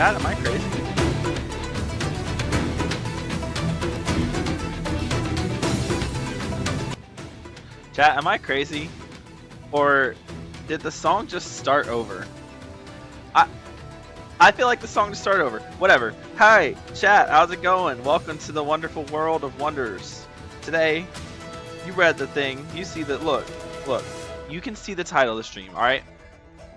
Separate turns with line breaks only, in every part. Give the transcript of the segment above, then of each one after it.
Chat, am I crazy? Chat, am I crazy? Or did the song just start over? I feel like the song just started over. Whatever. Hi, chat, how's it going? Welcome to the wonderful world of wonders. Today, you read the thing. You see that. Look. You can see the title of the stream, alright?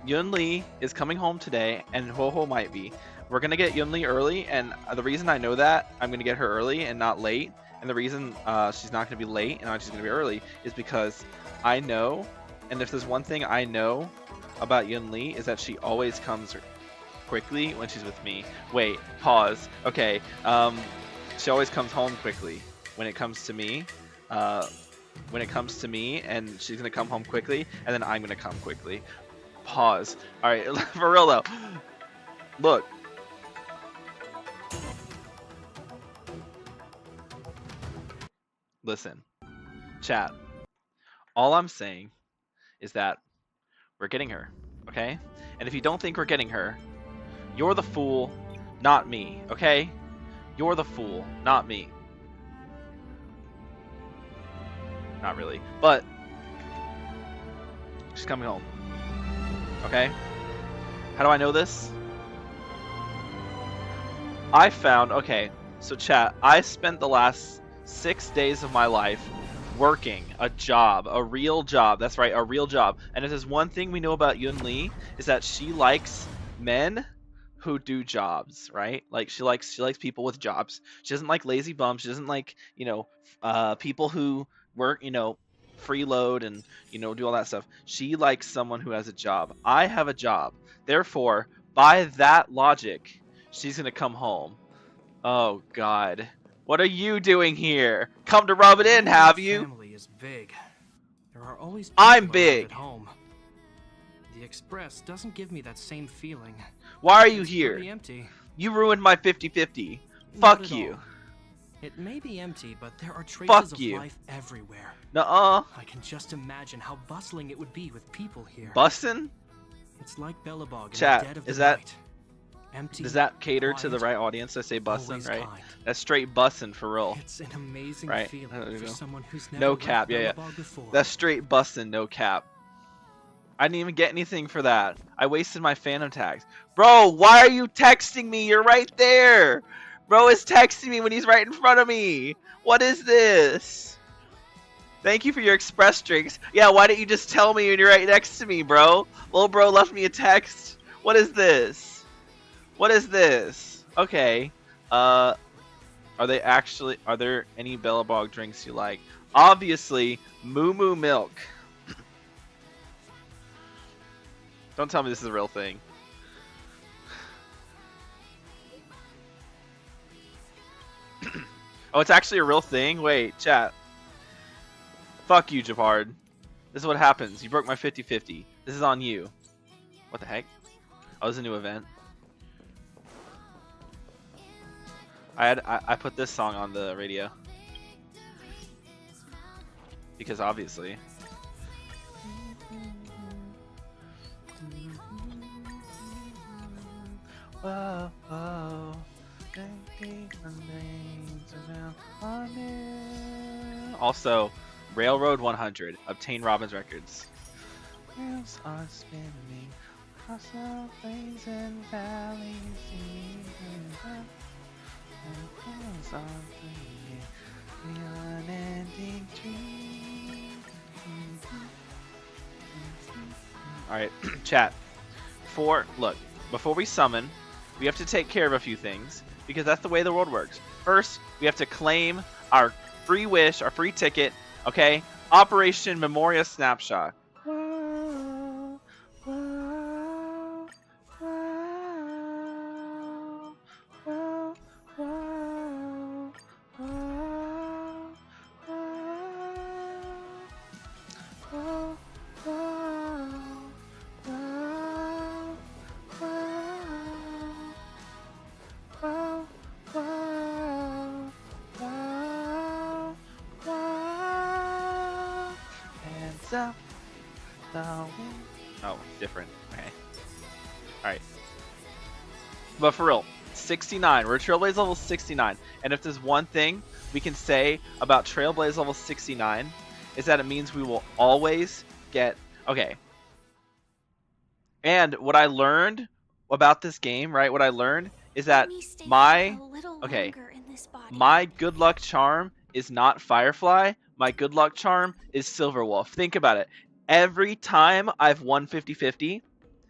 Yunli is coming home today, and HuoHuo might be. We're gonna get Yunli early, and the reason I know that I'm gonna get her early and not late, and the reason she's not gonna be late and she's gonna be early is because I know, and if there's one thing I know about Yunli is that she always comes quickly when she's with me. Wait, pause. Okay, she always comes home quickly when it comes to me. And she's gonna come home quickly, and then I'm gonna come quickly. Pause. All right, for real though. Look. Listen, chat. All I'm saying is that we're getting her, okay? And if you don't think we're getting her, you're the fool, not me, okay? You're the fool, not me. Not really, but she's coming home. Okay? How do I know this? I found, okay, so chat, I spent the last 6 days of my life working a job, a real job. That's right, a real job. And if there's one thing we know about Yunli, is that she likes men who do jobs, right? Like she likes people with jobs. She doesn't like lazy bums. She doesn't like, people who work, freeload and, do all that stuff. She likes someone who has a job. I have a job. Therefore, by that logic, she's going to come home. Oh God. What are you doing here? Come to rub it in, have you?
Family is big. There are always
I'm big.
At home. The Express doesn't give me that same feeling.
Why are you
It's
here?
pretty empty.
You ruined my 50-50.
Not
Fuck
at
you.
all. It may be empty, but there are traces of life everywhere.
Nuh-uh.
I can just imagine how bustling it would be with people here.
Bussin'?
It's like Bellabog in
Chat,
the dead of
is
the
that-
night. Empty,
Does that cater to the
quiet,
right audience? I say bussin',
always
right?
kind.
That's straight bussin' for real.
It's an amazing
Right.
feeling
There you
for
go.
someone who's never
No
left
cap, yeah.
Bellabog before.
That's straight bussin', no cap. I didn't even get anything for that. I wasted my phantom tags. Bro, why are you texting me? You're right there. Bro is texting me when he's right in front of me. What is this? Thank you for your express drinks. Yeah, why didn't you just tell me when you're right next to me, bro? Little bro left me a text. What is this? What is this? Okay. Are there any Bellabog drinks you like? Obviously, Moo Moo Milk. Don't tell me this is a real thing. Oh, it's actually a real thing? Wait, chat. Fuck you, Japard. This is what happens. You broke my 50-50. This is on you. What the heck? Oh, this is a new event. I put this song on the radio. Because obviously. Whoa, whoa. Also, Railroad 100. Obtain Robin's records. Wheels are spinning across the plains and valleys. Alright, chat. Look, before we summon, we have to take care of a few things, because that's the way the world works. First, we have to claim our free wish, our free ticket, okay? Operation Memoria Snapshot. Whoa, whoa, whoa, whoa, whoa, whoa, whoa, whoa, whoa, whoa, whoa, whoa. Hands up, the wind. Oh, different. Okay. All right. But for real, 69. We're Trailblaze level 69. And if there's one thing we can say about Trailblaze level 69, is that it means we will always get... Okay. And what I learned about this game, right? What I learned is that my... Okay. My good luck charm is not Firefly. My good luck charm is Silverwolf. Think about it. Every time I've won 50-50,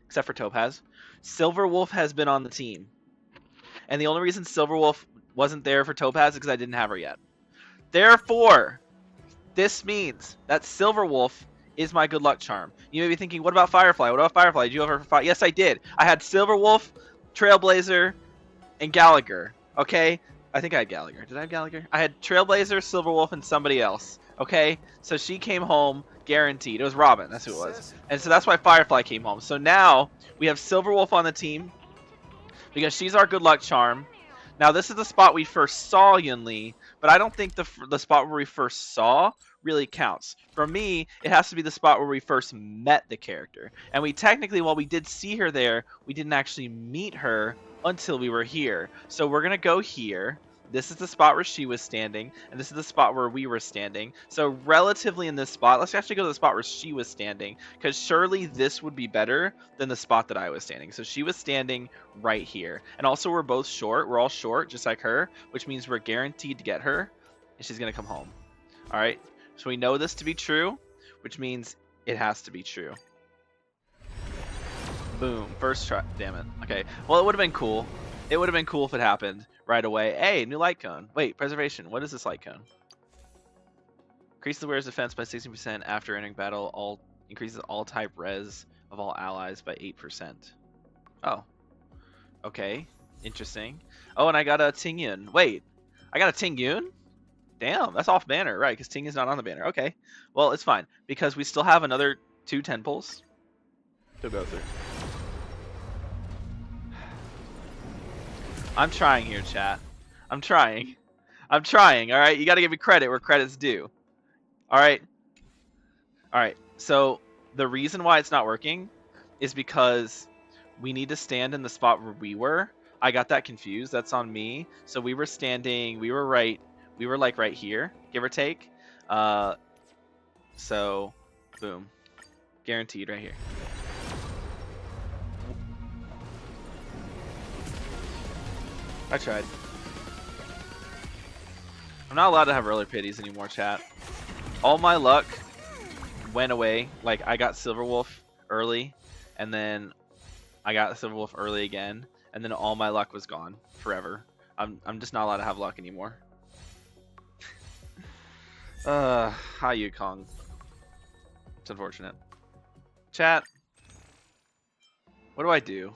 except for Topaz, Silverwolf has been on the team. And the only reason Silverwolf wasn't there for Topaz is because I didn't have her yet. Therefore, this means that Silverwolf is my good luck charm. You may be thinking, what about Firefly? What about Firefly? Did you ever fight? Yes, I did. I had Silverwolf, Trailblazer, and Gallagher. Okay? I think I had Gallagher. Did I have Gallagher? I had Trailblazer, Silverwolf, and somebody else. Okay? So she came home guaranteed. It was Robin. That's who it was. And so that's why Firefly came home. So now we have Silverwolf on the team because she's our good luck charm. Now this is the spot we first saw Yunli, but I don't think the spot where we first saw really counts. For me, it has to be the spot where we first met the character. And we technically, while we did see her there, we didn't actually meet her until we were here. So we're going to go here. This is the spot where she was standing, and this is the spot where we were standing. So relatively in this spot, let's actually go to the spot where she was standing, because surely this would be better than the spot that I was standing. So she was standing right here. And also we're both short. We're all short, just like her, which means we're guaranteed to get her, and she's going to come home. All right? So we know this to be true, which means it has to be true. Boom. First try. Damn it. Okay. Well, it would have been cool. It would have been cool if it happened right away. Hey, new light cone. Wait, preservation. What is this light cone? Increases the wearer's defense by 16% after entering battle. Increases all type res of all allies by 8%. Oh. Okay. Interesting. Oh, and I got a Tingyun. Wait. I got a Tingyun? Damn, that's off banner, right? Because Ting is not on the banner. Okay, well, it's fine because we still have another 2 temples to go through. I'm trying here, chat. I'm trying. I'm trying. All right, you got to give me credit where credit's due. All right. All right. So the reason why it's not working is because we need to stand in the spot where we were. I got that confused. That's on me. So we were standing. We were right. We were like right here, give or take. So, boom. Guaranteed right here. I tried. I'm not allowed to have roller pities anymore, chat. All my luck went away. Like, I got Silverwolf early, and then I got Silverwolf early again, and then all my luck was gone forever. I'm just not allowed to have luck anymore. Hi Yukong. It's unfortunate. Chat. What do I do?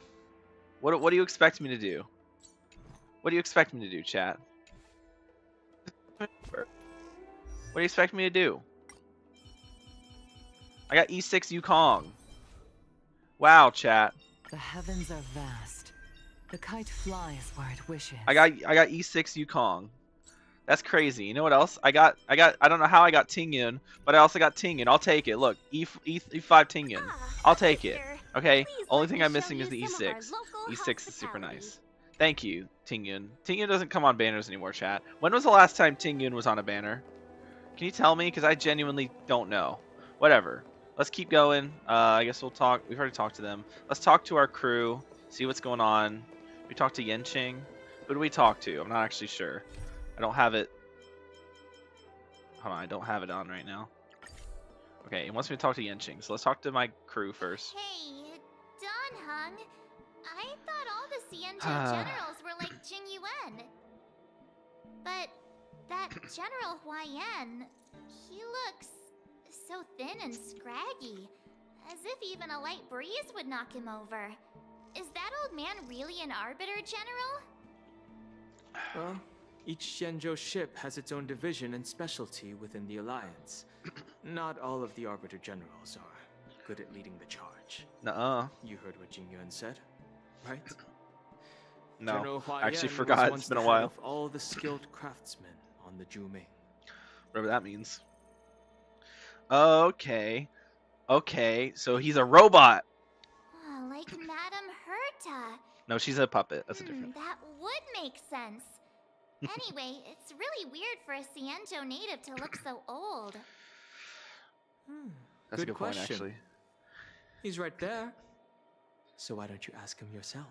What do you expect me to do? What do you expect me to do, chat? What do you expect me to do? I got E6 Yukong. Wow, chat.
The heavens are vast. The kite flies where it wishes.
I got E6 Yukong. That's crazy. You know what else? I don't know how I got Tingyun, but I also got Tingyun. I'll take it. Look, E5 Tingyun. I'll take it. Okay? Only thing I'm missing is the E6. E6 is super nice. Thank you, Tingyun. Tingyun doesn't come on banners anymore, chat. When was the last time Tingyun was on a banner? Can you tell me? Because I genuinely don't know. Whatever. Let's keep going. I guess we'll talk. We've already talked to them. Let's talk to our crew. See what's going on. We talked to Yenching. Who do we talk to? I'm not actually sure. I don't have it. Hold on, I don't have it on right now. Okay, he wants me to talk to Yenching, so let's talk to my crew first.
Hey, Don Hung. I thought all the Xianzhou generals were like Jing Yuan. But that General Huayan, he looks so thin and scraggy, as if even a light breeze would knock him over. Is that old man really an Arbiter General?
Well, each Xianzhou ship has its own division and specialty within the Alliance. Not all of the Arbiter Generals are good at leading the charge.
Nuh-uh.
You heard what Jing Yuan said, right?
No, I actually forgot. It's been a while.
Of all the skilled craftsmen on the Zhuming.
Whatever that means. Okay. Okay, so he's a robot.
Oh, like Madame Herta.
No, she's a puppet. That's a different.
That would make sense. Anyway, it's really weird for a Cienjo native to look so old.
That's a
Good
good point,
question.
actually.
He's right there. So why don't you ask him yourself?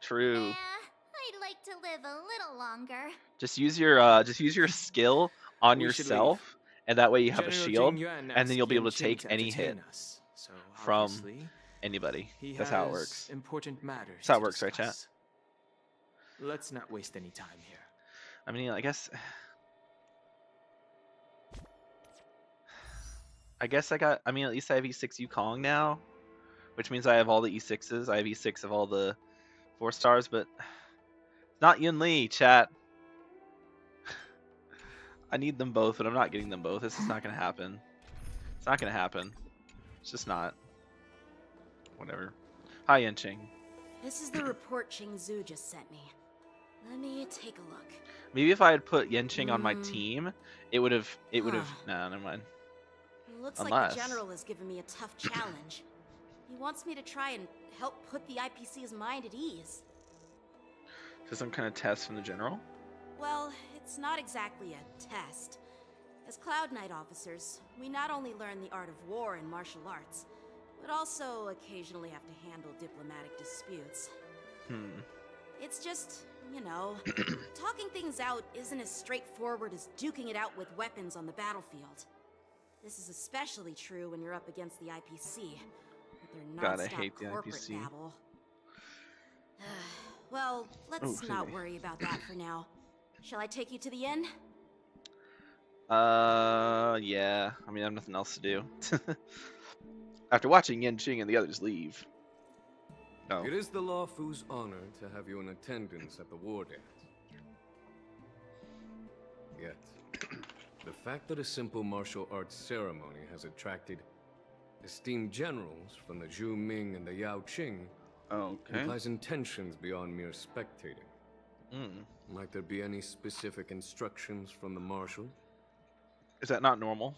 True.
I'd like to live a little longer.
Just use your skill on
We should
yourself, and that way you have a
General
shield,
Jing Yuan
and then you'll be able
asked
to
Yan
take
Qing
any hit
entertain us, so
from
obviously
anybody.
he
That's how it
has
works.
Important matters.
That's how it
to
works, right, chat?
discuss. Let's not waste any time here.
I mean, I guess I mean, at least I have E6 Yukong now, which means I have all the E6s. I have E6 of all the 4 stars, but not Yunli, chat. I need them both, but I'm not getting them both. This is not gonna happen. It's not gonna happen. It's just not. Whatever. Hi, Yenching.
This is the report Qing Zhu just sent me. Let me take a look.
Maybe if I had put Yenching on my team, it would have. No, never mind.
Looks like
Unless-
the general has given me a tough challenge. He wants me to try and help put the IPC's mind at ease.
So some kind of test from the general.
Well, it's not exactly a test. As Cloud Knight officers, we not only learn the art of war and martial arts, but also occasionally have to handle diplomatic disputes. It's just, you know, talking things out isn't as straightforward as duking it out with weapons on the battlefield. This is especially true when you're up against the IPC, with their
God, I
nonstop
hate the
corporate
IPC.
babble. Well, let's not worry about that for now. Shall I take you to the inn?
Yeah. I mean, I have nothing else to do. After watching Yenching and the others leave. No.
It is the Lawfu's honor to have you in attendance at the war dance. Yet, the fact that a simple martial arts ceremony has attracted esteemed generals from the Zhu Ming and the Yao Qing implies intentions beyond mere spectating. Might there be any specific instructions from the marshal?
Is that not normal?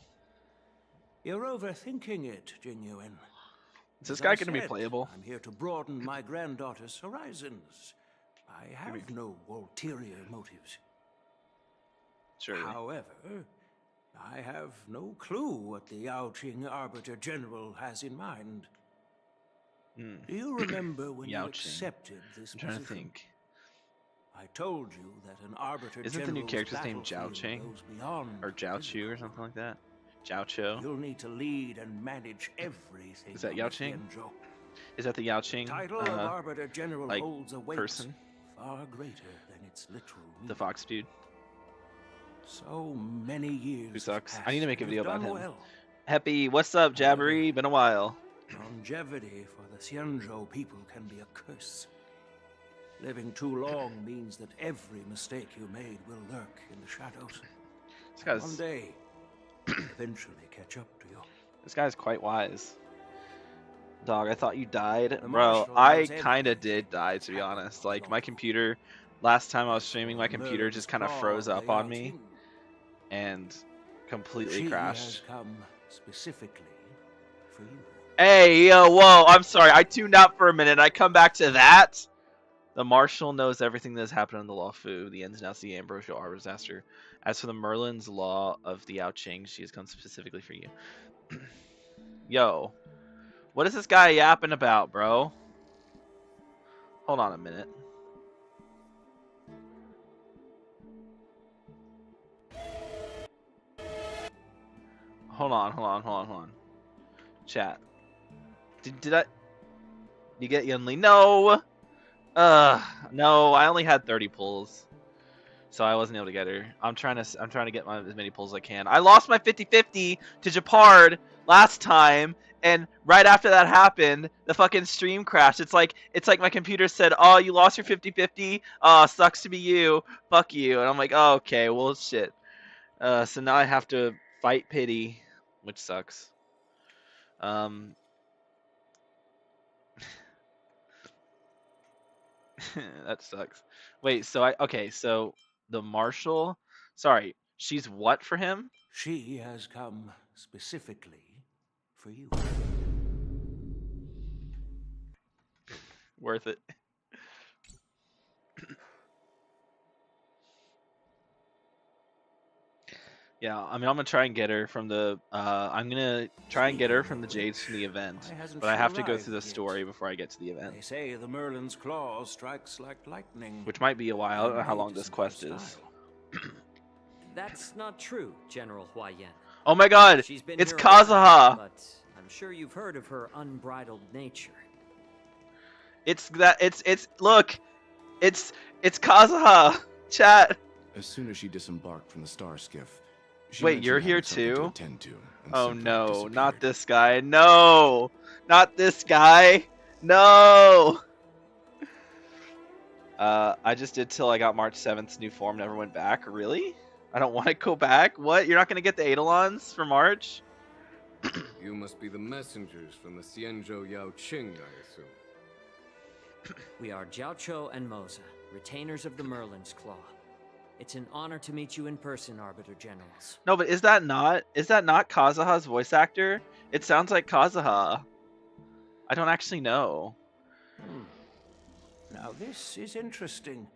You're overthinking it, Jing Yuan.
Is this
As
guy
I
going to be
said,
playable?
I'm here to broaden my granddaughter's horizons. I have no ulterior motives.
Sure.
However, I have no clue what the Yao Qing Arbiter General has in mind. Do you remember when
Yao
you
Qing.
accepted this
I'm trying to
position?
think.
I told you that an Arbiter
Isn't the new
General's
character's name Zhao
battlefield
Qing?
goes beyond
Or
the
Zhao Chu
physical.
or something like that? Zhao Cho?
You'll need to lead and manage everything.
Is that
on
Yao
the
Qing?
Xianzhou.
Is that the Yao Qing
Title of Arbiter General
like,
holds a weight
person?
far greater than its literal
The
meaning.
Fox dude?
So many years.
Who sucks?
have
I need to make a
passed.
video
You've
about
done
him.
Well.
Happy, what's up, Jabbery? Been a while.
Longevity for the Xianzhou people can be a curse. Living too long means that every mistake you made will lurk in the shadows.
This guy's,
One day, it'll eventually catch up to you.
this guy's quite wise. Dog, I thought you died.
The
Bro,
Marshal
I
knows
kind of
everything
did die, to be
happened
honest.
all
Like, my
along.
computer, last time I was streaming, my computer
Murderous
just kind of
claw
froze
of
up
the
on
Yao
me
Qing.
and completely
She
crashed.
has come specifically for you.
Hey, yo, whoa, I'm sorry. I tuned out for a minute. I come back to that. The Marshal knows everything that has happened in the Law Fu, the ends and outs of the Ambrosial Arbor disaster. As for the Merlin's Law of the Yao Qing, she has come specifically for you. Yo, what is this guy yapping about, bro? Hold on a minute. Hold on. Chat. Did I... You get Yunli? No! No, I only had 30 pulls. So I wasn't able to get her. I'm trying to get as many pulls as I can. I lost my 50-50 to Japard last time, and right after that happened, the fucking stream crashed. It's like my computer said, "Oh, you lost your 50-50. Sucks to be you. Fuck you." And I'm like, "Oh, okay, well, shit." So now I have to fight pity, which sucks. That sucks. Wait, so the Marshal, sorry, she's what for him?
She has come specifically for you.
Worth it. Yeah, I mean, I'm gonna try and get her from the. I'm gonna try and get her from the Jades from the event, but I have to go through the story before I get to the event.
They say the Merlin's claw strikes like lightning.
Which might be a while. I don't know how long this quest is.
That's not true, General Huoyan.
Oh my God! It's Kazuha.
But I'm sure you've heard of her unbridled nature.
It's look, it's Kazuha. Chat.
As soon as she disembarked from the star skiff.
Wait, you're here too? Oh no, not this guy. No! Not this guy. No! I just did till I got March 7th's new form, never went back. Really? I don't want to go back? What? You're not going to get the Eidolons for March?
You must be the messengers from the Xianzhou Yao Qing, I assume.
We are Jiaoqiu and Moza, retainers of the Merlin's Claw. It's an honor to meet you in person, Arbiter Generals.
No, but is that not Kazuha's voice actor? It sounds like Kazuha. I don't actually know.
Now this is interesting.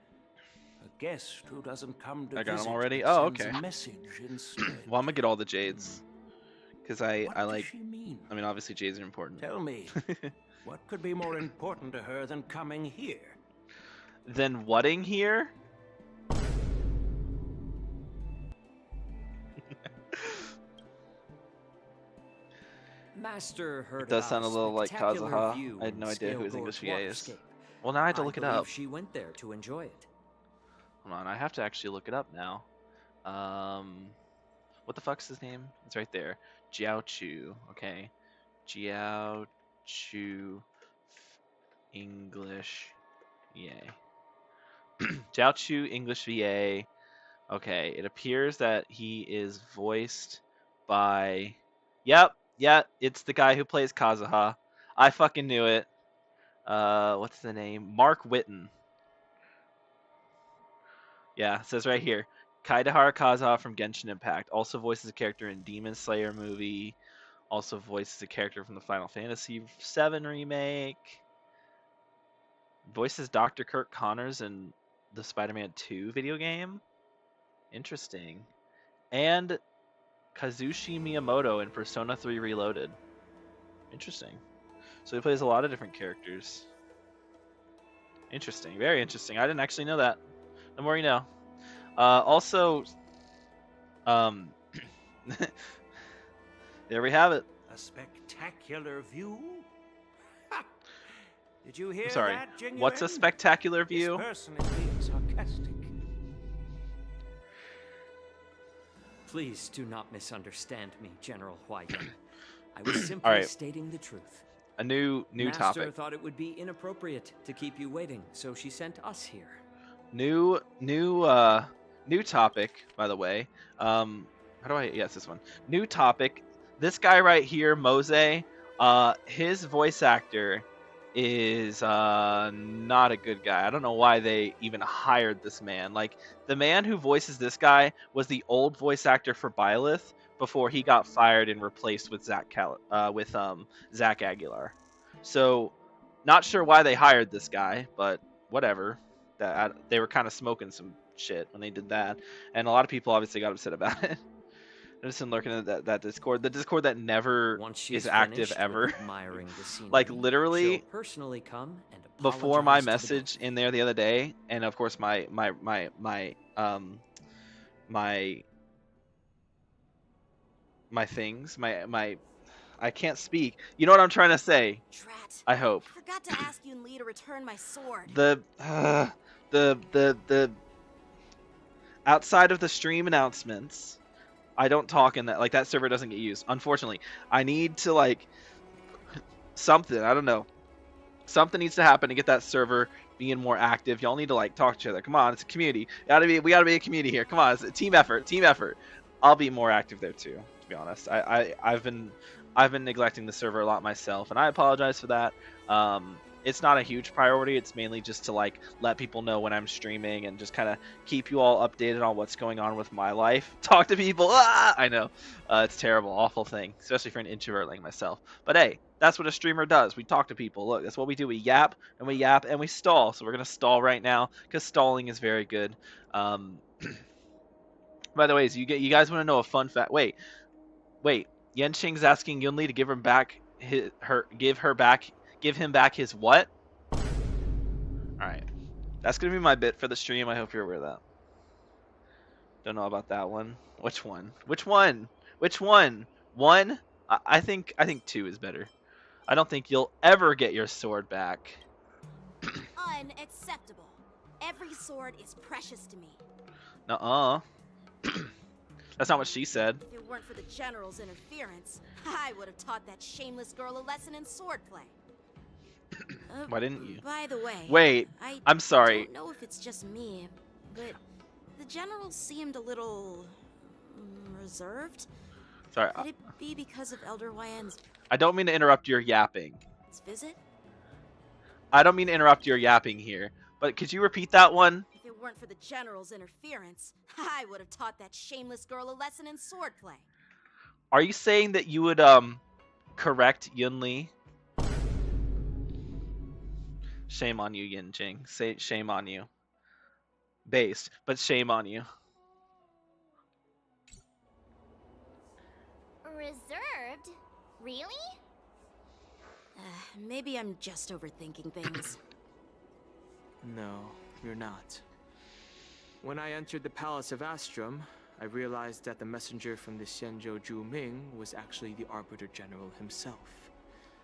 A guest who doesn't come to
I got
visit
him already?
but
Oh,
sends
okay.
a message instead.
Well, I'm gonna get all the Jades. Because I like...
Does she mean?
I mean, obviously Jades are important.
Tell me, what could be more important to her than coming here?
Then whatting here?
Master heard
It does
about
sound a little like
spectacular
Kazuha.
view
I had no
in
idea who his
Scale
English
Gorge
VA is.
Waterscape.
Well, now I have to look it
believe
up.
She went there to enjoy it.
Hold on, I have to actually look it up now. What the fuck's his name? It's right there. Jiaoqiu. Okay. Jiaoqiu English VA. Jiaoqiu English VA. Okay, it appears that he is voiced by... Yep, it's the guy who plays Kazuha. I fucking knew it. What's the name? Mark Whitten. Yeah, it says right here. Kaidahara Kazuha from Genshin Impact. Also voices a character in Demon Slayer movie. Also voices a character from the Final Fantasy VII remake. Voices Dr. Kirk Connors in the Spider-Man 2 video game. Interesting. And Kazushi Miyamoto in Persona 3 Reloaded. Interesting. So he plays a lot of different characters. Interesting. Very interesting. I didn't actually know that. The more you know. Also, there we have it.
A spectacular view? Ha! Did you hear
I'm sorry.
that, Genuine?
What's a spectacular view?
This person is being sarcastic.
Please do not misunderstand me, General Huoyan. I was simply stating the truth.
A new
Master
topic.
thought it would be inappropriate to keep you waiting, so she sent us here.
New topic, by the way. How do I... Yes, this one. New topic. This guy right here, Mose, his voice actor is not a good guy. I don't know why they even hired this man. Like, the man who voices this guy was the old voice actor for Byleth before he got fired and replaced with Zach Aguilar. So, not sure why they hired this guy, but whatever. They were kind of smoking some shit when they did that, and a lot of people obviously got upset about it. I've just been looking at that Discord, the Discord that never is active ever. Like literally,
personally come and
before my message in there the other day, and of course my things, I can't speak. You know what I'm trying to say?
Drat.
I hope.
I forgot to ask Yunli to return my sword.
The outside of the stream announcements, I don't talk in that, like, that server doesn't get used. Unfortunately, I need to, like, something, I don't know. Something needs to happen to get that server being more active. Y'all need to, like, talk to each other. Come on, it's a community. We gotta be a community here. Come on, it's a team effort. I'll be more active there too, to be honest. I've been neglecting the server a lot myself, and I apologize for that. it's not a huge priority. It's mainly just to like let people know when I'm streaming and just kind of keep you all updated on what's going on with my life. Talk to people. I know, it's terrible, awful thing, especially for an introvert like myself. But hey, that's what a streamer does. We talk to people. Look, that's what we do. We yap and we stall. So we're gonna stall right now because stalling is very good. By the way, so you guys want to know a fun fact? Wait. Yenqing's asking Yunli to give him back give him back his what? All right, that's gonna be my bit for the stream. I hope you're aware of that. Don't know about that one. Which one? Which one? Which one? One? I think 2 is better. I don't think you'll ever get your sword back.
Unacceptable. Every sword is precious to me.
Nuh-uh. That's not what she said.
If it weren't for the general's interference, I would have taught that shameless girl a lesson in swordplay.
Why didn't you?
By the way,
wait, I'm sorry.
I don't know if it's just me, but the general seemed a little reserved.
Sorry.
Could it be because of Elder Yan's
I don't mean to interrupt your yapping.
visit?
I don't mean to interrupt your yapping here, but could you repeat that one?
If it weren't for the general's interference, I would have taught that shameless girl a lesson in swordplay.
Are you saying that you would correct Yunli? Shame on you, Yinjing. Say shame on you. Based, but shame on you.
Reserved? Really?
Maybe I'm just overthinking things.
No, you're not. When I entered the Palace of Astrum, I realized that the messenger from the Xianzhou Zhu Ming was actually the Arbiter General himself.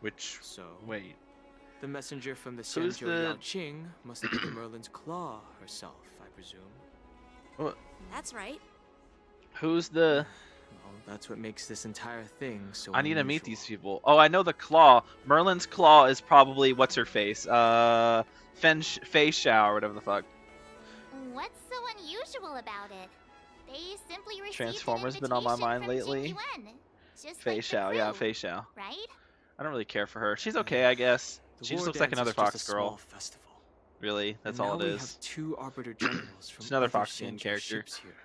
Wait.
The messenger from the
Who's
Xianzhou
the...
Yaoqing must be the Merlin's Claw herself, I presume.
What?
That's right.
Who's the...
Well, that's what makes this entire thing so
I need to
unusual.
meet these people. Oh, I know the Claw. Merlin's Claw is probably... What's her face? Fei Xiao or whatever the fuck.
What's so unusual about it? They simply received
Transformers
an
been on my
invitation
mind
from
lately.
Jing Yuan, just
Fei
like the
Xiao, yeah,
crew,
Fei Xiao.
right?
I don't really care for her. She's okay, I guess.
The
She just
war
looks like
dance
another
is just
Fox
a
girl.
small festival.
Really, that's
And
all
now
it
we
is.
have 2 Arbiter Generals from
Just another
other
Foxian
Xianzhou
character.
ships here.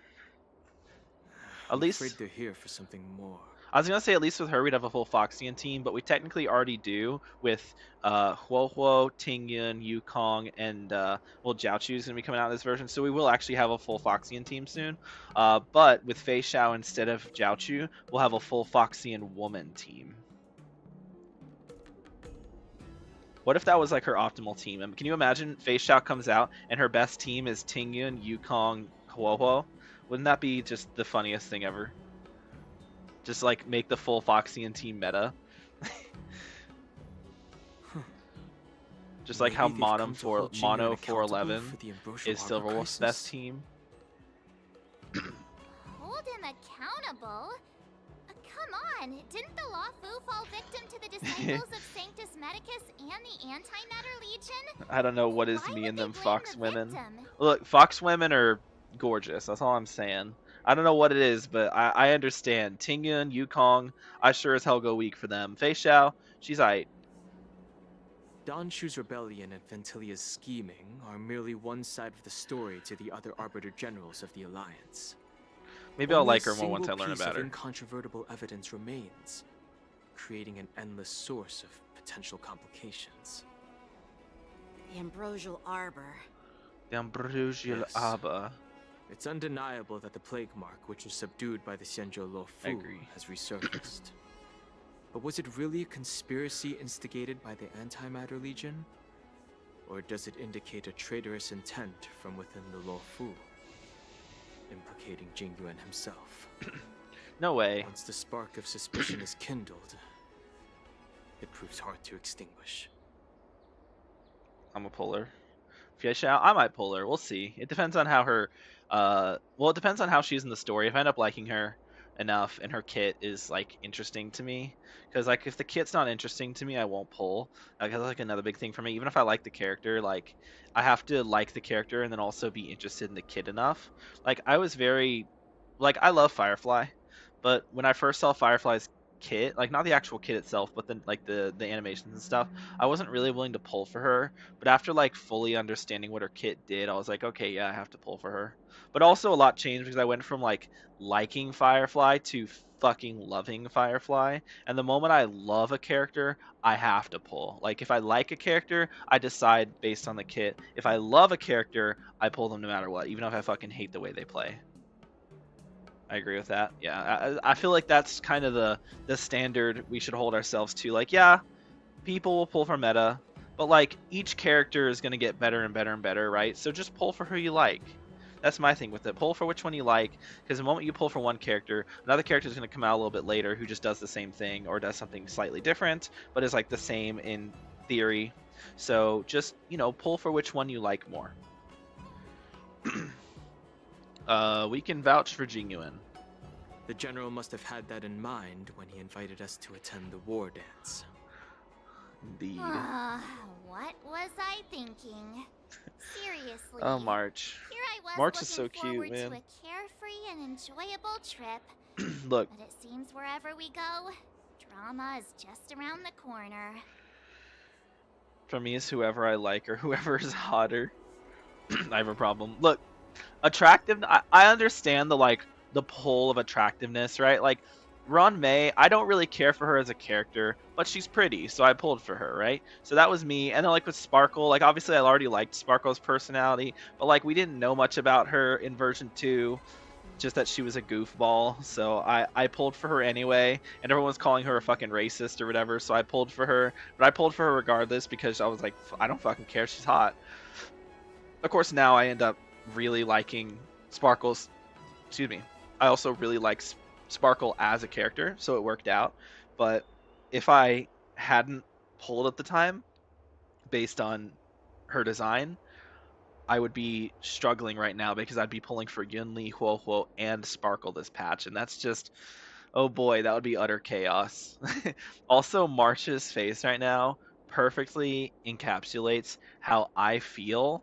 At
I'm
least...
afraid they're here for something more.
I was gonna say at least with her we'd have a full Foxian team, but we technically already do with HuoHuo, Tingyun, Yukong, and well, Jiaochu's gonna be coming out in this version, so we will actually have a full Foxian team soon. But with Fei Xiao instead of Jiaochu, we'll have a full Foxian woman team. What if that was like her optimal team? And can you imagine Fei Xiao comes out and her best team is Tingyun, Yukong, HuoHuo? Wouldn't that be just the funniest thing ever? Just like make the full Foxian team meta. Just like how
Maybe they've
Mono
come to hold Jing Yuan
411
accountable for the Ambrosial
is
Arbor
Silverwolf's
crisis.
best team.
Hold him accountable? Come on, didn't the Lawfu fall victim to the disciples of Sanctus Medicus and the Antimatter Legion?
I don't know what is
Why
me
would
and
they
them
blame
Fox
the
women.
victim?
Look, Fox women are gorgeous. That's all I'm saying. I don't know what it is, but I understand. Tingyun, Yukong, I sure as hell go weak for them. Fei Xiao, she's aight.
Don Shu's rebellion and Ventilia's scheming are merely one side of the story to the other Arbiter Generals of the Alliance.
Maybe I'll
Only
like
a
her more once I
single
learn
piece
about
of
her.
incontrovertible evidence remains, creating an endless source of potential complications.
The Ambrosial Arbor.
The Ambrosial
Yes.
Arbor.
It's undeniable that the plague mark, which was subdued by the Xianzhou
I
Luofu,
agree.
has resurfaced. But was it really a conspiracy instigated by the Antimatter Legion? Or does it indicate a traitorous intent from within the Luofu, implicating Jing Yuan himself?
No way.
Once the spark of suspicion is kindled, it proves hard to extinguish.
I'm a puller. Fei Xiao, I might pull her. We'll see. It depends on how her. Well, it depends on how she's in the story. If I end up liking her enough and her kit is like interesting to me, because like if the kit's not interesting to me, I won't pull. Like that's like another big thing for me. Even if I like the character, like I have to like the character and then also be interested in the kit enough. Like I was very, like I love Firefly, but when I first saw Firefly's kit, like not the actual kit itself, but then like the animations and stuff, I wasn't really willing to pull for her. But after like fully understanding what her kit did, I was like, okay, yeah, I have to pull for her. But also a lot changed because I went from like liking Firefly to fucking loving Firefly. And the moment I love a character, I have to pull. Like if I like a character, I decide based on the kit. If I love a character, I pull them no matter what, even if I fucking hate the way they play. I agree with that. Yeah, I feel like that's kind of the standard we should hold ourselves to. Like, yeah, people will pull for meta, but like each character is gonna get better and better and better, right? So just pull for who you like. That's my thing with it. Pull for which one you like, because the moment you pull for one character, another character is gonna come out a little bit later who just does the same thing or does something slightly different, but is like the same in theory. So just, you know, pull for which one you like more. We can vouch for Jingyuan.
The general must have had that in mind when he invited us to attend the war dance.
Indeed.
What was I thinking? Seriously.
Oh, March.
Here I was
March is so
looking forward
cute, man.
to a carefree and enjoyable trip.
Look.
But it seems wherever we go, drama is just around the corner.
For me, it's whoever I like or whoever is hotter. I have a problem. Look. Attractive, I understand the pull of attractiveness, right? Like Ron May, I don't really care for her as a character, but she's pretty, so I pulled for her, right? So that was me. And then like with Sparkle, like obviously I already liked Sparkle's personality, but like we didn't know much about her in version 2, just that she was a goofball. So I pulled for her anyway, and everyone's calling her a fucking racist or whatever, so I pulled for her. But I pulled for her regardless because I was like, I don't fucking care, she's hot. Of course, now I end up really liking Sparkle's, excuse me, I also really like Sparkle as a character, so it worked out. But if I hadn't pulled at the time based on her design, I would be struggling right now because I'd be pulling for Yunli, HuoHuo, and Sparkle this patch, and that's just, oh boy, that would be utter chaos. Also, March's face right now perfectly encapsulates how I feel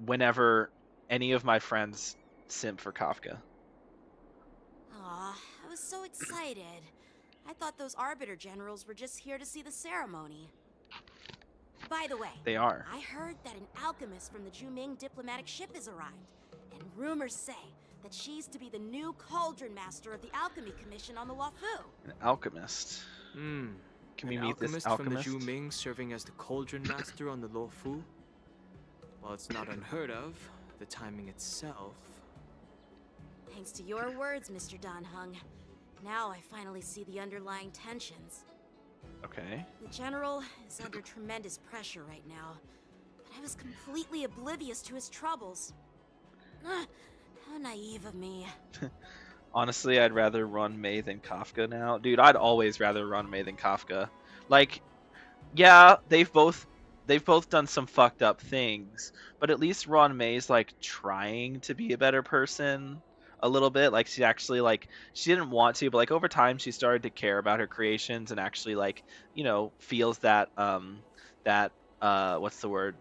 whenever any of my friends simp for Kafka.
Aw, I was so excited. I thought those Arbiter Generals were just here to see the ceremony. By the way,
They are.
I heard that an alchemist from the Juming diplomatic ship has arrived, and rumors say that she's to be the new Cauldron Master of the Alchemy Commission on the Luofu.
An alchemist. Can we meet this alchemist?
From the Juming serving as the Cauldron Master on the Luofu? While it's not unheard of, the timing itself...
Thanks to your words, Mr. Dan Heng. Now I finally see the underlying tensions.
Okay.
The General is under tremendous pressure right now, but I was completely oblivious to his troubles. How naive of me.
Honestly, I'd rather run May than Kafka now. Dude, I'd always rather run May than Kafka. Like, yeah, they've both done some fucked up things, but at least Ron May's like trying to be a better person a little bit. Like she actually like she didn't want to, but like over time she started to care about her creations and actually like, you know, feels that what's the word,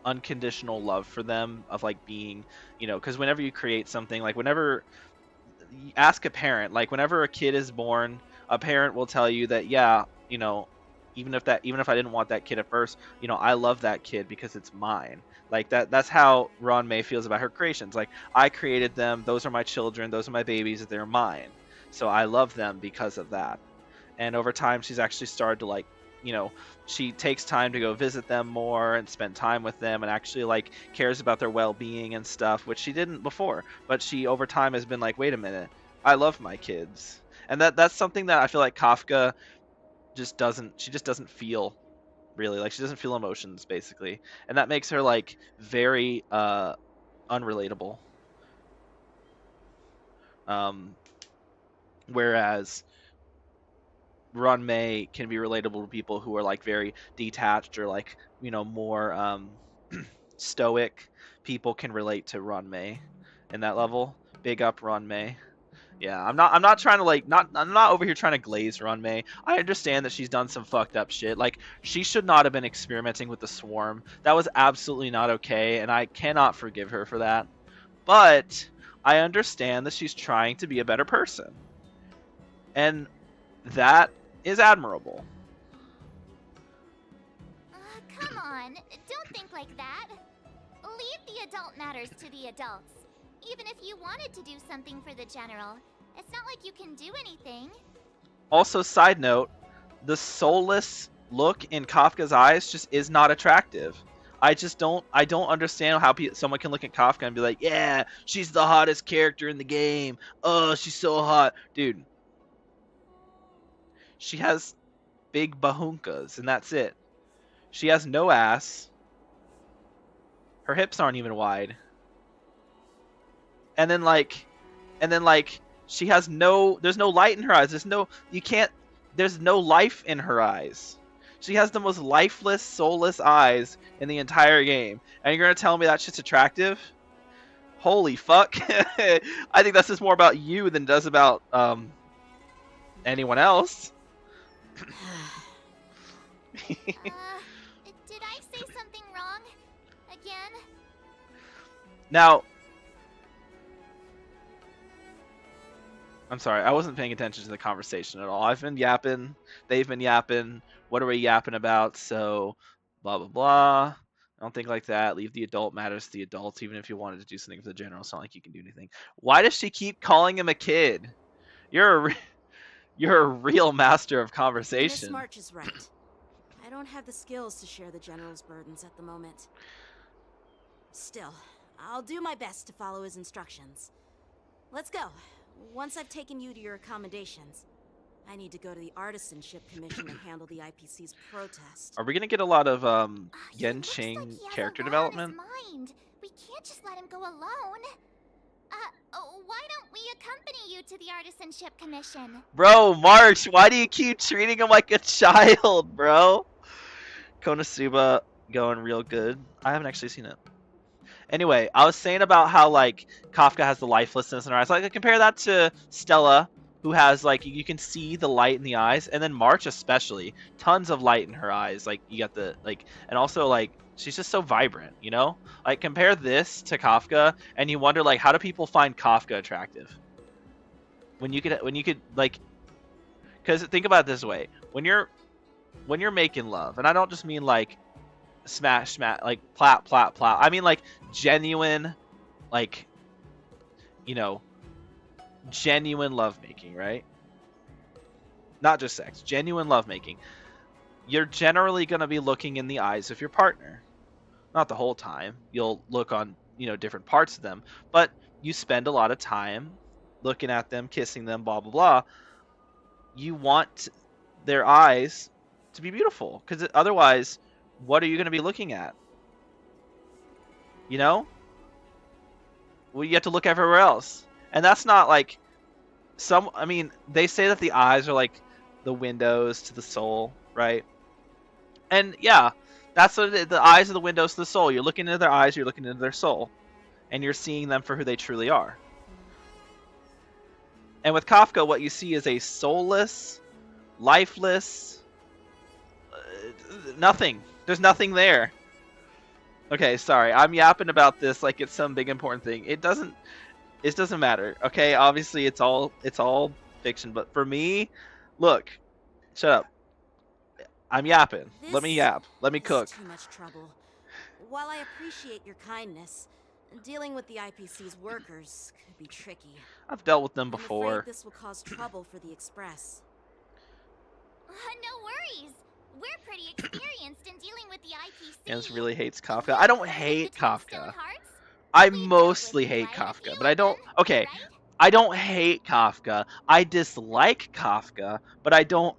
unconditional love for them, of like being, you know, because whenever you create something, like whenever you ask a parent, like whenever a kid is born, a parent will tell you that, yeah, you know, even if I didn't want that kid at first, you know, I love that kid because it's mine. Like that's how Ron May feels about her creations. Like, I created them, those are my children, those are my babies, they're mine. So I love them because of that. And over time she's actually started to like, you know, she takes time to go visit them more and spend time with them and actually like cares about their well-being and stuff, which she didn't before. But she over time has been like, wait a minute, I love my kids. And that's something that I feel like Kafka just doesn't feel, really. Like, she doesn't feel emotions, basically, and that makes her like very unrelatable. Whereas Ron May can be relatable to people who are like very detached or like, you know, more stoic. People can relate to Ron May in that level. Big up Ron May. Yeah, I'm not trying to like I'm not over here trying to glaze Ron May. I understand that she's done some fucked up shit. Like, she should not have been experimenting with the swarm. That was absolutely not okay, and I cannot forgive her for that. But I understand that she's trying to be a better person. And That is admirable.
Come on, don't think like that. Leave the adult matters to the adults. Even if you wanted to do something for the general, it's not like you can do anything.
Also, side note, the soulless look in Kafka's eyes just is not attractive. I don't understand how someone can look at Kafka and be like, yeah, she's the hottest character in the game. Oh, she's so hot. Dude, she has big bahunkas, and that's it. She has no ass. Her hips aren't even wide. And then like she has there's no light in her eyes. There's no life in her eyes. She has the most lifeless, soulless eyes in the entire game. And you're gonna tell me that shit's attractive? Holy fuck. I think that's just more about you than it does about anyone else.
Did I say something wrong? Again?
Now, I'm sorry, I wasn't paying attention to the conversation at all. I've been yapping, they've been yapping, what are we yapping about? So, blah, blah, blah. I don't think like that. Leave the adult matters to the adults, even if you wanted to do something for the general. It's not like you can do anything. Why does she keep calling him a kid? You're a real master of conversation.
Miss March is right. I don't have the skills to share the general's burdens at the moment. Still, I'll do my best to follow his instructions. Let's go. Once I've taken you to your accommodations, I need to go to the Artisanship Commission and handle the IPC's protest.
Are we gonna get a lot of Yenching character development?
We can't just let him go alone. Why don't we accompany you to the Artisanship Commission?
Bro, March, why do you keep treating him like a child, bro? Konosuba going real good. I haven't actually seen it. Anyway, I was saying about how like Kafka has the lifelessness in her eyes. Like compare that to Stella, who has like you can see the light in the eyes, and then March especially, tons of light in her eyes. Like you got the like, and also like she's just so vibrant, you know? Like compare this to Kafka, and you wonder like how do people find Kafka attractive? When you could like, because think about it this way: when you're making love, and I don't just mean like smash like plap plap plap. I mean like genuine, like genuine lovemaking, right? Not just sex, genuine lovemaking. You're generally gonna be looking in the eyes of your partner. Not the whole time. You'll look on different parts of them, but you spend a lot of time looking at them, kissing them, blah blah blah. You want their eyes to be beautiful, because otherwise, what are you going to be looking at? Well, you have to look everywhere else, and that's not like I mean, they say that the eyes are like the windows to the soul, right? And yeah, that's what the eyes are, the windows to the soul. You're looking into their eyes, you're looking into their soul, and you're seeing them for who they truly are. And with Kafka, what you see is a soulless, lifeless, nothing. There's nothing there. Okay, sorry. I'm yapping about this like it's some big important thing. It doesn't matter. Okay, obviously it's all fiction, but for me, look, shut up. I'm yapping. Let me yap. Let me cook.
Too much trouble. While I appreciate your kindness, dealing with the IPC's workers could be tricky.
I've dealt with them
I'm
before.
afraid this will cause trouble for the Express.
No worries. We're pretty experienced in dealing with the IPC.
Jens really hates Kafka. I don't hate Kafka. I mostly hate Kafka, but I don't. Okay, I don't hate Kafka. I dislike Kafka, but I don't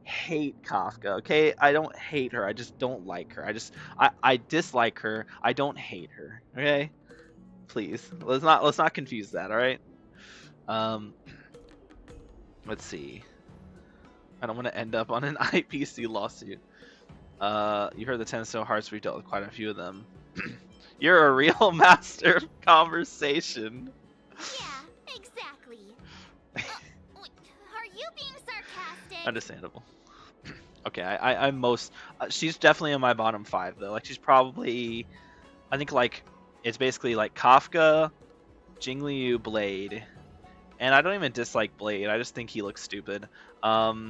hate Kafka. Okay, I don't hate her. I just don't like her. I dislike her. I don't hate her. Okay, please let's not confuse that. All right. Let's see. I don't want to end up on an IPC lawsuit. You heard the 10 Stone Hearts. We've dealt with quite a few of them. You're a real master of conversation.
Yeah, exactly. Are you being sarcastic?
Understandable. Okay, I'm most. She's definitely in my bottom 5 though. Like she's probably, I think like it's basically like Kafka, Jingliu, Blade, And I don't even dislike Blade. I just think he looks stupid. Are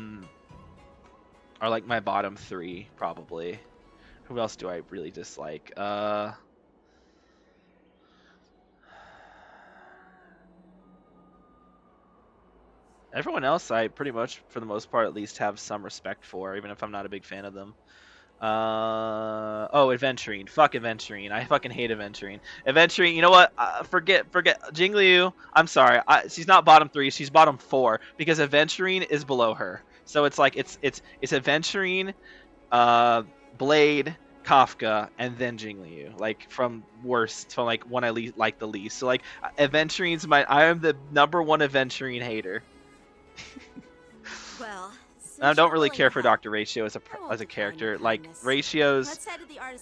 like my bottom 3 probably. Who else do I really dislike? Everyone else I pretty much, for the most part at least, have some respect for, even if I'm not a big fan of them. Oh, Adventurine. Fuck Adventurine. I fucking hate Adventurine. Adventurine, you know what? Forget Jingliu. I'm sorry. She's not bottom 3. She's bottom 4 because Adventurine is below her. So it's like it's Adventurine, Blade, Kafka, and then Jingliu. Like from worst to like one I like the least. So like Adventurine's I am the #1 Adventurine hater.
Well,
I don't really care for Dr. Ratio as a character. Like Ratio's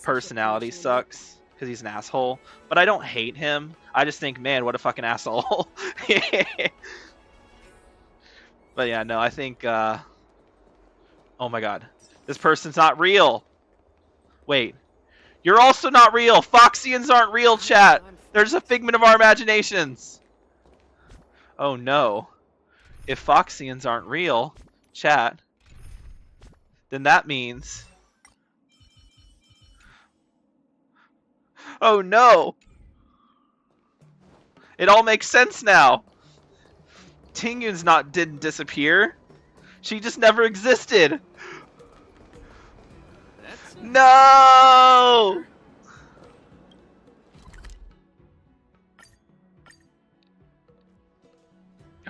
personality sucks because he's an asshole, but I don't hate him. I just think, man, what a fucking asshole. But yeah, no, I think. Oh my god, this person's not real. Wait, you're also not real. Foxians aren't real, chat. They're just a figment of our imaginations. Oh no. If Foxians aren't real, chat, then that means... Oh no! It all makes sense now! Tingyun's didn't disappear. She just never existed. No!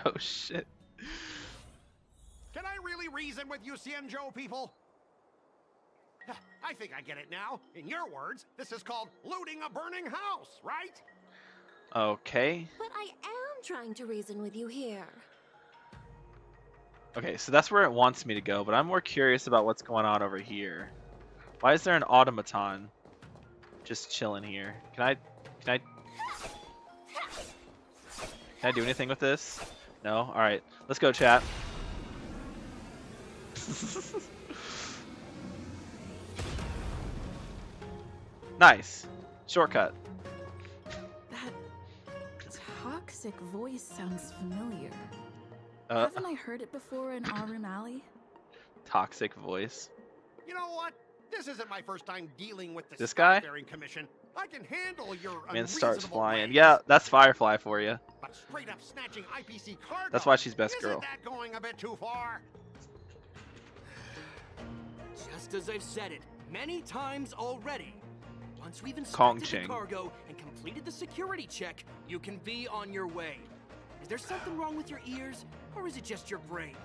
Oh shit.
Can I really reason with you Xianzhou people? I think I get it now. In your words, this is called looting a burning house, right?
Okay.
But I am trying to reason with you here.
Okay, so that's where it wants me to go, but I'm more curious about what's going on over here. Why is there an automaton just chilling here? Can I do anything with this? No? Alright, let's go, chat. Nice. Shortcut.
That toxic voice sounds familiar. Haven't I heard it before in Arum Alley?
Toxic voice.
You know what? This isn't my first time dealing with
this guy.
Commission. I can handle your
Man starts flying.
ways.
Yeah, that's Firefly for you.
But straight up snatching IPC cargo.
That's why she's best girl.
Isn't that going a bit too far?
Just as I've said it many times already. Once we've
Kong
inspected the
Ching.
cargo and completed the security check, you can be on your way. Is there something wrong with your ears, or is it just your brain?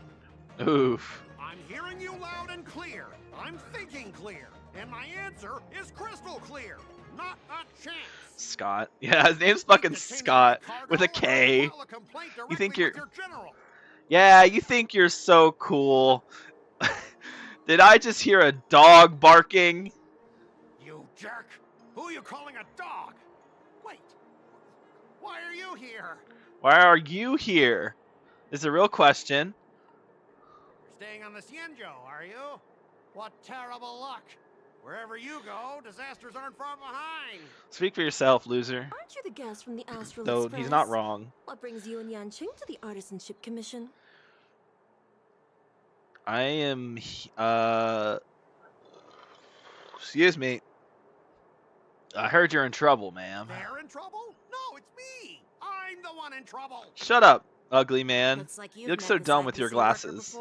Oof.
I'm hearing you loud and clear. I'm thinking clear. And my answer is crystal clear. Not a chance.
Scott. Yeah, his name's fucking Scott with a K. You think you're... Yeah, you think you're so cool. Did I just hear a dog barking?
You jerk. Who are you calling a dog? Wait. Why are you here?
Why are you here? Is a real question.
You're staying on the Xianzhou, are you? What terrible luck. Wherever you go, disasters aren't far behind.
Speak for yourself, loser.
Aren't you the guest from the Astral
Though
Express?
he's not wrong.
What brings you and Yanqing to the Artisanship Commission?
I am... Excuse me. I heard you're in trouble, ma'am.
They're in trouble? No, it's me. I'm the one in trouble.
Shut up, ugly man.
Looks like
You look so dumb with your glasses.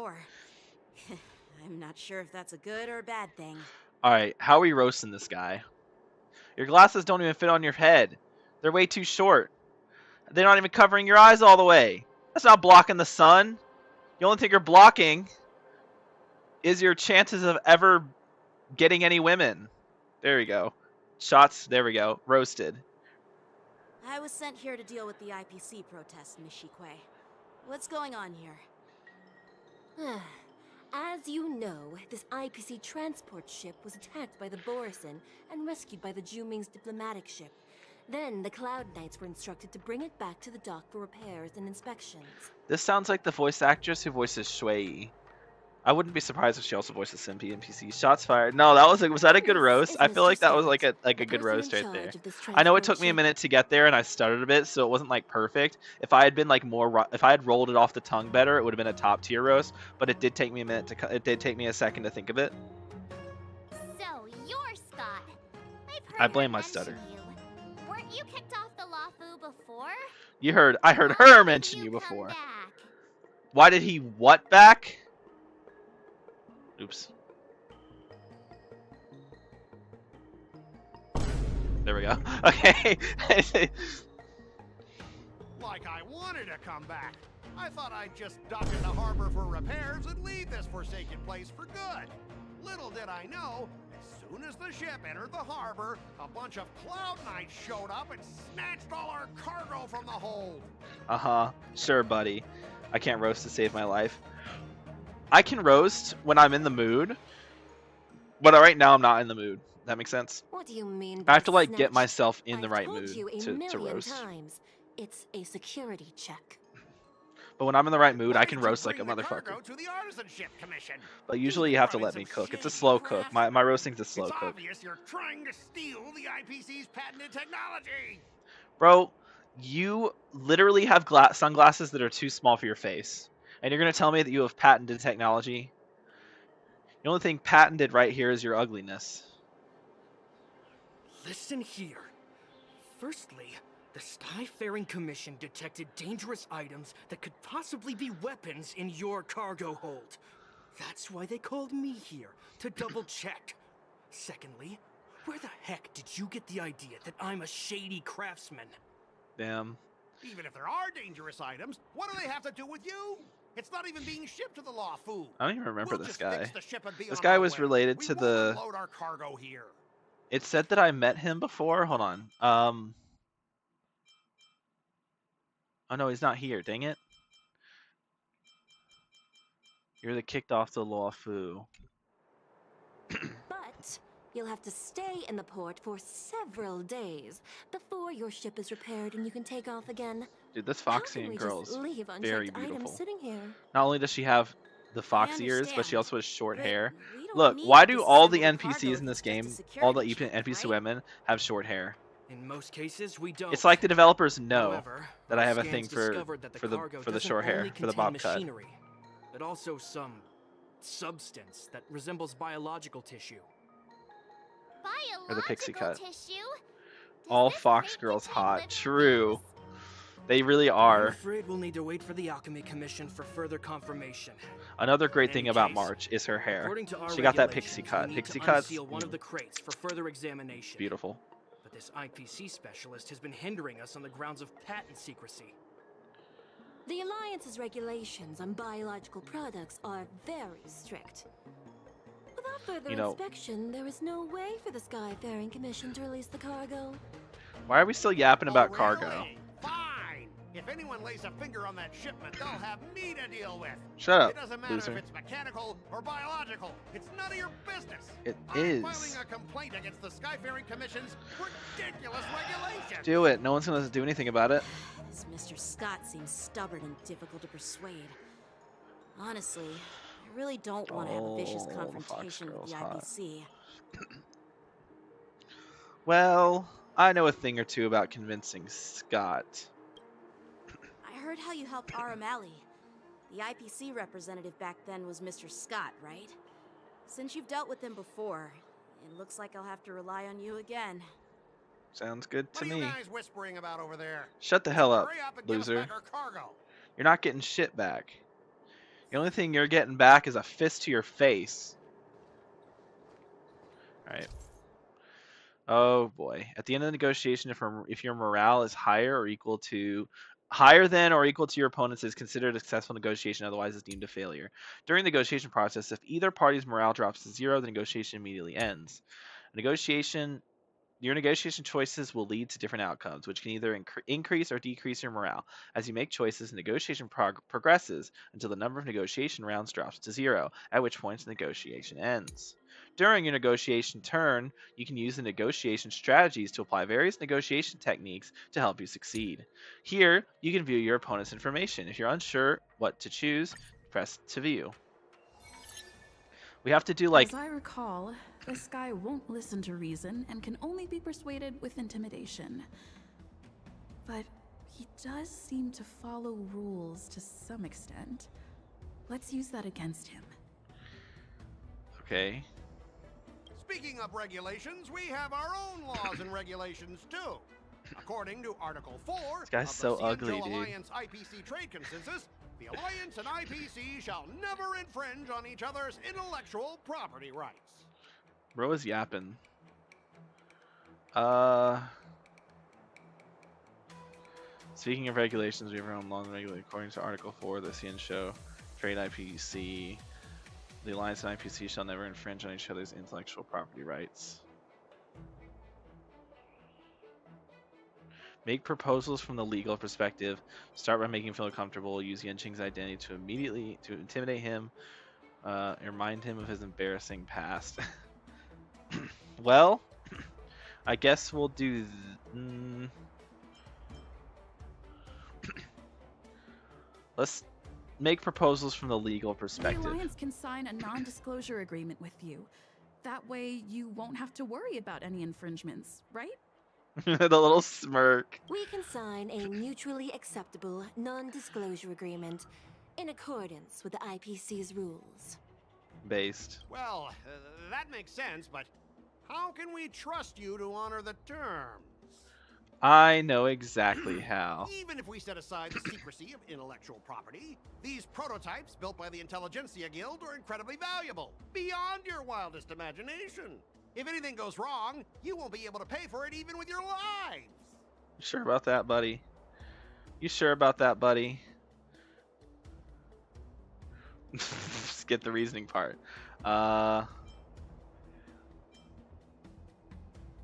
I'm not sure if that's a good or a bad thing.
Alright, how are we roasting this guy? Your glasses don't even fit on your head. They're way too short. They're not even covering your eyes all the way. That's not blocking the sun. The only thing you're blocking is your chances of ever getting any women. There we go. Shots, there we go. Roasted.
I was sent here to deal with the IPC protest, Miss Shikui. What's going on here?
As you know, this IPC transport ship was attacked by the Borisin and rescued by the Juming's diplomatic ship. Then the Cloud Knights were instructed to bring it back to the dock for repairs and inspections.
This sounds like the voice actress who voices Shui. I wouldn't be surprised if she also voiced the Simpy NPC. Shots fired. No, that was that a good roast? I feel like that was like a good roast right there. I know it took me a minute to get there and I stuttered a bit, so it wasn't like perfect. If I had been like if I had rolled it off the tongue better, it would have been a top tier roast. But it did take me a minute to. It did take me a second to think of it.
So you're Scott. I've heard
I blame
her
my stutter.
mention you. Weren't you kicked off the Lawfu before?
You heard. I heard her mention you before. Why did he what back? Oops. There we go. Okay.
Like I wanted to come back. I thought I'd just dock in the harbor for repairs and leave this forsaken place for good. Little did I know, as soon as the ship entered the harbor, a bunch of Cloud Knights showed up and snatched all our cargo from the hold.
Uh-huh. Sure, buddy. I can't roast to save my life. I can roast when I'm in the mood, but right now I'm not in the mood. That makes sense?
What do you mean?
I have to like get myself in the right mood to roast.
Times. It's a security check.
But when I'm in the right mood, I can roast like a motherfucker.
To the Artisanship Commission.
But usually you have to let me cook. It's a slow cook. My roasting's a slow cook.
It's obvious you're trying to steal the IPC's patented technology.
Bro, you literally have sunglasses that are too small for your face. And you're going to tell me that you have patented technology? The only thing patented right here is your ugliness.
Listen here. Firstly, the Skyfaring Commission detected dangerous items that could possibly be weapons in your cargo hold. That's why they called me here, to double check. Secondly, where the heck did you get the idea that I'm a shady craftsman?
Damn.
Even if there are dangerous items, what do they have to do with you? It's not even being shipped to the Lawfu.
I don't even remember this guy. This
guy
was related to the...
Load our cargo here.
It said that I met him before. Hold on. Oh no, he's not here. Dang it. You're the kicked off the Lawfu.
But you'll have to stay in the port for several days before your ship is repaired and you can take off again.
Dude, this Foxian girl is very beautiful.
Sitting here?
Not only does she have the fox ears, but she also has short hair. Look, why do all the NPCs in this game, all the NPC women, have short hair?
In most cases, we don't.
It's like the developers know
However,
that I have a
scans
thing for
discovered that
the short hair, for the bob cut.
Machinery, but also some substance that resembles biological tissue.
Or the pixie cut.
Tissue?
All fox girls hot. True. They really are.
I'm afraid we'll need to wait for the Alchemy Commission for further confirmation.
Another great thing about March is her hair. She got that pixie cut. Pixie cuts.
One of the crates for further examination.
Beautiful.
But this IPC specialist has been hindering us on the grounds of patent secrecy.
The Alliance's regulations on biological products are very strict. Without further inspection, there is no way for the Skyfaring Commission to release the cargo.
Why are we still yapping about cargo?
Fine. If anyone lays a finger on that shipment, they'll have me to deal with.
Shut up,
It doesn't matter
loser.
if it's mechanical or biological. It's none of your business.
I'm
filing a complaint against the Skyfaring Commission's ridiculous regulations.
Do it. No one's going to do anything about it.
This Mr. Scott seems stubborn and difficult to persuade. Honestly, I really don't want to have a vicious confrontation with the IPC.
Well, I know a thing or two about convincing Scott.
I heard how you helped Aramali. The IPC representative back then was Mr. Scott, right? Since you've dealt with him before, it looks like I'll have to rely on you again.
Sounds good to me.
What are you guys whispering about over there?
Shut the hell up,
Hurry up and give us
loser.
back our cargo.
You're not getting shit back. The only thing you're getting back is a fist to your face. Alright. Oh boy. At the end of the negotiation, if your morale is higher than or equal to your opponent's, is considered a successful negotiation, otherwise it's deemed a failure. During the negotiation process, if either party's morale drops to 0, the negotiation immediately ends. Your negotiation choices will lead to different outcomes, which can either increase or decrease your morale. As you make choices, the negotiation progresses until the number of negotiation rounds drops to 0, at which point the negotiation ends. During your negotiation turn, you can use the negotiation strategies to apply various negotiation techniques to help you succeed. Here, you can view your opponent's information. If you're unsure what to choose, press to view. We have to do like...
As I recall, this guy won't listen to reason and can only be persuaded with intimidation. But he does seem to follow rules to some extent. Let's use that against him.
Okay.
Speaking of regulations, we have our own laws and regulations too. According to Article 4
This guy's
of the
so ugly,
Cianjo
dude.
Alliance IPC Trade Consensus, the Alliance and IPC shall never infringe on each other's intellectual property rights.
Bro is yapping. Speaking of regulations, we have our own laws and regulations. According to Article 4 of the Cianjo Trade IPC, the Alliance and IPC shall never infringe on each other's intellectual property rights. Make proposals from the legal perspective. Start by making him feel comfortable. Use Yanqing's identity to intimidate him. Remind him of his embarrassing past. Well, I guess we'll do... Let's make proposals from the legal perspective.
The Alliance can sign a non-disclosure agreement with you. That way, you won't have to worry about any infringements, right?
The little smirk.
We can sign a mutually acceptable non-disclosure agreement in accordance with the IPC's rules.
Based.
Well, that makes sense, but how can we trust you to honor the terms?
I know exactly how.
Even if we set aside the secrecy of intellectual property, these prototypes built by the Intelligentsia Guild are incredibly valuable, beyond your wildest imagination. If anything goes wrong, you won't be able to pay for it even with your lives.
You sure about that, buddy? You sure about that, buddy? Skip the reasoning part.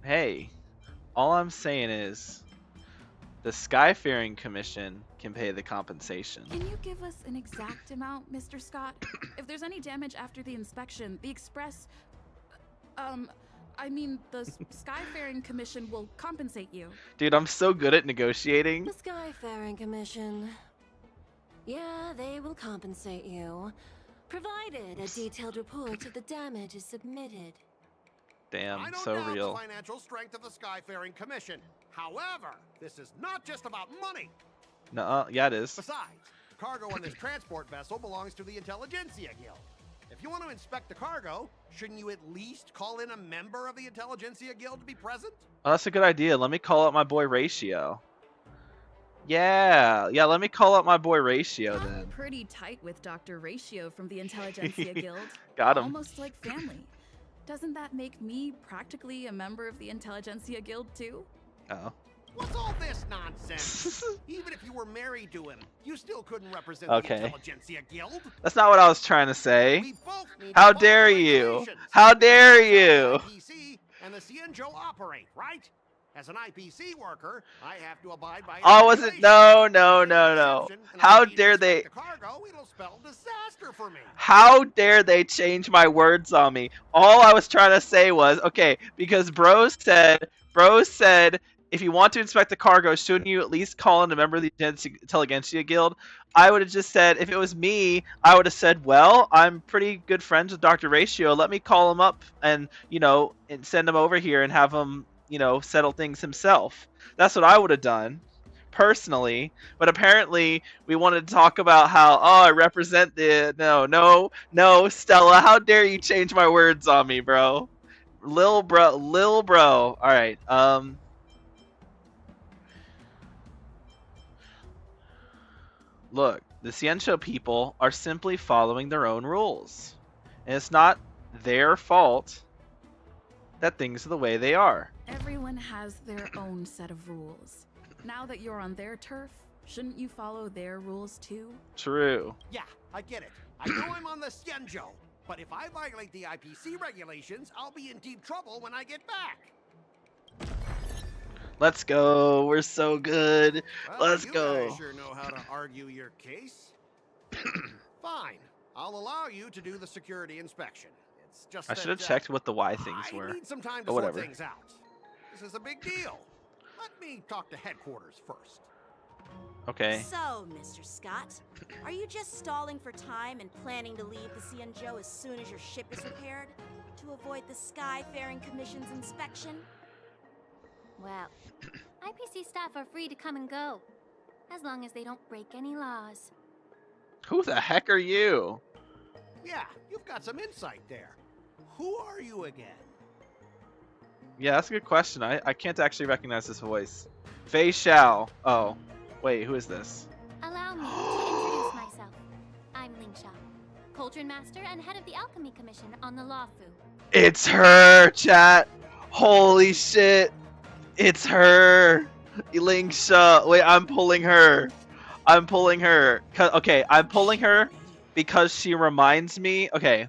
Hey, all I'm saying is the Skyfaring Commission can pay the compensation.
Can you give us an exact amount, Mr. Scott? If there's any damage after the inspection, the Express... I mean, the Skyfaring Commission will compensate you.
Dude, I'm so good at negotiating.
The Skyfaring Commission. Yeah, they will compensate you, provided a detailed report of the damage is submitted.
Damn,
I don't
so
doubt
real.
the financial strength of the Skyfaring Commission. However, this is not just about money.
Nuh-uh, yeah, it is.
Besides, the cargo on this transport vessel belongs to the Intelligentsia Guild. If you want to inspect the cargo, shouldn't you at least call in a member of the Intelligentsia Guild to be present?
Oh, that's a good idea. Let me call up my boy Ratio. Yeah, let me call up my boy Ratio then.
I'm pretty tight with Dr. Ratio from the Intelligentsia Guild.
Got him.
Almost like family. Doesn't that make me practically a member of the Intelligentsia Guild too?
Oh.
What's all this nonsense? Even if you were married to him, you still couldn't represent
Okay.
the Intelligentsia Guild.
That's not what I was trying to say.
We both need
How
to follow
dare
the
you?
regulations.
How dare you?
IPC and the Cianjo operate, right? As an IPC worker, I have to abide by.
Oh, was it? No. How dare they?
The cargo, it'll spell disaster for me.
How dare they change my words on me? All I was trying to say was, okay, because Bro said, if you want to inspect the cargo, shouldn't you at least call in a member of the Intelligentsia Guild? I would have just said, if it was me, I would have said, well, I'm pretty good friends with Dr. Ratio. Let me call him up and, and send him over here and have him, settle things himself. That's what I would have done, personally. But apparently, we wanted to talk about how, I represent the... No, Stella, how dare you change my words on me, bro? Lil bro. Alright, Look, the Cianjo people are simply following their own rules. And it's not their fault that things are the way they are.
Everyone has their own set of rules. Now that you're on their turf, shouldn't you follow their rules too?
True.
Yeah, I get it. I know I'm on the Cianjo, but if I violate the IPC regulations, I'll be in deep trouble when I get back.
Let's go. We're so good.
Well,
Let's
you
go.
guys sure know how to argue your case. Fine. I'll allow you to do the security inspection. It's just
I should have checked what the Y things were.
I need some time to
But whatever.
sort things out. This is a big deal. Let me talk to headquarters first.
Okay.
So, Mr. Scott, are you just stalling for time and planning to leave the Xianzhou as soon as your ship is repaired? To avoid the Skyfaring Commission's inspection?
Well, IPC staff are free to come and go, as long as they don't break any laws.
Who the heck are you?
Yeah, you've got some insight there. Who are you again?
Yeah, that's a good question. I can't actually recognize this voice. Fei Xiao. Oh, wait, who is this?
Allow me to introduce myself. I'm Ling Sha, Cauldron Master and head of the Alchemy Commission on the Lawfu.
It's her, chat. Holy shit. It's her. Ling Sha. Wait, I'm pulling her. I'm pulling her. Okay, I'm pulling her because she reminds me. Okay,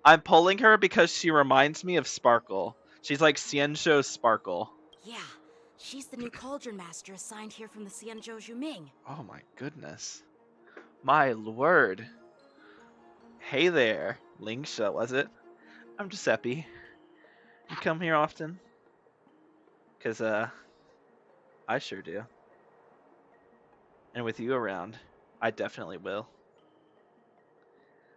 I'm pulling her because she reminds me of Sparkle. She's like Xianzhou's Sparkle.
Yeah, she's the new Cauldron Master assigned here from the Xianzhou Zhuming.
Oh my goodness. My lord. Hey there, Lingsha, was it? I'm Giuseppe. You come here often? Cause I sure do. And with you around, I definitely will.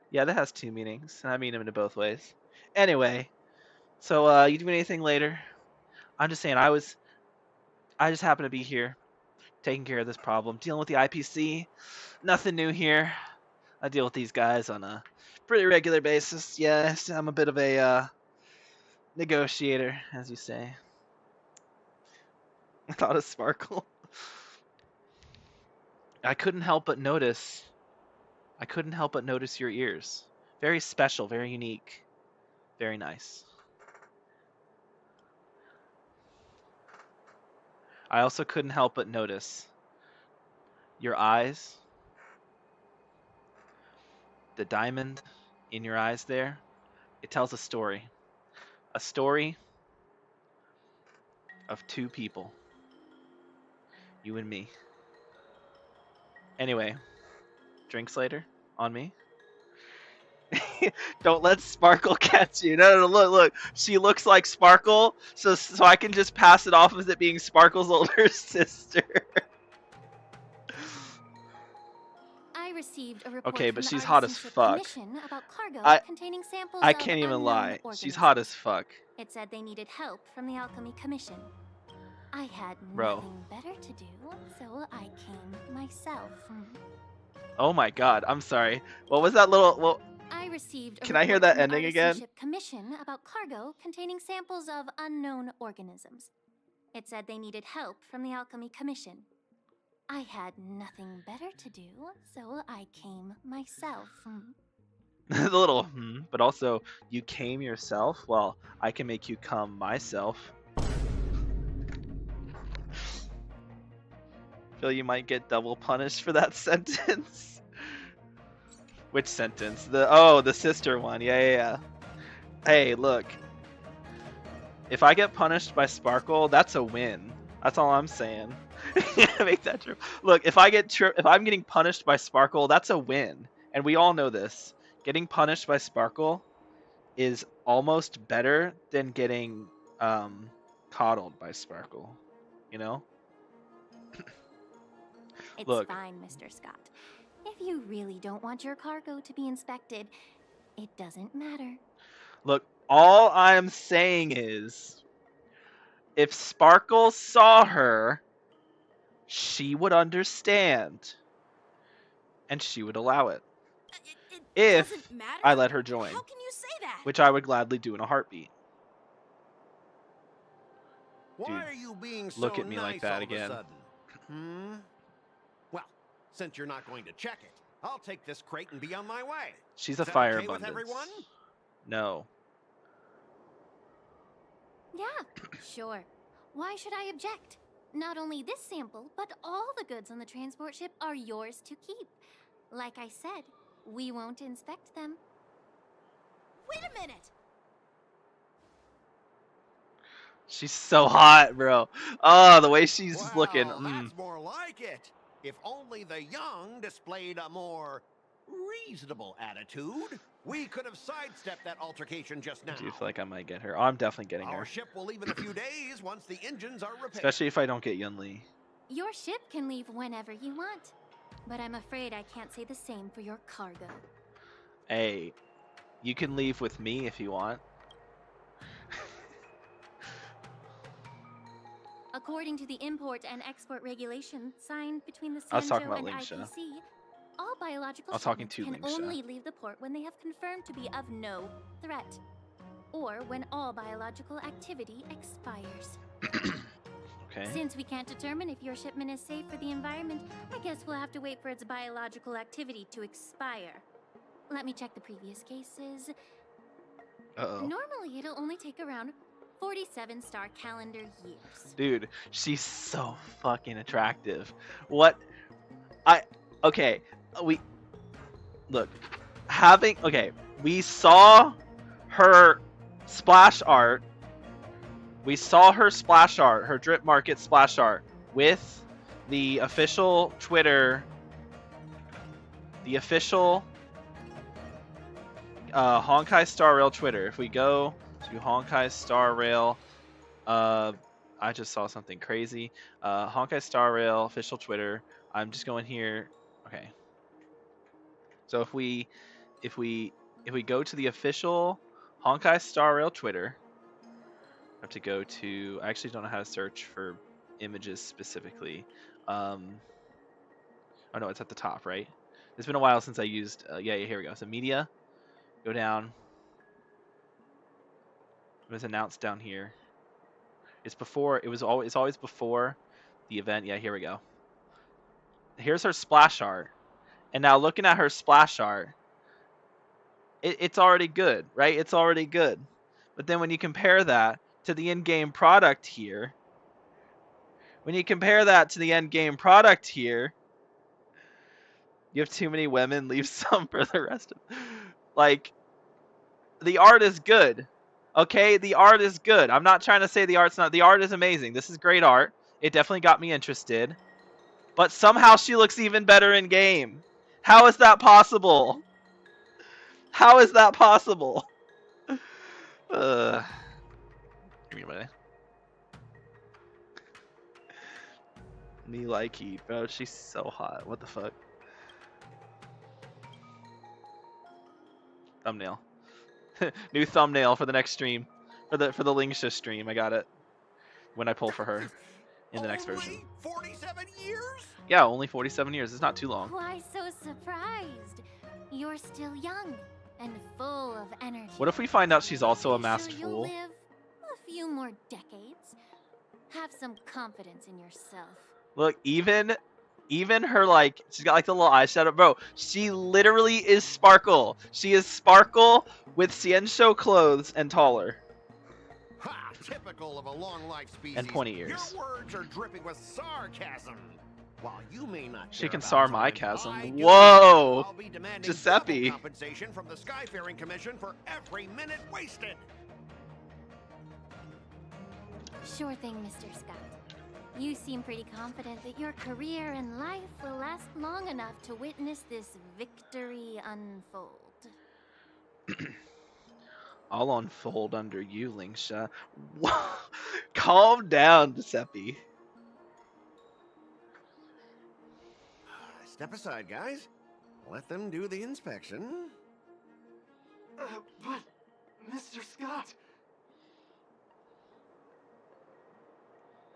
Yeah, that has two meanings, and I mean them in both ways. Anyway, so you doing anything later? I'm just saying I just happen to be here, taking care of this problem, dealing with the IPC. Nothing new here. I deal with these guys on a pretty regular basis. Yes, I'm a bit of a negotiator, as you say. I thought of Sparkle. I couldn't help but notice your ears. Very special, very unique, very nice. I also couldn't help but notice your eyes. The diamond in your eyes there, it tells a story. A story of two people. You and me. Anyway, drinks later on me. Don't let Sparkle catch you. No, look. She looks like Sparkle, so I can just pass it off as it being Sparkle's older sister.
I received a report
Okay,
from
but
the
she's hot as
Artisanship
fuck.
Commission about cargo containing samples
I
of
can't even
unknown
lie.
organisms.
She's hot as fuck.
It said they needed help from the Alchemy Commission. I had
Bro.
nothing better to do, so I came myself.
Oh my god, I'm sorry. What was that little... Well,
I received a
can I hear
report
that
from the
ending again?
Artisanship Commission about cargo containing samples of unknown organisms. It said they needed help from the Alchemy Commission. I had nothing better to do, so I came myself.
The little but also, you came yourself? Well, I can make you come myself. Feel you might get double punished for that sentence. Which sentence? The sister one. Yeah. Hey, look. If I get punished by Sparkle, that's a win. That's all I'm saying. Make that true. Look, if I'm getting punished by Sparkle, that's a win, and we all know this. Getting punished by Sparkle is almost better than getting coddled by Sparkle. You know?
It's
Look.
fine, Mr. Scott. If you really don't want your cargo to be inspected, it doesn't matter.
Look, all I'm saying is, if Sparkle saw her, she would understand, and she would allow it. If I let her join.
How can you say that?
Which I would gladly do in a heartbeat.
Why
Dude,
are you being so
look at me
nice
like that
all
again.
Of a sudden? Well, since you're not going to check it, I'll take this crate and be on my way.
She's a
Is that
fire
okay with
abundance.
everyone?
No.
Yeah, sure. Why should I object? Not only this sample, but all the goods on the transport ship are yours to keep. Like I said, we won't inspect them.
Wait a minute!
She's so hot, bro. Oh, the way she's
Well,
looking.
that's more like it. If only the young displayed a more reasonable attitude, we could have sidestepped that altercation just now.
Do you feel like I might get her? Oh, I'm definitely getting
Our
her.
ship will leave in a few days once the engines are repaired.
Especially if I don't get Yunli.
Your ship can leave whenever you want, but I'm afraid I can't say the same for your cargo.
Hey, you can leave with me if you want.
According to the import and export regulation signed between the
I was talking
Xianzhou
about
and
Lingsha.
IPC, all biological
I was talking
shipments
to
can
Lingsha.
only leave the port when they have confirmed to be of no threat, or when all biological activity expires.
Okay.
Since we can't determine if your shipment is safe for the environment, I guess we'll have to wait for its biological activity to expire. Let me check the previous cases.
Uh-oh.
Normally, it'll only take around 47 star calendar years.
Dude, she's so fucking attractive. What? Okay, we look, we saw her splash art. We saw her splash art, her Drip Market splash art with the official Twitter, the official Honkai Star Rail Twitter. If we go to Honkai Star Rail, I just saw something crazy. Honkai Star Rail official Twitter. I'm just going here. Okay. So if we go to the official Honkai Star Rail Twitter, I have to go to. I actually don't know how to search for images specifically. Oh no, it's at the top, right? It's been a while since I used. Yeah, here we go. So media, go down. It was announced down here. It's before. It's always before the event. Yeah, here we go. Here's her splash art, and now looking at her splash art, it's already good, right? It's already good. But then when you compare that to the in-game product here, you have too many women, leave some for the rest of. Like, the art is good. Okay, the art is good. I'm not trying to say the art's not. The art is amazing. This is great art. It definitely got me interested. But somehow she looks even better in game. How is that possible? How is that possible? Give me a minute. Me like Heat, bro. She's so hot. What the fuck? Thumbnail. New thumbnail for the next stream. For the Lingsha stream. I got it. When I pull for her. In the next version.
47 years?
Yeah, only 47 years. It's not too long.
Why so surprised? You're still young and full of energy.
What if we find out she's also a masked
Sure, you'll
fool?
live a few more decades. Have some confidence in yourself.
Look, even her, like, she's got like the little eyeshadow. Bro, she literally is Sparkle. She is Sparkle with Xianzhou clothes and taller.
Ha! Typical of a long-life species.
And pointy ears.
Your words are dripping with sarcasm. While you may not
She can
care
sar
about
my
time,
chasm.
I do.
Whoa!
I'll be demanding
Giuseppe.
double compensation from the Skyfaring Commission for every minute wasted.
Sure thing, Mr. Scott. You seem pretty confident that your career and life will last long enough to witness this victory unfold.
I'll unfold under you, Lingsha. Calm down, Giuseppe.
Step aside, guys. Let them do the inspection.
But, Mr. Scott...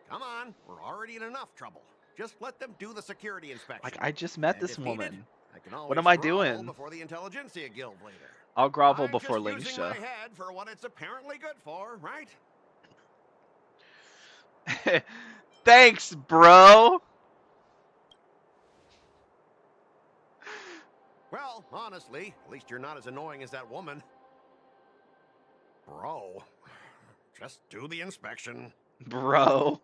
Come on, we're already in enough trouble. Just let them do the security inspection.
Like, I just met
And
this
if needed,
woman.
I can always
What am I
grovel
doing?
Before the Intelligentsia Guild later.
I'll grovel
I'm
before
just using
Lingsha.
my head for what it's apparently good for, right?
Thanks, bro.
Well, honestly, at least you're not as annoying as that woman. Bro, just do the inspection.
Bro.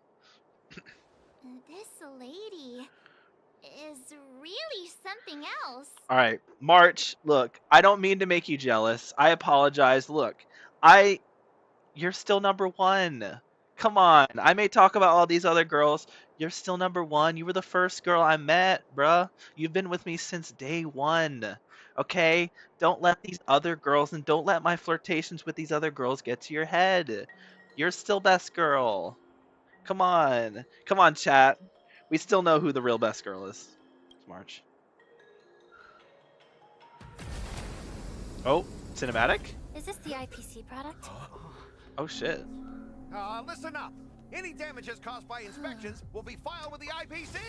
This lady is really something else.
All right, March, look, I don't mean to make you jealous. I apologize. Look, you're still number one. Come on. I may talk about all these other girls. You're still number one. You were the first girl I met, bruh. You've been with me since day one. Okay? Don't let these other girls and don't let my flirtations with these other girls get to your head. You're still best girl. Come on. Come on, chat. We still know who the real best girl is. It's March. Oh, cinematic?
Is this the IPC product?
Oh shit.
Listen up. Any damages caused by inspections will be filed with the IPC.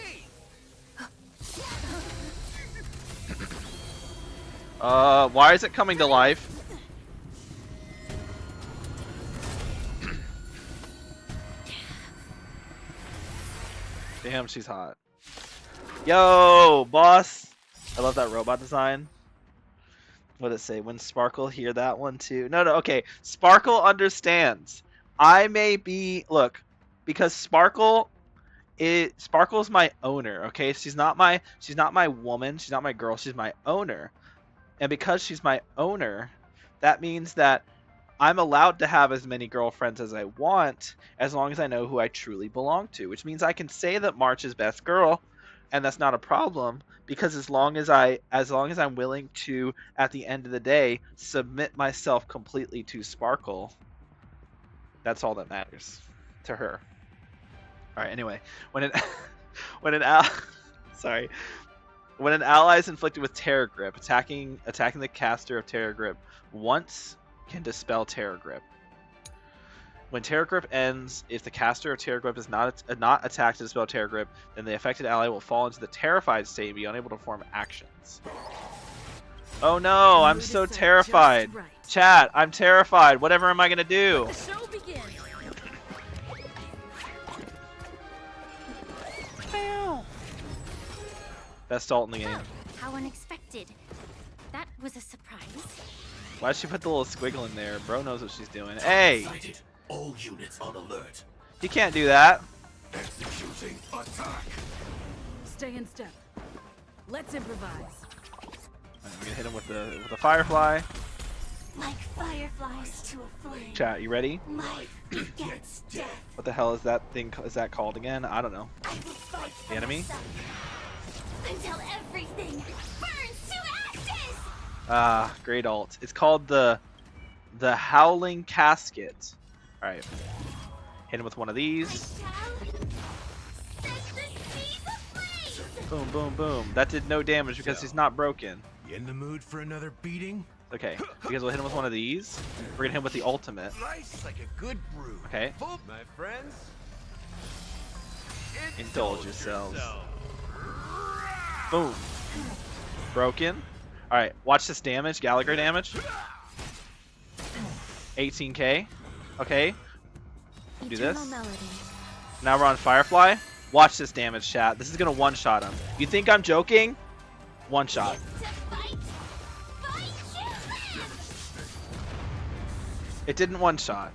Why is it coming to life? Damn, she's hot. Yo, boss! I love that robot design. What did it say? When Sparkle hear that one too? No, okay. Sparkle understands. I may be because Sparkle's my owner. Okay, she's not my woman. She's not my girl. She's my owner. And because she's my owner, that means that I'm allowed to have as many girlfriends as I want, as long as I know who I truly belong to. Which means I can say that March is best girl, and that's not a problem, because as long as I'm willing to, at the end of the day, submit myself completely to Sparkle, that's all that matters to her. All right. Anyway, when an ally is inflicted with Terror Grip, attacking the caster of Terror Grip once can dispel Terror Grip. When Terror Grip ends, if the caster of Terror Grip is not attacked to dispel Terror Grip, then the affected ally will fall into the terrified state and be unable to perform actions. Oh no, I'm so terrified. Chat, I'm terrified. Whatever am I gonna do? Best ult in the game.
How unexpected. That was a surprise.
Why'd she put the little squiggle in there? Bro knows what she's doing. Hey!
All units on alert.
You can't do that.
Executing attack.
Stay in step. Let's improvise.
I'm gonna hit him with the firefly.
Like fireflies to a flame.
Chat, you ready?
Life begets death.
What the hell is that thing? Is that called again? I don't know. The enemy?
Until everything burns to ashes.
Ah, great ult. It's called the Howling Casket. All right. Hit him with one of these. Boom, boom, boom. That did no damage because he's not broken.
You in the mood for another beating?
Okay, because we'll hit him with one of these. We're gonna hit him with the ultimate.
Nice, like a good brew.
Okay.
My friends,
Indulge yourselves. Boom. Broken. All right, watch this damage. Gallagher damage. 18k. Okay. Do this. Now we're on Firefly. Watch this damage, chat. This is gonna one-shot him. You think I'm joking? One shot. It didn't one-shot.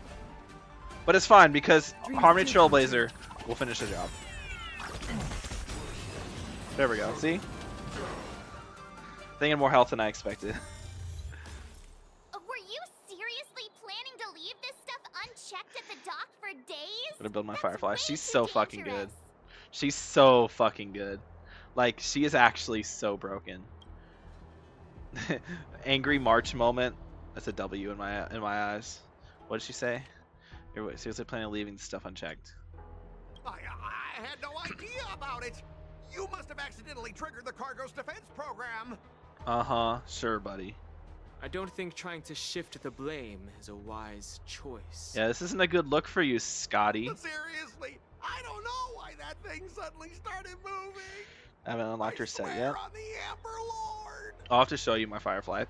But it's fine because Harmony Trailblazer will finish the job. There we go. See? Thinking more health than I expected.
Were you seriously planning to leave this stuff unchecked at the dock for days?
Gonna build my Firefly. She's so fucking good. She's so fucking good. Like, she is actually so broken. Angry March moment. That's a W in my eyes. What did she say? You're seriously planning on leaving the stuff unchecked.
I had no idea about it. You must have accidentally triggered the cargo's defense program.
Uh-huh. Sure, buddy.
I don't think trying to shift the blame is a wise choice.
Yeah, this isn't a good look for you, Scotty.
But seriously, I don't know why that thing suddenly started moving.
I haven't unlocked her set yet.
On the Ember Lord.
I'll have to show you my Firefly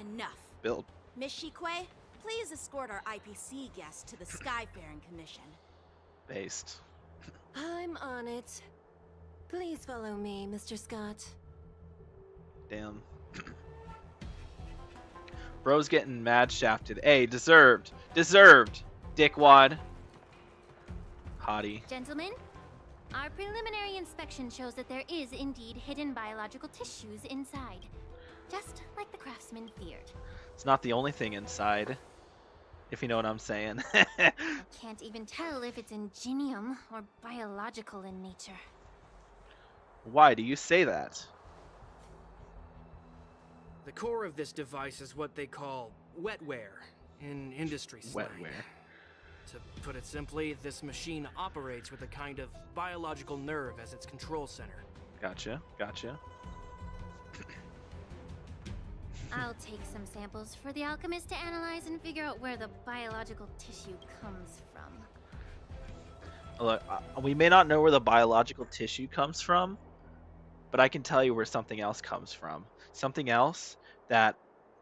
Enough.
build.
Miss Shikwe, please escort our IPC guest to the Skyfaring Commission.
Based.
I'm on it. Please follow me, Mr. Scott.
Damn. Bro's getting mad shafted. Hey, deserved. Deserved. Dickwad. Hottie.
Gentlemen, our preliminary inspection shows that there is indeed hidden biological tissues inside. Just like the craftsman feared.
It's not the only thing inside. If you know what I'm saying.
Can't even tell if it's ingenium or biological in nature.
Why do you say that?
The core of this device is what they call wetware in industry slang.
Wetware.
To put it simply, this machine operates with a kind of biological nerve as its control center.
Gotcha, gotcha.
I'll take some samples for the alchemist to analyze and figure out where the biological tissue comes from.
Look, we may not know where the biological tissue comes from, but I can tell you where something else comes from. Something else that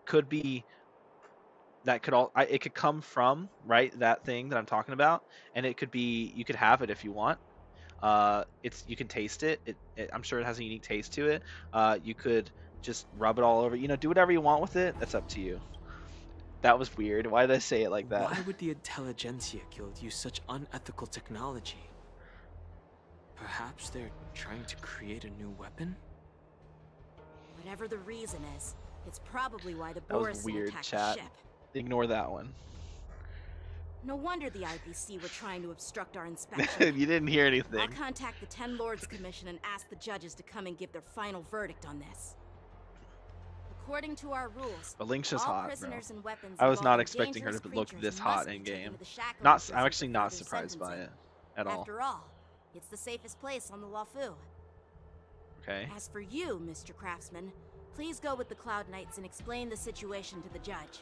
could be, that could all, it could come from, right, that thing that I'm talking about, and it could be, you could have it if you want. You can taste it. I'm sure it has a unique taste to it. You could just rub it all over, do whatever you want with it. That's up to you. That was weird. Why did I say it like that?
Why would the Intelligentsia Guild use such unethical technology? Perhaps they're trying to create a new weapon?
Whatever the reason is, it's probably why the
That was
Boris
weird,
attacked
chat.
the ship.
Ignore that one.
No wonder the IPC were trying to obstruct our inspection.
You didn't hear anything.
I'll contact the 10 Lords Commission and ask the judges to come and give their final verdict on this. According to our rules,
But Link's just
all
hot, bro.
prisoners and weapons
I was not
involving
expecting her to
dangerous
look
creatures
this
must
hot
be
in
taken
game.
to the shackle
I'm
prison
actually
for
not
further
surprised by
sentencing.
it at all.
After all, it's the safest place on the Luofu.
Okay.
As for you, Mr. Craftsman, please go with the Cloud Knights and explain the situation to the judge.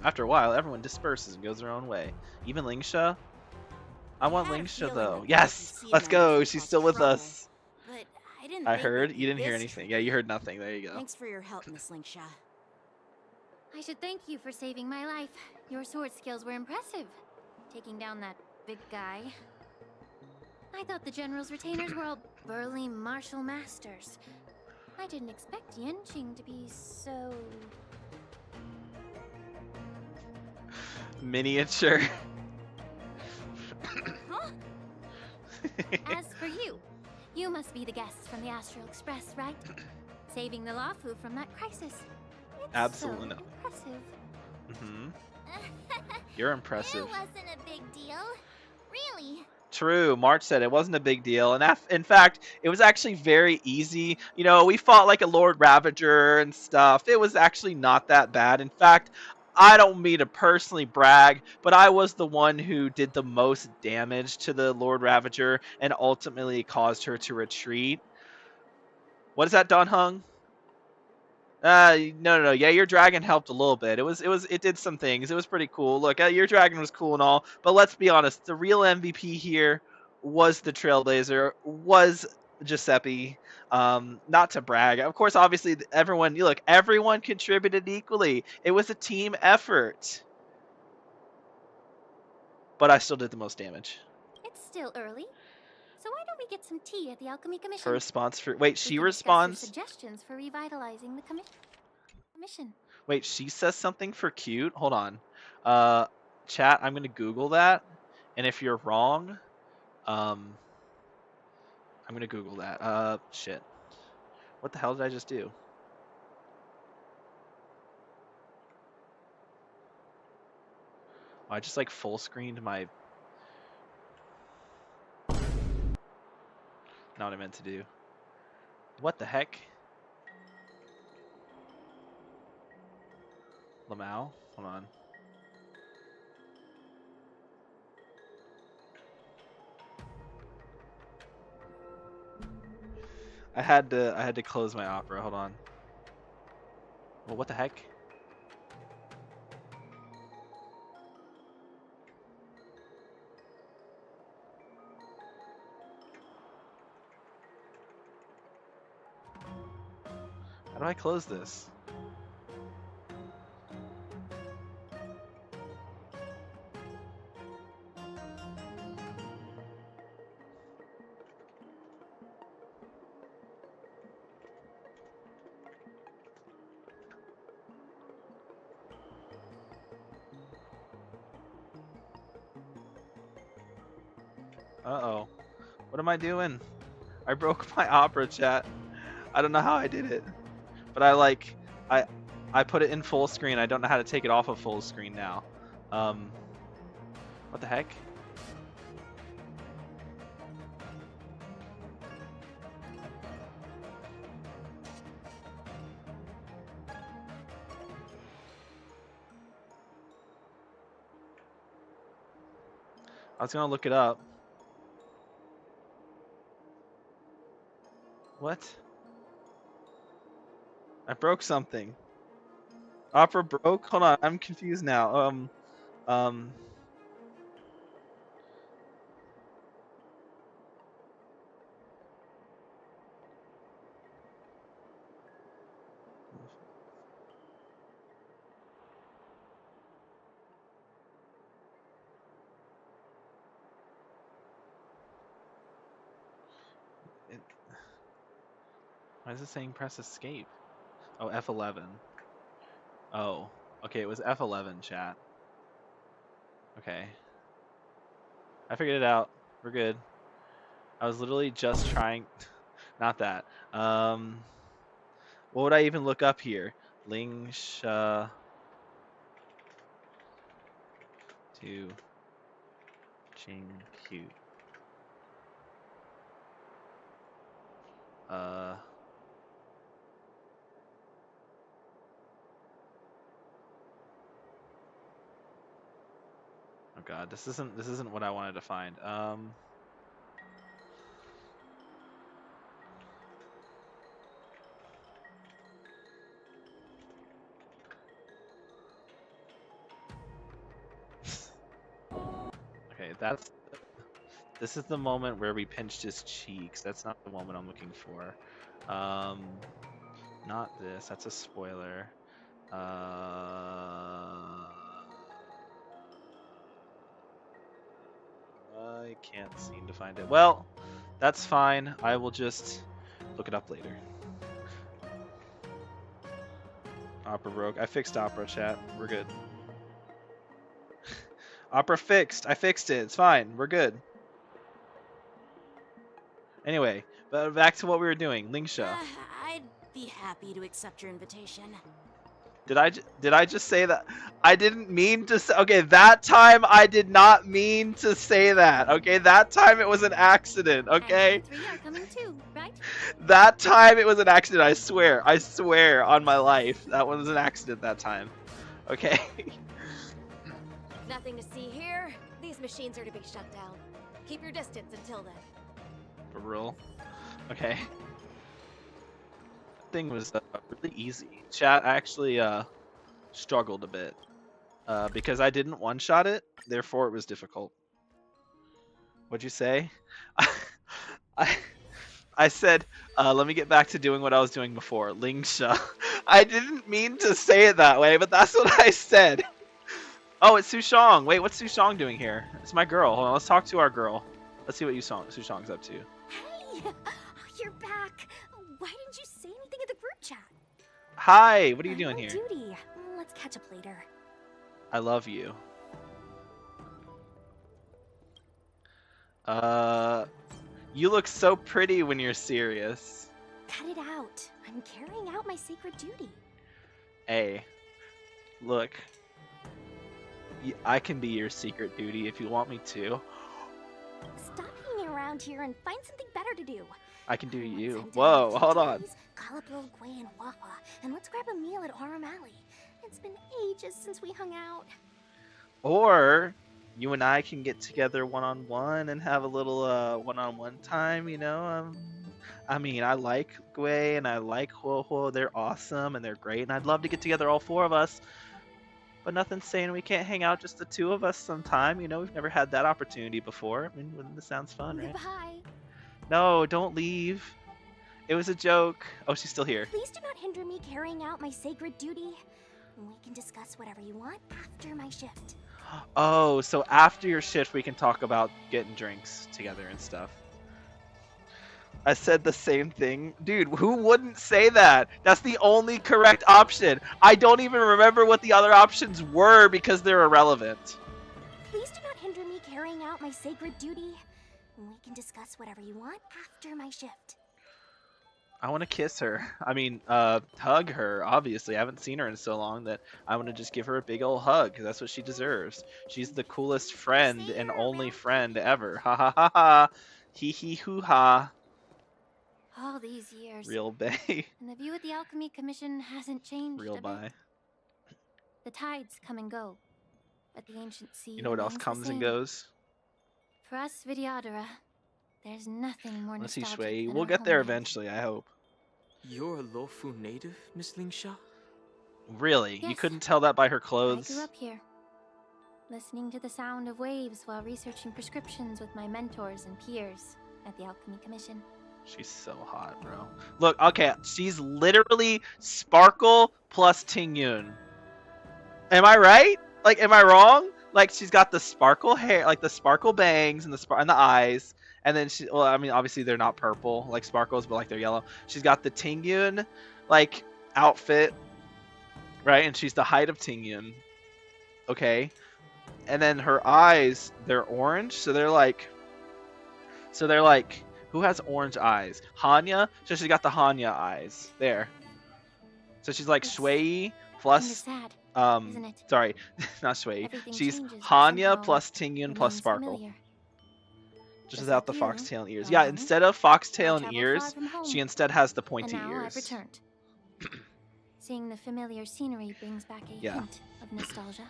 After a while, everyone disperses and goes their own way. Even Lingsha. I want
had a
Lingsha
feeling
though.
that
Yes,
the
let's
IPC
go.
members
She's
would
still
cause
with
trouble,
us.
But I didn't
I
think
heard.
they'd
You didn't
be
hear
this
anything.
tricky.
Yeah, you heard nothing. There you go.
Thanks for your help, Miss Lingsha.
I should thank you for saving my life. Your sword skills were impressive. Taking down that big guy. I thought the General's retainers were all burly martial masters. I didn't expect Yenching to be so...
Miniature.
Huh? As for you, you must be the guests from the Astral Express, right? Saving the Luofu from that crisis. It's
Absolutely
so
not.
impressive.
Mm-hmm. You're impressive.
It wasn't a big deal. Really.
True, March said it wasn't a big deal, and in fact, it was actually very easy. We fought like a Lord Ravager and stuff. It was actually not that bad. In fact, I don't mean to personally brag, but I was the one who did the most damage to the Lord Ravager and ultimately caused her to retreat. What is that, Don Hung? No. Yeah, your dragon helped a little bit. It did some things. It was pretty cool. Look, your dragon was cool and all, but let's be honest. The real MVP here was the Trailblazer, was Giuseppe. Not to brag. Of course, obviously, everyone contributed equally. It was a team effort. But I still did the most damage.
It's still early. So why don't we get some tea at the Alchemy Commission?
For response for... Wait, she
We can discuss
responds...
her suggestions for revitalizing the commission.
Wait, she says something for cute? Hold on. Chat, I'm going to Google that. And if you're wrong, I'm going to Google that. Shit. What the hell did I just do? Oh, I just like full screened my... Not what I meant to do. What the heck? Lamau? Hold on. I had to close my opera. Hold on. Well, what the heck? How do I close this? Uh-oh. What am I doing? I broke my opera, chat. I don't know how I did it. But I put it in full screen. I don't know how to take it off of full screen now. What the heck? I was gonna look it up. What? I broke something. Opera broke? Hold on, I'm confused now. Um. Why is it saying press escape? Oh, F11. Oh, okay, it was F11, chat. Okay. I figured it out. We're good. I was literally just trying... Not that. What would I even look up here? Lingsha... to Jinghu. Oh god, this isn't what I wanted to find. Okay, this is the moment where we pinched his cheeks. That's not the moment I'm looking for. Not this. That's a spoiler. I can't seem to find it. Well, that's fine. I will just look it up later. Opera broke. I fixed Opera, chat. We're good. Opera fixed. I fixed it. It's fine. We're good. Anyway, but back to what we were doing. Lingsha.
I'd be happy to accept your invitation.
Did I just say that? I didn't mean to say. Okay, that time I did not mean to say that. Okay, that time it was an accident. Okay.
And you 3 are coming too, right?
That time it was an accident. I swear. I swear on my life that was an accident that time. Okay.
Nothing to see here. These machines are to be shut down. Keep your distance until then.
For real. Okay. Thing was really easy. Chat actually struggled a bit because I didn't one-shot it, therefore it was difficult. What'd you say? I said, let me get back to doing what I was doing before. Lingsha. I didn't mean to say it that way, but that's what I said. Oh, it's Sushong. Wait, what's Sushong doing here? It's my girl. Hold on, let's talk to our girl. Let's see what Sushong's up to.
Hey, you're back. Why didn't you say anything in the group chat?
Hi, what are you doing here?
Duty. Let's catch up later.
I love you. You look so pretty when you're serious.
Cut it out. I'm carrying out my sacred duty.
Hey, look. I can be your secret duty if you want me to.
Stop hanging around here and find something better to do.
I can do you. Whoa, hold on.
Call up little Gwei and HuoHuo, and let's grab a meal at Aurum Alley. It's been ages since we hung out.
Or you and I can get together one-on-one and have a little one-on-one time, you know? I mean, I like Gwei and I like HuoHuo. They're awesome and they're great, and I'd love to get together all 4 of us. But nothing's saying we can't hang out just the 2 of us sometime. You know, we've never had that opportunity before. I mean, this sounds fun, right?
Goodbye.
No, don't leave. It was a joke. Oh, she's still here.
Please do not hinder me carrying out my sacred duty. We can discuss whatever you want after my shift.
Oh, so after your shift we can talk about getting drinks together and stuff. I said the same thing. Dude, who wouldn't say that? That's the only correct option. I don't even remember what the other options were because they're irrelevant.
Please do not hinder me carrying out my sacred duty. We can discuss whatever you want after my shift.
I want to kiss her. I mean, hug her, obviously. I haven't seen her in so long that I want to just give her a big old hug, because that's what she deserves. She's the coolest friend and only friend ever. Ha ha ha ha. Hee hee hoo ha.
All these years.
Real bae.
And the view of the Alchemy Commission hasn't changed
Real
a
bye.
bit. The tides come and go, but the ancient sea.
You know what else
remains the
comes and
same.
goes?
For us Vidyadhara, there's nothing more
Let's see,
nostalgic
Shui.
than
We'll
our
get there
homeland.
eventually, I hope.
You're a Luofu native, Miss Lingsha?
Really? You
Yes.
couldn't tell that by her
I grew
clothes?
up here, listening to the sound of waves while researching prescriptions with my mentors and peers at the Alchemy Commission.
She's so hot, bro. Look, okay, she's literally Sparkle plus Tingyun. Am I right? Like, am I wrong? Like, she's got the sparkle hair, like the sparkle bangs and the eyes, and then she. Well, I mean, obviously they're not purple like sparkles, but like they're yellow. She's got the Tingyun, like outfit, right? And she's the height of Tingyun. Okay, and then her eyes, they're orange, so they're like. Who has orange eyes? Hanya. So she's got the Hanya eyes there. So she's like Shui plus.
Sad, isn't it?
Sorry, not Shui.
Everything
She's
changes, but
Hanya
somehow
plus Tingyun plus
remains
Sparkle.
familiar.
Just
Just
without the
like you,
foxtail and ears.
Don
Yeah,
Hung.
instead of foxtail
I
and
traveled
ears,
far from home,
she instead has the
and
pointy
now I've
ears.
returned. Seeing the familiar scenery brings back a
Yeah.
hint of nostalgia.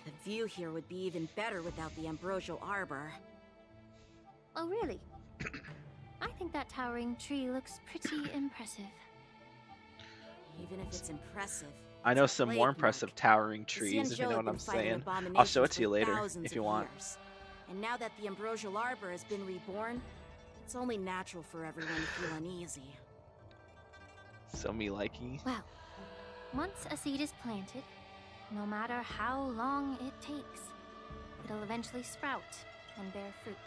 The view here would be even better without the ambrosial arbor.
Oh, really? I think that towering tree looks pretty impressive.
Even if it's impressive.
I know
it's a
some more
plague mark.
impressive towering
The
trees, if you
Xianzhou
know
have
what I'm
been fighting
saying. I'll
abominations
show it to you
for
later,
thousands
if you
of
want.
years. And now that the ambrosial arbor has been reborn, it's only natural for everyone to feel uneasy.
So me likey.
Well, once a seed is planted, no matter how long it takes, it'll eventually sprout and bear fruit.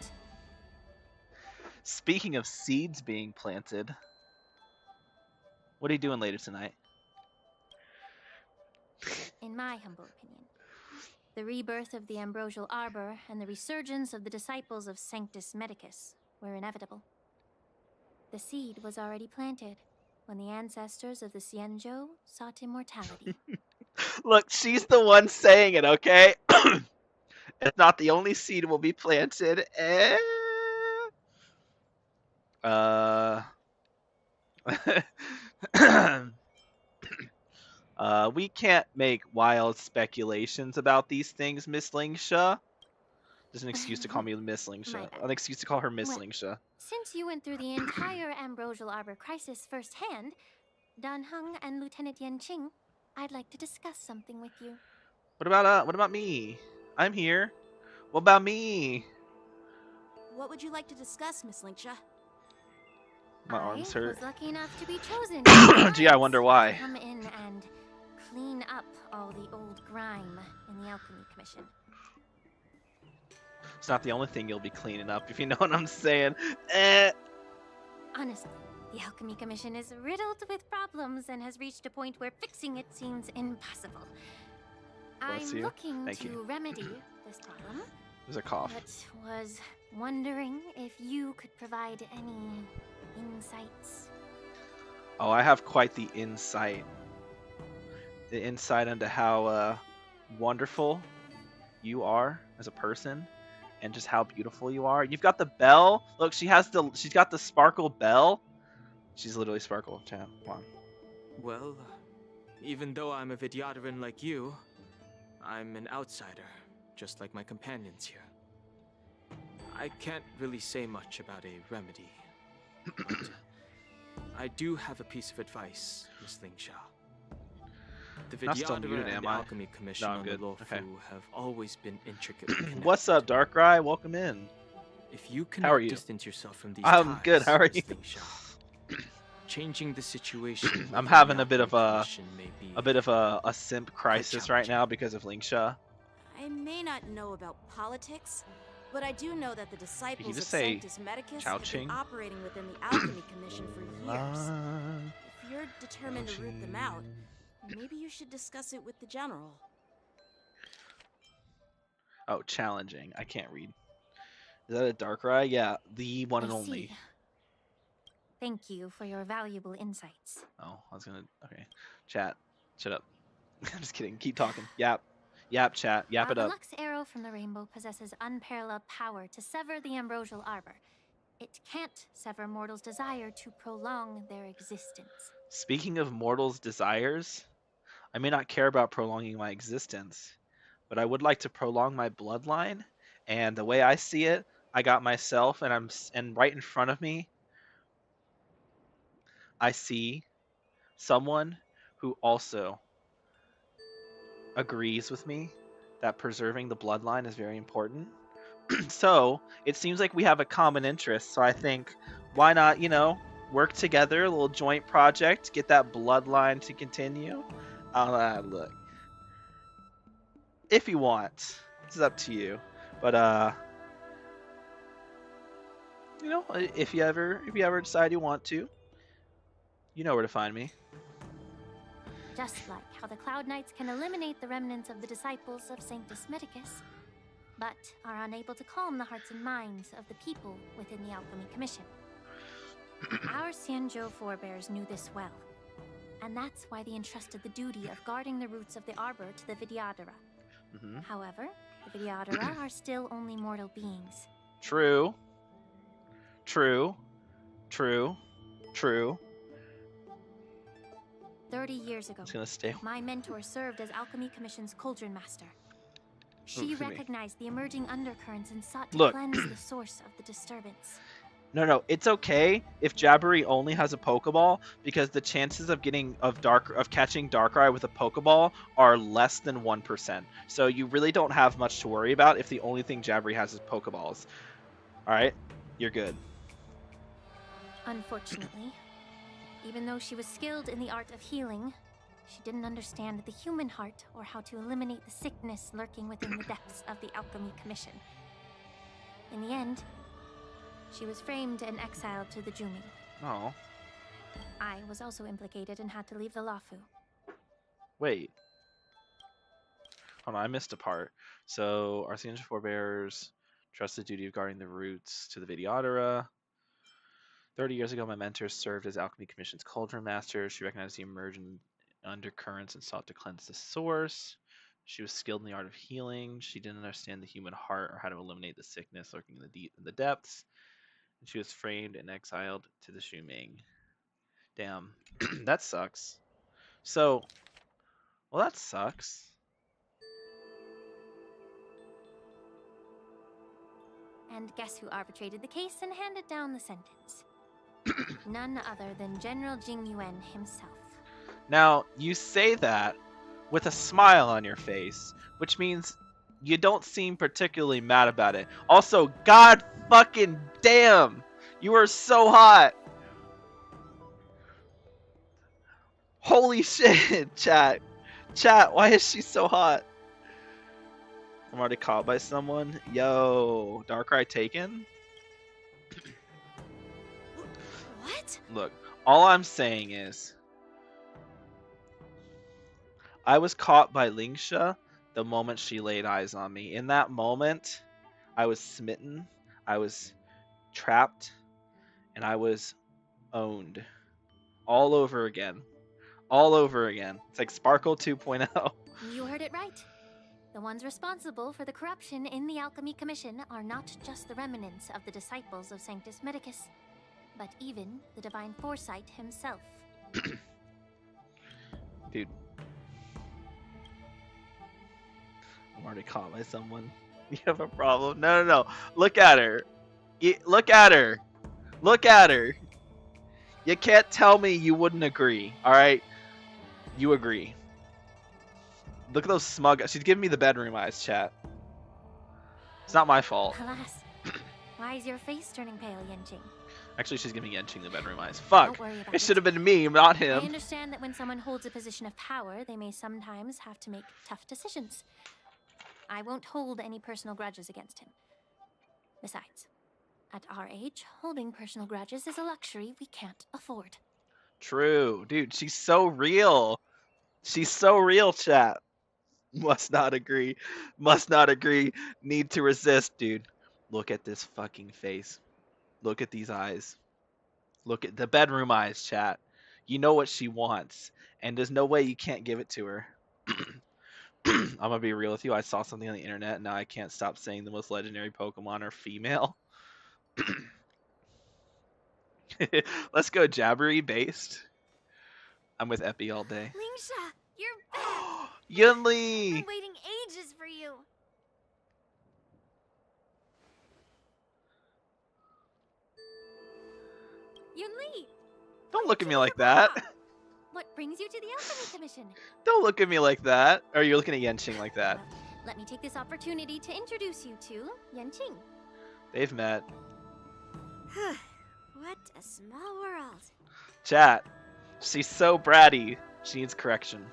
Speaking of seeds being planted, what are you doing later tonight?
In my humble opinion, the rebirth of the ambrosial arbor and the resurgence of the disciples of Sanctus Medicus were inevitable. The seed was already planted when the ancestors of the Xianzhou sought immortality.
Look, she's the one saying it, okay? It's not the only seed will be planted. We can't make wild speculations about these things, Miss Lingsha. There's an excuse to call me Miss
My
Lingsha.
bad.
An excuse to call her Miss
Well,
Lingsha.
Since you went through the entire ambrosial arbor crisis firsthand, Dan Heng and Lieutenant Yan Qing, I'd like to discuss something with you.
What about me? I'm here. What about me?
What would you like to discuss, Miss Linksha?
My arms
I
hurt.
was lucky enough to be chosen.
Gee, I wonder why.
To come in and clean up all the old grime in the Alchemy Commission.
It's not the only thing you'll be cleaning up, if you know what I'm saying.
Honestly, the Alchemy Commission is riddled with problems and has reached a point where fixing it seems impossible.
Bless
I'm
you.
looking
Thank
to
you.
remedy this problem,
There's a cough.
but was wondering if you could provide any insights.
Oh, I have quite the insight. The insight into how wonderful you are as a person, and just how beautiful you are. You've got the bell. Look, she's got the sparkle bell. She's literally sparkle, champ. Come on.
Well, even though I'm a Vidyadharan like you, I'm an outsider, just like my companions here. I can't really say much about a remedy, but I do have a piece of advice, Miss Lingsha. The
Not still muted,
Vidyadhara and
am
the
I?
Alchemy Commission
No, I'm
on
good.
the Luofu
Okay.
have always been intricately connected.
What's up, Darkrai? Welcome in.
If you
How are
cannot
you?
distance yourself from these
I'm
ties,
good. How are
Miss
you?
Lingsha, changing the situation.
I'm
within
having
the
a bit of
Alchemy
a
Commission may be
a simp crisis right now because of Lingsha.
I may not know about politics, but I do know that the disciples of
just say
Sanctus Medicus
Chao
have
Ching?
been operating within the Alchemy Commission for years. If you're determined to root them out, maybe you should discuss it with the General.
Oh, challenging. I can't read. Is that a Darkrai? Yeah, the one and
I
only.
see. Thank you for your valuable insights.
Oh, I was gonna. Okay, chat. Shut up. I'm just kidding. Keep talking. Yap. Yap, chat. Yap it
The
up.
Lux Arrow from the Rainbow possesses unparalleled power to sever the ambrosial arbor. It can't sever mortals' desire to prolong their existence.
Speaking of mortals' desires, I may not care about prolonging my existence, but I would like to prolong my bloodline And the way I see it, I got myself, and right in front of me, I see someone who also agrees with me that preserving the bloodline is very important. So it seems like we have a common interest. So I think, why not, work together, a little joint project, get that bloodline to continue. Look, if you want, this is up to you. But if you ever decide you want to, you know where to find me.
Just like how the Cloud Knights can eliminate the remnants of the disciples of Sanctus Medicus, but are unable to calm the hearts and minds of the people within the Alchemy Commission. Our Xianzhou forebears knew this well, and that's why they entrusted the duty of guarding the roots of the arbor to the Vidyadhara. However, the Vidyadhara are still only mortal beings.
True.
30 years ago, my mentor served as Alchemy Commission's Cauldron Master. She recognized the emerging undercurrents and sought to cleanse the source of the disturbance.
No, it's okay if Jabberee only has a Pokeball, because the chances of catching Darkrai with a Pokeball are less than 1%. So you really don't have much to worry about if the only thing Jabberee has is Pokeballs. All right, you're good.
Unfortunately, even though she was skilled in the art of healing, she didn't understand the human heart or how to eliminate the sickness lurking within the depths of the Alchemy Commission. In the end, she was framed and exiled to the Juming.
Oh.
I was also implicated and had to leave the Lafu.
Wait. Hold on, I missed a part. So, our Xianzhou forebears trust the duty of guarding the roots to the Vidyadhara. 30 years ago, my mentor served as Alchemy Commission's Cauldron Master. She recognized the emerging undercurrents and sought to cleanse the source. She was skilled in the art of healing. She didn't understand the human heart or how to eliminate the sickness lurking in the depths. And she was framed and exiled to the Shuming. Damn, that sucks. So, well, that sucks.
And guess who arbitrated the case and handed down the sentence? None other than General Jing Yuan himself.
Now, you say that with a smile on your face, which means you don't seem particularly mad about it. Also, god fucking damn! You are so hot! Holy shit, chat. Chat, why is she so hot? I'm already caught by someone. Yo, Darkrai taken?
What?
Look, all I'm saying is, I was caught by Lingsha the moment she laid eyes on me. In that moment, I was smitten, I was trapped, and I was owned. All over again. All over again. It's like Sparkle 2.0.
You heard it right. The ones responsible for the corruption in the Alchemy Commission are not just the remnants of the disciples of Sanctus Medicus, but even the Divine Foresight himself.
Dude. I'm already caught by someone. You have a problem? No. Look at her. Look at her. Look at her. You can't tell me you wouldn't agree, alright? You agree. Look at those smug... She's giving me the bedroom eyes, chat. It's not my fault.
Alas, why is your face turning pale, Yanqing?
Actually, she's giving Yanqing the bedroom eyes. Fuck!
Don't worry about
It should have been me, not him.
I understand that when someone holds a position of power, they may sometimes have to make tough decisions. I won't hold any personal grudges against him. Besides, at our age, holding personal grudges is a luxury we can't afford.
True. Dude, she's so real. She's so real, chat. Must not agree. Must not agree. Need to resist, dude. Look at this fucking face. Look at these eyes. Look at the bedroom eyes, chat. You know what she wants. And there's no way you can't give it to her. I'm gonna be real with you. I saw something on the internet, and now I can't stop saying the most legendary Pokemon are female. Let's go Jabberee based. I'm with Epi all day.
Lingsha, you're back!
Yunli!
I've been waiting ages for you.
Yunli!
Don't look at me like that.
What brings you to the Alchemy Commission?
Don't look at me like that. Or you're looking at Yenqing like that.
Let me take this opportunity to introduce you to Yenqing.
They've met.
What a small world.
Chat. She's so bratty. She needs correction.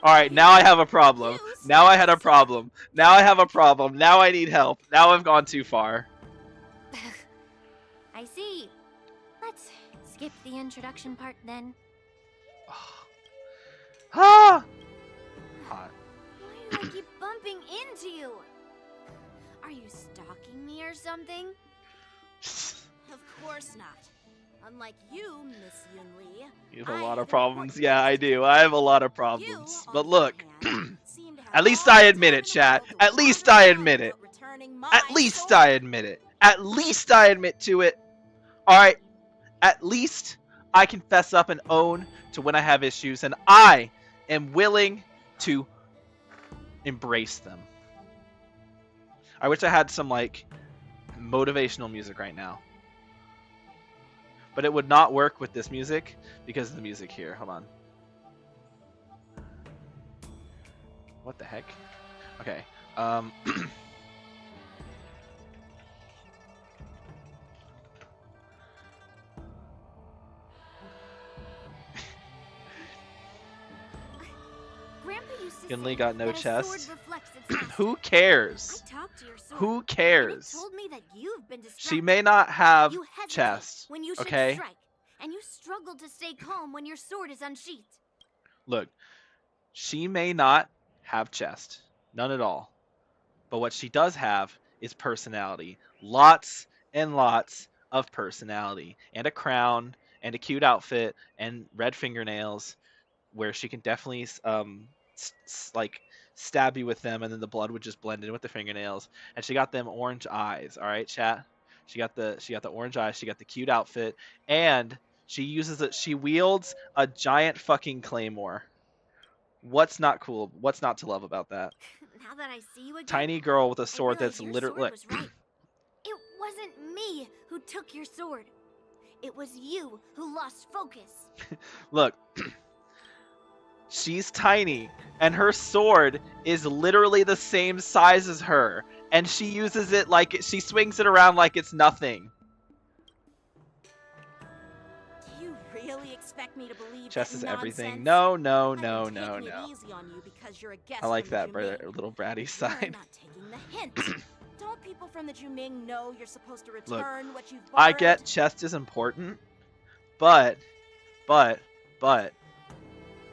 Alright, now I have a problem. Now I had a problem. Now I have a problem. Now I need help. Now I've gone too far.
I see. Let's skip the introduction part then.
Ah! Hot.
Why do I keep bumping into you? Are you stalking me or something? Of course not. Unlike you, Miss Yunli.
You have a lot of problems. Yeah, I do. I have a lot of problems. But look, at least I admit it, chat. At least I admit it. At least I admit it. At least I admit to it. Alright? At least I confess up and own to when I have issues, and I am willing to embrace them. I wish I had some, like, motivational music right now. But it would not work with this music because of the music here. Hold on. What the heck? Okay. Yunli got no chest. Who cares? Who cares? She may not have chest. Okay?
And you struggle to stay calm when your sword is unsheathed.
Look, she may not have chest. None at all. But what she does have is personality. Lots and lots of personality. And a crown, and a cute outfit, and red fingernails, where she can definitely like stab you with them, and then the blood would just blend in with the fingernails. And she got them orange eyes. All right, chat. She got the orange eyes. She got the cute outfit, and she uses it. She wields a giant fucking claymore. What's not cool? What's not to love about that?
Now that I see you again,
tiny girl with a sword that's literally.
Right. It wasn't me who took your sword. It was you who lost focus.
Look. She's tiny, and her sword is literally the same size as her, and she uses it like she swings it around like it's nothing.
Do you really expect me to believe
Chess is
that
everything.
nonsense?
No.
Easy on you because you're a guest
I like
from
that
the
little bratty
You're
side.
not taking the hint. Don't people from the Juming know you're supposed to
Look,
return what you've
I
borrowed?
get chest is important, but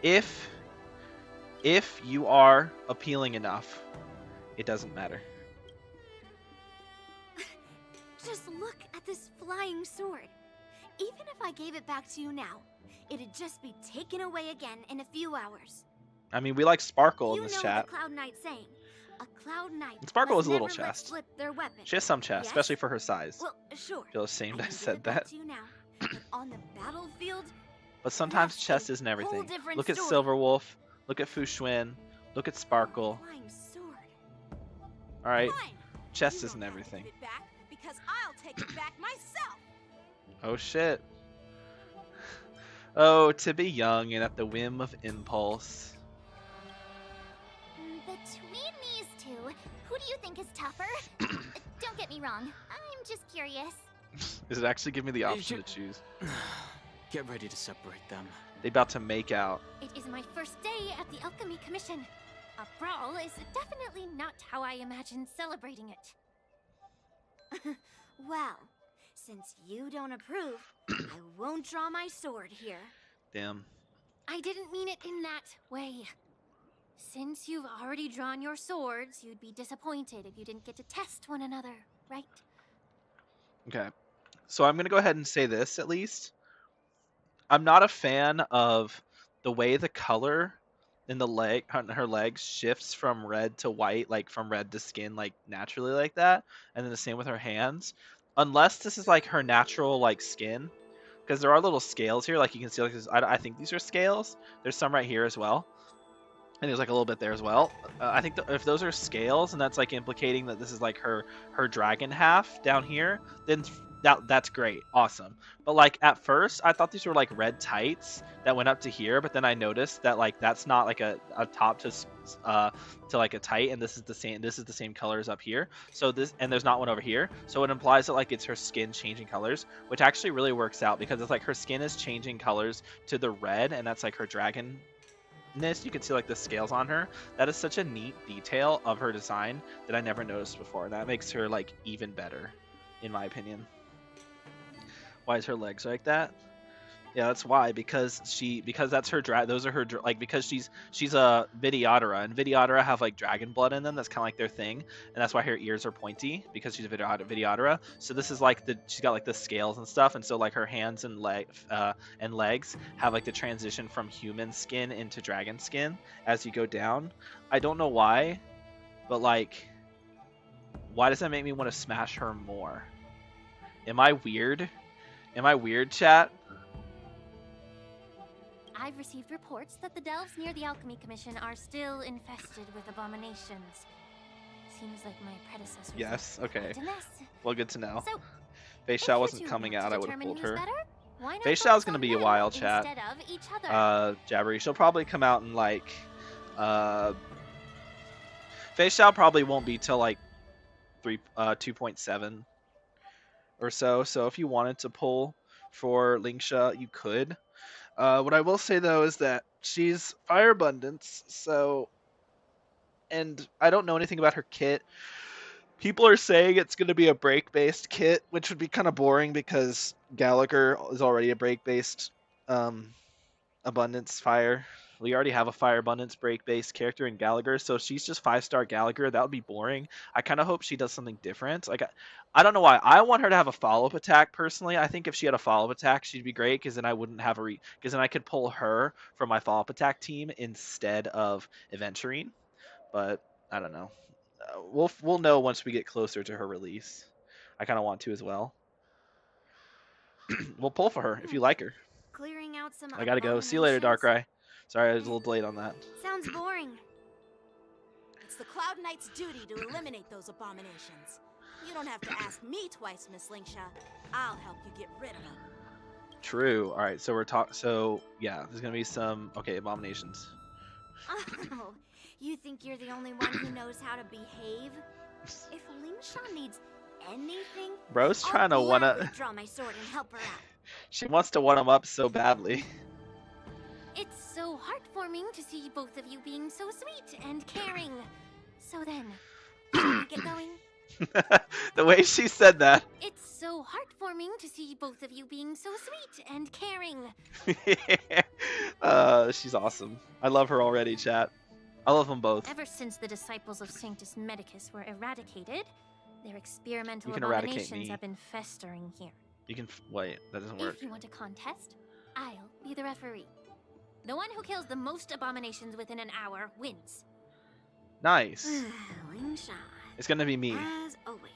if you are appealing enough, it doesn't matter.
Just look at this flying sword. Even if I gave it back to you now, it'd just be taken away again in a few hours.
I mean, we like Sparkle in this
You know
chat.
the Cloud Knight saying. A Cloud Knight
And Sparkle
must
is a little
never let
chest.
slip their weapon.
She has some chest,
Yes?
especially for her size.
Well, sure.
Feel ashamed I
can
said
give it back
that.
to you now, but on the battlefield,
But sometimes chest isn't everything.
different
Look at
story.
Silverwolf. Look at Fushun. Look at Sparkle.
flying sword.
Alright,
Fine.
chest
You
isn't
don't have to
everything.
give it back because I'll take it back myself.
Oh shit. Oh, to be young and at the whim of impulse.
Between these two, who do you think is tougher? Don't get me wrong. I'm just curious.
Does it actually give me the option to choose?
Get ready to separate them.
They about to make out.
It is my first day at the Alchemy Commission. A brawl is definitely not how I imagined celebrating it.
Well, since you don't approve, I won't draw my sword here.
Damn.
I didn't mean it in that way. Since you've already drawn your swords, you'd be disappointed if you didn't get to test one another, right?
Okay. So I'm going to go ahead and say this at least. I'm not a fan of the way the color in the leg, her legs shifts from red to white, like from red to skin, like naturally like that. And then the same with her hands. Unless this is like her natural like skin. Because there are little scales here, like you can see, like I think these are scales. There's some right here as well. And there's like a little bit there as well. I think if those are scales and that's like implicating that this is like her dragon half down here, then that's great, awesome. But like at first, I thought these were like red tights that went up to here, but then I noticed that like that's not like a top to like a tight, and this is the same. This is the same colors up here. So this, and there's not one over here. So it implies that like it's her skin changing colors, which actually really works out because it's like her skin is changing colors to the red, and that's like her dragon. You can see like the scales on her. That is such a neat detail of her design that I never noticed before. That makes her like even better, in my opinion. Why is her legs like that? Yeah, that's why, because that's her those are her like, because she's a Vidyadhara, and Vidyadhara have like dragon blood in them. That's kind of like their thing, and that's why her ears are pointy, because she's a Vidyadhara. So this is like she's got like the scales and stuff, and so like her hands and legs have like the transition from human skin into dragon skin as you go down. I don't know why, but like, why does that make me want to smash her more? Am I weird? Am I weird, chat?
I've received reports that the delves near the Alchemy Commission are still infested with abominations. Seems like my predecessors.
Yes, okay.
Poisonous.
Well, good to know.
So,
Fei Xiao wasn't coming out, I would have pulled her. Fei
Xiao's
Xiao's gonna be a while, chat. Jabbery. She'll probably come out in like Fei Xiao probably won't be till like 2.7 or so. So if you wanted to pull for Lingsha, you could. What I will say though is that she's Fire Abundance, so, and I don't know anything about her kit. People are saying it's going to be a break-based kit, which would be kind of boring because Gallagher is already a break-based Abundance Fire. We already have a Fire Abundance break-based character in Gallagher, so if she's just 5-star Gallagher, that would be boring. I kind of hope she does something different. Like, I don't know why. I want her to have a follow-up attack, personally. I think if she had a follow-up attack, she'd be great, because then I wouldn't have because then I could pull her from my follow-up attack team instead of Aventurine. But I don't know. We'll know once we get closer to her release. I kind of want to as well. We'll pull for her if you like her.
Clearing out some
I gotta go. See you later, Darkrai. Sorry, I was a little late on that.
Sounds boring.
It's the Cloud Knight's duty to eliminate those abominations. You don't have to ask me twice, Miss Lingsha. I'll help you get rid of them.
True. All right, so so yeah, there's gonna be some abominations.
Oh, you think you're the only one who knows how to behave? If Lingsha needs anything,
Bro's trying to
draw my sword and help her out.
She wants to one him up so badly.
It's so heartwarming to see both of you being so sweet and caring. So then, shall we get going?
The way she said that.
It's so heartwarming to see both of you being so sweet and caring.
She's awesome. I love her already, chat. I love them both.
Ever since the disciples of Sanctus Medicus were eradicated, their experimental
You can eradicate
abominations
me.
have been festering here.
You can wait. That doesn't work.
If you want a contest, I'll be the referee. The one who kills the most abominations within an hour wins.
Nice.
Lingsha,
It's gonna be me.
as always.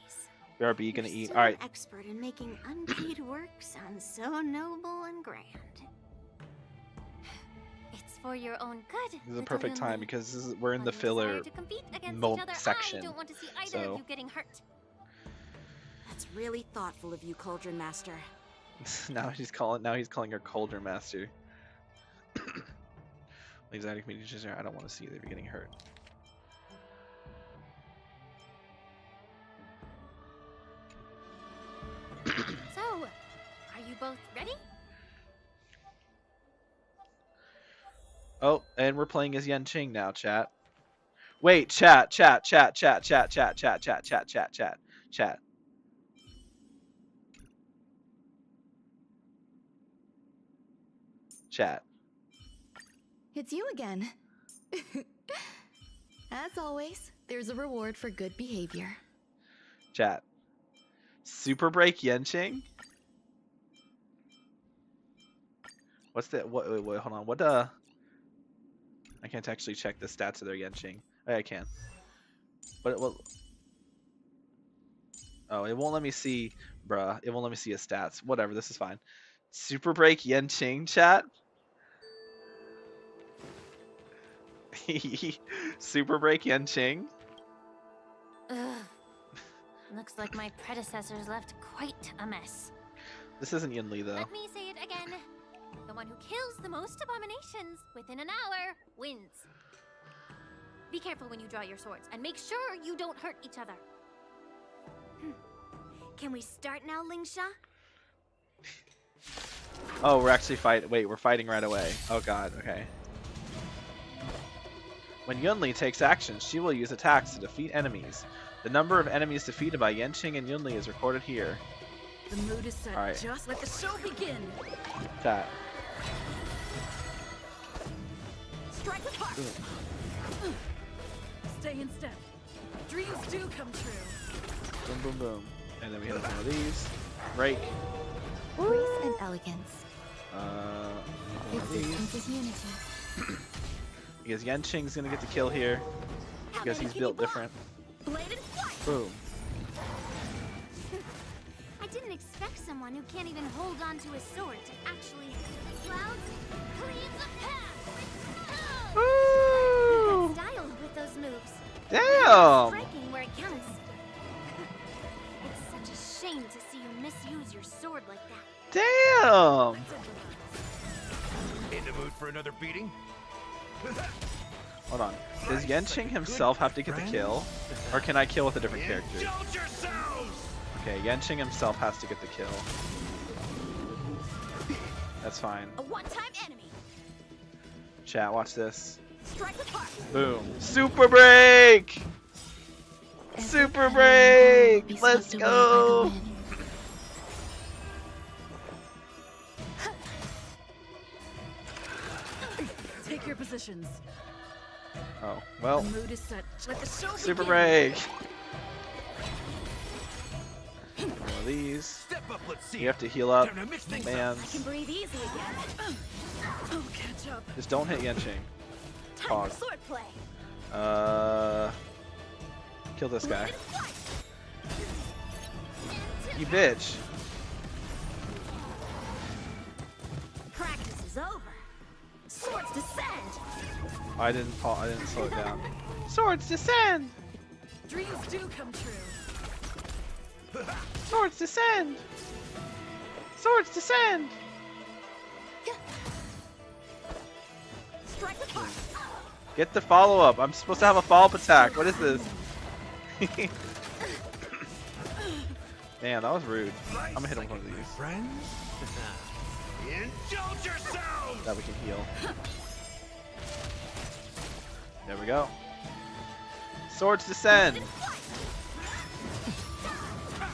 BRB gonna eat.
Still
All right.
an expert in making unpaid work sound so noble and grand. It's for your own good.
This is a
little
perfect time
Yunli.
because we're in the
When you
filler
decide to compete against
mode
each other,
section.
I don't want to see either
So
of you getting hurt.
That's really thoughtful of you, Cauldron Master.
now he's calling her Cauldron Master. Exactly. I don't want to see you getting hurt.
So, are you both ready?
Oh, and we're playing as Yanqing now, chat. Wait, chat. Chat.
It's you again. As always, there's a reward for good behavior.
Chat. Super Break Yanqing? What's the wait, hold on. What I can't actually check the stats of their Yanqing. Oh, I can. But it will. Oh, it won't let me see, bruh. It won't let me see his stats. Whatever, this is fine. Super Break Yanqing, chat. Super Break Yanqing.
Ugh. Looks like my predecessors left quite a mess.
This isn't Yunli though.
Let me say it again. The one who kills the most abominations within an hour wins. Be careful when you draw your swords, and make sure you don't hurt each other.
Can we start now, Lingsha?
Oh, we're actually fighting. Wait, we're fighting right away. Oh god, okay. When Yunli takes action, she will use attacks to defeat enemies. The number of enemies defeated by Yanqing and Yunli is recorded here.
The mood is set.
Alright.
Just let the show begin.
Chat.
Strike with heart. Stay in step. Dreams do come true.
Boom, boom, boom. And then we hit one of these. Break.
Grace and elegance.
One of these.
Existence is unity.
Because Yanqing's gonna get the kill here. Because he's built different. Boom.
I didn't expect someone who can't even hold on to a sword to actually... Clouds, clean the path!
Woo!
You got style with those moves.
Damn!
Striking where it counts. It's such a shame to see you misuse your sword like that.
Damn!
In the mood for another beating?
Hold on. Does Yanqing himself have to get the kill? Or can I kill with a different character? Okay, Yanqing himself has to get the kill. That's fine.
A one-time enemy.
Chat, watch this.
Strike with heart.
Boom. Super break! Super break! Let's go!
Take your positions.
Oh, well.
The mood is set. Let the show
Super
begin.
break! One of these. You have to heal up. Man.
I can breathe easy again.
Oh, catch up.
Just don't hit Yanqing.
Time
Pog.
for sword play.
Kill this guy. You bitch.
Practice is over. Swords descend.
I didn't slow it down. Swords descend!
Dreams do come true.
Swords descend! Swords descend!
Strike with heart.
Get the follow-up. I'm supposed to have a follow-up attack. What is this? Man, that was rude. I'm gonna hit him with one of these.
Friends? Indulge yourselves!
That we can heal. There we go. Swords descend!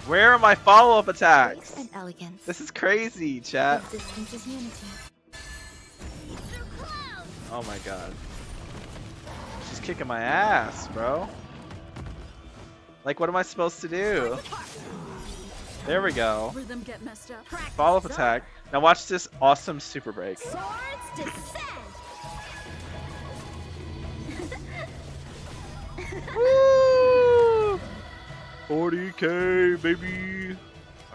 Where are my follow-up attacks?
And elegance.
This is crazy, chat.
Existence is unity.
Oh my god. She's kicking my ass, bro. Like, what am I supposed to do? There we go.
Rhythm get messed up.
Follow-up attack. Now watch this awesome super break.
Swords descend.
Woo! 40k, baby.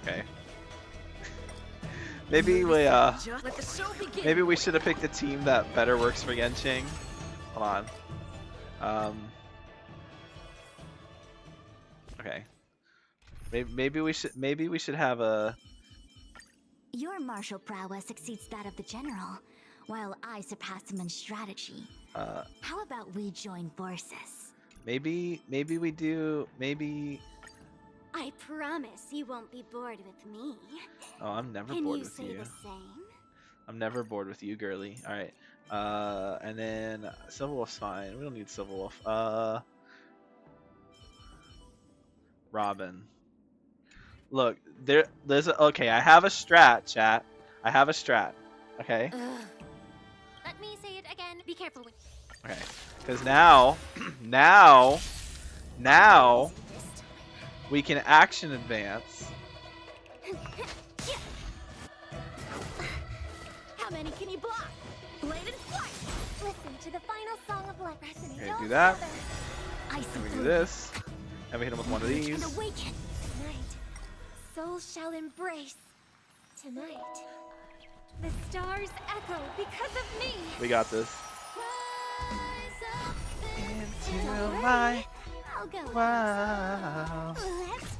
Okay. Maybe we should have picked a team that better works for Yanqing. Hold on. Okay. Maybe we should have a.
Your martial prowess exceeds that of the general, while I surpass him in strategy. How about we join forces?
Maybe we do. Maybe.
I promise you won't be bored with me.
Oh, I'm never
Can
bored
you
with
say
you.
the same?
I'm never bored with you, girly. All right. And then Civil Wolf's fine. We don't need Civil Wolf. Robin. Look, there's a, okay. I have a strat, chat. I have a strat. Okay.
Let me say it again. Be careful.
Okay. Because now, now, we can action advance.
How many can you block? Bladed flight.
Listen to the final song of life.
Okay, do that. And we do this. And we hit him with one of these.
And awaken. Tonight, souls shall embrace. Tonight, the stars echo because of me.
We got this.
Rise up
into my
I'll go.
wow.
Let's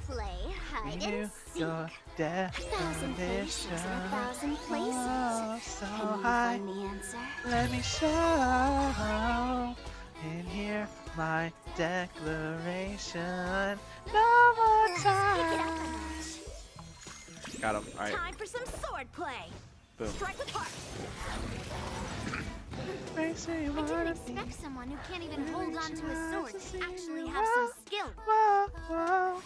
hide
You
and seek.
your
1,000 places in 1,000 places.
so
Can you
high.
find the answer?
Let me show and hear my declaration. No more
Pick it up
time.
a notch.
Got him. All right.
Time for some sword play.
Boom.
Strike with heart.
Makes me
I
wanna
didn't
be.
expect someone who can't even hold on to his sword to actually have some skill.
Whoa, whoa.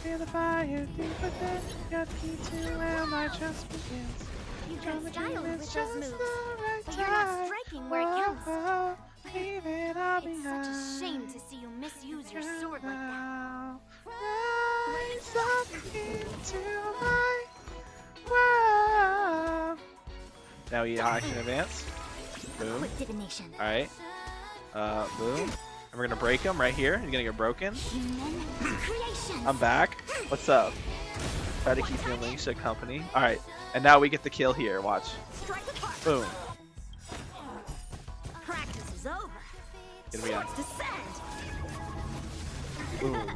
Feel the fire deep within. Got key to where my trust begins.
You've got
Drama
style
dream
with
is
those
just
moves,
the right
but you're not
time.
striking where it counts.
Whoa, leave it all
It's such a
behind.
shame to see you misuse your sword like that.
Now, rise up into my world. Now we action advance. Boom.
Quick divination.
Alright. Boom. And we're gonna break him right here. He's gonna get broken.
Creation.
I'm back. What's up? Try to keep your links at company. Alright. And now we get the kill here. Watch. Boom.
Practice is over.
Get me on.
Swords descend.
Boom.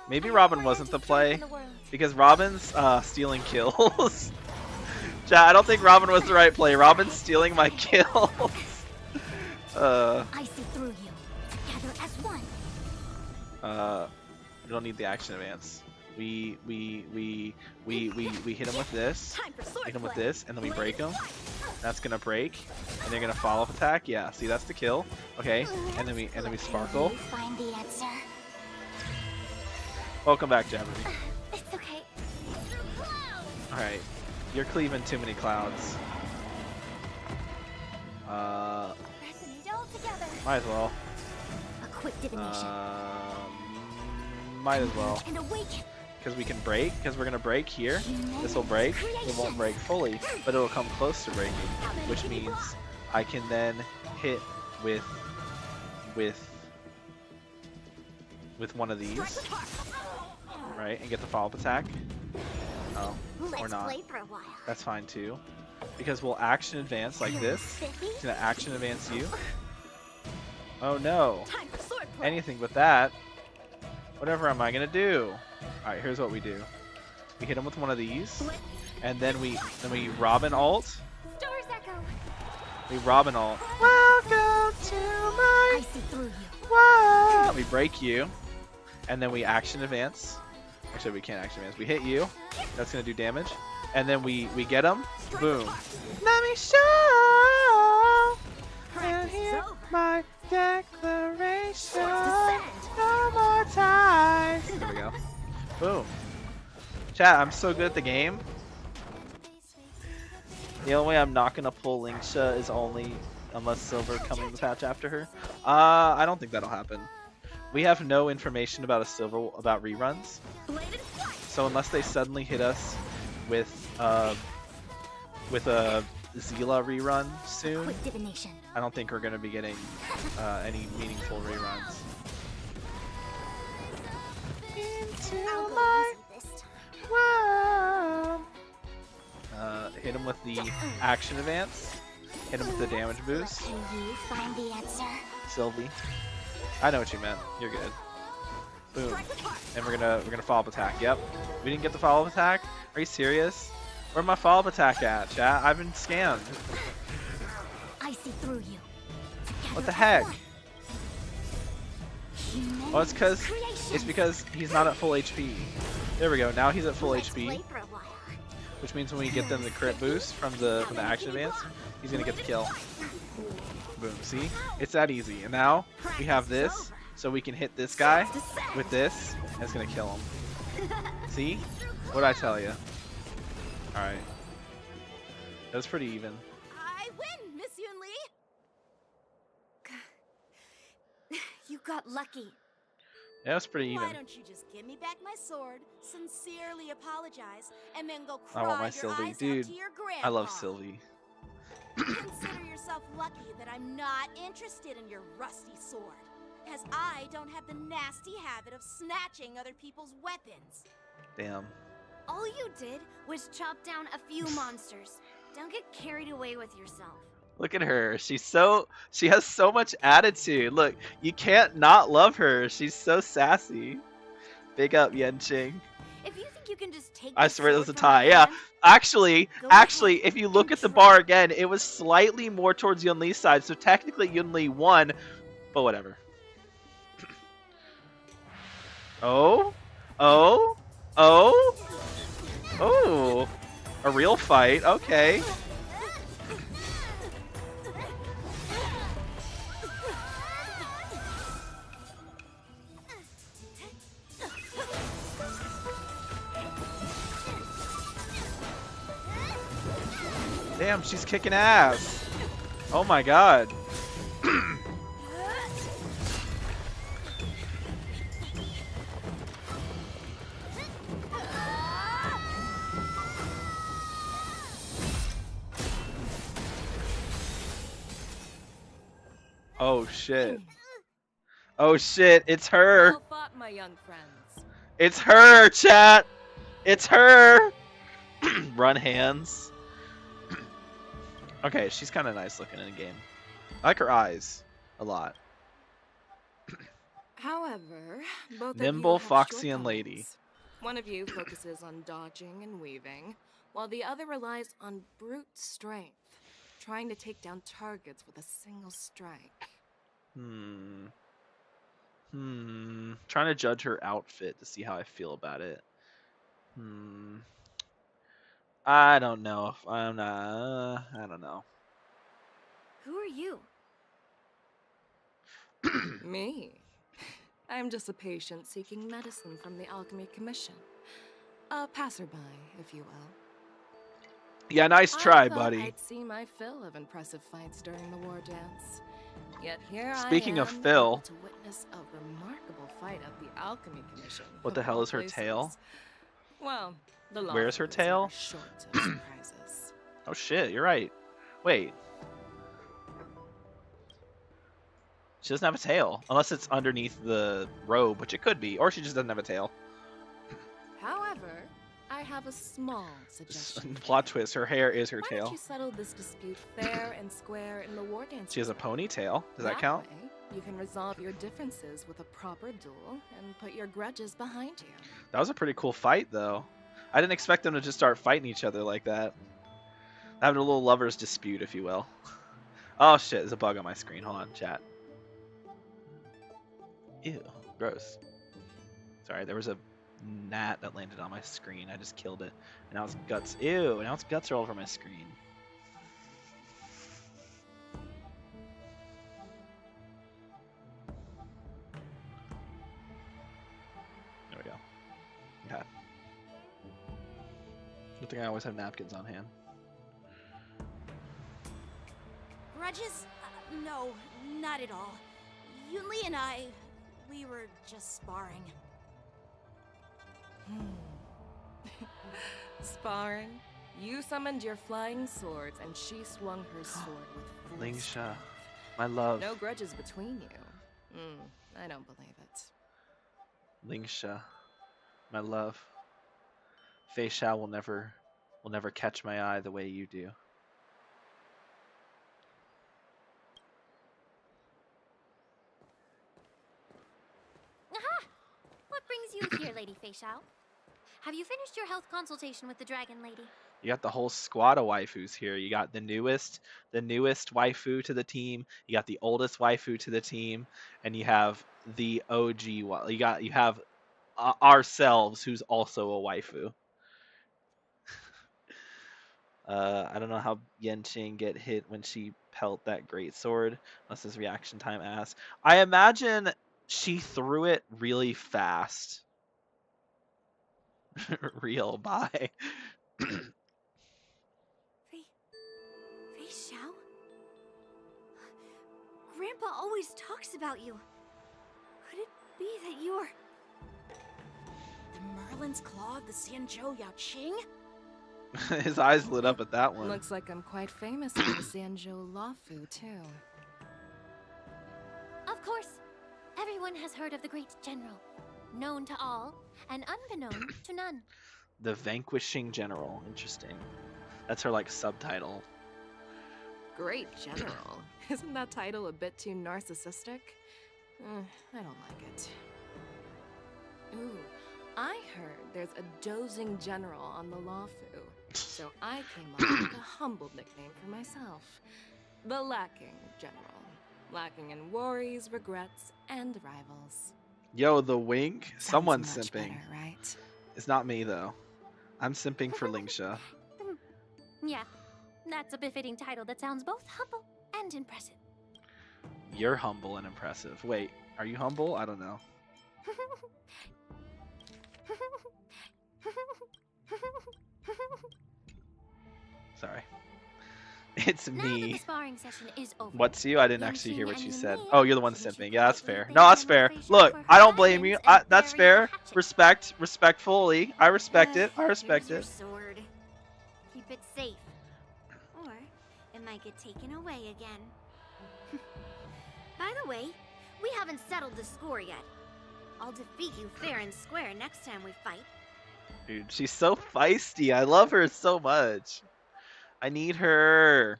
Maybe Robin wasn't the play because Robin's stealing kills. Chat, I don't think Robin was the right play. Robin's stealing my kills.
I see through you. Together as one.
We don't need the action advance. We hit him with this. Hit him with this, and then we break him. That's gonna break, and they're gonna follow up attack. Yeah, see that's the kill. Okay, and then we sparkle.
Find the answer.
Welcome back, Jabberly.
It's okay.
All right, you're cleaving too many clouds.
Resonate all together.
Might as well.
A quick divination.
Might as well.
And awaken.
Because we can break, because we're gonna break here. This will break. It won't break fully, but it'll come close to breaking, which means I can then hit with one of these, right, and get the follow-up attack. Oh, or not.
Play for a while.
That's fine too, because we'll action advance like this. It's gonna action advance you. Oh no! Anything but that. Whatever am I gonna do? Alright, here's what we do. We hit him with one of these, and then we Robin ult.
Stars echo.
We Robin ult. Welcome to my.
I see through you.
Whoa! We break you, and then we action advance. Actually, we can't action advance. We hit you. That's gonna do damage, and then we get him. Boom. Let me show and hear my declaration. No more time. There we go. Boom. Chat, I'm so good at the game. The only way I'm not gonna pull Linksha is only unless Silver coming the patch after her. I don't think that'll happen. We have no information about about reruns. So unless they suddenly hit us with a Zila rerun soon, I don't think we're gonna be getting any meaningful reruns. Into my world. Hit him with the action advance. Hit him with the damage boost.
Can you find the answer?
Sylvie. I know what you meant. You're good. Boom. And we're gonna follow up attack. Yep. We didn't get the follow up attack? Are you serious? Where'd my follow up attack at, chat? I've been scammed.
I see through you.
What the heck? Well, it's because he's not at full HP. There we go. Now he's at full HP, which means when we get them the crit boost from the action advance, he's gonna get the kill. Boom. See? It's that easy. And now we have this, so we can hit this guy with this, and it's gonna kill him. See? What'd I tell you? All right. That was pretty even.
I win, Miss Yunli.
You got lucky.
Yeah, it was pretty even.
Why don't you just give me back my sword, sincerely apologize, and then go
I
cry
want my
your
Sylvie.
eyes out
Dude,
to your grandpa?
I love Sylvie.
Consider yourself lucky that I'm not interested in your rusty sword, as I don't have the nasty habit of snatching other people's weapons.
Damn.
All you did was chop down a few monsters. Don't get carried away with yourself.
Look at her. She has so much attitude. Look, you can't not love her. She's so sassy. Big up Yenching.
If you think you can just take
I
this
swear there's
sword
a
from my
tie. Yeah,
hand,
actually,
go ahead
if you look
and
at the
try.
bar again, it was slightly more towards Yunli's side, so technically Yunli won, but whatever. Oh, oh, oh, oh, a real fight. Okay. Damn, she's kicking ass. Oh my god. Oh shit. Oh shit, it's her.
Well fought, my young friends.
It's her, chat. It's her. Run hands. Okay, she's kind of nice looking in the game. I like her eyes a lot.
However, both
Nimble,
of you have
foxy, and lady.
shortcomings. One of you focuses on dodging and weaving, while the other relies on brute strength, trying to take down targets with a single strike.
Trying to judge her outfit to see how I feel about it. I don't know if I'm not. I don't know.
Who are you?
Me? I'm just a patient seeking medicine from the Alchemy Commission. A passerby, if you will.
Yeah, nice try,
I thought
buddy.
I'd see my fill of impressive fights during the war dance. Yet here
Speaking
I
of
am,
Phil.
able to witness a remarkable fight at the Alchemy Commission.
What the
of
hell
all
is her
places.
tail?
Well, the law
Where's her
is
tail?
never short of surprises.
Oh shit, you're right. Wait. She doesn't have a tail. Unless it's underneath the robe, which it could be. Or she just doesn't have a tail.
However, I have a small suggestion.
Plot twist, her hair is her
Why don't
tail.
you settle this dispute fair and square in the war dance?
She has a ponytail. Does that count?
Way, you can resolve your differences with a proper duel and put your grudges behind you.
That was a pretty cool fight, though. I didn't expect them to just start fighting each other like that. Having a little lover's dispute, if you will. Oh shit, there's a bug on my screen. Hold on, chat. Ew, gross. Sorry, there was a gnat that landed on my screen. I just killed it. And now it's guts. Ew, now it's guts are all over my screen. There we go. Okay. Good thing I always have napkins on hand.
Grudges? No, not at all. Yunli and I, we were just sparring.
Sparring? You summoned your flying swords, and she swung her sword with full
Lingsha,
strength.
my love.
No grudges between you. I don't believe it.
Lingsha, my love. Fei Xiao will never catch my eye the way you do.
Aha! What brings you here, Lady Fei Xiao? Have you finished your health consultation with the Dragon Lady?
You got the whole squad of waifus here. You got the newest waifu to the team. You got the oldest waifu to the team, and you have the OG. You have ourselves, who's also a waifu. I don't know how Yenching get hit when she pelt that great sword, unless his reaction time ass. I imagine she threw it really fast. Real bye.
Fei Xiao? Grandpa always talks about you. Could it be that you're... the Merlin's Claw of the Xianzhou Yaoqing?
His eyes lit up at that one.
Looks like I'm quite famous in the Xianzhou Lafu, too.
Of course. Everyone has heard of the great general. Known to all, and unbeknown to none.
The Vanquishing General. Interesting. That's her, like, subtitle.
Great General. Isn't that title a bit too narcissistic? I don't like it. Ooh, I heard there's a dozing general on the Lawfu, so I came up with a humble nickname for myself. The Lacking General. Lacking in worries, regrets, and rivals.
Yo, the wink? Someone's
much
simping.
better, right?
It's not me, though. I'm simping for Lingsha.
Yeah, that's a befitting title that sounds both humble and impressive.
You're humble and impressive. Wait, are you humble? I don't know. Sorry. It's
Now that
me.
the sparring session is over,
What's you? I didn't
Yan
actually
Qing
hear what
and
you
Yunli
said. Oh, you're the one
should
simping. Yeah, that's
politely
fair.
thank
No, that's
General
fair.
Fei Xiao
Look,
for
I
her
don't blame you.
guidance and
That's
very
fair.
hatchet.
Respect. Respectfully. I respect it. I respect
Here's your
it.
sword. Keep it safe. Or it might get taken away again. By the way, we haven't settled the score yet. I'll defeat you fair and square next time we fight.
Dude, she's so feisty. I love her so much. I need her.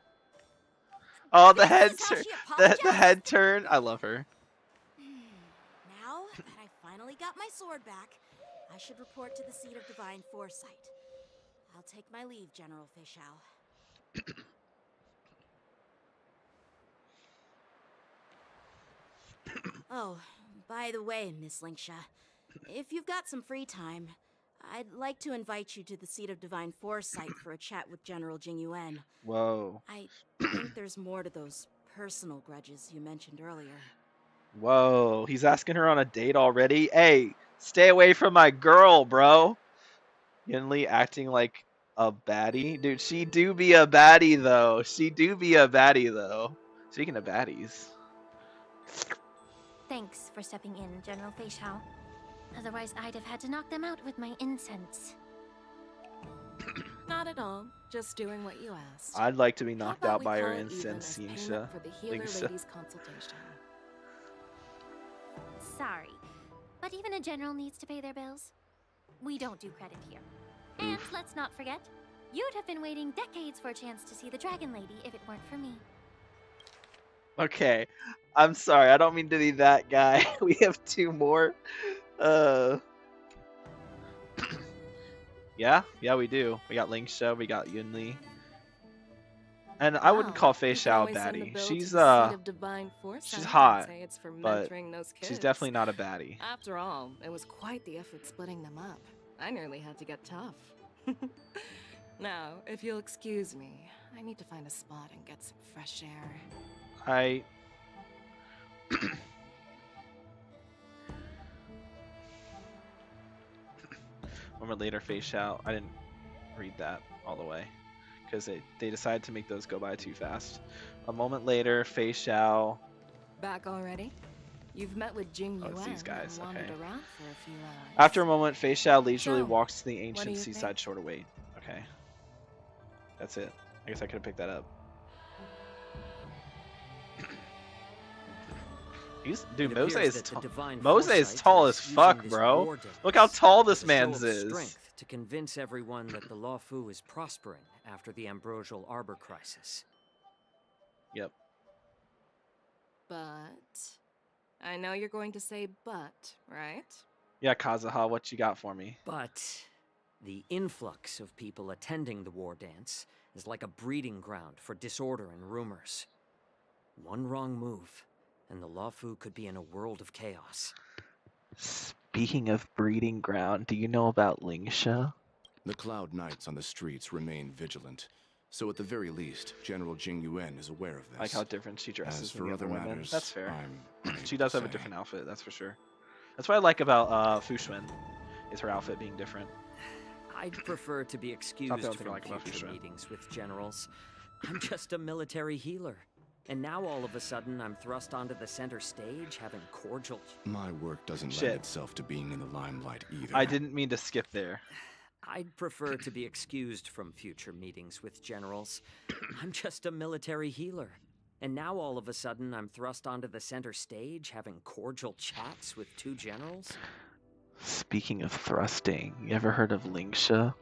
Oh, the head turn. The head turn. I love her.
Now that I finally got my sword back, I should report to the seat of divine foresight. I'll take my leave, General Fei Xiao. Oh, by the way, Miss Lingsha, if you've got some free time, I'd like to invite you to the seat of divine foresight for a chat with General Jingyuan.
Whoa.
I think there's more to those personal grudges you mentioned earlier.
Whoa. He's asking her on a date already? Hey, stay away from my girl, bro. Yunli acting like a baddie? Dude, she do be a baddie, though. She do be a baddie, though. Speaking of baddies.
Thanks for stepping in, General Fei Xiao. Otherwise, I'd have had to knock them out with my incense.
Not at all. Just doing what you asked.
I'd like to be
How
knocked
about
out
we
by her
call it even
incense,
as payment
Yingsha.
for the healer lady's consultation.
Sorry, but even a general needs to pay their bills. We don't do credit here. And let's not forget, you'd have been waiting decades for a chance to see the Dragon Lady if it weren't for me.
Okay, I'm sorry. I don't mean to be that guy. We have two more. Yeah, we do. We got Lingsha, we got Yunli. And I wouldn't call Fei Xiao a baddie. She's hot, but she's definitely not a baddie.
After all, it was quite the effort splitting them up. I nearly had to get tough. Now, if you'll excuse me, I need to find a spot and get some fresh air.
A moment later, Fei Xiao. I didn't read that all the way because they decided to make those go by too fast. A moment later, Fei Xiao.
Back already? You've met with Jingyuan
it's these guys.
and wandered
Okay.
around for a few hours.
After a moment, Fei Xiao leisurely
So,
walks to the
what do
ancient
you
seaside
think?
shore to wait. Okay. That's it. I guess I could have picked that up. Dude,
It
Mose
appears
is
that the divine
Mose is
foresight
tall
is
as
using
fuck,
this
bro.
war dance
Look how tall this
as a show
man's
of
is.
strength to convince everyone that the Lawfu is prospering after the Ambrosial Arbor crisis.
Yep.
But I know you're going to say but, right?
Yeah, Kazuha, what you got for me?
But the influx of people attending the war dance is like a breeding ground for disorder and rumors. One wrong move, and the Lawfu could be in a world of chaos.
Speaking of breeding ground, do you know about Lingsha?
The Cloud Knights on the streets remain vigilant, so at the very least, General Jingyuan is aware of this.
I like how different she dresses
As
than
for
the
other
other women.
matters,
That's fair.
I'm
She does have a different outfit, that's for sure. That's what I like about Fushun, is her outfit being different.
I'd prefer to be excused
only thing I
from
like about
future
Fushun.
meetings with generals. I'm just a military healer. And now all of a sudden I'm thrust onto the center stage having cordial...
My work doesn't
Shit.
lend itself to being in the limelight either.
I didn't mean to skip there.
I'd prefer to be excused from future meetings with generals. I'm just a military healer. And now all of a sudden I'm thrust onto the center stage having cordial chats with two generals?
Speaking of thrusting, you ever heard of Lingsha?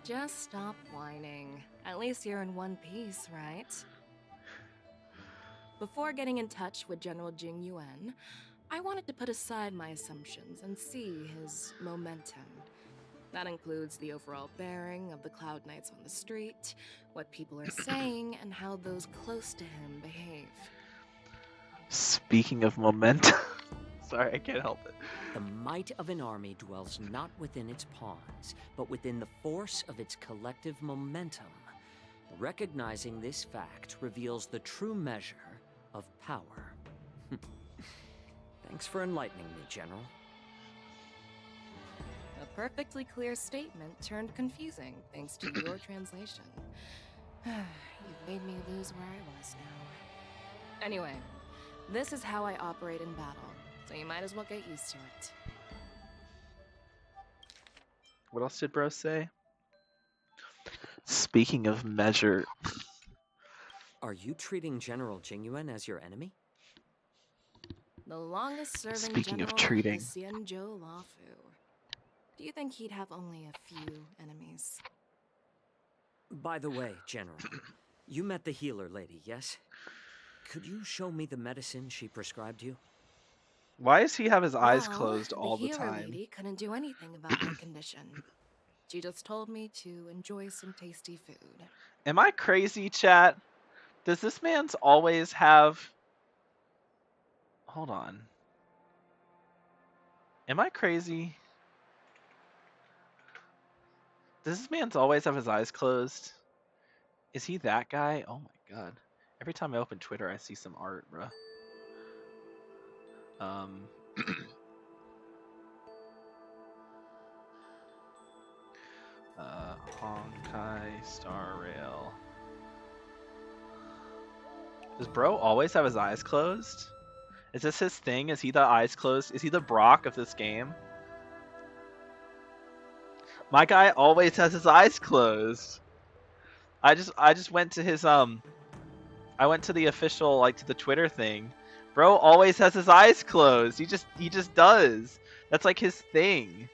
Just stop whining. At least you're in one piece, right? Before getting in touch with General Jing Yuan, I wanted to put aside my assumptions and see his momentum. That includes the overall bearing of the Cloud Knights on the street, what people are saying, and how those close to him behave.
Speaking of momentum. Sorry, I can't help it.
The might of an army dwells not within its pawns, but within the force of its collective momentum. Recognizing this fact reveals the true measure of power. Thanks for enlightening me, General.
A perfectly clear statement turned confusing thanks to your translation. You've made me lose where I was now. Anyway, this is how I operate in battle, so you might as well get used to it.
What else did bro say? Speaking of measure.
Are you treating General Jingyuan as your enemy?
The longest serving
Speaking of
general
treating.
of the Xianzhou Lafu. Do you think he'd have only a few enemies?
By the way, General, you met the healer lady, yes? Could you show me the medicine she prescribed you?
Why does he have his eyes
Well,
closed all the
healer
time?
lady couldn't do anything about my condition. She just told me to enjoy some tasty food.
Am I crazy, chat? Does this man's always have... Hold on. Am I crazy? Does this man's always have his eyes closed? Is he that guy? Oh my god. Every time I open Twitter, I see some art, bruh. Honkai Star Rail. Does bro always have his eyes closed? Is this his thing? Is he the eyes closed? Is he the Brock of this game? My guy always has his eyes closed. I just went to his I went to the official, like, to the Twitter thing. Bro always has his eyes closed. He just does. That's like his thing.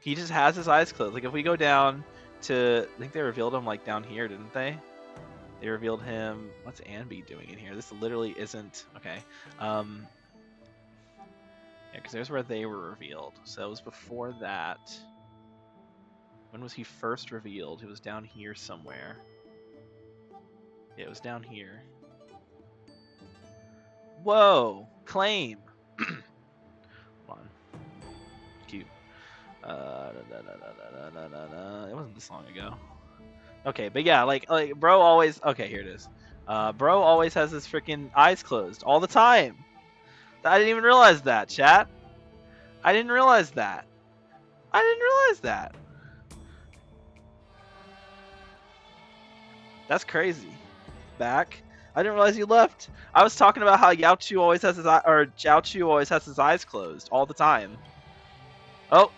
He just has his eyes closed. Like if we go down to, I think they revealed him like down here, didn't they? They revealed him. What's Anby doing in here? This literally isn't okay. Yeah, because there's where they were revealed. So it was before that. When was he first revealed? He was down here somewhere. Yeah, it was down here. Whoa! Claim! Hold on. Cute. It wasn't this long ago. Okay, but yeah, like bro always... Okay, here it is. Bro always has his freaking eyes closed all the time. I didn't even realize that, chat. I didn't realize that. I didn't realize that. That's crazy. Back. I didn't realize you left. I was talking about how Yaochu always has his Jiaochu always has his eyes closed all the time. Oh,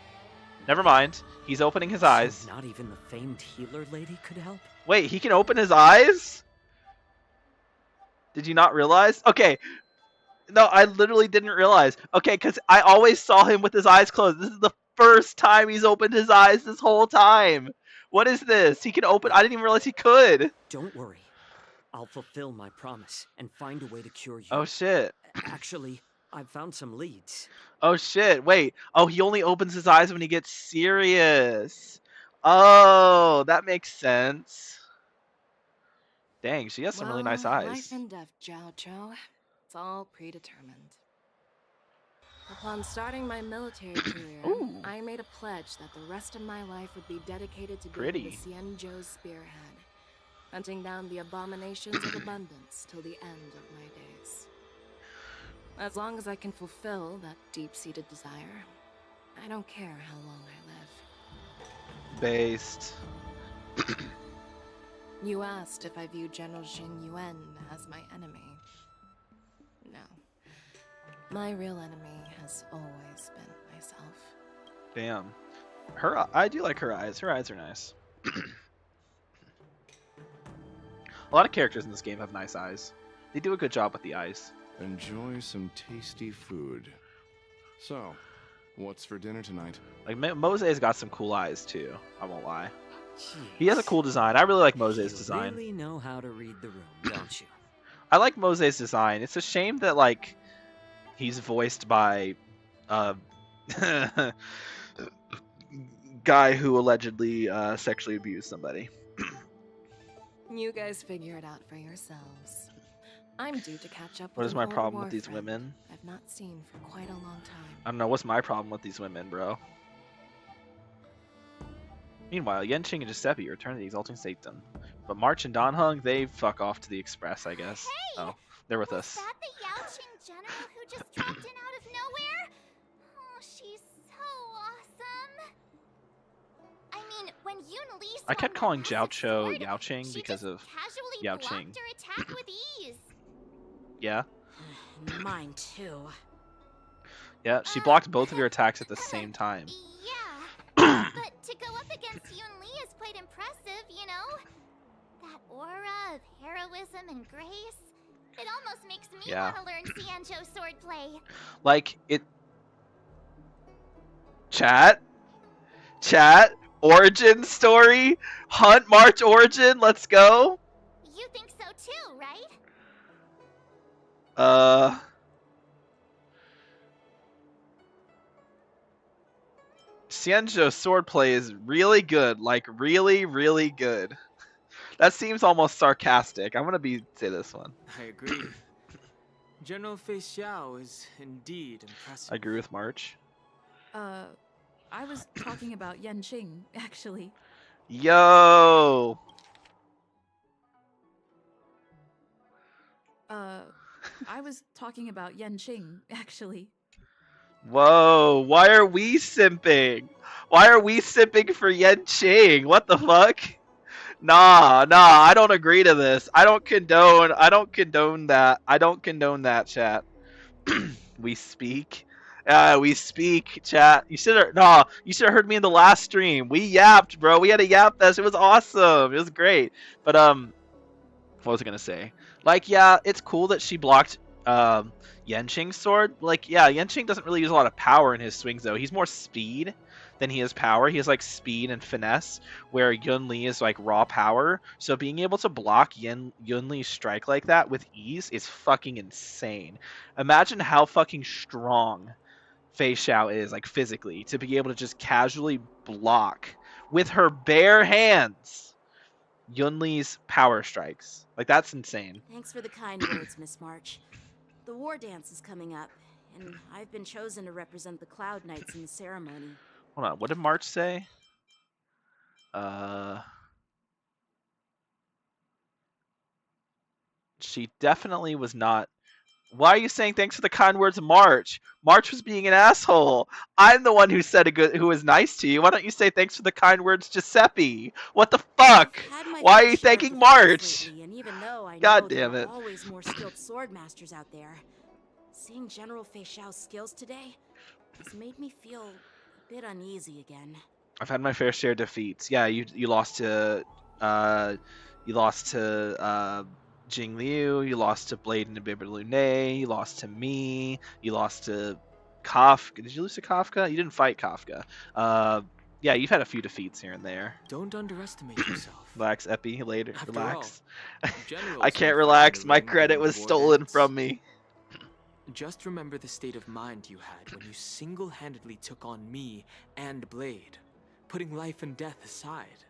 never mind. He's opening his eyes.
So not even the famed healer lady could help?
Wait, he can open his eyes? Did you not realize? Okay. No, I literally didn't realize. Okay, because I always saw him with his eyes closed. This is the first time he's opened his eyes this whole time. What is this? He can open... I didn't even realize he could.
Don't worry. I'll fulfill my promise and find a way to cure you.
Oh, shit.
Actually, I've found some leads.
Oh, shit. Wait. Oh, he only opens his eyes when he gets serious. Oh, that makes sense. Dang, she has some really nice eyes.
Life and death, Jiao Zhou. It's all predetermined. Upon starting my military career, I made a pledge that the rest of my life would be dedicated to being the Xianzhou spearhead, hunting down the abominations of abundance till the end of my days. As long as I can fulfill that deep-seated desire, I don't care how long I live.
Based.
You asked if I view General Jing Yuan as my enemy. No. My real enemy has always been myself.
Damn. I do like her eyes. Her eyes are nice. A lot of characters in this game have nice eyes. They do a good job with the eyes.
Enjoy some tasty food. So, what's for dinner tonight?
Like, Mose's got some cool eyes, too. I won't lie. He has a cool design. I really like Mose's design.
You really know how to read the room, don't you?
I like Mose's design. It's a shame that like he's voiced by guy who allegedly sexually abused somebody.
You guys figure it out for yourselves. I'm due to catch up with
What is
an
my
old
problem
war
with these
friend
women?
I've not seen for quite a long time.
I don't know. What's my problem with these women, bro? Meanwhile, Yenching and Giuseppe return to the Exalting Satan. But March and Donhung, they fuck off to the Express, I guess.
Hey!
Oh, they're with us.
Was that the Yaoqing general who just dropped in out of nowhere? Oh, she's so awesome. I mean, when Yunli
I kept calling Jiaoqiu Yaoqing because of
casually
Yaoqing.
blocked her attack with ease.
Yeah?
Mine too.
Yeah, she blocked both of your attacks at the same time.
Yeah, but to go up against Yunli is quite impressive, you know? That aura of heroism and grace. It almost makes me
Yeah.
want to learn Xianzhou swordplay.
Like, it... Chat? Origin story? Hunt, March, origin, let's go?
You think so too, right?
Xianzhou swordplay is really good. Like, really, really good. That seems almost sarcastic. I'm gonna say this one.
I agree. General Fei Xiao is indeed impressive.
I agree with March.
I was talking about Yenching, actually.
Yo!
I was talking about Yenching, actually.
Whoa, why are we simping? Why are we simping for Yenching? What the fuck? Nah, I don't agree to this. I don't condone that. I don't condone that, chat. We speak. We speak, chat. You should have heard me in the last stream. We yapped, bro. We had a yap fest. It was awesome. It was great. But what was I gonna say? Like, yeah, it's cool that she blocked Yenching's sword. Like, yeah, Yenching doesn't really use a lot of power in his swings though. He's more speed than he has power. He has like speed and finesse, where Yunli is like raw power. So being able to block Yunli's strike like that with ease is fucking insane. Imagine how fucking strong Fei Xiao is, like physically, to be able to just casually block with her bare hands Yunli's power strikes. Like, that's insane.
Thanks for the kind words, Miss March. The war dance is coming up, and I've been chosen to represent the Cloud Knights in the ceremony.
Hold on, what did March say? She definitely was not. Why are you saying thanks for the kind words, March? March was being an asshole. I'm the one who said who was nice to you. Why don't you say thanks for the kind words, Giuseppe? What the fuck? Why are you thanking March?
Lately, and even though I
God
know
damn
there
it.
are always more skilled sword masters out there, seeing General Fei Xiao's skills today has made me feel a bit uneasy again.
I've had my fair share of defeats. Yeah, you lost to Jing Liu, you lost to Blade and Biberlune, you lost to me, you lost to Kafka. Did you lose to Kafka? You didn't fight Kafka. Yeah, you've had a few defeats here and there.
Don't underestimate yourself.
Relax, Epi. Later.
After
Relax.
all, generals
I can't
are
relax.
fighting
My
the ring
credit
during
was
war
stolen
dance.
from me.
Just remember the state of mind you had when you single-handedly took on me and Blade, putting life and death aside.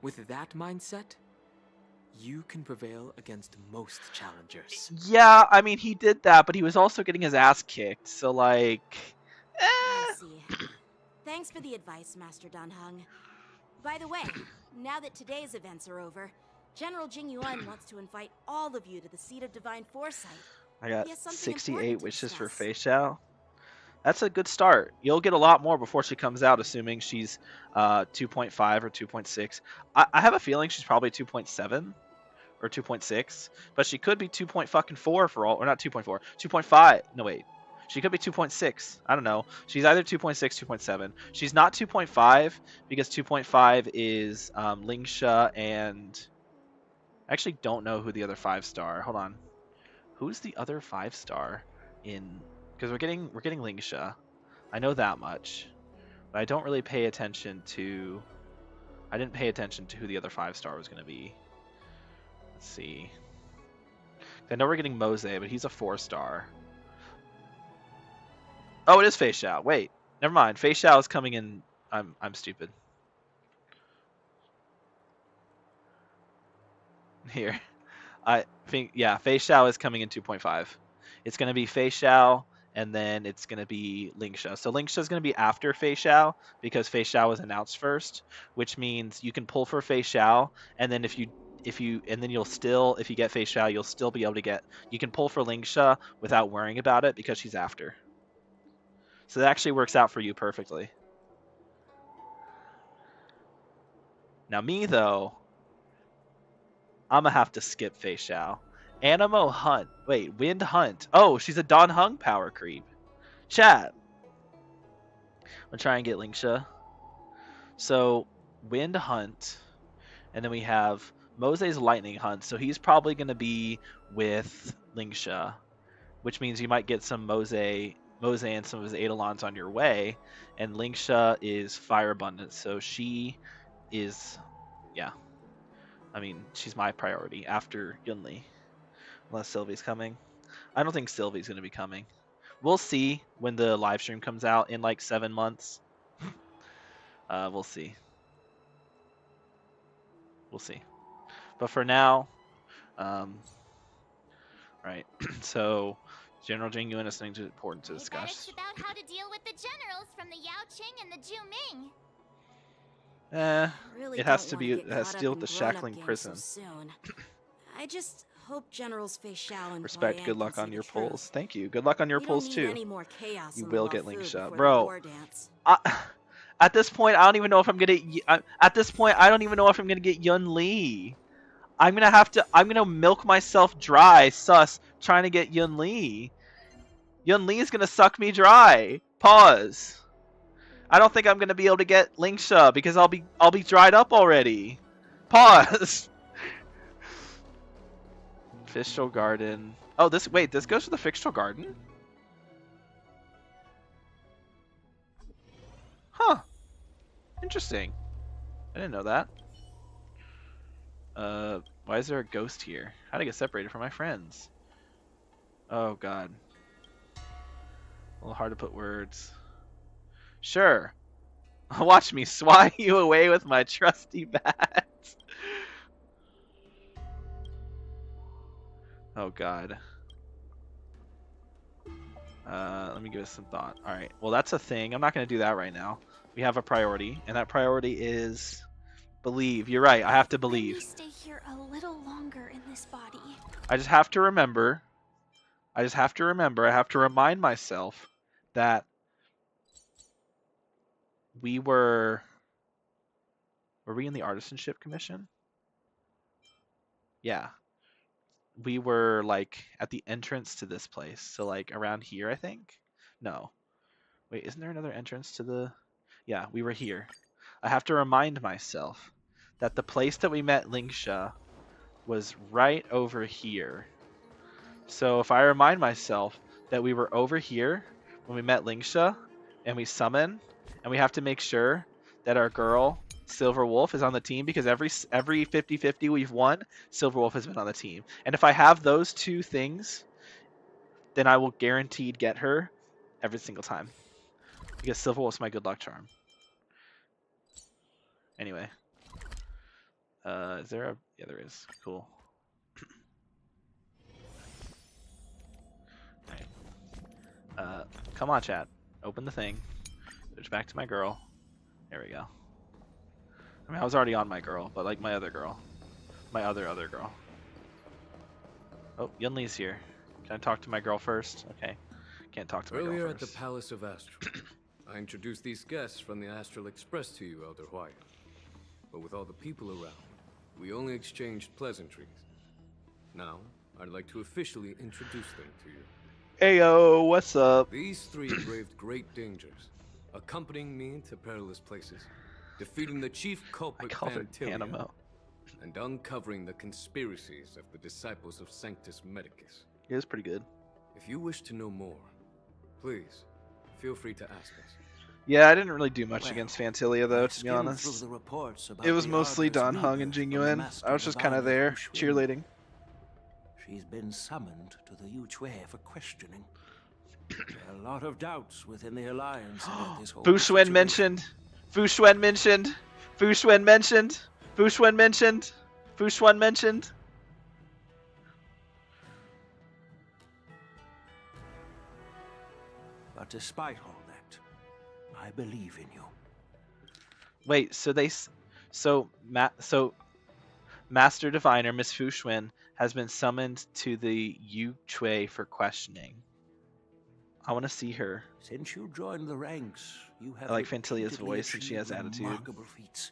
With that mindset, you can prevail against most challengers.
Yeah, I mean, he did that, but he was also getting his ass kicked, so like...
I see. Thanks for the advice, Master Danheng. By the way, now that today's events are over, General Jing Yuan wants to invite all of you to the Seat of Divine Foresight.
I got
He has something
68
important to
wishes for
discuss.
Fei Xiao. That's a good start. You'll get a lot more before she comes out, assuming she's 2.5 or 2.6. I have a feeling she's probably 2.7 or 2.6, but she could be 2.4 for all, or not 2.4, 2.5. No, wait. She could be 2.6. I don't know. She's either 2.6, 2.7. She's not 2.5 because 2.5 is Lingsha and... I actually don't know who the other 5-star. Hold on. Who's the other 5-star in... Because we're getting Lingsha. I know that much. But I don't really pay attention to I didn't pay attention to who the other 5-star was going to be. Let's see. I know we're getting Mose, but he's a 4-star. Oh, it is Fei Xiao. Wait, never mind. Fei Xiao is coming in. I'm stupid. Here, I think yeah, Fei Xiao is coming in 2.5. It's gonna be Fei Xiao, and then it's gonna be Lingsha. So Lingsha is gonna be after Fei Xiao because Fei Xiao was announced first, which means you can pull for Fei Xiao, and then if you get Fei Xiao, you'll still be able to get. You can pull for Lingsha without worrying about it because she's after. So that actually works out for you perfectly. Now me though, I'm gonna have to skip Fei Xiao. Animo Hunt. Wait, Wind Hunt. Oh, she's a Don Hung power creep. Chat. I'm gonna try and get Lingsha. So Wind Hunt, and then we have Mose's Lightning Hunt. So he's probably gonna be with Lingsha, which means you might get some Mose and some of his Eidolons on your way. And Lingsha is Fire Abundance, so she is, yeah. I mean, she's my priority after Yunli. Unless Sylvie's coming. I don't think Sylvie's going to be coming. We'll see when the live stream comes out in like 7 months. We'll see. We'll see. But for now, right. So, General Jing Yuan is something important to discuss.
It's about how to deal with the generals from the Yao Qing and the Ju Ming.
Really
it has to
don't
be.
wanna
It has to deal with the shackling prison.
So soon. I just hope Generals Fei Xiao and
Respect.
Huai
Good
An
luck
can
on
see
your
the truth.
polls. Thank you. Good luck on your
We
polls
don't need
too.
any more chaos
You
in
will
the
get
Luofu
Lingsha,
before
bro.
the war dance.
At this point, I don't even know if I'm gonna. At this point, I don't even know if I'm gonna get Yunli. I'm gonna milk myself dry, sus, trying to get Yunli. Yunli is gonna suck me dry. Pause. I don't think I'm gonna be able to get Lingsha because I'll be dried up already. Pause. Fischl Garden. Oh, this goes to the Fischl Garden? Huh. Interesting. I didn't know that. Why is there a ghost here? How did I get separated from my friends? Oh god. A little hard to put words. Sure. Watch me swat you away with my trusty bat. Oh god. Let me give it some thought. Alright, well that's a thing. I'm not going to do that right now. We have a priority, and that priority is believe. You're right, I have to believe.
Let me stay here a little longer in this body.
I just have to remember. I have to remind myself that we were we in the Artisanship Commission? Yeah. We were like at the entrance to this place. So like around here, I think? No. Wait, isn't there another entrance to the... Yeah, we were here. I have to remind myself that the place that we met Lingsha was right over here. So if I remind myself that we were over here when we met Lingsha and we summon, and we have to make sure that our girl Silver Wolf is on the team, because every 50-50 we've won, Silver Wolf has been on the team. And if I have those two things, then I will guaranteed get her every single time, because Silver Wolf's my good luck charm. Anyway, is there a... Yeah, there is. Cool. Alright. Come on, chat. Open the thing. Switch back to my girl. There we go. I mean, I was already on my girl, but like my other girl. My other girl. Oh, Yunli's here. Can I talk to my girl first? Okay. Can't talk to my girl first.
Earlier at the Palace of Astral, I introduced these guests from the Astral Express to you, Elder Huai. But with all the people around, we only exchanged pleasantries. Now, I'd like to officially introduce them to you.
Heyo, what's up?
These three braved great dangers, accompanying me to perilous places, defeating the chief culprit Fantilia, and uncovering the conspiracies of the disciples of Sanctus Medicus.
It was pretty good.
If you wish to know more, please, feel free to ask us.
Yeah, I didn't really do much against Fantilia, though, to be honest. It was mostly Dan Heng and Jing Yuan. I was just kind of there, cheerleading.
She's been summoned to the Yuchue for questioning. There are a lot of doubts within the Alliance about this whole
Fu Xuan mentioned. Fu Xuan mentioned. Fu Xuan mentioned. Fu Xuan mentioned. Fu Xuan mentioned.
But despite all that, I believe in you.
Wait, so Master Diviner Miss Fu Xuan has been summoned to the Yuchue for questioning. I want to see her.
Since you joined the ranks, you have
I like Fantilia's voice, and she has attitude.
Remarkable feats.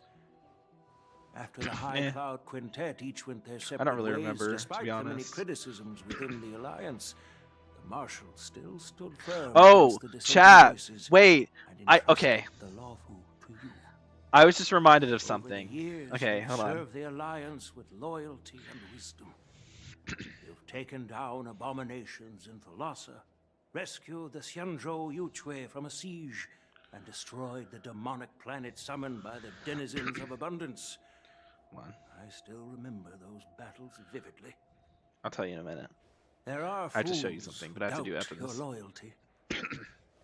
After the High Cloud Quintet each went their separate
I don't really
ways,
remember,
despite
to be
the many
honest.
criticisms within the Alliance, the Marshal still stood firm.
Oh,
against the disobedient
chat.
voices
Wait.
and
Okay.
entrusted the lawful to you.
I was just reminded of
Over
something.
the years,
Okay,
you've
hold on.
served the Alliance with loyalty and wisdom. You've taken down abominations in Thalassa, rescued the Xianzhou Yuchue from a siege, and destroyed the demonic planet summoned by the denizens of abundance. I still remember those battles vividly.
I'll tell you in a minute.
There are
I have to show you
fools
something,
who
but I have to do it
doubt
after
your
this.
loyalty.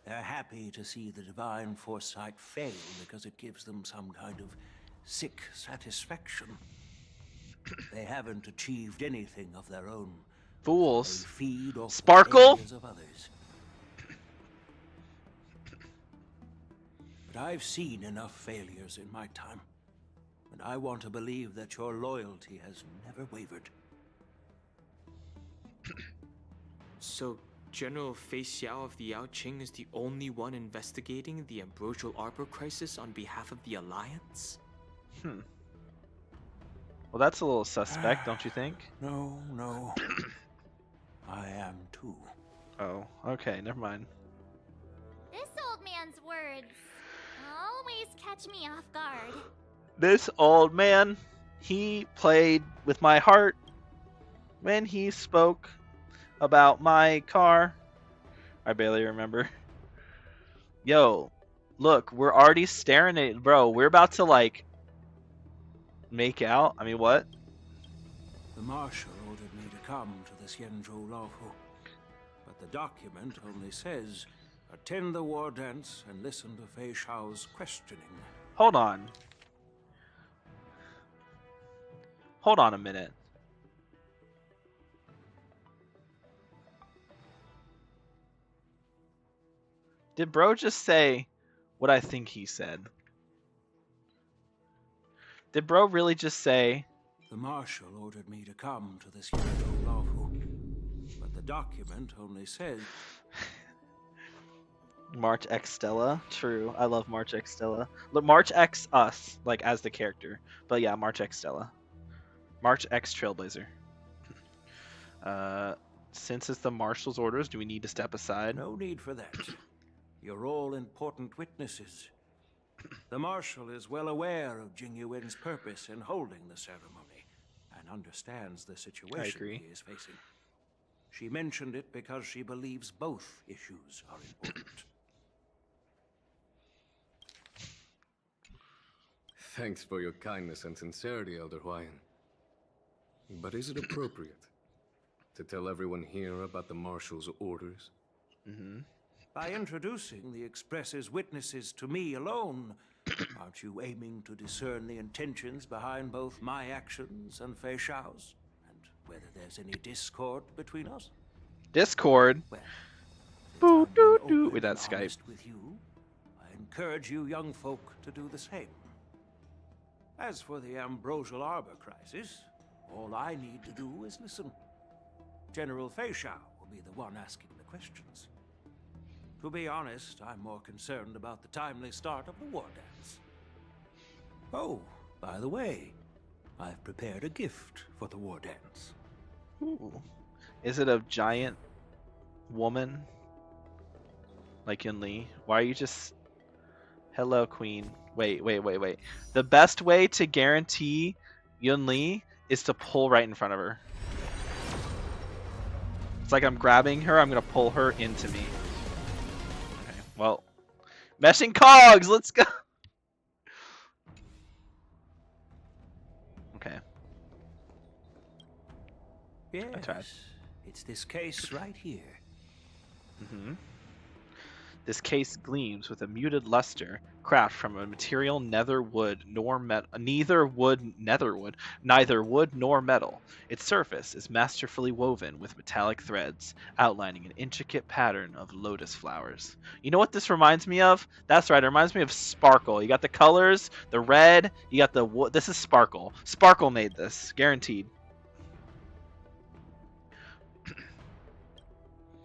They're happy to see the divine foresight fail because it gives them some kind of sick satisfaction. They haven't achieved anything of their own.
Fools.
They feed off the
Sparkle?
failures of others. But I've seen enough failures in my time, and I want to believe that your loyalty has never wavered.
So, General Fei Xiao of the Yaoqing is the only one investigating the Ambrosial Arbor crisis on behalf of the Alliance?
Well, that's a little suspect, don't you think?
No. I am too.
Oh, okay, never mind.
This old man's words always catch me off guard.
This old man, he played with my heart when he spoke about my car. I barely remember. Yo, look, we're already staring at it, bro. We're about to, like, make out. I mean, what?
The Marshal ordered me to come to the Xianzhou Laofu, but the document only says, attend the war dance and listen to Fei Xiao's questioning.
Hold on. Hold on a minute. Did bro just say what I think he said? Did bro really just say...
The Marshal ordered me to come to the Xianzhou Laofu, but the document only says...
March X Stella? True. I love March X Stella. Look, March X us, like, as the character. But yeah, March X Stella. March X Trailblazer. Since it's the Marshal's orders, do we need to step aside?
No need for that. You're all important witnesses. The Marshal is well aware of Jing Yuan's purpose in holding the ceremony, and understands the situation he is facing. She mentioned it because she believes both issues are important.
Thanks for your kindness and sincerity, Elder Huayan. But is it appropriate to tell everyone here about the Marshal's orders?
By introducing the Express's witnesses to me alone, aren't you aiming to discern the intentions behind both my actions and Fei Xiao's? And whether there's any discord between us?
Discord?
Well,
Wait, that's Skype.
with you, I encourage you young folk to do the same. As for the Ambrosial Arbor crisis, all I need to do is listen. General Fei Xiao will be the one asking the questions. To be honest, I'm more concerned about the timely start of the war dance. Oh, by the way, I've prepared a gift for the war dance.
Ooh. Is it a giant woman? Like Yunli? Why are you just... Hello, queen. Wait. The best way to guarantee Yunli is to pull right in front of her. It's like I'm grabbing her, I'm gonna pull her into me. Okay, well, Meshing cogs. Let's go. Okay.
Yes,
I tried.
it's this case right here.
Mm-hmm. This case gleams with a muted luster, craft from a material neither wood nor metal. Its surface is masterfully woven with metallic threads, outlining an intricate pattern of lotus flowers. You know what this reminds me of? That's right, it reminds me of Sparkle. You got the colors, the red, you got the wood. This is Sparkle. Sparkle made this, guaranteed.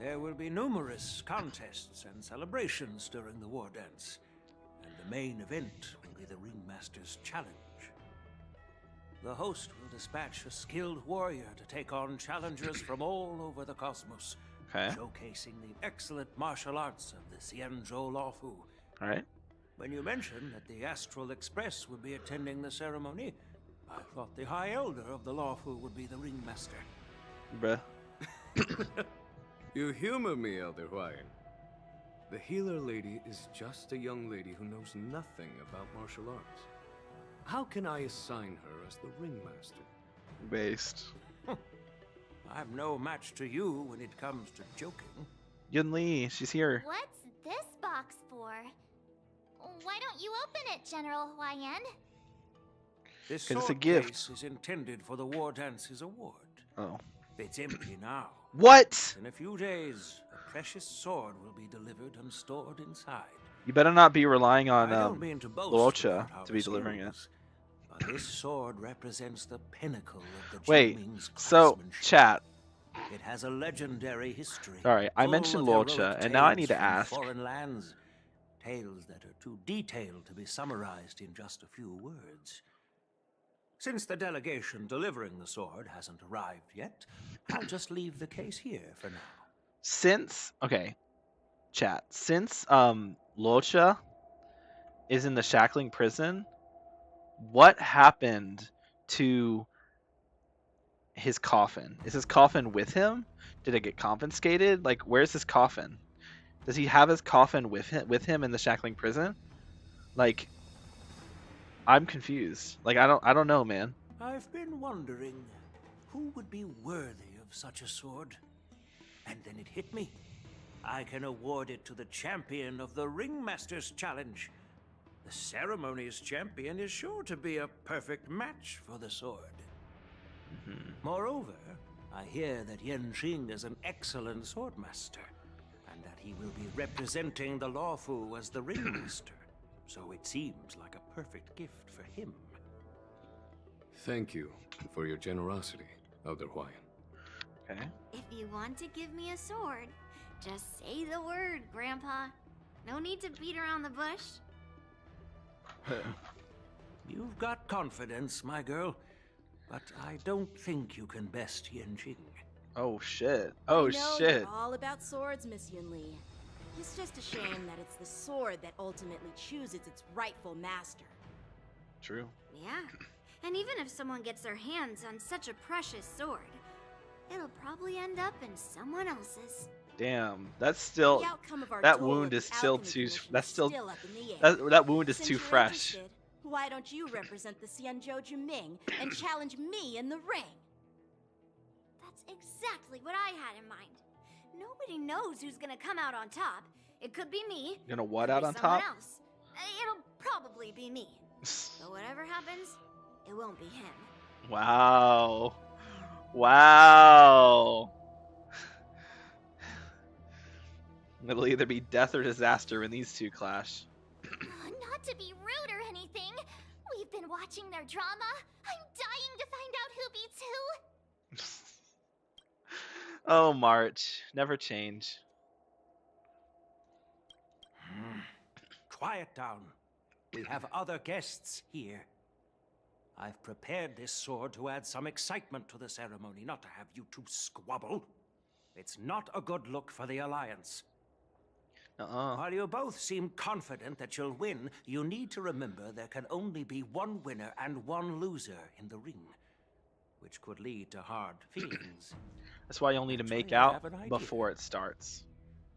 There will be numerous contests and celebrations during the war dance, and the main event will be the Ringmaster's Challenge. The host will dispatch a skilled warrior to take on challengers from all over the cosmos, showcasing the excellent martial arts of the Xianzhou Luofu.
All right.
When you mentioned that the Astral Express would be attending the ceremony, I thought the High Elder of the Luofu would be the Ringmaster.
Bruh.
You humor me, Elder Huayan. The healer lady is just a young lady who knows nothing about martial arts. How can I assign her as the ringmaster?
Based.
I'm no match to you when it comes to joking.
Yunli, she's here.
What's this box for? Why don't you open it, General Huayan?
This
'Cause it's a
sword
gift.
case is intended for the War Dance's award.
Oh.
It's empty now.
What?
In a few days, a precious sword will be delivered and stored inside.
You better not be relying on
I don't mean to boast
Luocha
about our
to be delivering it.
skills, but this sword represents the pinnacle of the
Wait,
Jingming's
so
craftsmanship.
chat.
It has a legendary history.
Sorry, I
full
mentioned
of
Luocha,
heroic
and now I
tales
need to
from
ask.
Foreign lands, tales that are too detailed to be summarized in just a few words. Since the delegation delivering the sword hasn't arrived yet, I'll just leave the case here for now.
Since chat. Since Luocha is in the shackling prison, what happened to his coffin? Is his coffin with him? Did it get confiscated? Like, where's his coffin? Does he have his coffin with him in the shackling prison? Like, I'm confused. Like, I don't know, man.
I've been wondering who would be worthy of such a sword. And then it hit me. I can award it to the champion of the Ringmaster's Challenge. The ceremony's champion is sure to be a perfect match for the sword. Moreover, I hear that Yanqing is an excellent swordmaster, and that he will be representing the Luofu as the Ringmaster. So it seems like a perfect gift for him.
Thank you for your generosity, Elder Huayan.
Okay.
If you want to give me a sword, just say the word, Grandpa. No need to beat around the bush.
You've got confidence, my girl, but I don't think you can best Yanqing.
Oh shit. Oh
I know
shit.
You're all about swords, Miss Yunli. It's just a shame that it's the sword that ultimately chooses its rightful master.
True.
Yeah, and even if someone gets their hands on such a precious sword, it'll probably end up in someone else's.
Damn, that's still
The outcome of our
that
duel
wound
at
is
the
still
Alchemy
too
Commission
that's
is
still
up in the air.
that wound is
Since
too
you're
fresh.
interested, why don't you represent the Xianzhou Jiming and challenge me in the ring?
That's exactly what I had in mind. Nobody knows who's gonna come out on top. It could be me.
Gonna what
could
out
be
on
someone
top?
Else. It'll probably be me. But whatever happens, it won't be him.
Wow. Wow. It'll either be death or disaster when these two clash.
Not to be rude or anything. We've been watching their drama. I'm dying to find out who beats who.
Oh, March. Never change.
Quiet down. We have other guests here. I've prepared this sword to add some excitement to the ceremony, not to have you two squabble. It's not a good look for the Alliance. While you both seem confident that you'll win, you need to remember there can only be one winner and one loser in the ring, which could lead to hard feelings.
That's why you'll need to
Actually,
make
I
out
have an idea.
before it starts.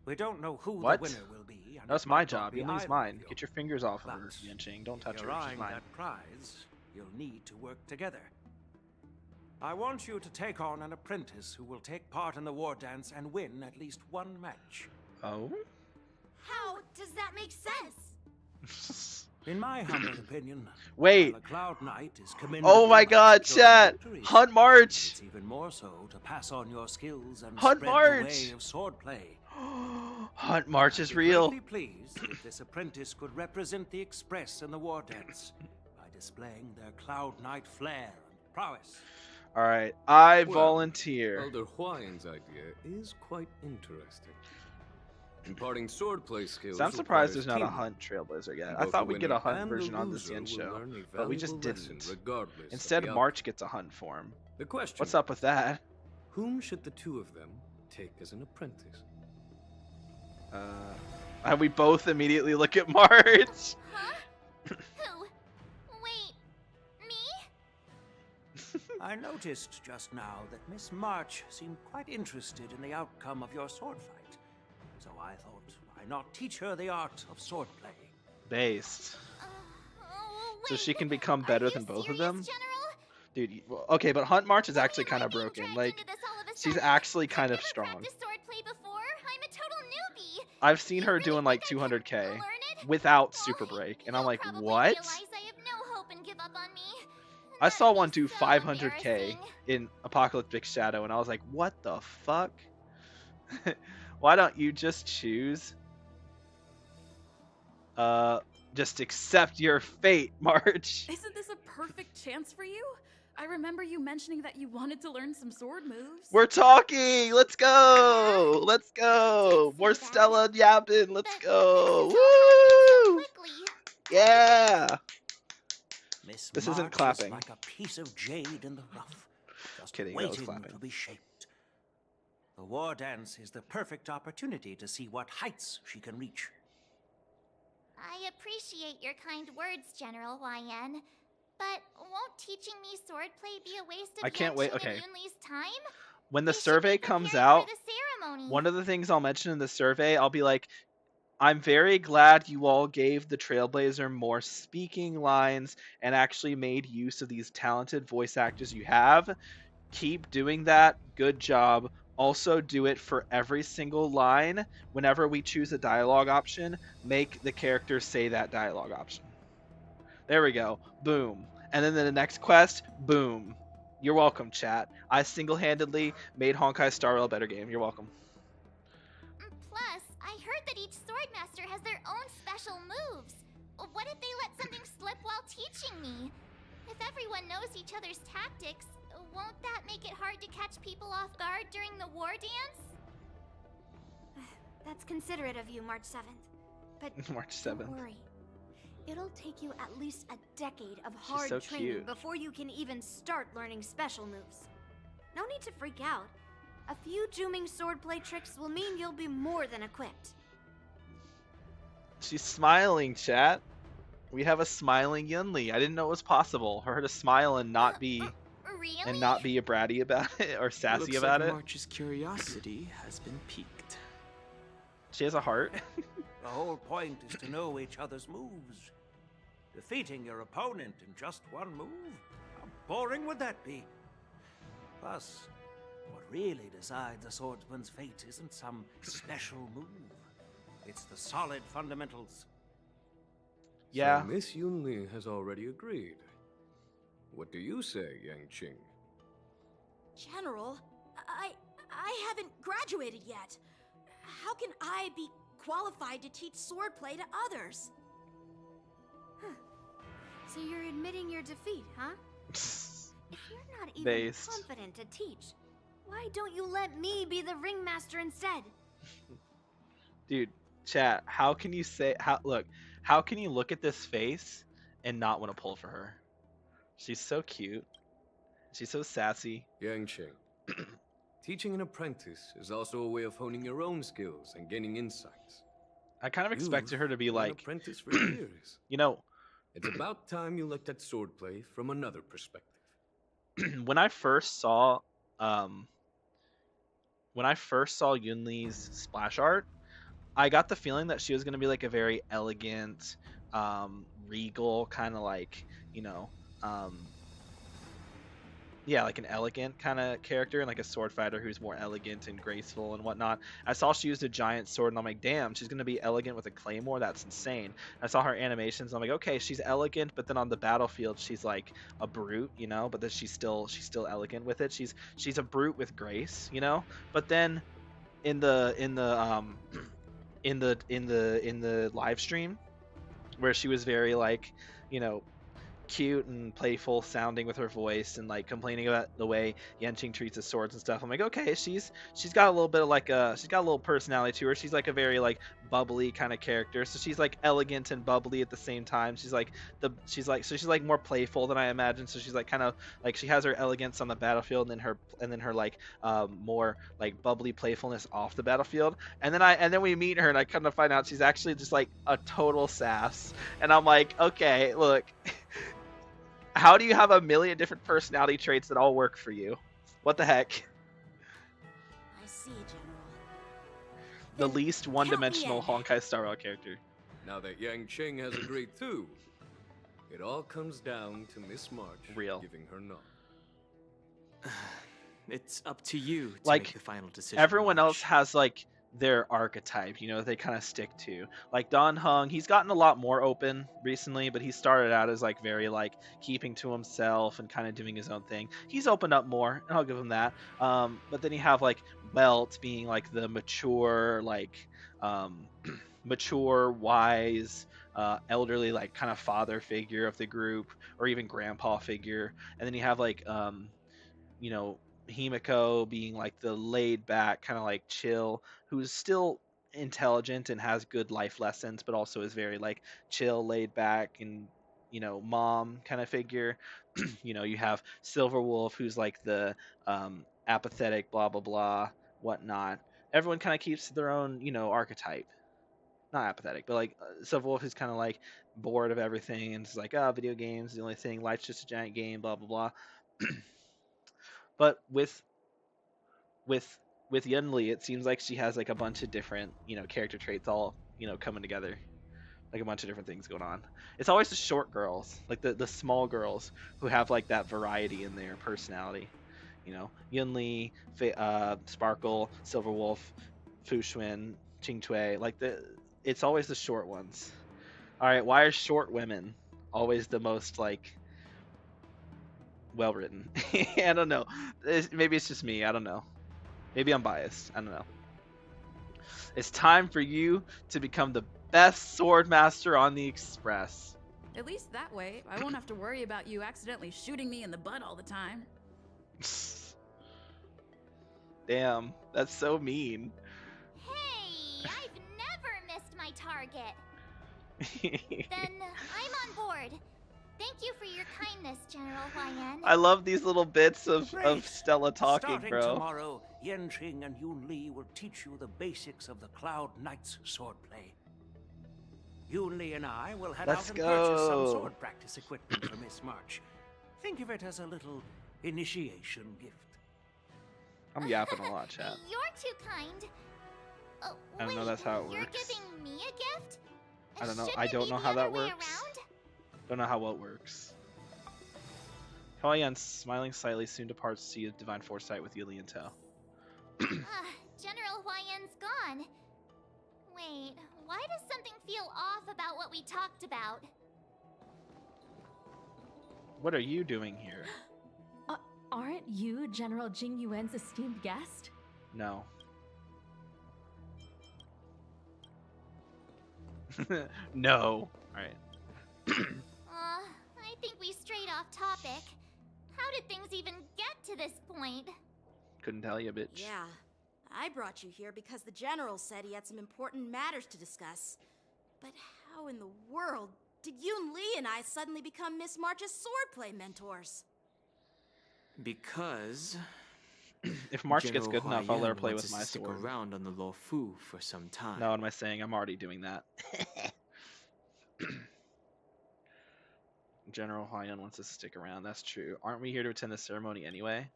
We don't know who
What?
the winner will be. And
That's
it
my
might not
job.
be
Yunli's
either
mine.
of you.
Get your fingers off of her,
But
Yanqing. Don't touch
if
her.
you're
She's
eyeing
mine.
that prize, you'll need to work together. I want you to take on an apprentice who will take part in the war dance and win at least one match.
Oh?
How does that make sense?
In my humble opinion,
Wait.
while a Cloud Knight is commendable
Oh my
by
god,
securing
chat!
victories,
Hunt March!
it's even more so to pass on your skills and
Hunt
spread
March!
the way of swordplay.
Hunt March is
I'd be
real.
greatly pleased if this apprentice could represent the Express in the war dance by displaying their Cloud Knight flair and prowess.
Alright, I
Well,
volunteer.
Elder Huayan's idea is quite interesting. Imparting swordplay skills.
So I'm surprised
requires
there's not a
teamwork.
Hunt Trailblazer yet.
And
I
both
thought
the
we'd get a
winner
Hunt
and the
version on this
loser
Yen
will
show,
learn a
but we just
valuable lesson
didn't.
regardless of
Instead,
the
March gets a Hunt form.
The question
What's up with that?
Whom should the two of them take as an apprentice?
And we both immediately look at March.
Huh? Who? Wait, me?
I noticed just now that Miss March seemed quite interested in the outcome of your sword fight. So I thought, why not teach her the art of swordplay?
Based. So
Wait,
she can become better than both of them?
General?
Dude, okay, but Hunt March is actually kind of broken. Like, she's actually kind of strong.
Practiced swordplay before. I'm a total newbie.
I've seen her doing like 200k without Super Break, and I'm like, what?
Realize I have no hope and give up on me.
I saw one do
So
500k
embarrassing.
in Apocalyptic Shadow, and I was like, what the fuck? Why don't you just choose? Just accept your fate, March.
Isn't this a perfect chance for you? I remember you mentioning that you wanted to learn some sword moves.
We're talking. Let's go. Let's go. More Stella yapping. Let's go. Woo! Yeah.
Miss
This
March
isn't
is
clapping.
like a piece of jade in the rough, just
Kidding, that was
waiting
clapping.
to be shaped. The war dance is the perfect opportunity to see what heights she can reach.
I appreciate your kind words, General YN. But won't teaching me swordplay be a waste of
I can't wait.
Yanqing
Okay.
and Yunli's time?
When the
They should
survey
be
comes
preparing
out,
for the ceremony.
one of the things I'll mention in the survey, I'll be like, I'm very glad you all gave the Trailblazer more speaking lines and actually made use of these talented voice actors you have. Keep doing that. Good job. Also do it for every single line. Whenever we choose a dialogue option, make the character say that dialogue option. There we go. Boom. And then the next quest, boom. You're welcome, chat. I single-handedly made Honkai Star Rail a better game. You're welcome.
Plus, I heard that each swordmaster has their own special moves. What if they let something slip while teaching me? If everyone knows each other's tactics, won't that make it hard to catch people off guard during the war dance?
That's considerate of you, March 7th. But
March 7th.
don't worry. It'll take you at least a decade of
She's
hard
so
training
cute.
before you can even start learning special moves. No need to freak out. A few Juming swordplay tricks will mean you'll be more than equipped.
She's smiling, chat. We have a smiling Yunli. I didn't know it was possible for her to smile and not be
Really?
and not be a bratty about it or sassy
Looks
about
like
it.
March's curiosity has been piqued.
She has a heart.
The whole point is to know each other's moves. Defeating your opponent in just one move? How boring would that be? Plus, what really decides a swordsman's fate isn't some special move. It's the solid fundamentals.
Yeah.
So Miss Yunli has already agreed. What do you say, Yanqing?
General, I haven't graduated yet. How can I be qualified to teach swordplay to others?
So you're admitting your defeat, huh? If you're not even
Based.
confident to teach, why don't you let me be the ringmaster instead?
Dude, chat, how can you look at this face and not want to pull for her? She's so cute. She's so sassy.
Yanqing, teaching an apprentice is also a way of honing your own skills and gaining insights.
I kind of expected her to be
You've been an
like,
apprentice for years.
you know,
It's about time you looked at swordplay from another perspective.
when I first saw Yunli's splash art, I got the feeling that she was gonna be like a very elegant, regal kind of like, you know, yeah, like an elegant kind of character and like a sword fighter who's more elegant and graceful and whatnot. I saw she used a giant sword and I'm like, damn, she's gonna be elegant with a claymore. That's insane. I saw her animations. And I'm like, okay, she's elegant, but then on the battlefield, she's like a brute, you know. But then she's still elegant with it. She's a brute with grace, you know. But then in the in the live stream where she was very like, you know, cute and playful sounding with her voice and like complaining about the way Yenching treats his swords and stuff. I'm like, okay, she's got a little bit of like she's got a little personality to her. She's like a very like bubbly kind of character. So she's like elegant and bubbly at the same time. She's like she's like more playful than I imagine. So she's like kind of like she has her elegance on the battlefield and then her like more like bubbly playfulness off the battlefield. And then we meet her and I come to find out she's actually just like a total sass. And I'm like, okay, look. How do you have a million different personality traits that all work for you? What the heck?
I see, General.
The least one-dimensional Honkai Star Rail character.
Now that Yang Qing has agreed too, it all comes down to Miss March giving her nod.
It's up to you to
Like,
make the final decision.
everyone else has like their archetype, you know, they kind of stick to. Like Don Hung, he's gotten a lot more open recently, but he started out as like very like keeping to himself and kind of doing his own thing. He's opened up more, and I'll give him that. But then you have like Welt being like the mature, like mature, wise, elderly, like kind of father figure of the group, or even grandpa figure. And then you have like you know, Himiko being like the laid back, kind of like chill, who's still intelligent and has good life lessons, but also is very like chill, laid back, and you know, mom kind of figure. You know, you have Silverwolf, who's like the apathetic, blah blah blah, whatnot. Everyone kind of keeps their own, you know, archetype. Not apathetic, but like Silverwolf is kind of like bored of everything and it's like, ah, video games, the only thing. Life's just a giant game, blah blah blah. But with Yunli, it seems like she has like a bunch of different, you know, character traits all, you know, coming together. Like a bunch of different things going on. It's always the short girls, like the small girls who have like that variety in their personality. You know, Yunli, Sparkle, Silverwolf, Fushun, Qingtui, like it's always the short ones. All right, why are short women always the most like well written? I don't know. Maybe it's just me. I don't know. Maybe I'm biased. I don't know. It's time for you to become the best sword master on the Express.
At least that way, I won't have to worry about you accidentally shooting me in the butt all the time.
Damn, that's so mean.
Hey, I've never missed my target. Then I'm on board. Thank you for your kindness, General Huayan.
I love these little bits of Stella talking,
Starting
bro.
tomorrow, Yenching and Yunli will teach you the basics of the Cloud Knights swordplay. Yunli and I will head out and purchase some sword practice equipment for Miss March. Think of it as a little initiation gift.
I'm yapping a lot, chat.
You're too kind.
I don't know that's how it
You're
works.
giving me a gift?
I don't know.
Shouldn't
I
it
don't
be
know
the
how that
other way
works.
around?
Don't know how it works. Huayan, smiling slightly, soon departs to see divine foresight with Yuli in tow.
General Huayan's gone. Wait, why does something feel off about what we talked about?
What are you doing here?
Aren't you General Jing Yuan's esteemed guest?
No. No. Alright.
I think we strayed off topic. How did things even get to this point?
Couldn't tell you, bitch.
Yeah, I brought you here because the General said he had some important matters to discuss. But how in the world did Yunli and I suddenly become Miss March's swordplay mentors?
Because
if March gets
General
good enough, I'll let her
Huayan
play
wants
with
us
my
to stick
sword.
around on the Lo Fu for some time.
No, what am I saying? I'm already doing that. General Huayan wants us to stick around. That's true. Aren't we here to attend the ceremony anyway?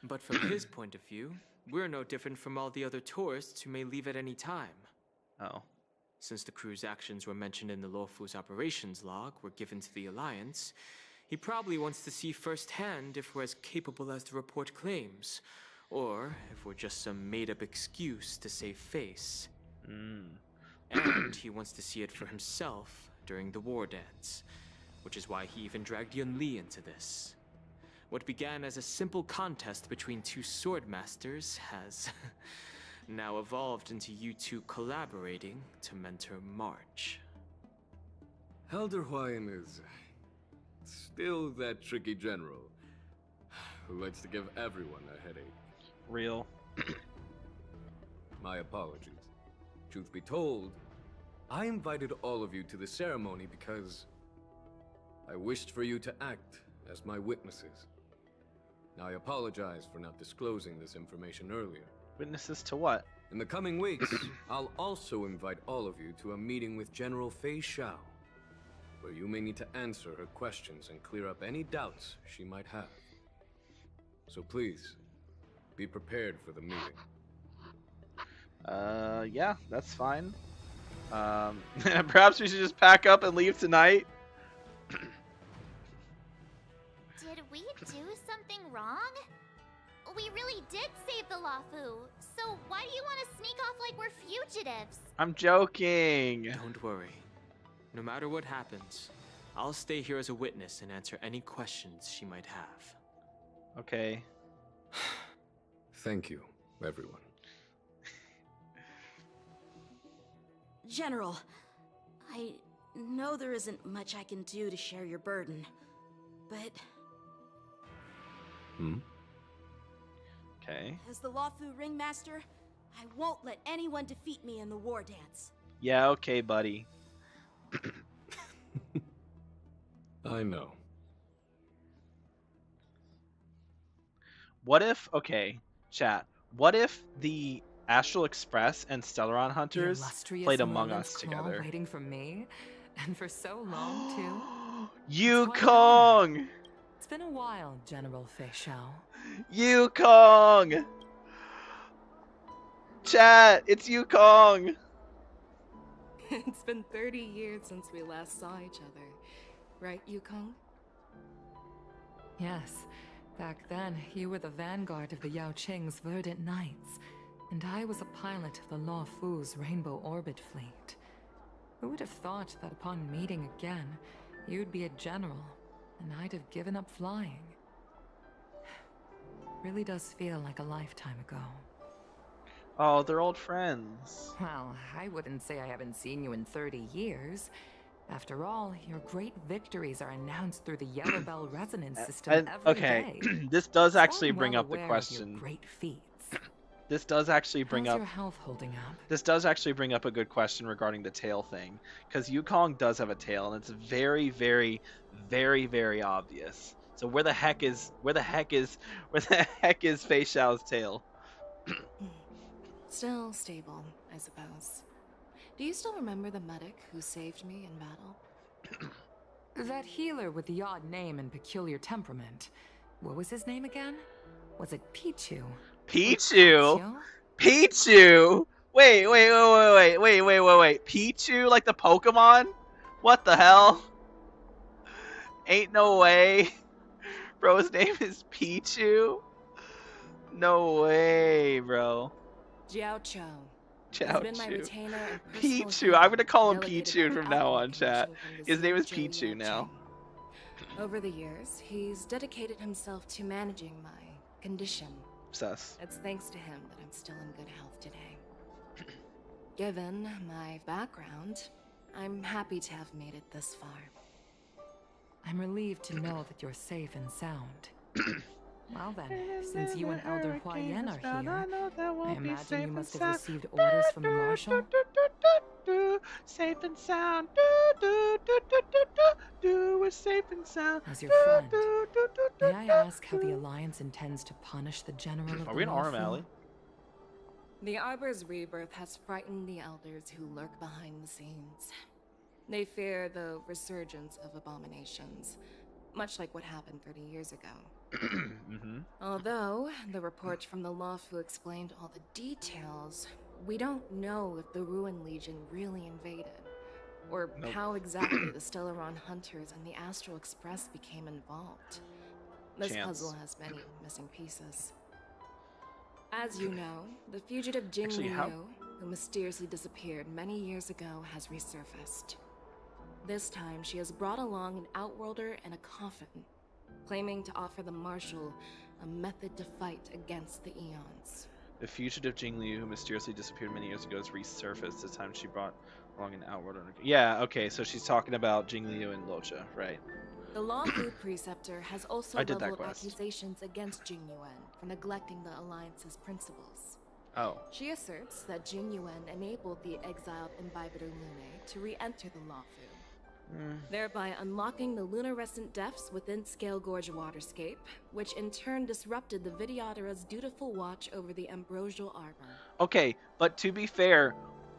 But from his point of view, we're no different from all the other tourists who may leave at any time.
Oh.
Since the crew's actions were mentioned in the Luofu's operations log were given to the Alliance, he probably wants to see firsthand if we're as capable as the report claims, or if we're just some made-up excuse to save face. And he wants to see it for himself during the war dance, which is why he even dragged Yunli into this. What began as a simple contest between two sword masters has now evolved into you two collaborating to mentor March.
Elder Huayan is still that tricky general who likes to give everyone a headache.
Real.
My apologies. Truth be told, I invited all of you to the ceremony because I wished for you to act as my witnesses. I apologize for not disclosing this information earlier.
Witnesses to what?
In the coming weeks, I'll also invite all of you to a meeting with General Fei Xiao, where you may need to answer her questions and clear up any doubts she might have. So please, be prepared for the meeting.
Yeah, that's fine. Perhaps we should just pack up and leave tonight.
Did we do something wrong? We really did save the Luofu, so why do you want to sneak off like we're fugitives?
I'm joking.
Don't worry. No matter what happens, I'll stay here as a witness and answer any questions she might have.
Okay.
Thank you, everyone.
General, I know there isn't much I can do to share your burden, but...
Okay.
As the Luofu ringmaster, I won't let anyone defeat me in the war dance.
Yeah, okay, buddy.
I know.
What if, okay, chat, what if the Astral Express and Stellaron Hunters played Among Us together?
Waiting for me, and for so long too.
Yukong!
It's been a while, General Fei Xiao.
Yukong! Chat, it's Yukong!
It's been 30 years since we last saw each other. Right, Yukong?
Yes. Back then, you were the vanguard of the Yao Qing's Verdant Knights, and I was a pilot of the Luofu's Rainbow Orbit Fleet. Who would have thought that upon meeting again, you'd be a general, and I'd have given up flying? Really does feel like a lifetime ago.
Oh, they're old friends.
Well, I wouldn't say I haven't seen you in 30 years. After all, your great victories are announced through the Yellow Bell resonance system every day.
This does
So
actually
I'm
bring
well
up the
aware of your
question.
great feats.
This does actually bring
How's
up.
your health holding up?
This does actually bring up a good question regarding the tail thing, because Yukong does have a tail, and it's very, very, very, very obvious. So where the heck is Fei Xiao's tail?
Still stable, I suppose. Do you still remember the medic who saved me in battle?
That healer with the odd name and peculiar temperament. What was his name again? Was it Pichu?
Pichu? Pichu? Wait. Pichu, like the Pokemon? What the hell? Ain't no way. Bro, his name is Pichu? No way, bro.
Jiao Cho.
Jiao
He's been my
Chu.
retainer and personal
Pichu.
healer,
I'm gonna call him
delegated
Pichu
by
from
the
now
Alchemy
on, chat.
Commission from
His name is
Zhou
Pichu
Yao
now.
Qing. Over the years, he's dedicated himself to managing my condition.
Obsessed.
It's thanks to him that I'm still in good health today. Given my background, I'm happy to have made it this far.
I'm relieved to know that you're safe and sound. Well then, since you and Elder Huayan are here, I imagine you must have received orders from the Marshal?
Safe and sound. We're safe and sound.
As your friend, may I ask how the Alliance intends to punish the General of the
Are we in Arm
Luofu?
Alley?
The Arbor's rebirth has frightened the elders who lurk behind the scenes. They fear the resurgence of abominations, much like what happened 30 years ago. Although the report from the Luofu explained all the details, we don't know if the Ruin Legion really invaded, or how exactly the Stellaron Hunters and the Astral Express became involved. This puzzle has many missing pieces. As you know, the fugitive Yunli, who mysteriously disappeared many years ago, has resurfaced. This time, she has brought along an Outworlder and a coffin, claiming to offer the Marshal a method to fight against the Eons.
The fugitive Yunli, who mysteriously disappeared many years ago, has resurfaced. This time she brought along an Outworlder. Yeah, okay, so she's talking about Jingliu and Locha, right?
The Lawfu Preceptor has also leveled accusations against Jing Yuan for neglecting the Alliance's principles.
Oh.
She asserts that Jing Yuan enabled the exiled Imbibitor Lunae to re-enter the Lawfu, thereby unlocking the lunarescent depths within Scale Gorge Waterscape, which in turn disrupted the Vidyadhara's dutiful watch over the Ambrosial Arbor.
Okay, but to be fair,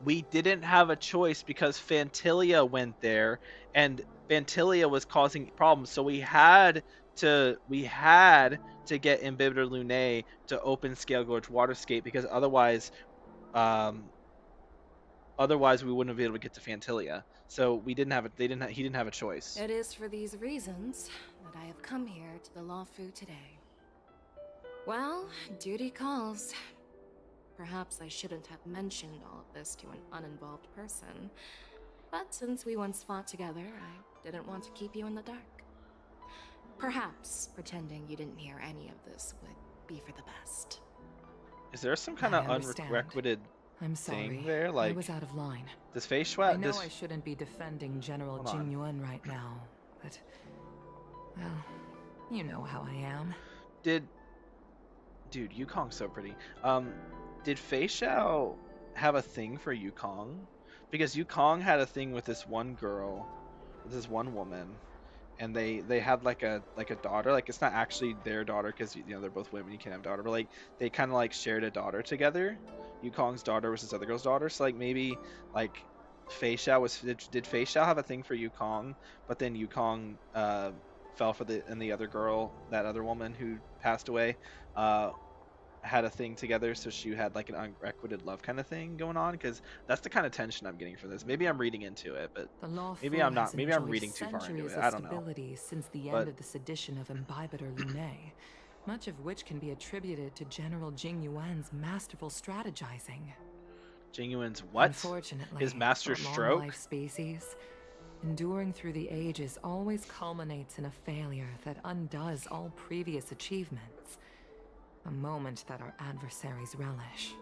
we didn't have a choice because Phantilia went there, and Phantilia was causing problems, so we had to get Imbibitor Lunae to open Scale Gorge Waterscape, because otherwise we wouldn't be able to get to Phantilia. So he didn't have a choice.
It is for these reasons that I have come here to the Lawfu today. Well, duty calls. Perhaps I shouldn't have mentioned all of this to an uninvolved person, but since we once fought together, I didn't want to keep you in the dark. Perhaps pretending you didn't hear any of this would be for the best.
Is there some kind of unrequited thing there? Like,
I was out of line.
This face swap?
I know I shouldn't be defending General Jing Yuan right now, but well, you know how I am.
Dude, Yukong's so pretty. Did Fei Xiao have a thing for Yukong? Because Yukong had a thing with this one girl, with this one woman, and they had like a daughter. Like, it's not actually their daughter because they're both women. You can't have a daughter, but like they kind of like shared a daughter together. Yukong's daughter was this other girl's daughter. So like maybe like Fei Xiao did Fei Xiao have a thing for Yukong, but then Yukong fell for the other girl, that other woman who passed away. Had a thing together, so she had like an unrequited love kind of thing going on, because that's the kind of tension I'm getting from this. Maybe I'm reading into it, but maybe I'm not. Maybe I'm reading too far into it. I don't know.
Since the end of the sedition of Imbibitor Lunae, much of which can be attributed to General Jing Yuan's masterful strategizing.
Jing Yuan's what?
Unfortunately,
his master stroke?
Life species, enduring through the ages, always culminates in a failure that undoes all previous achievements. A moment that our adversaries relish.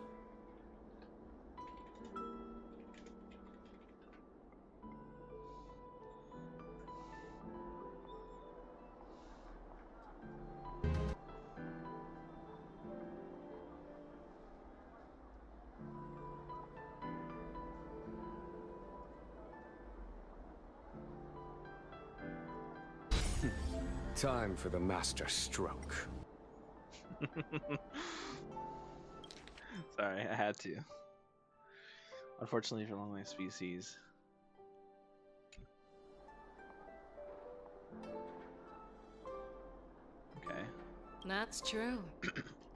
Time for the master stroke.
Sorry, I had to. Unfortunately for long-life species. Okay.
That's true.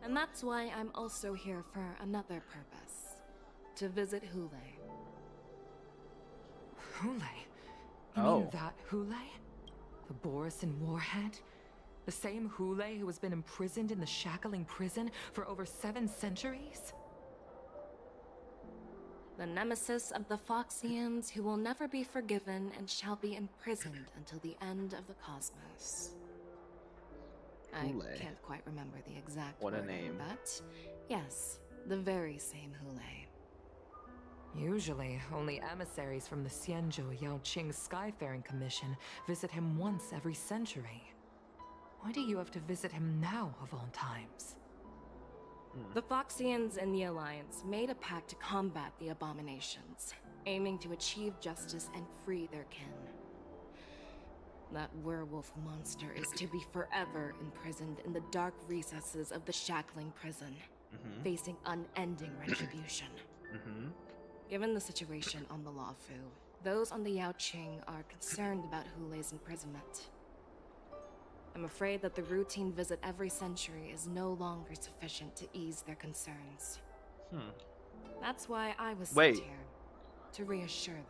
And that's why I'm also here for another purpose. To visit HuoHuo.
HuoHuo? You mean that HuoHuo? The Borisin Warhead? The same HuoHuo who has been imprisoned in the Shackling Prison for over 7 centuries?
The nemesis of the Foxians who will never be forgiven and shall be imprisoned until the end of the cosmos. I can't quite remember the exact wording,
name.
But yes, the very same HuoHuo.
Usually, only emissaries from the Xianzhou Yaoqing Skyfaring Commission visit him once every century. Why do you have to visit him now, of all times?
The Foxians and the Alliance made a pact to combat the abominations, aiming to achieve justice and free their kin. That werewolf monster is to be forever imprisoned in the dark recesses of the Shackling Prison, facing unending retribution. Given the situation on the Lawfu, those on the Yaoqing are concerned about HuoHuo's imprisonment. I'm afraid that the routine visit every century is no longer sufficient to ease their concerns. That's why I was
Wait.
sent here. To reassure them.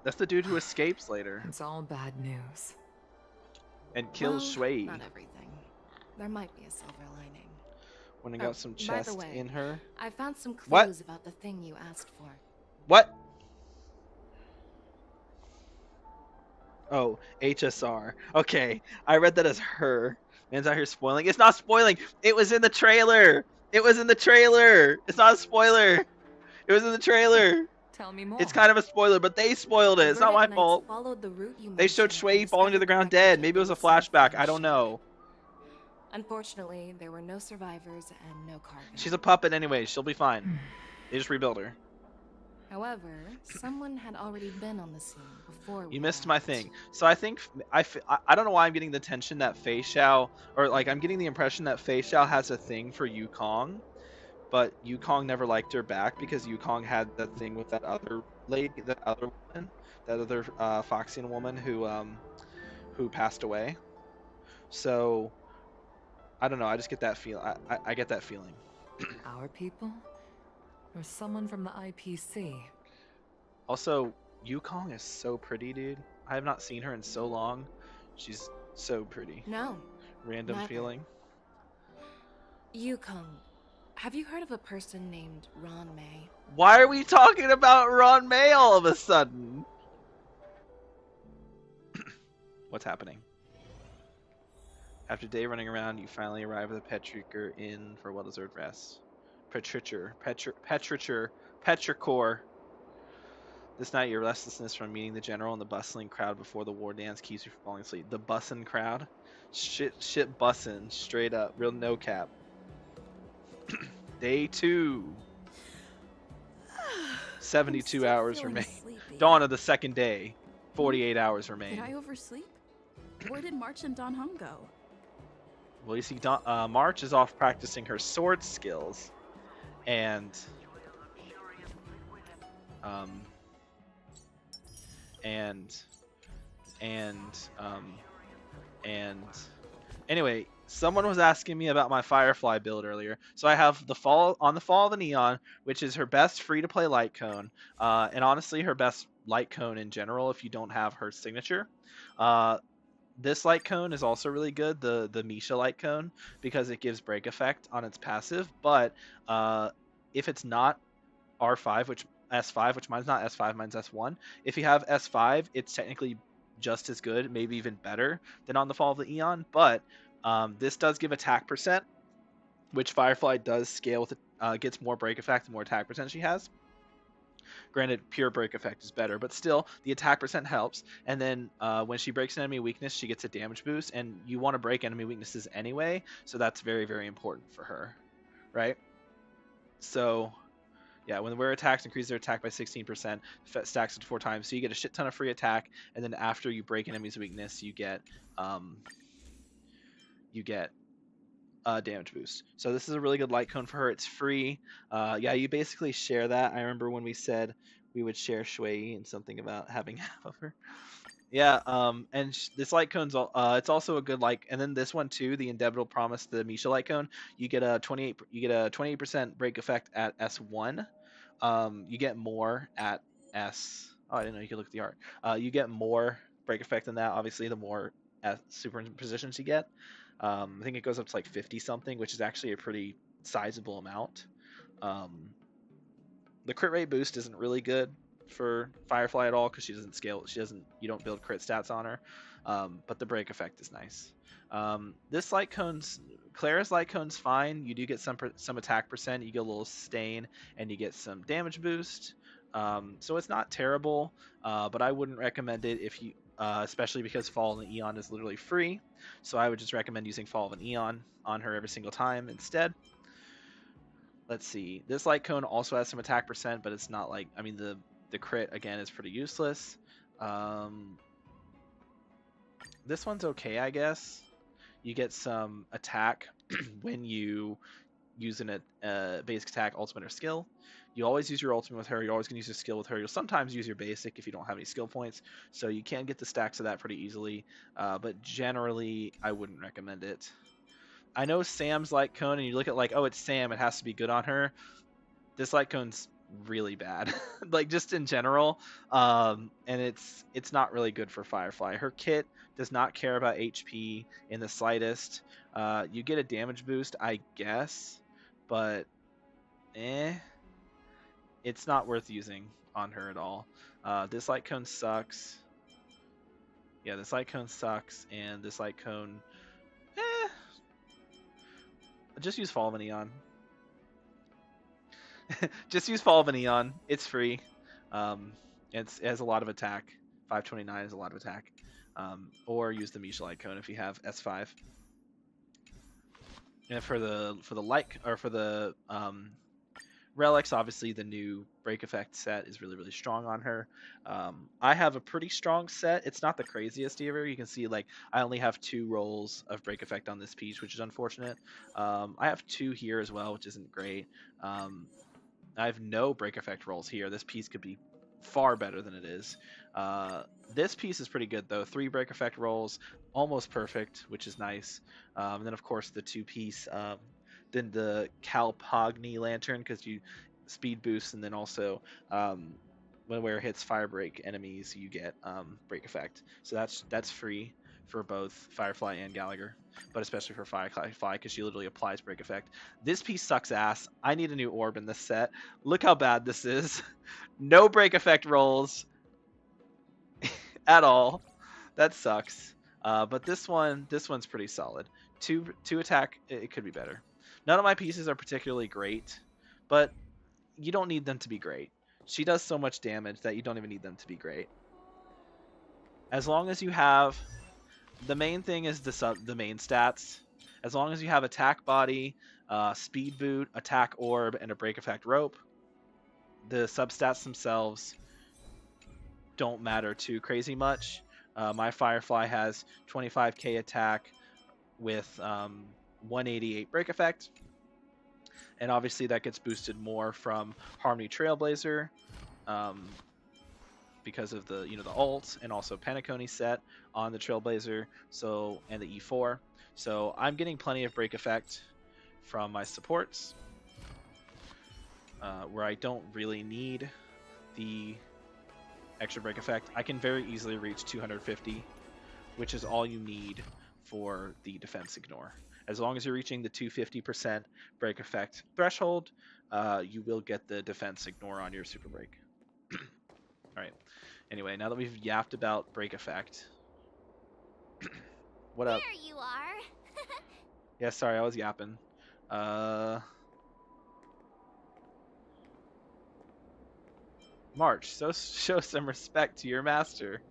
That's the dude who escapes later.
It's all bad news.
And kills
Well,
Shui.
not everything. There might be a silver lining.
When I got some
by the
chest
way,
in her.
I found some clues
What?
about the thing you asked for.
What? Oh, HSR. Okay, I read that as her. Man's out here spoiling. It's not spoiling. It was in the trailer. It was in the trailer. It's not a spoiler. It was in the trailer.
Tell me more.
It's kind of a spoiler, but they spoiled it. It's not my fault.
The route you
They showed Shui falling to the ground dead. Maybe it was a flashback. I don't know.
Unfortunately, there were no survivors and no cargo.
She's a puppet anyway. She'll be fine. They just rebuild her.
However, someone had already been on the scene before.
You missed my thing. So I think I don't know why I'm getting the tension that Fei Xiao, or like I'm getting the impression that Fei Xiao has a thing for Yukong, but Yukong never liked her back because Yukong had that thing with that other lady, that other woman, that other Foxian woman who passed away. So I don't know. I just get that feel. I get that feeling.
Our people, or someone from the IPC.
Also, Yukong is so pretty, dude. I have not seen her in so long. She's so pretty.
No.
Random
never.
feeling.
Yukong, have you heard of a person named Ron May?
Why are we talking about Ron May all of a sudden? What's happening? After a day running around, you finally arrive at the Petrichor Inn for well-deserved rest. Petrichor. This night, your restlessness from meeting the general and the bustling crowd before the war dance keeps you from falling asleep. The bussin' crowd? Shit bussin', straight up. Real no cap. Day 2. 72 hours remain. Dawn of the second day. 48 hours remain.
Did I oversleep? Where did March and Don Hung go?
Well, you see, March is off practicing her sword skills, and anyway, someone was asking me about my Firefly build earlier. So I have the Fall of the Neon, which is her best free-to-play light cone, and honestly her best light cone in general if you don't have her signature. This light cone is also really good, the Misha light cone, because it gives break effect on its passive. But if it's not R5, which S5, which mine's not S5, mine's S1. If you have S5, it's technically just as good, maybe even better than on the Fall of the Eon. But this does give attack percent, which Firefly does scale with gets more break effect the more attack percent she has. Granted, pure break effect is better, but still, the attack percent helps. And then when she breaks an enemy weakness, she gets a damage boost, and you want to break enemy weaknesses anyway, so that's very, very important for her, right? So, yeah, when the wearer attacks, increase their attack by 16%, stacks it 4 times, so you get a shit ton of free attack, and then after you break an enemy's weakness, you get damage boost. So this is a really good light cone for her. It's free. Yeah, you basically share that. I remember when we said we would share Shui and something about having half of her. Yeah, and this light cone's it's also a good and then this one too, the Indebitable Promise, the Misha light cone, you get a 28% break effect at S1. You get more at S. Oh, I didn't know you could look at the art. You get more break effect than that. Obviously, the more superimpositions you get. I think it goes up to like 50 something, which is actually a pretty sizable amount. The crit rate boost isn't really good for Firefly at all because she doesn't scale. You don't build crit stats on her. But the break effect is nice. This light cone's Clara's light cone's fine. You do get some attack percent. You get a little stain, and you get some damage boost. So it's not terrible, but I wouldn't recommend it if you. Especially because Fall of an Eon is literally free. So I would just recommend using Fall of an Eon on her every single time instead. Let's see. This light cone also has some attack percent, but it's not like, I mean, the crit, again, is pretty useless. This one's okay, I guess. You get some attack when you use a basic attack, ultimate, or skill. You always use your ultimate with her. You're always going to use your skill with her. You'll sometimes use your basic if you don't have any skill points. So you can get the stacks of that pretty easily. But generally, I wouldn't recommend it. I know Sam's light cone, and you look at like, oh, it's Sam, it has to be good on her. This light cone's really bad, like just in general, and it's not really good for Firefly. Her kit does not care about HP in the slightest. You get a damage boost, I guess, but it's not worth using on her at all. This light cone sucks. Yeah, this light cone sucks, and this light cone, just use Fall of a Neon. Just use Fall of a Neon. It's free. It has a lot of attack. 529 is a lot of attack. Or use the Misha Light Cone if you have S5. And for the light, or for the relics, obviously the new break effect set is really strong on her. I have a pretty strong set. It's not the craziest ever. You can see like I only have 2 rolls of break effect on this piece, which is unfortunate. I have 2 here as well, which isn't great. I have no break effect rolls here. This piece could be far better than it is. This piece is pretty good though. 3 break effect rolls, almost perfect, which is nice. And then of course the 2-piece, then the Calpogni lantern, because you speed boost, and then also where it hits fire break enemies, you get break effect. So that's free for both Firefly and Gallagher, but especially for Firefly because she literally applies break effect. This piece sucks ass. I need a new orb in this set. Look how bad this is. No break effect rolls at all. That sucks. But this one's pretty solid. Two attack. It could be better. None of my pieces are particularly great, but you don't need them to be great. She does so much damage that you don't even need them to be great. As long as you have, the main thing is the main stats. As long as you have attack body, speed boot, attack orb, and a break effect rope, the substats themselves don't matter too crazy much. My Firefly has 25k attack with 188 break effect, and obviously that gets boosted more from Harmony Trailblazer, because of the the ult, and also Panaconi set on the Trailblazer, so, and the E4. So I'm getting plenty of break effect from my supports, where I don't really need the extra break effect. I can very easily reach 250, which is all you need for the defense ignore. As long as you're reaching the 250% break effect threshold, you will get the defense ignore on your super break. All right. Anyway, now that we've yapped about break effect, what up?
There you are.
Yeah, sorry, I was yapping. March, so show some respect to your master.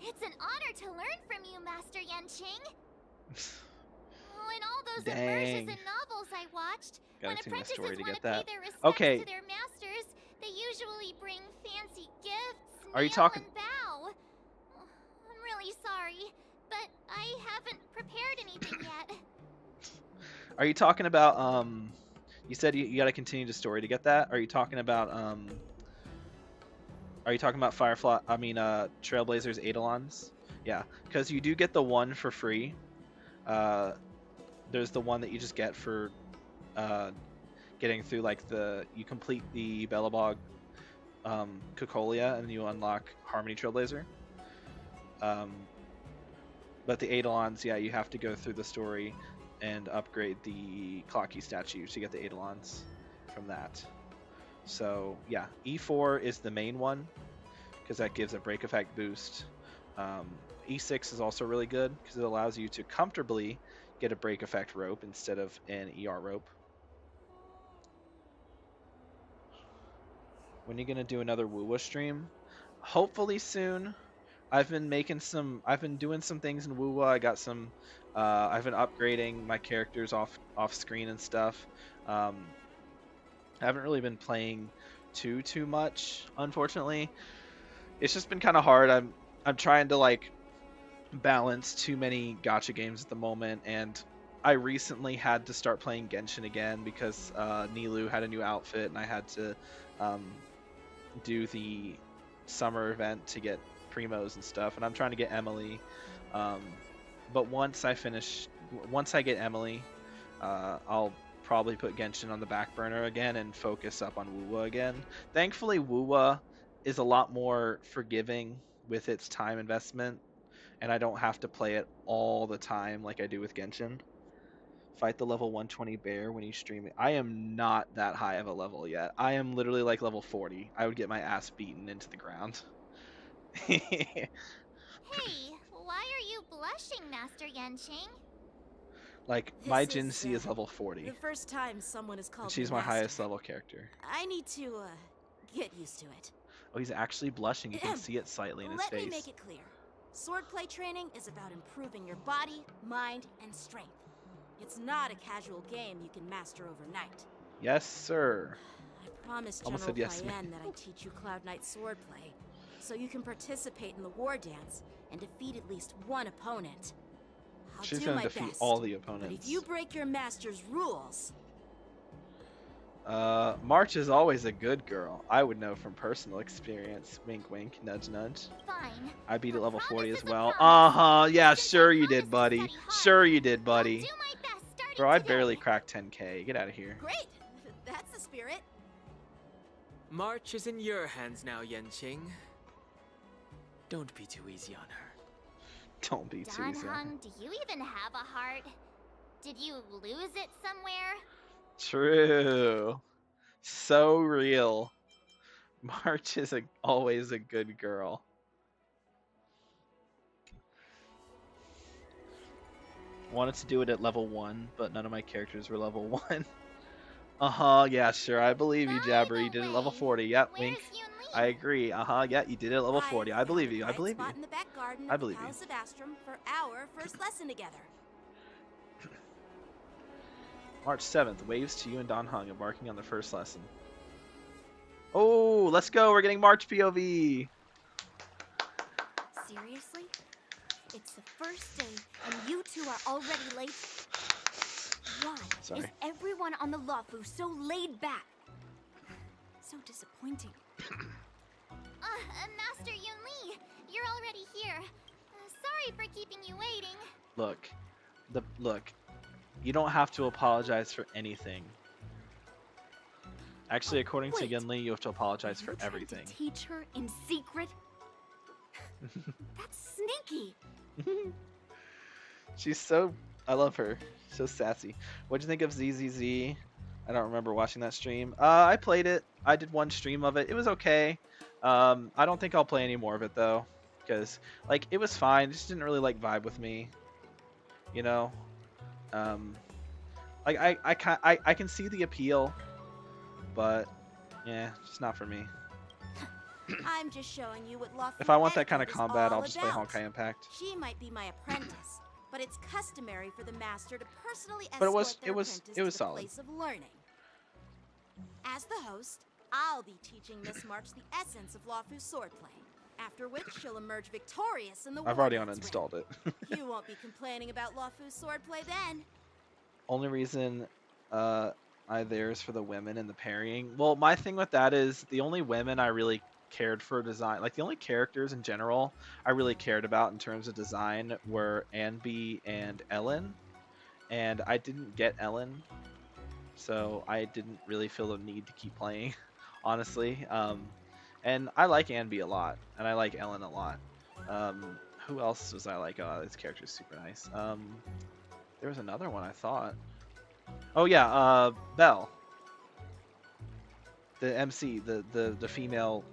It's an honor to learn from you, Master Yanqing. Oh, in all those
Dang.
immersions and novels I watched,
Gotta
when
see my
apprentices
story to
want
get
to pay
that.
their respects
Okay.
to their masters, they usually bring fancy gifts,
Are you
kneel
talking-
and bow. Oh, I'm really sorry, but I haven't prepared anything yet.
Are you talking about you said you got to continue the story to get that? Are you talking about Firefly, I mean Trailblazer's Eidolons? Yeah, because you do get the one for free. There's the one that you just get for getting through like you complete the Bellabog Cocolia, and you unlock Harmony Trailblazer. But the Eidolons, yeah, you have to go through the story and upgrade the Clocky statue to get the Eidolons from that. So yeah, E4 is the main one because that gives a break effect boost. E6 is also really good because it allows you to comfortably get a break effect rope instead of an ER rope. When are you gonna do another HuoHuo stream? Hopefully soon. I've been doing some things in HuoHuo. I got some. I've been upgrading my characters off screen and stuff. I haven't really been playing too much, unfortunately. It's just been kind of hard. I'm trying to like balance too many gacha games at the moment, and I recently had to start playing Genshin again because Nilu had a new outfit, and I had to do the summer event to get primos and stuff, and I'm trying to get Emily, but once I get Emily, I'll probably put Genshin on the back burner again and focus up on HuoHuo again. Thankfully, HuoHuo is a lot more forgiving with its time investment, and I don't have to play it all the time like I do with Genshin. Fight the level 120 bear when you stream it. I am not that high of a level yet. I am literally like level 40. I would get my ass beaten into the ground.
Hey, why are you blushing, Master Yanqing?
Like, my Jin C is level 40.
The first time someone has called
And she's
me
my
master.
highest level character.
I need to, get used to it.
Oh, he's actually blushing. You can see it slightly in his face.
Let me make it clear. Swordplay training is about improving your body, mind, and strength. It's not a casual game you can master overnight.
Yes, sir.
I promised
Almost
General
said yes,
Huayan that I'd teach you Cloud Knight swordplay, so you can participate in the war dance and defeat at least one opponent. I'll
She's
do
gonna
my
defeat
best,
all the
but
opponents.
if you break your master's rules...
March is always a good girl. I would know from personal experience. Wink, wink, nudge, nudge.
Fine.
I beat at level 40 as well. Uh-huh. Yeah, sure you did, buddy. Sure you did, buddy. Bro, I barely cracked 10k. Get out of here.
Great! That's the spirit.
March is in your hands now, Yanqing. Don't be too easy on her.
Don't be too easy on her.
Dan-hung, do you even have a heart? Did you lose it somewhere?
True. So real. March is always a good girl. Wanted to do it at level 1, but none of my characters were level 1. Uh-huh, yeah, sure, I believe you, Jabber. You did it at level 40. Yep, wink. I agree. Uh-huh, yeah, you did it at level 40. I believe you. I believe you.
In the back garden
I
of the
believe you.
Palace of Astrum for our first lesson together.
March 7th, waves to you and Don Hung embarking on the first lesson. Oh, let's go. We're getting March POV.
Seriously? It's the first day and you two are already late? Why is everyone on the Luofu so laid back? So disappointing.
Master Yunli, you're already here. Sorry for keeping you waiting.
Look. You don't have to apologize for anything. Actually, according to Yunli, you have to apologize for everything.
Teach her in secret? That's sneaky.
She's so... I love her. So sassy. What'd you think of ZZZ? I don't remember watching that stream. I played it. I did one stream of it. It was okay. I don't think I'll play any more of it, though. Because, like, it was fine. It just didn't really, like, vibe with me. You know? Like, I can see the appeal. But, yeah, just not for me.
I'm just showing you what Luofu
If I want that kind of
etiquette is
combat,
all
I'll just play
about.
Honkai Impact.
She might be my apprentice, but it's customary for the master to personally escort
But it was
their apprentice to the
solid.
place of learning. As the host, I'll be teaching Miss March the essence of Luofu's swordplay. After which she'll emerge victorious in the
I've already
war dance
uninstalled
ring.
it.
You won't be complaining about Luofu's swordplay then.
Only reason I there is for the women and the parrying. Well, my thing with that is the only women I really cared for design, like the only characters in general I really cared about in terms of design were Anby and Ellen, and I didn't get Ellen, so I didn't really feel the need to keep playing, honestly. And I like Anby a lot, and I like Ellen a lot. Who else was I like? Oh, this character is super nice. There was another one I thought. Oh yeah, Belle. The MC, the female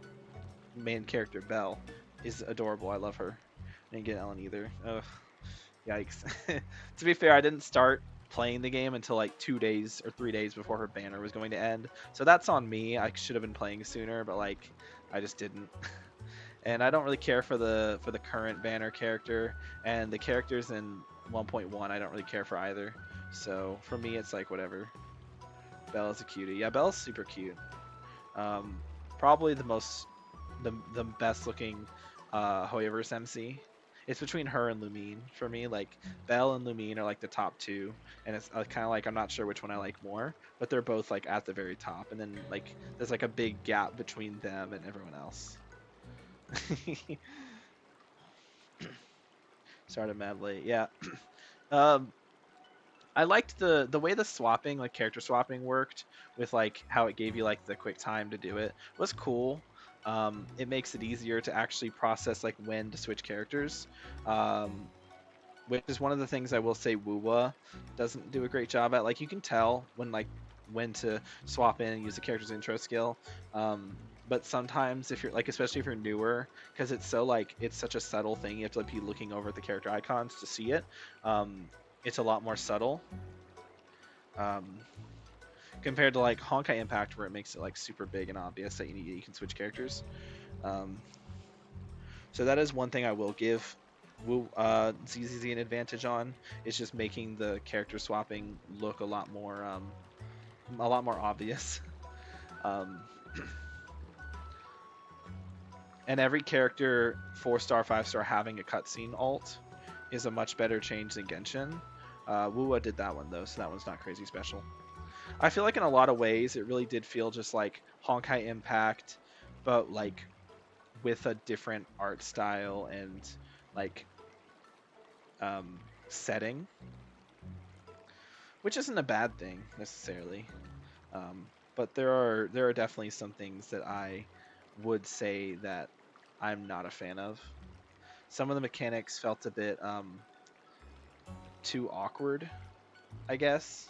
main character, Belle, is adorable. I love her. I didn't get Ellen either. Ugh. Yikes. To be fair, I didn't start playing the game until like 2 days or 3 days before her banner was going to end. So that's on me. I should have been playing sooner, but like I just didn't. And I don't really care for the current banner character, and the characters in 1.1 I don't really care for either. So for me it's like whatever. Belle's a cutie. Yeah, Belle's super cute. Probably the best looking HuoHuoverse MC. It's between her and Lumine for me. Like Belle and Lumine are like the top two, and it's kind of like I'm not sure which one I like more, but they're both like at the very top, and then like there's like a big gap between them and everyone else. Started mad late. Yeah. um, I liked the way the swapping, like character swapping, worked with like how it gave you like the quick time to do it was cool. It makes it easier to actually process like when to switch characters, which is one of the things I will say HuoHuo doesn't do a great job at. Like you can tell when to swap in and use the character's intro skill. But sometimes if you're like, especially if you're newer, because it's so like it's such a subtle thing, you have to like, be looking over at the character icons to see it. It's a lot more subtle compared to like Honkai Impact, where it makes it like super big and obvious that you can switch characters. So that is one thing I will give ZZZ an advantage on. It's just making the character swapping look a lot more obvious. And every character 4-star, 5-star having a cutscene alt is a much better change than Genshin. HuoHuo did that one though, so that one's not crazy special. I feel like in a lot of ways it really did feel just like Honkai Impact, but like with a different art style and like setting, which isn't a bad thing necessarily. But there are definitely some things that I would say that I'm not a fan of. Some of the mechanics felt a bit too awkward, I guess.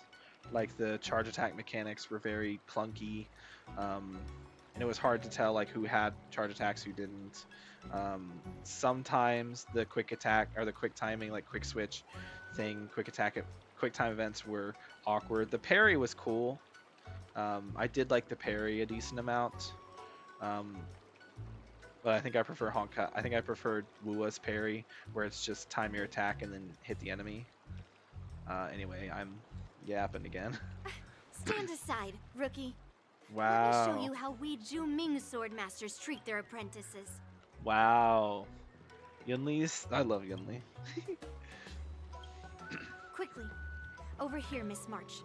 Like the charge attack mechanics were very clunky, and it was hard to tell like who had charge attacks, who didn't. Sometimes the quick attack or the quick timing, like quick switch thing, quick time events were awkward. The parry was cool. I did like the parry a decent amount. But I think I prefer Honkai. I think I preferred HuoHuo's parry, where it's just time your attack and then hit the enemy. Anyway, I'm yapping again.
Stand aside, rookie.
Wow.
Let me show you how we Ju-Ming sword masters treat their apprentices.
Wow. Yunli's. I love Yunli.
Quickly, over here, Miss March.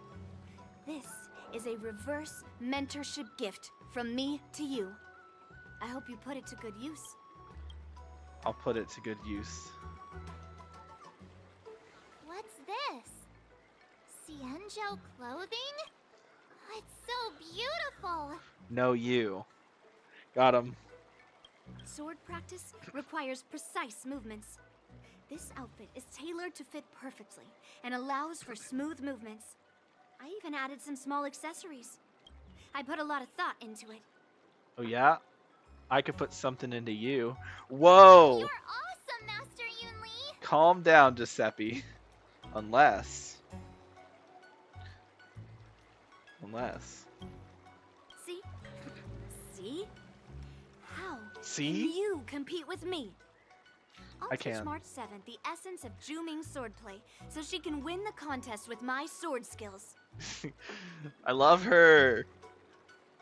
This is a reverse mentorship gift from me to you. I hope you put it to good use.
I'll put it to good use.
What's this? Xianzhou clothing? Oh, it's so beautiful.
No, you. Got him.
Sword practice requires precise movements. This outfit is tailored to fit perfectly and allows for smooth movements. I even added some small accessories. I put a lot of thought into it.
Oh yeah? I could put something into you. Whoa!
You're awesome, Master Yunli!
Calm down, Giuseppe. Unless...
See? See? How
See?
can you compete with me? I'll
I
teach
can.
March 7th the essence of Ju-Ming swordplay so she can win the contest with my sword skills.
I love her.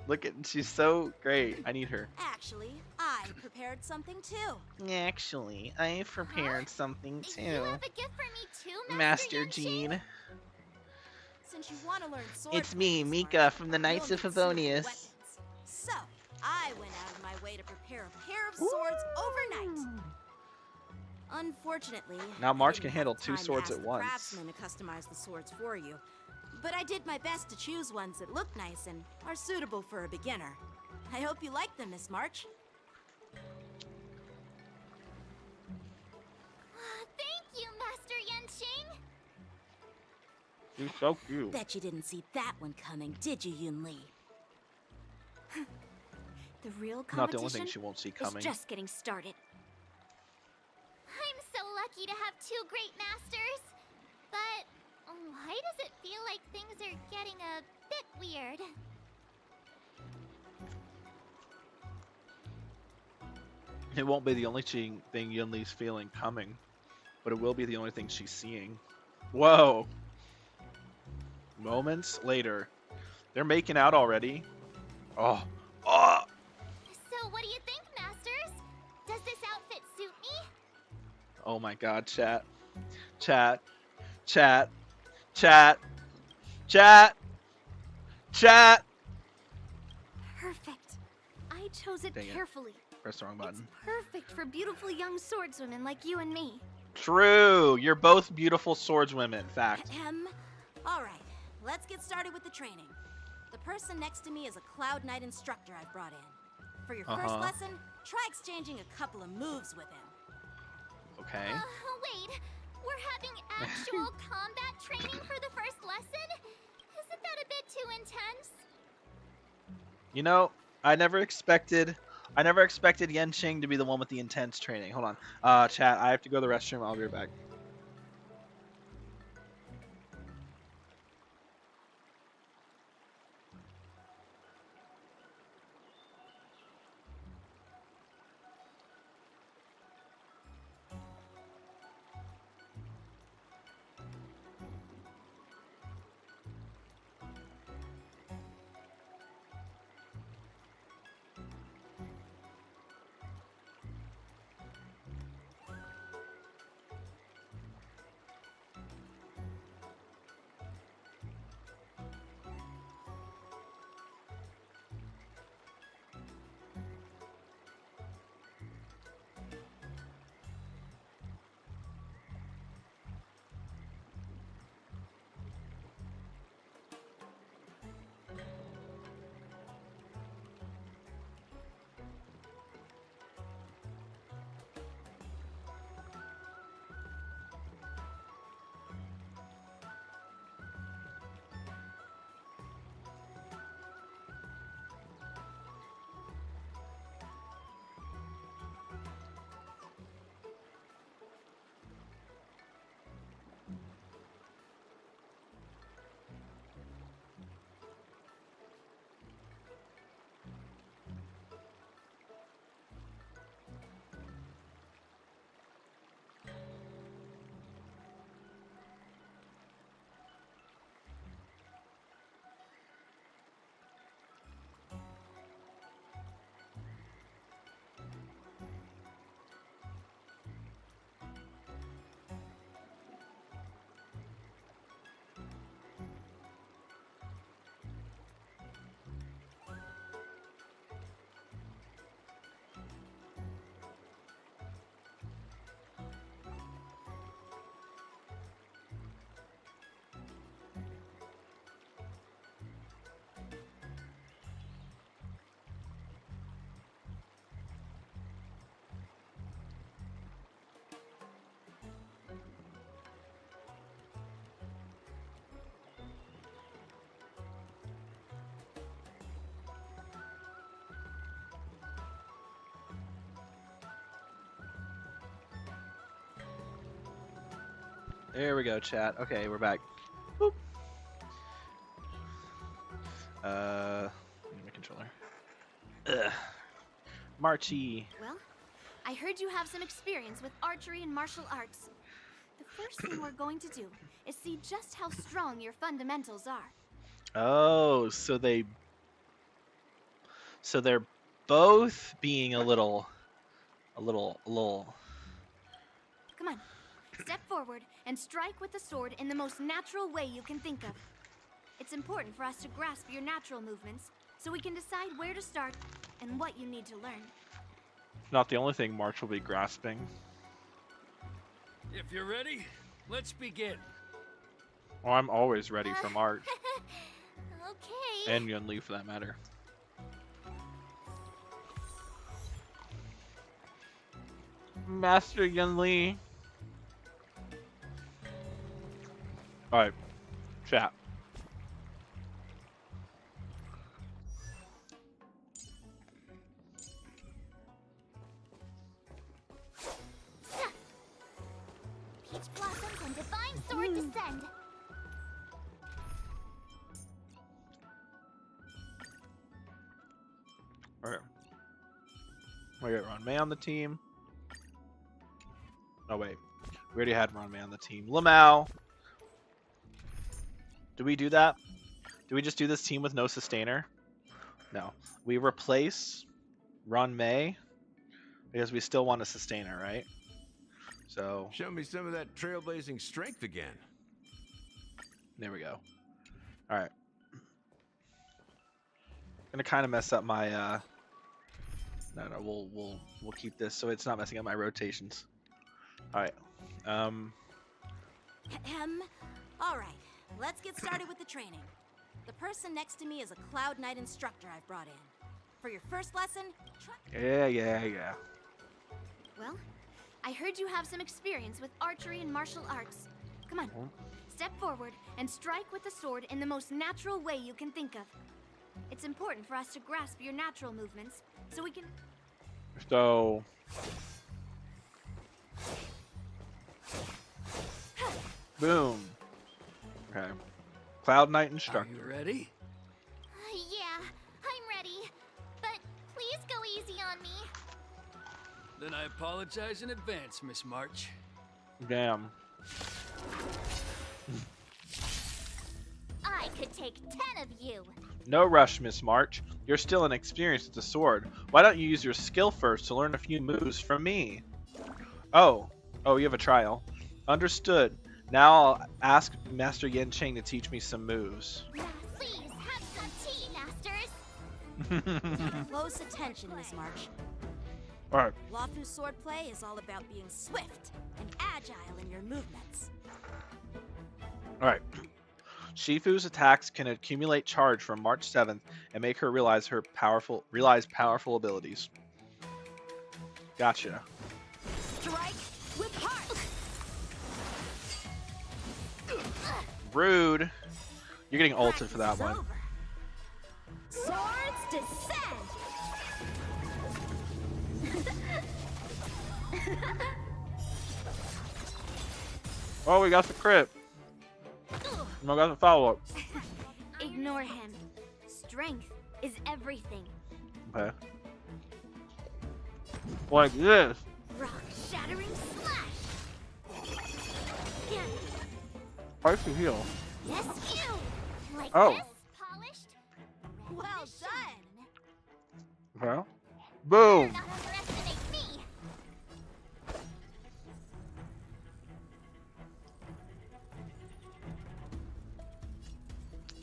Look at, she's so great. I need her.
Actually, I prepared something too.
Actually, I prepared something too.
You have a gift for me too,
Master Jean.
Since you want to learn sword
It's me,
practice,
Mika,
March,
from the Knights
you'll
of
need suitable
Favonius.
weapons. So, I went out of my way to prepare a pair of swords overnight. Unfortunately,
Now March
I
can
didn't
handle
have
2
time to
swords
ask
at
the
once.
craftsman to customize the swords for you. But I did my best to choose ones that look nice and are suitable for a beginner. I hope you like them, Miss March.
Thank you, Master Yanqing!
You're so cute.
Bet you didn't see that one coming, did you, Yunli?
The real competition
Not the only thing she won't see coming.
is just getting started.
I'm so lucky to have 2 great masters. But why does it feel like things are getting a bit weird?
It won't be the only thing Yunli's feeling coming, but it will be the only thing she's seeing. Whoa! Moments later. They're making out already. Oh. Oh!
So what do you think, masters? Does this outfit suit me?
Oh my god, chat. Chat. Chat. Chat. Chat. Chat.
Perfect. I chose it
Dang it.
carefully.
Press the wrong button.
Perfect for beautiful young swordswomen like you and me.
True. You're both beautiful swordswomen. Fact.
All right, let's get started with the training. The person next to me is a Cloud Knight instructor I've brought in. For your first lesson, try exchanging a couple of moves with him.
Okay.
Wait, we're having actual combat training for the first lesson? Isn't that a bit too intense?
You know, I never expected Yenching to be the one with the intense training. Hold on. Chat, I have to go to the restroom. I'll be right back. There we go, chat. Okay, we're back. Boop. My controller. Ugh. Marchie.
Well, I heard you have some experience with archery and martial arts. The first thing we're going to do is see just how strong your fundamentals are.
Oh, so they're both being a little.
Come on, step forward and strike with the sword in the most natural way you can think of. It's important for us to grasp your natural movements, so we can decide where to start and what you need to learn.
Not the only thing March will be grasping.
If you're ready, let's begin.
Well, I'm always ready for March.
Okay.
And Yunli for that matter. Master Yunli. Alright, chat.
Peach blossoms and divine sword descend.
Okay. We got Ron May on the team. Oh wait, we already had Ron May on the team. Lamau. Do we do that? Do we just do this team with no sustainer? No. We replace Ron May because we still want a sustainer, right? So
show me some of that trailblazing strength again.
There we go. All right. Gonna kind of mess up my. No, we'll keep this so it's not messing up my rotations. All right.
All right, let's get started with the training. The person next to me is a Cloud Knight instructor I've brought in. For your first lesson,
Yeah.
Well, I heard you have some experience with archery and martial arts. Come on, step forward and strike with the sword in the most natural way you can think of. It's important for us to grasp your natural movements, so we can...
So... Boom. Okay. Cloud Knight instructor.
Are you ready?
Yeah, I'm ready. But please go easy on me.
Then I apologize in advance, Miss March.
Damn.
I could take 10 of you.
No rush, Miss March. You're still inexperienced with the sword. Why don't you use your skill first to learn a few moves from me? Oh, you have a trial. Understood. Now I'll ask Master Yanqing to teach me some moves.
Please have some tea, masters.
Close attention, Miss March.
Alright.
Luofu swordplay is all about being swift and agile in your movements.
Alright. Shifu's attacks can accumulate charge from March 7th and make her realize powerful abilities. Gotcha.
Strike with heart.
Rude. You're getting ulted for that one.
Swords descend.
Oh, we got the crit. No, got the follow-up.
Ignore him. Strength is everything.
Okay. Like this.
Rock shattering slash.
Spicy heal.
Yes, you. Like
Oh.
this, polished.
Well done.
Okay. Boom.
Not underestimate me.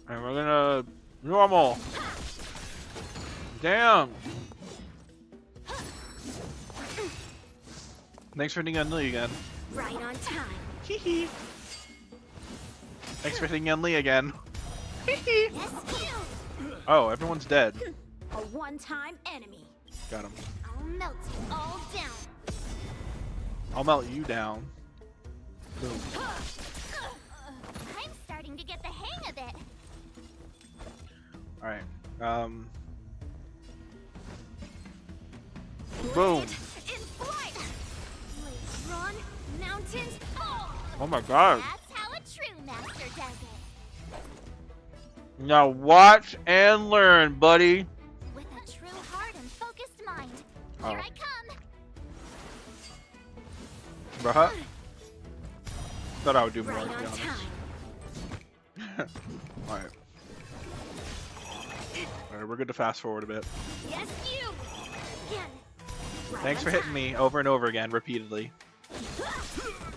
And we're gonna normal. Damn. Thanks for hitting Yunli again.
Right on time.
Hee. Thanks for hitting Yunli again.
Yes, you.
Oh, everyone's dead.
A one-time enemy.
Got him.
I'll melt you all down.
I'll melt you down. Boom.
I'm starting to get the hang of it.
Alright. Boom.
In flight. Blades run, mountains.
Oh my god.
That's how a true master does it.
Now watch and learn, buddy.
With a true heart and focused mind.
Oh.
Here I come.
Bruh. Thought I would do more,
Right
to be
on
honest.
time.
Alright. Alright, we're good to fast forward a bit.
Yes, you. Again. Right
Thanks
on
for hitting
time.
me over and over again, repeatedly.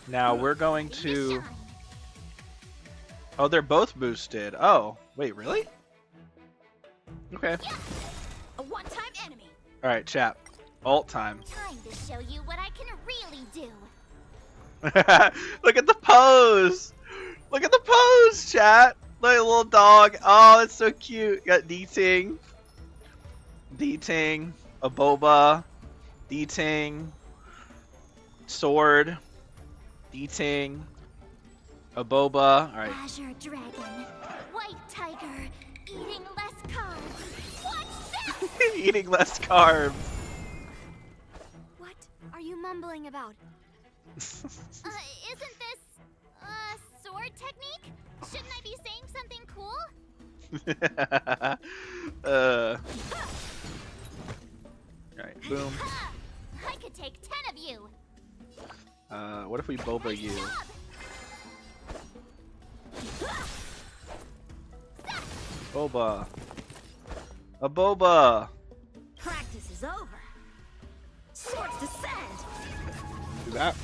Now we're going to... Oh, they're both boosted. Oh, wait, really? Okay.
A one-time enemy.
Alright, chat. Alt time.
Time to show you what I can really do.
Look at the pose! Look at the pose, chat! Look at the little dog. Oh, it's so cute. Got D-Ting. D-Ting. A boba. D-Ting. Sword. D-Ting. A boba. Alright.
Azure dragon. White tiger. Eating less carbs. Watch this!
Eating less carbs.
What are you mumbling about? Isn't this sword technique? Shouldn't I be saying something cool?
Alright, boom.
I could take 10 of you.
What if we boba you? Boba. A boba.
Practice is over. Swords descend.
Do that.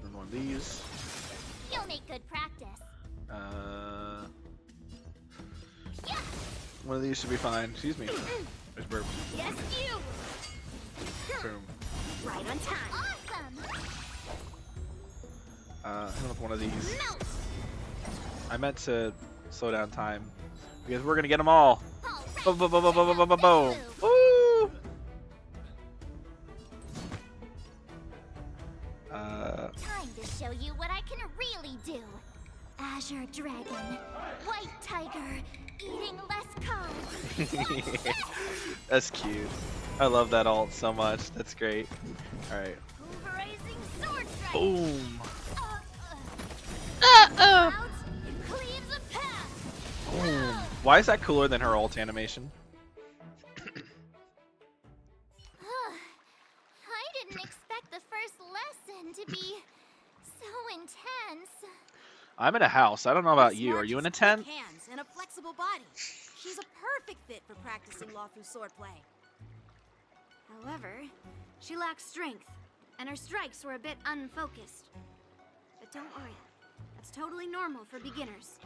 And one of these.
You'll make good practice. Yeah.
One of these should be fine. Excuse me. There's burp.
Yes, you.
Boom.
Right on time. Awesome.
hit with one of these. I meant to slow down time because we're gonna get them all. Boom, boom, boom, boom, boom, boom, boom, boom. Woo!
Time to show you what I can really do. Azure Dragon, White Tiger, eating less carbs.
That's cute. I love that ult so much. That's great. All right.
Pulverizing sword strike.
Boom.
Out, it cleaves a path.
Boom. Why is that cooler than her ult animation?
I didn't expect the first lesson to be so intense.
I'm in a house. I don't know about you. Are you in a tent?
Hands and a flexible body. She's a perfect fit for practicing Lawfu swordplay.
However, she lacks strength, and her strikes were a bit unfocused. But don't worry, that's totally normal for beginners.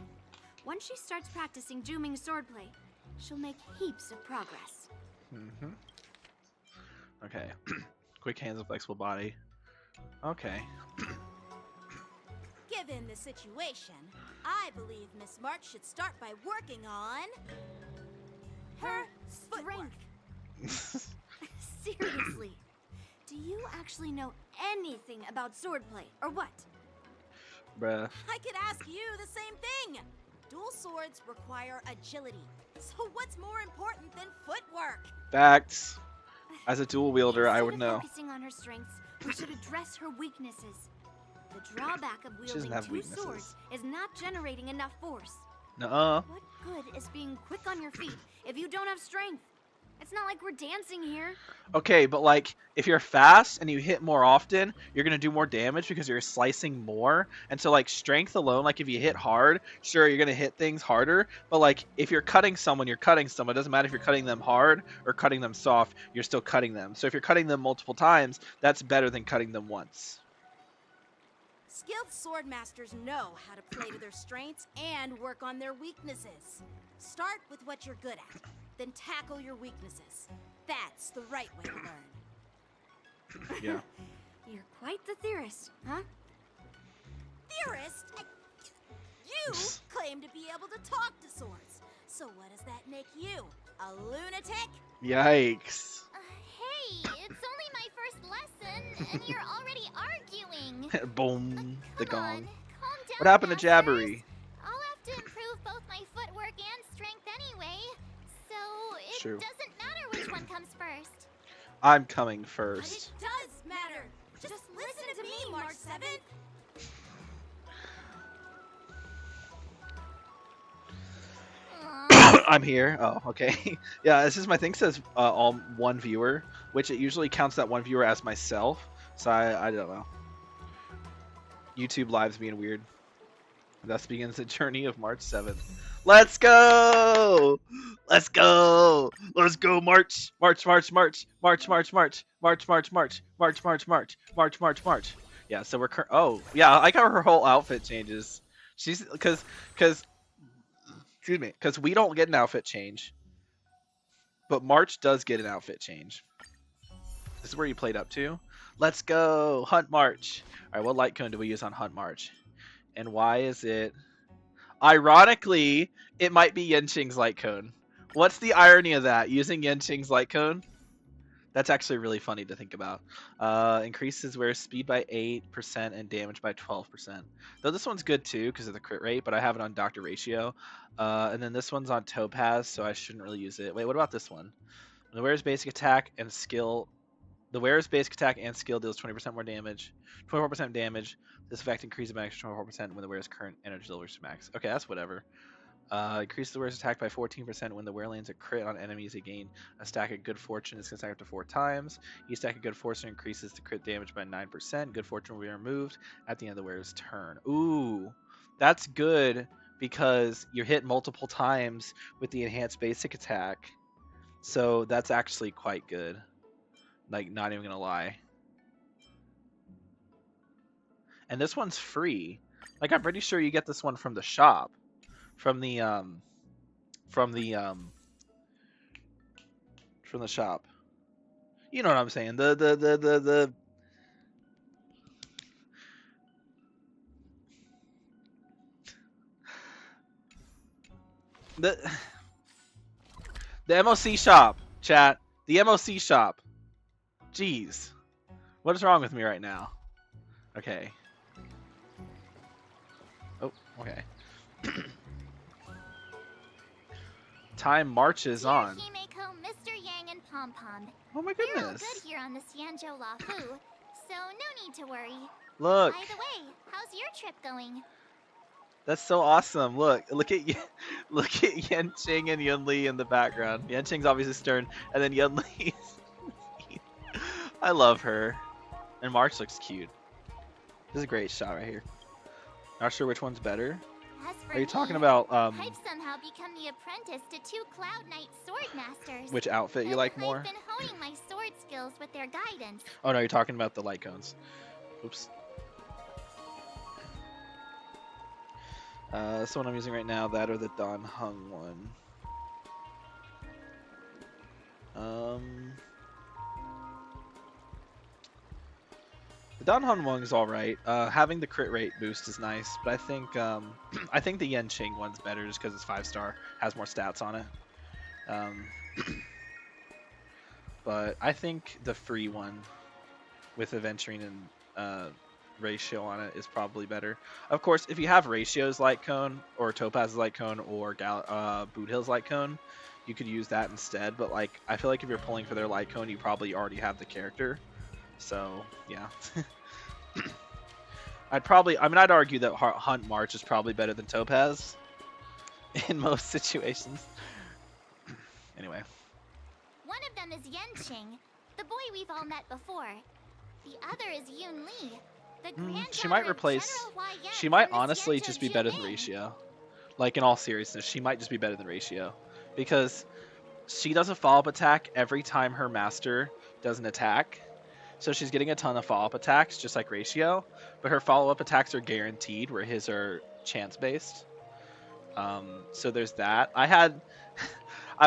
Once she starts practicing Juming swordplay, she'll make heaps of progress.
Mm-hmm. Okay. Quick hands and flexible body. Okay.
Given the situation, I believe Miss March should start by working on her strength. Seriously, do you actually know anything about swordplay, or what?
Bruh.
I could ask you the same thing. Dual swords require agility, so what's more important than footwork?
Facts. As a dual wielder, I would know.
Focusing on her strengths, we should address her weaknesses. The drawback of
She doesn't
wielding
have
two
weaknesses.
swords is not generating enough force.
Nuh-uh.
What good is being quick on your feet if you don't have strength? It's not like we're dancing here.
Okay, but like, if you're fast and you hit more often, you're gonna do more damage because you're slicing more. And so like strength alone, like if you hit hard, sure you're gonna hit things harder. But like if you're cutting someone, you're cutting someone. It doesn't matter if you're cutting them hard or cutting them soft, you're still cutting them. So if you're cutting them multiple times, that's better than cutting them once.
Skilled sword masters know how to play to their strengths and work on their weaknesses. Start with what you're good at, then tackle your weaknesses. That's the right way to learn.
Yeah.
You're quite the theorist, huh?
Theorist? You claim to be able to talk to swords. So what does that make you? A lunatic?
Yikes.
Hey, it's only my first lesson, and you're already arguing.
Boom. The gong.
Calm down,
What happened to
masters.
Jabbery?
I'll have to improve both my footwork and strength anyway, so it
True.
doesn't matter which one comes first.
I'm coming
But it
first.
does matter. Just listen to me, March 7th.
I'm here. Oh, okay. Yeah, this is my thing says all one viewer, which it usually counts that one viewer as myself. So I don't know. YouTube lives being weird. Thus begins the journey of March 7th. Let's go! Let's go! Let's go, March! March, March, March, March, March, March, March, March, March, March, March, March, March, March, March. Yeah, so we're oh yeah, I like how her whole outfit changes. She's because excuse me, because we don't get an outfit change, but March does get an outfit change. This is where you played up to. Let's go, Hunt March. All right, what light cone do we use on Hunt March? And why is it? Ironically, it might be Yenching's light cone. What's the irony of that? Using Yenching's light cone? That's actually really funny to think about. Increases wear speed by 8% and damage by 12%. Though this one's good too because of the crit rate, but I have it on Doctor Ratio. And then this one's on Topaz, so I shouldn't really use it. Wait, what about this one? The wearer's basic attack and skill. The wearer's basic attack and skill deals 20% more damage, 24% damage. This effect increases by extra 24% when the wearer's current energy level is max. Okay, that's whatever. Increase the wearer's attack by 14% when the wearer lands a crit on enemies. They gain a stack of good fortune. It's going to stack up to 4 times. Each stack of good fortune increases the crit damage by 9%. Good fortune will be removed at the end of the wearer's turn. Ooh, that's good because you're hit multiple times with the enhanced basic attack. So that's actually quite good. Like, not even going to lie. And this one's free. Like, I'm pretty sure you get this one from the shop. From the shop. You know what I'm saying? The MOC shop, chat. The MOC shop. Jeez. What is wrong with me right now? Okay. Oh, okay. Time marches on.
Himeko, Mr. Yang, and Pom Pom.
Oh my
We're all
goodness.
good here on the Xianzhou Lafu, so no need to worry.
Look.
By the way, how's your trip going?
That's so awesome. Look at look at Yanqing and Yunli in the background. Yanqing's obviously stern, and then Yunli. I love her. And March looks cute. This is a great shot right here. Not sure which one's better.
As for
Are you
me,
talking about
I've somehow become the apprentice to 2 Cloud Knight sword masters.
which outfit you
And
like more?
I've been honing my sword skills with their guidance.
Oh no, you're talking about the light cones. Oops. That's the one I'm using right now, that or the Don Hung one. The Don Hung one is alright. Having the crit rate boost is nice, but I think I think the Yanqing one's better just because it's 5-star, has more stats on it. But I think the free one with Aventurine and ratio on it is probably better. Of course, if you have Ratio's Light Cone or Topaz's Light Cone or Boot Hill's Light Cone, you could use that instead. But like, I feel like if you're pulling for their Light Cone, you probably already have the character. So yeah, I'd argue that Hunt March is probably better than Topaz in most situations. Anyway.
One of them is Yanqing, the boy we've all met before. The other is Yunli, the granddaughter
She might
of
replace.
General Huai
She might
from the
honestly
Xianzhou
just be better than
Juming.
Ratio. Like in all seriousness, she might just be better than Ratio because she does a follow-up attack every time her master does an attack. So she's getting a ton of follow-up attacks, just like Ratio, but her follow-up attacks are guaranteed, where his are chance-based. So there's that. I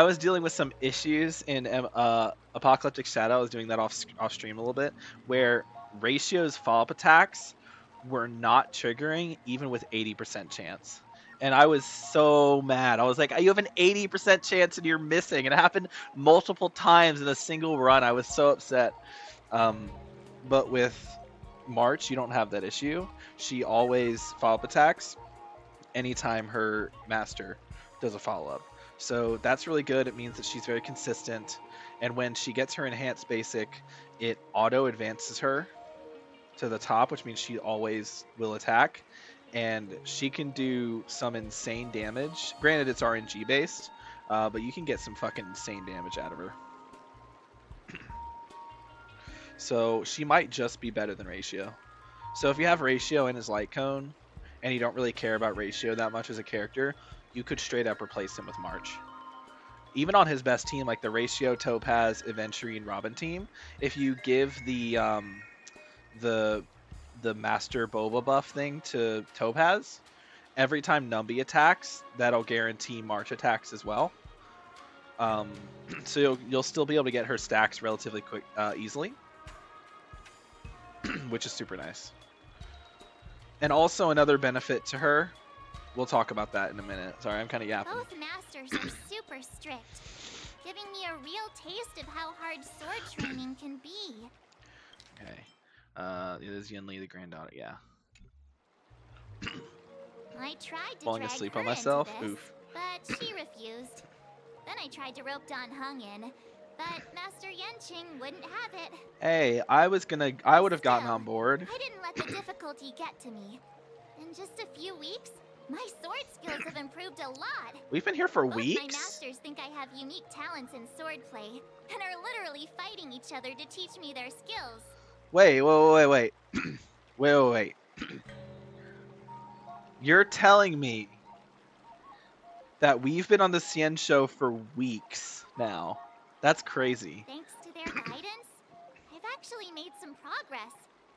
was dealing with some issues in Apocalyptic Shadow. I was doing that off stream a little bit, where Ratio's follow-up attacks were not triggering even with 80% chance. And I was so mad. I was like, you have an 80% chance and you're missing. And it happened multiple times in a single run. I was so upset. But with March, you don't have that issue. She always follow-up attacks anytime her master does a follow-up. So that's really good. It means that she's very consistent. And when she gets her enhanced basic, it auto advances her to the top, which means she always will attack. And she can do some insane damage. Granted, it's RNG based, but you can get some fucking insane damage out of her. So she might just be better than Ratio. So if you have Ratio in his Light Cone, and you don't really care about Ratio that much as a character, you could straight up replace him with March. Even on his best team, like the Ratio, Topaz, Aventurine, Robin team, if you give the Master Boba buff thing to Topaz, every time Numby attacks, that'll guarantee March attacks as well. So you'll still be able to get her stacks relatively quick, easily, which is super nice. And also another benefit to her, we'll talk about that in a minute. Sorry, I'm kind of yapping.
Both masters are super strict, giving me a real taste of how hard sword training can be.
Okay. It is Yunli, the granddaughter, yeah.
I tried to
Falling
drag
asleep
her
on myself?
into this,
Oof.
but she refused. Then I tried to rope Don Hung in, but Master Yanqing wouldn't have it.
Hey, I would have gotten on board.
I didn't let the difficulty get to me. In just a few weeks, my sword skills have improved a lot.
We've been here for
Both
weeks?
My masters think I have unique talents in swordplay, and are literally fighting each other to teach me their skills.
Wait. Wait. You're telling me that we've been on the Cien show for weeks now. That's crazy.
Thanks to their guidance, I've actually made some progress.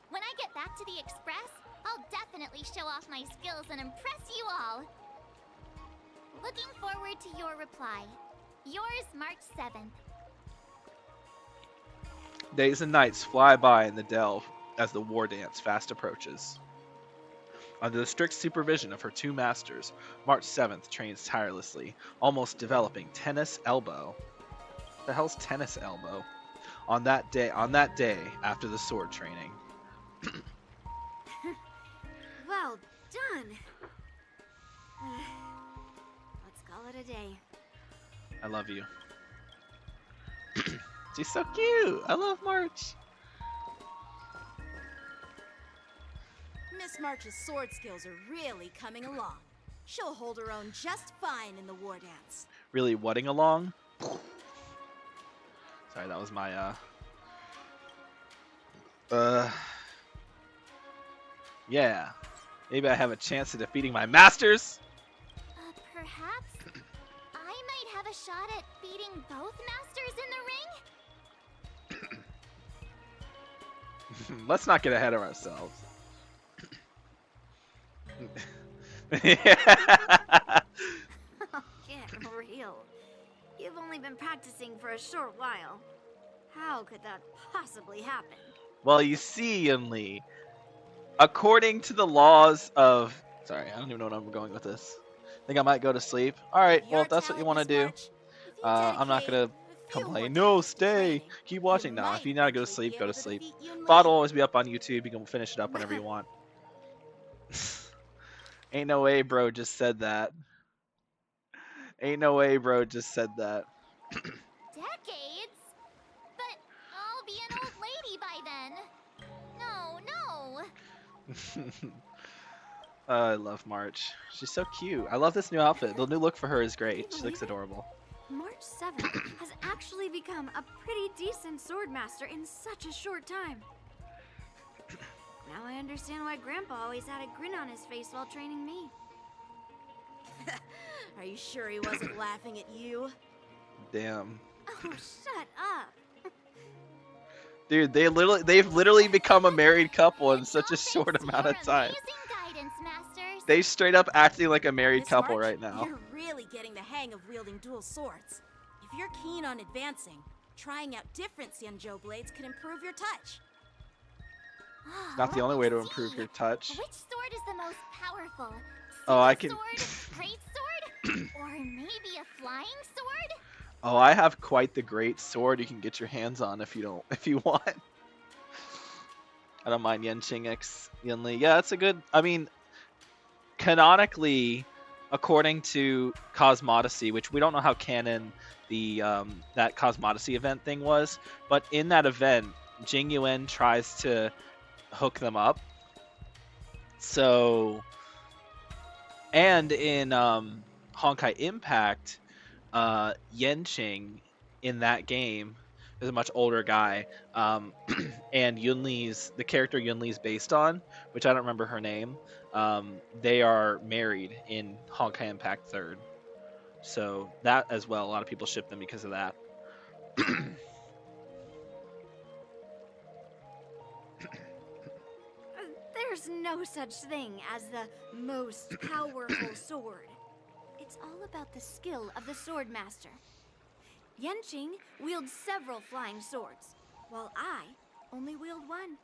When I get back to the Express, I'll definitely show off my skills and impress you all. Looking forward to your reply. Yours, March 7th.
Days and nights fly by in the delve as the war dance fast approaches. Under the strict supervision of her two masters, March 7th trains tirelessly, almost developing tennis elbow. The hell's tennis elbow? On that day after the sword training.
Well done. Let's call it a day.
I love you. She's so cute. I love March.
Miss March's sword skills are really coming along. She'll hold her own just fine in the war dance.
Really whatting along? Sorry, that was my yeah. Maybe I have a chance of defeating my masters.
Perhaps I might have a shot at beating both masters in the ring.
Let's not get ahead of ourselves.
Get real. You've only been practicing for a short while. How could that possibly happen?
Well, you see, Yunli, according to the laws of... Sorry, I don't even know where I'm going with this. I think I might go to sleep. Alright, well, if that's what you want to do, I'm not going to complain. No, stay! Keep watching. No, if you need to go to sleep, go to sleep. VOD will always be up on YouTube. You can finish it up whenever you want. Ain't no way, bro, just said that. Ain't no way, bro, just said that.
Decades? But I'll be an old lady by then. No.
I love March. She's so cute. I love this new outfit. The new look for her is great. She looks adorable.
March 7th has actually become a pretty decent swordmaster in such a short time. Now I understand why Grandpa always had a grin on his face while training me.
Are you sure he wasn't laughing at you?
Damn.
Oh, shut up.
Dude, they've literally become a married couple in such a short amount of time. They straight up acting like a married
Miss
couple
March,
right now.
You're really getting the hang of wielding dual swords. If you're keen on advancing, trying out different Xianzhou blades could improve your touch.
It's not the only way to improve your touch.
Which sword is the most powerful?
Oh, I can.
Sword, great sword, or maybe a flying sword?
Oh, I have quite the great sword you can get your hands on if you want. I don't mind Yenqing X Yunli. Yeah, that's a good. I mean, canonically, according to Cosmodesy, which we don't know how canon the that Cosmodesy event thing was, but in that event, Jing Yuan tries to hook them up. So, and in Honkai Impact, Yenqing in that game is a much older guy, and the character Yunli's based on, which I don't remember her name, they are married in Honkai Impact 3rd. So that as well, a lot of people ship them because of that.
There's no such thing as the most powerful sword. It's all about the skill of the swordmaster. Yenqing wields several flying swords, while I only wield one.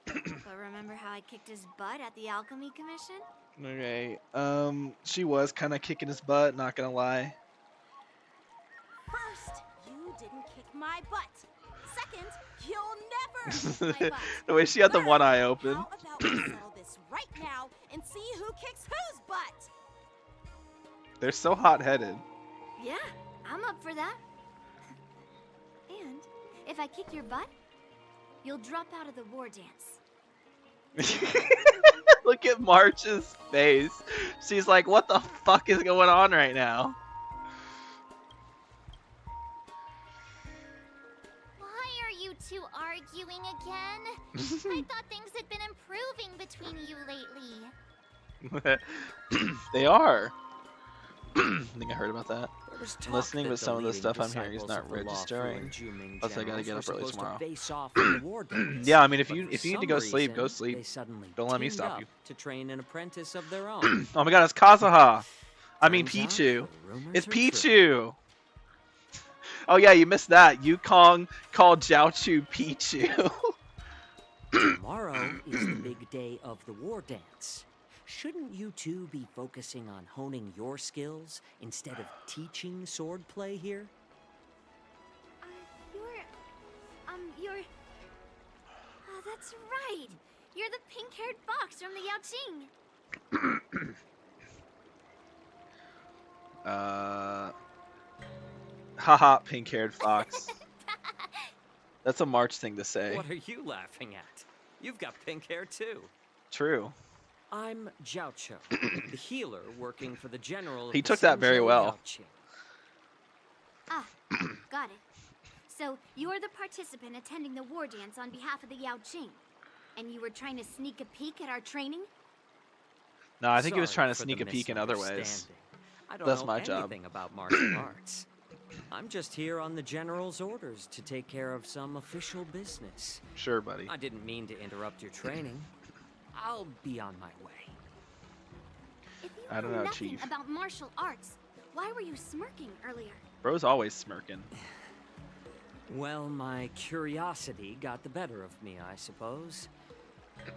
But remember how I kicked his butt at the Alchemy Commission?
Okay, she was kind of kicking his butt, not gonna lie.
First, you didn't kick my butt. Second, you'll never kick my butt.
The way she had the one eye open.
How about we settle this right now and see who kicks whose butt?
They're so hot-headed.
Yeah, I'm up for that. And if I kick your butt, you'll drop out of the war dance.
Look at March's face. She's like, what the fuck is going on right now?
Why are you two arguing again? I thought things had been improving between you lately.
They are. I think I heard about that. I'm listening, but some of the stuff I'm hearing is not registering. Plus, I gotta get up early tomorrow. Yeah, I mean, if you need to go sleep, go sleep. Don't let me stop you.
To train an apprentice of their own.
Oh my god, it's Kazuha. I mean Pichu. It's Pichu. Oh yeah, you missed that. Yukong called Jiaochu Pichu.
Tomorrow is the big day of the war dance. shouldn't you two be focusing on honing your skills instead of teaching swordplay here?
You're... Oh, that's right! You're the pink-haired fox from the Yaoqing!
Haha, pink-haired fox. That's a March thing to say.
What are you laughing at? You've got pink hair too.
True.
I'm Jiaoqiu, the healer working for the general.
He took that very well.
Ah, got it. So, you're the participant attending the war dance on behalf of the Yaoqing. And you were trying to sneak a peek at our training?
No, I think he was trying to sneak a peek in other ways.
I don't
That's
know
my job.
anything about martial arts. I'm just here on the general's orders to take care of some official business.
Sure, buddy.
I didn't mean to interrupt your training. I'll be on my way.
If you
I don't know,
nothing
Chief.
about martial arts, why were you smirking earlier?
Bro's always smirking.
Well, my curiosity got the better of me, I suppose.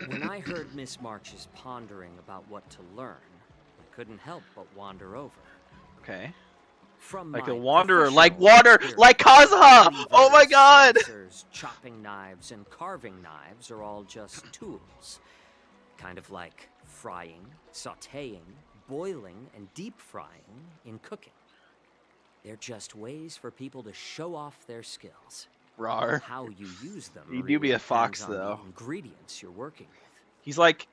When I heard Miss March's pondering about what to learn, I couldn't help but wander over.
Okay.
From
like
my
a wanderer, like
professional
water,
experience,
like Kazuha! Oh my
levers,
god!
slicers, chopping knives, and carving knives are all just tools. Kind of like frying, sautéing, boiling, and deep frying in cooking. They're just ways for people to show off their skills.
Rawr.
How you use them
You do
really
be a fox,
depends on
though.
the ingredients you're working with.
He's like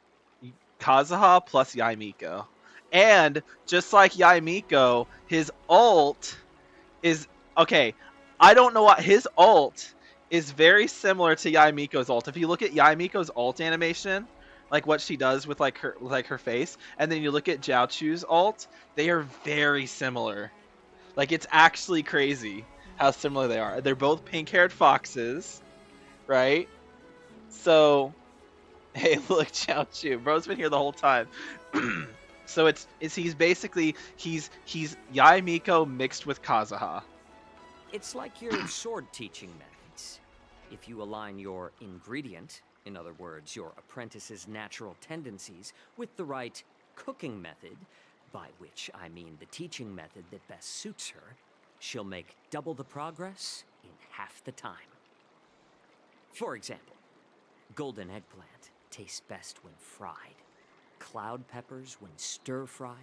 Kazuha plus Yaimiko. And just like Yaimiko, his ult is... Okay, I don't know what... His ult is very similar to Yaimiko's ult. If you look at Yaimiko's ult animation, like what she does with like her face, and then you look at Jiaoqiu's ult, they are very similar. Like, it's actually crazy how similar they are. They're both pink-haired foxes, right? So, hey, look, Jiaoqiu. Bro's been here the whole time. So he's basically he's Yaimiko mixed with Kazuha.
It's like your sword teaching methods. If you align your ingredient, in other words, your apprentice's natural tendencies, with the right cooking method, by which I mean the teaching method that best suits her, she'll make double the progress in half the time. For example, golden eggplant tastes best when fried, cloud peppers when stir-fried,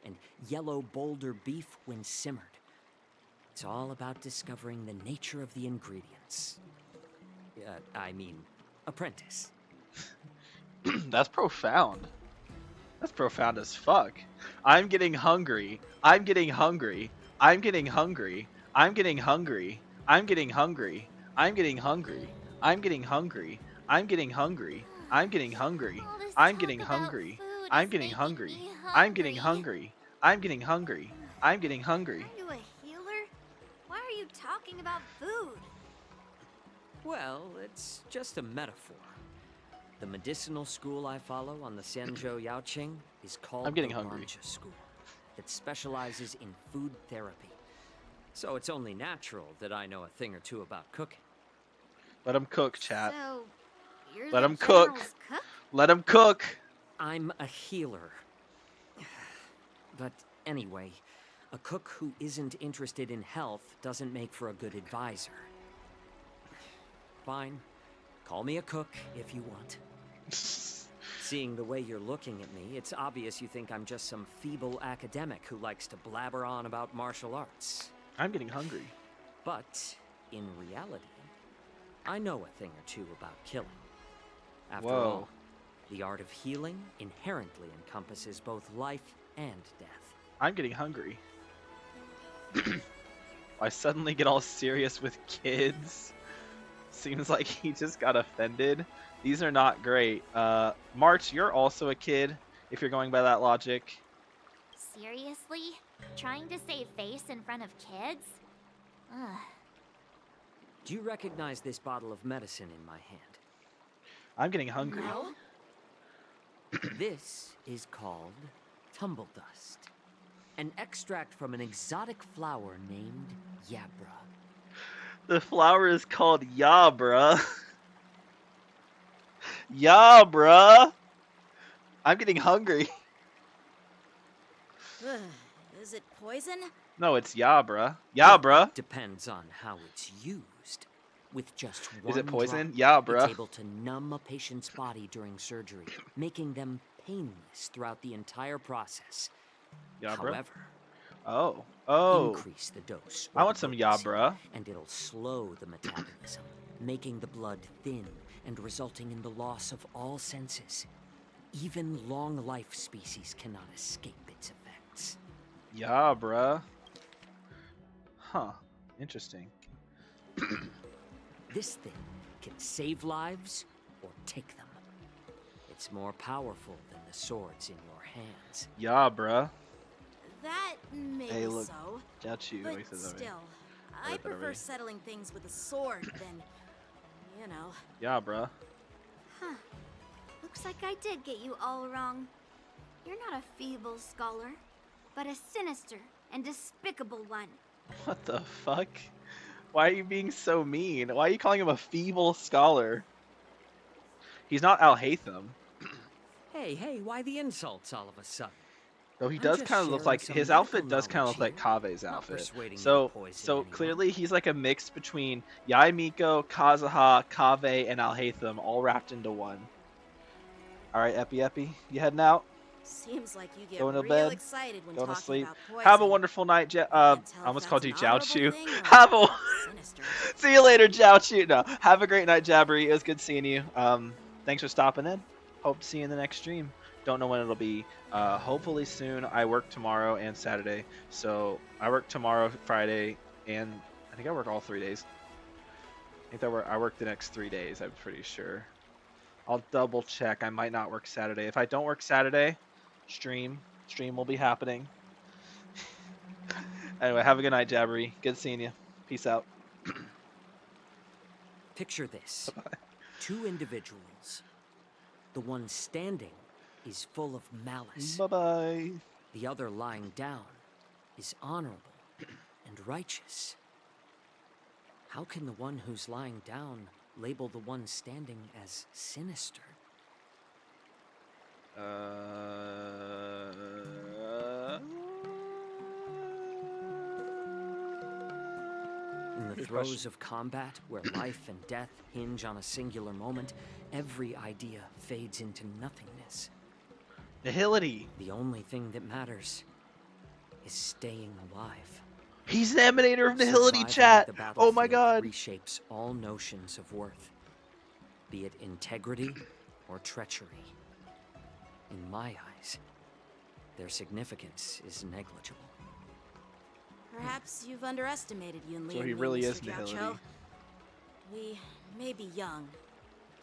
and yellow boulder beef when simmered. It's all about discovering the nature of the ingredients. Apprentice.
That's profound. That's profound as fuck. I'm getting hungry. I'm getting hungry. I'm getting hungry. I'm getting hungry. I'm getting hungry. I'm getting hungry. I'm getting hungry. I'm getting hungry. I'm getting hungry. I'm getting hungry. I'm getting hungry. I'm getting hungry. I'm getting hungry. I'm getting hungry.
Are you a healer? Why are you talking about food?
Well, it's just a metaphor. The medicinal school I follow on the Xianzhou Yaoqing is called
I'm getting
the
hungry.
Lancha School, that specializes in food therapy. So it's only natural that I know a thing or two about cooking.
Let him cook, chat.
So, you're
Let
the
him cook.
general's cook?
Let him cook.
I'm a healer. But anyway, a cook who isn't interested in health doesn't make for a good advisor. Fine. Call me a cook if you want. Seeing the way you're looking at me, it's obvious you think I'm just some feeble academic who likes to blabber on about martial arts.
I'm getting hungry.
But, in reality, I know a thing or two about killing. After
Whoa.
all, the art of healing inherently encompasses both life and death.
I'm getting hungry. I suddenly get all serious with kids. Seems like he just got offended. These are not great. March, you're also a kid, if you're going by that logic.
Seriously? Trying to save face in front of kids? Ugh.
Do you recognize this bottle of medicine in my hand?
I'm getting hungry.
No?
This is called tumble dust, an extract from an exotic flower named Yabra.
The flower is called Yabra. Yabra. I'm getting hungry.
Is it poison?
No, it's Yabra. Yabra.
Depends on how it's used. With just one
Is it poison?
drop,
Yeah, bruh.
it's able to numb a patient's body during surgery, making them painless throughout the entire process.
Yeah, bruh.
However,
Oh.
increase the dose.
I want some Yabra.
And it'll slow the metabolism, making the blood thin and resulting in the loss of all senses. Even long-life species cannot escape its effects.
Yabra. Huh. Interesting.
This thing can save lives or take them. It's more powerful than the swords in your hands.
Yabra.
That may
Hey,
be
look.
so.
Got you.
But still, I prefer settling things with a sword than, you know.
Yabra.
Huh. Looks like I did get you all wrong. You're not a feeble scholar, but a sinister and despicable one.
What the fuck? Why are you being so mean? Why are you calling him a feeble scholar? He's not Al-Haytham.
Hey, why the insults all of a sudden?
Though he
I'm
does
just
kind of look
sharing
like
some
his
medical
outfit does kind of look like
knowledge
Kave's
here. Not
outfit.
persuading you to
So
poison anyone.
clearly he's like a mix between Yai Miko, Kazuha, Kave, and Al-Haytham all wrapped into one. All right, Epi, you heading out?
Seems like you get
Going to
real
bed?
excited when
Going to
talking
sleep?
about poison.
Have a wonderful night, I almost called you Jiao
honorable
Chu.
thing or
Have a
sinister.
See you later, Jiao Chu. No, have a great night, Jabbery. It was good seeing you. Thanks for stopping in. Hope to see you in the next stream. Don't know when it'll be. Hopefully soon. I work tomorrow and Saturday, so I work tomorrow, Friday, and I think I work all 3 days. I think I work the next 3 days. I'm pretty sure. I'll double check. I might not work Saturday. If I don't work Saturday, stream will be happening. Anyway, have a good night, Jabbery. Good seeing you. Peace out.
Picture this. Two individuals. The one standing is full of malice.
Bye-bye.
The other lying down is honorable and righteous. How can the one who's lying down label the one standing as sinister? In the throes of combat, where life and death hinge on a singular moment, every idea fades into nothingness.
Nihility.
The only thing that matters is staying alive.
He's the emanator of Nihility,
Surviving
chat.
the
Oh my
battlefield
god.
Reshapes all notions of worth, be it integrity or treachery. In my eyes, their significance is negligible.
Perhaps you've underestimated Yunli.
So he
and me,
really
Mr.
is
Jiao
Nihility.
Cho. We may be young,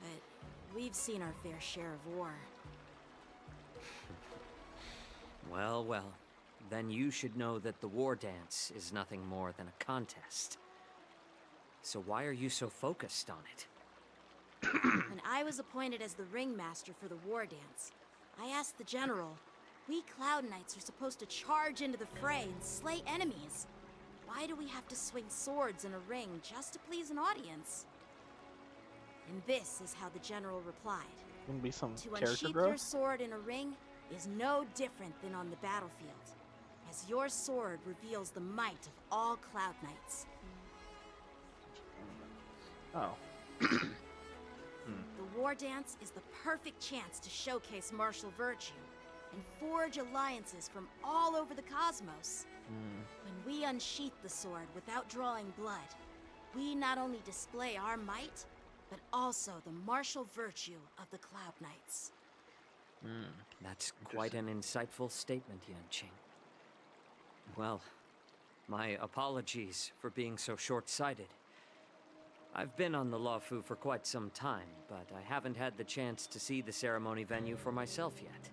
but we've seen our fair share of war.
Well, then you should know that the war dance is nothing more than a contest. So why are you so focused on it?
When I was appointed as the ringmaster for the war dance, I asked the general, we Cloud Knights are supposed to charge into the fray and slay enemies. Why do we have to swing swords in a ring just to please an audience? And this is how the general replied.
Gonna be some
To
character
unsheath your
growth.
sword in a ring is no different than on the battlefield, as your sword reveals the might of all Cloud Knights.
Oh.
The war dance is the perfect chance to showcase martial virtue and forge alliances from all over the cosmos. When we unsheath the sword without drawing blood, we not only display our might, but also the martial virtue of the Cloud Knights.
That's quite an insightful statement, Yanqing. Well, my apologies for being so short-sighted. I've been on the Luofu for quite some time, but I haven't had the chance to see the ceremony venue for myself yet.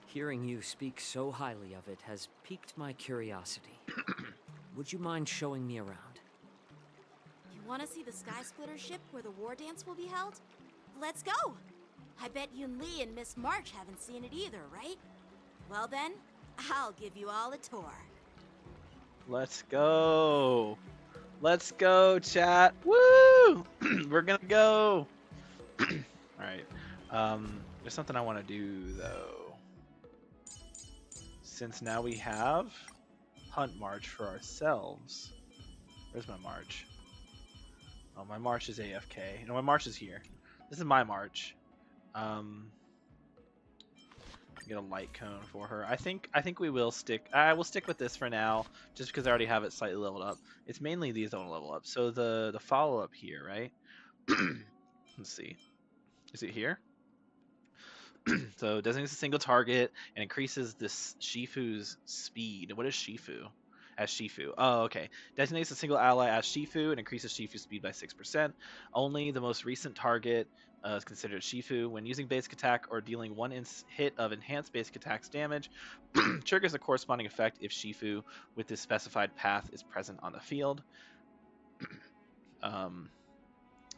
Hearing you speak so highly of it has piqued my curiosity. Would you mind showing me around?
You want to see the Sky Splitter ship where the war dance will be held? Let's go! I bet Yunli and Miss March haven't seen it either, right? Well then, I'll give you all a tour.
Let's go. Let's go, chat. Woo! We're gonna go. Alright. There's something I want to do, though. since now we have Hunt March for ourselves. Where's my March? Oh, my March is AFK. No, my March is here. This is my March. Get a light cone for her. I think we will stick. I will stick with this for now, just because I already have it slightly leveled up. It's mainly these don't level up. So the follow up here, right? Let's see. Is it here? So designates a single target and increases this Shifu's speed. What is Shifu? As Shifu. Oh, okay. Designates a single ally as Shifu and increases Shifu's speed by 6%. Only the most recent target is considered Shifu. When using basic attack or dealing one hit of enhanced basic attacks damage, triggers a corresponding effect if Shifu with this specified path is present on the field.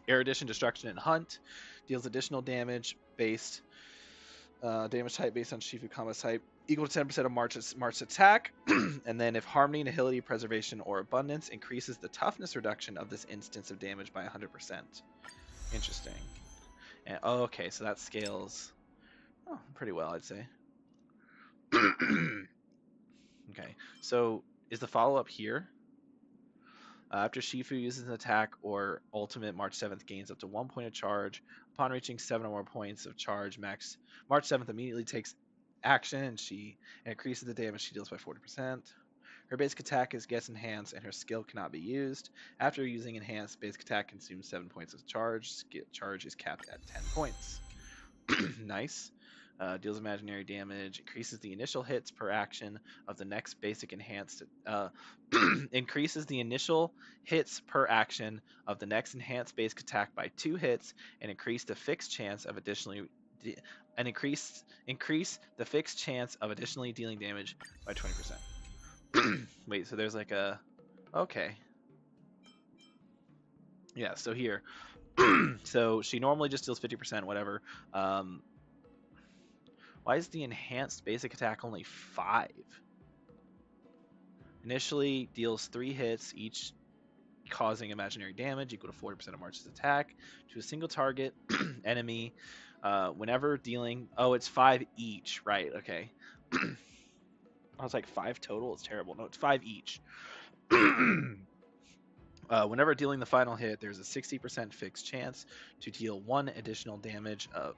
Erudition, Destruction, and Hunt deals additional damage based damage type based on Shifu combat type equal to 10% of March's attack. And then if Harmony, Nihility, Preservation, or Abundance increases the toughness reduction of this instance of damage by 100%. Interesting. And okay, so that scales pretty well, I'd say. Okay, so is the follow-up here? After Shifu uses an attack or ultimate, March 7th gains up to 1 point of charge. Upon reaching 7 or more points of charge, March 7th immediately takes action and increases the damage she deals by 40%. Her basic attack gets enhanced and her skill cannot be used. After using enhanced, basic attack consumes 7 points of charge. Charge is capped at 10 points. Nice. Deals imaginary damage, increases the initial hits per action of the next basic enhanced increases the initial hits per action of the next enhanced basic attack by 2 hits and increase the fixed chance of additionally increase the fixed chance of additionally dealing damage by 20%. Wait, so there's like a okay. Yeah, so here. So she normally just deals 50%, whatever. Why is the enhanced basic attack only 5? Initially deals 3 hits, each causing imaginary damage equal to 40% of March's attack to a single target enemy. Whenever dealing... Oh, it's 5 each. Right, okay. I was like, 5 total? It's terrible. No, it's 5 each. Whenever dealing the final hit, there's a 60% fixed chance to deal 1 additional damage of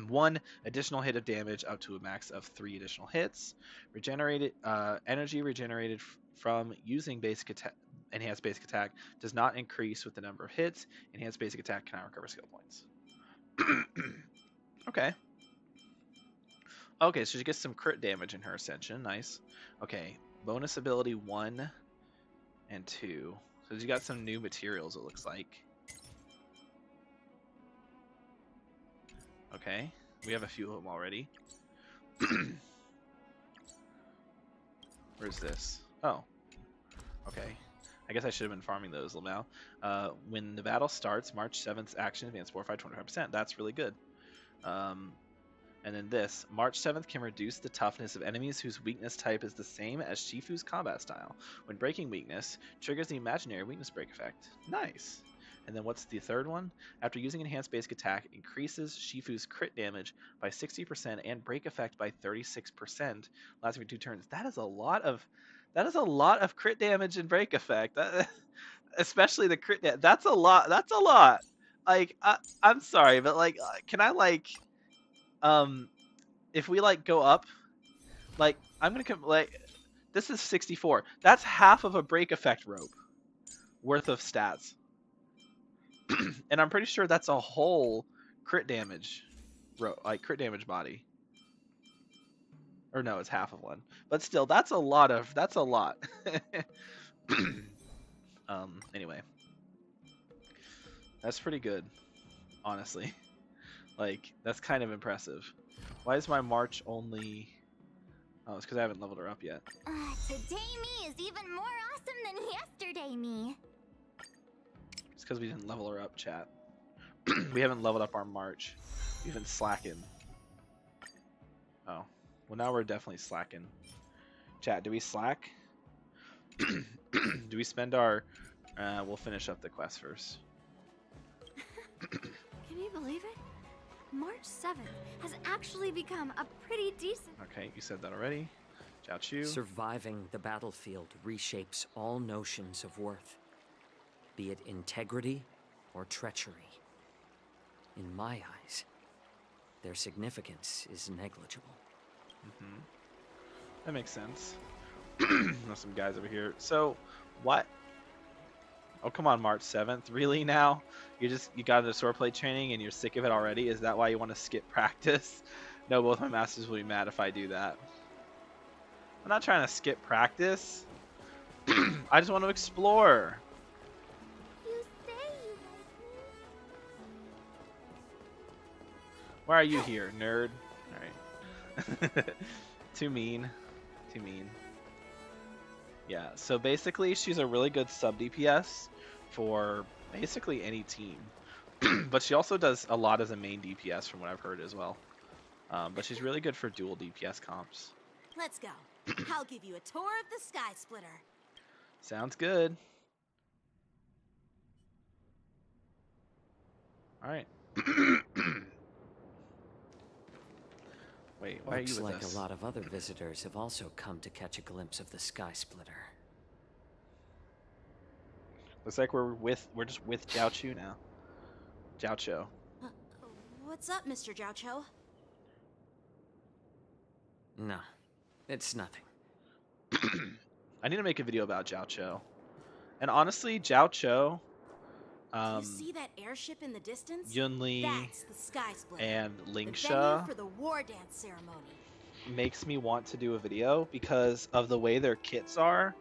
1 additional hit of damage up to a max of 3 additional hits. Regenerated energy regenerated from using enhanced basic attack does not increase with the number of hits. Enhanced basic attack cannot recover skill points. Okay. Okay, so she gets some crit damage in her ascension. Nice. Okay, bonus ability 1 and 2. So you got some new materials, it looks like. Okay, we have a few of them already. Where's this? Oh, okay. I guess I should have been farming those now. When the battle starts, March 7th's action advance 4, 5, 25%. That's really good. And then this, March 7th can reduce the toughness of enemies whose weakness type is the same as Shifu's combat style. When breaking weakness, triggers the imaginary weakness break effect. Nice. And then what's the third one? After using enhanced basic attack, increases Shifu's crit damage by 60% and break effect by 36%, lasting for 2 turns. That is a lot of crit damage and break effect. Especially the crit damage. That's a lot. That's a lot. Like I'm sorry, but like can I like if we like go up, like I'm gonna come like this is 64. That's half of a break effect rope worth of stats, and I'm pretty sure that's a whole crit damage crit damage body. Or no, it's half of one, but still, that's a lot. Anyway, that's pretty good, honestly. Like that's kind of impressive. Why is my March only... Oh, it's because I haven't leveled her up yet.
Today me is even more awesome than yesterday me.
It's because we didn't level her up, chat. We haven't leveled up our March. We've been slacking. Oh. Well, now we're definitely slacking. Chat, do we slack? Do we spend our... we'll finish up the quest first.
Can you believe it? March 7th has actually become a pretty decent...
Okay, you said that already. Jiaochu.
Surviving the battlefield reshapes all notions of worth, be it integrity or treachery. In my eyes, their significance is negligible.
That makes sense. There's some guys over here. So, what? Oh, come on, March 7th. Really now? You got into swordplay training and you're sick of it already? Is that why you want to skip practice? No, both my masters will be mad if I do that. I'm not trying to skip practice. I just want to explore.
You say you
Why are you here, nerd? Alright. Too mean. Too mean. Yeah, so basically she's a really good sub DPS for basically any team. But she also does a lot as a main DPS from what I've heard as well. But she's really good for dual DPS comps.
Let's go. I'll give you a tour of the Sky Splitter.
Sounds good. Alright. Wait, why are you
Looks
with
like
us?
a lot of other visitors have also come to catch a glimpse of the Sky Splitter.
Looks like we're just with Jiaochu now. Jiaocho.
What's up, Mr. Jiaocho?
No, it's nothing.
I need to make a video about Jiaocho. And honestly, Jiaocho,
You see that airship in the distance?
Yunli,
That's the Sky Splitter.
and
The venue
Lingsha
for the war dance ceremony.
makes me want to do a video because of the way their kits are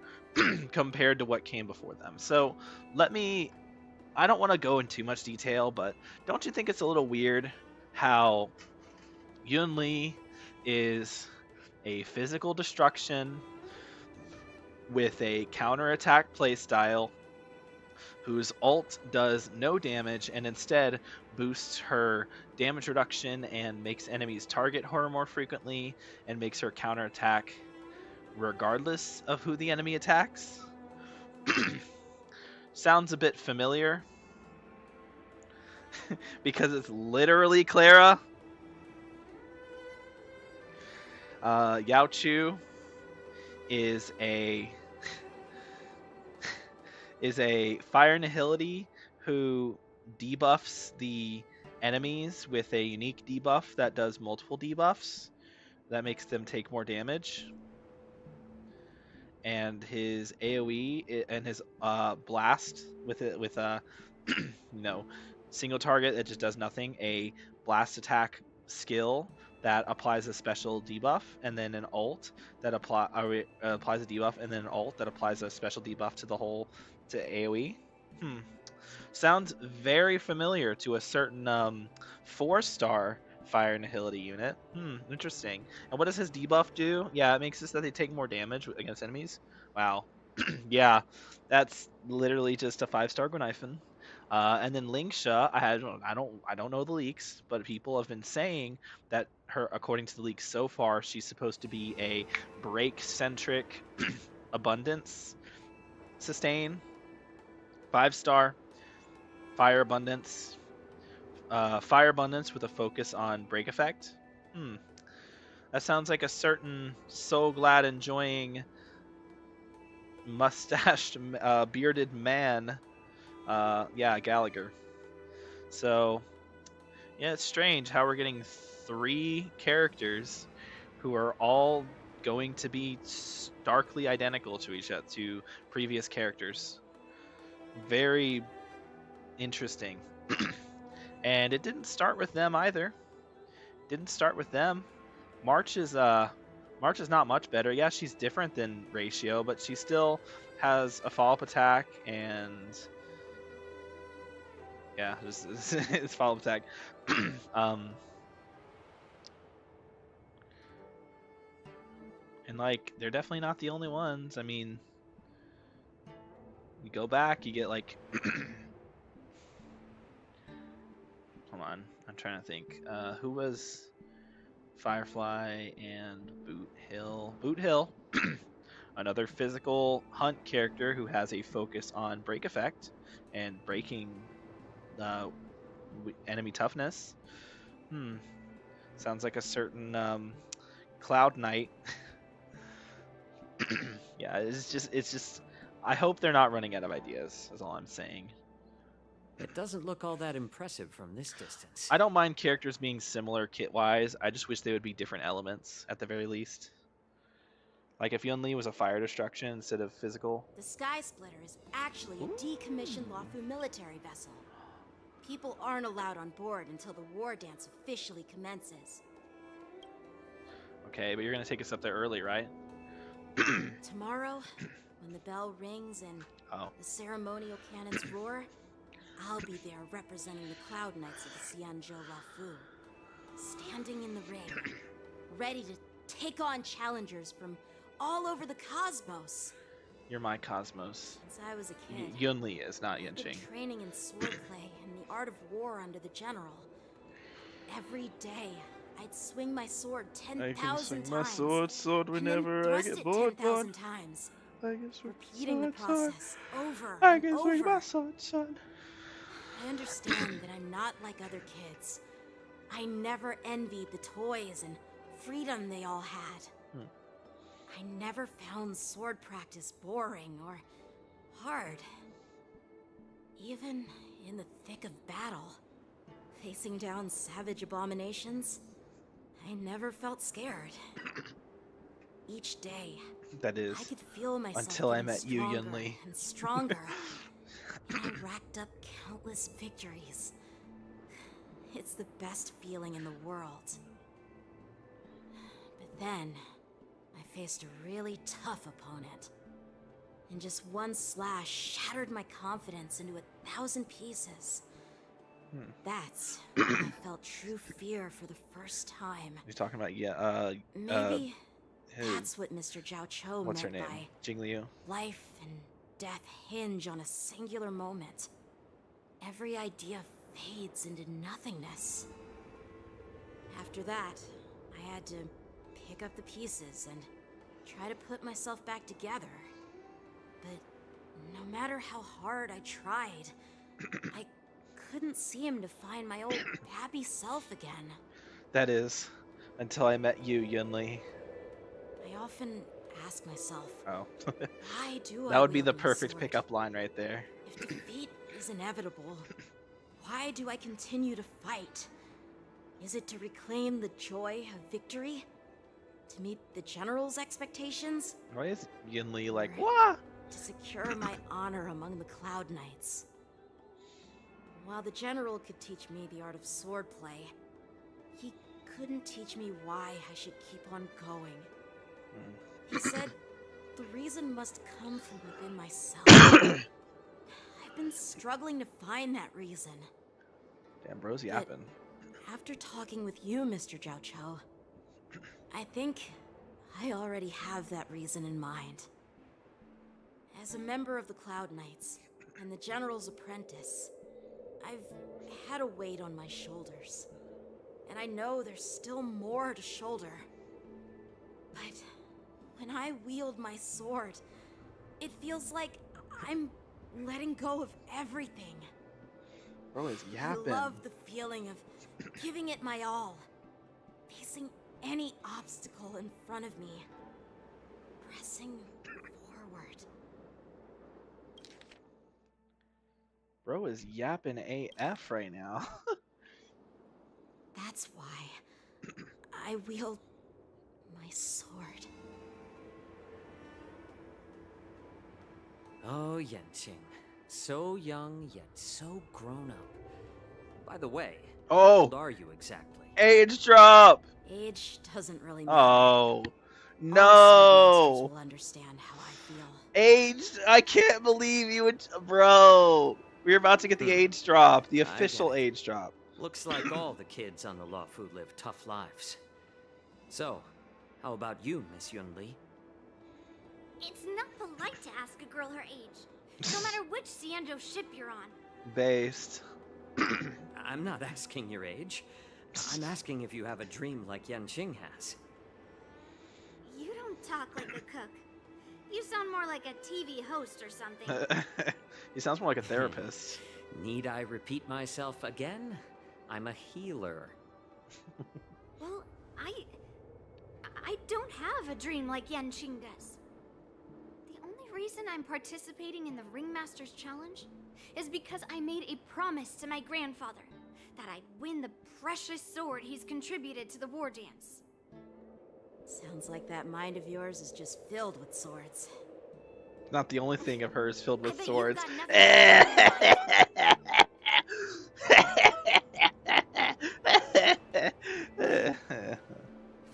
compared to what came before them. So I don't want to go in too much detail, but don't you think it's a little weird how Yunli is a physical destruction with a counterattack playstyle whose ult does no damage and instead boosts her damage reduction and makes enemies target her more frequently and makes her counterattack regardless of who the enemy attacks? Sounds a bit familiar because it's literally Clara. Yao Chu is a fire nihility who debuffs the enemies with a unique debuff that does multiple debuffs that makes them take more damage. And his AoE and his blast with a single target that just does nothing, a blast attack skill that applies a special debuff, and then an ult that applies a debuff, and then an ult that applies a special debuff to AoE. Sounds very familiar to a certain 4-star fire nihility unit. Interesting. And what does his debuff do? Yeah, it makes it so that they take more damage against enemies. Wow. Yeah, that's literally just a 5-star Gwenaifen. And then Lingsha, I don't know the leaks, but people have been saying that according to the leaks so far, she's supposed to be a break-centric abundance sustain, 5-star fire abundance with a focus on break effect. That sounds like a certain so glad enjoying mustached bearded man. Yeah, Gallagher. So yeah, it's strange how we're getting 3 characters who are all going to be starkly identical to each other, to previous characters. Very interesting. And it didn't start with them either. Didn't start with them. March is not much better. Yeah, she's different than Ratio, but she still has a follow-up attack and yeah, it's follow-up attack. And like, they're definitely not the only ones. I mean, you go back, you get like hold on, I'm trying to think. Who was Firefly and Boot Hill? Boot Hill, another physical hunt character who has a focus on break effect and breaking enemy toughness. Sounds like a certain Cloud Knight Yeah, it's just. I hope they're not running out of ideas. Is all I'm saying.
It doesn't look all that impressive from this distance.
I don't mind characters being similar kit-wise. I just wish they would be different elements at the very least. Like if Yunli was a fire destruction instead of physical.
The Sky Splitter is actually a decommissioned Luofu military vessel. People aren't allowed on board until the war dance officially commences.
Okay, but you're gonna take us up there early, right?
Tomorrow, when the bell rings and the ceremonial cannons roar, I'll be there representing the Cloud Knights of the Xianzhou Luofu, standing in the ring, ready to take on challengers from all over the cosmos.
You're my cosmos.
Since I was a kid,
Yunli is not
I've been
Yanqing.
training in swordplay and the art of war under the general. Every day, I'd swing my sword 10,000 times.
I can swing my sword
and
whenever
then
I
thrust
get
it
bored.
10,000 times,
I can swing
repeating the process over
I
and
can swing
over.
my sword, son.
I understand that I'm not like other kids. I never envied the toys and freedom they all had. I never found sword practice boring or hard. Even in the thick of battle, facing down savage abominations, I never felt scared. Each day,
That is
I could feel myself
until I
getting
met you,
stronger
Yunli.
and stronger, and I racked up countless victories. It's the best feeling in the world. But then, I faced a really tough opponent. And just one slash shattered my confidence into 1,000 pieces. That's when I felt true fear for the first time.
You're talking about
Maybe
who?
that's what Mr. Zhao Cho
What's her
meant
name?
by
Jingliu.
life and death hinge on a singular moment. Every idea fades into nothingness. After that, I had to pick up the pieces and try to put myself back together. But no matter how hard I tried, I couldn't seem to find my old happy self again.
That is until I met you, Yunli.
I often ask myself,
Oh.
why do
That
I
would be
wield
the
my
perfect
sword?
pickup line right there.
If defeat is inevitable, why do I continue to fight? Is it to reclaim the joy of victory? To meet the general's expectations?
Why is Yunli like, what?
To secure my honor among the Cloud Knights. While the general could teach me the art of swordplay, he couldn't teach me why I should keep on going. He said the reason must come from within myself. I've been struggling to find that reason.
Damn, bro's
But
yapping.
after talking with you, Mr. Zhao Cho, I think I already have that reason in mind. As a member of the Cloud Knights and the General's apprentice, I've had a weight on my shoulders. And I know there's still more to shoulder. But when I wield my sword, it feels like I'm letting go of everything.
Bro is yapping.
I love the feeling of giving it my all, facing any obstacle in front of me, pressing forward.
Bro is yapping AF right now.
That's why I wield my sword.
Oh, Yanqing. So young, yet so grown up. By the way, how
Oh!
old are you exactly?
Age drop!
Age doesn't really matter.
Oh,
All
no!
Swordmasters will understand how I feel.
Age, I can't believe you would, bro. We're about to get the age drop, the official age drop.
Looks like all the kids on the Luofu live tough lives. So, how about you, Miss Yunli?
It's not polite to ask a girl her age, no matter which Xianzhou ship you're on.
Based.
I'm not asking your age. I'm asking if you have a dream like Yanqing has.
You don't talk like a cook. You sound more like a TV host or something.
He sounds more like a therapist.
Need I repeat myself again? I'm a healer.
Well, I don't have a dream like Yanqing does. reason I'm participating in the Ringmaster's Challenge is because I made a promise to my grandfather that I'd win the precious sword he's contributed to the war dance.
Sounds like that mind of yours is just filled with swords.
Not the only thing of hers filled with
I bet
swords.
you've got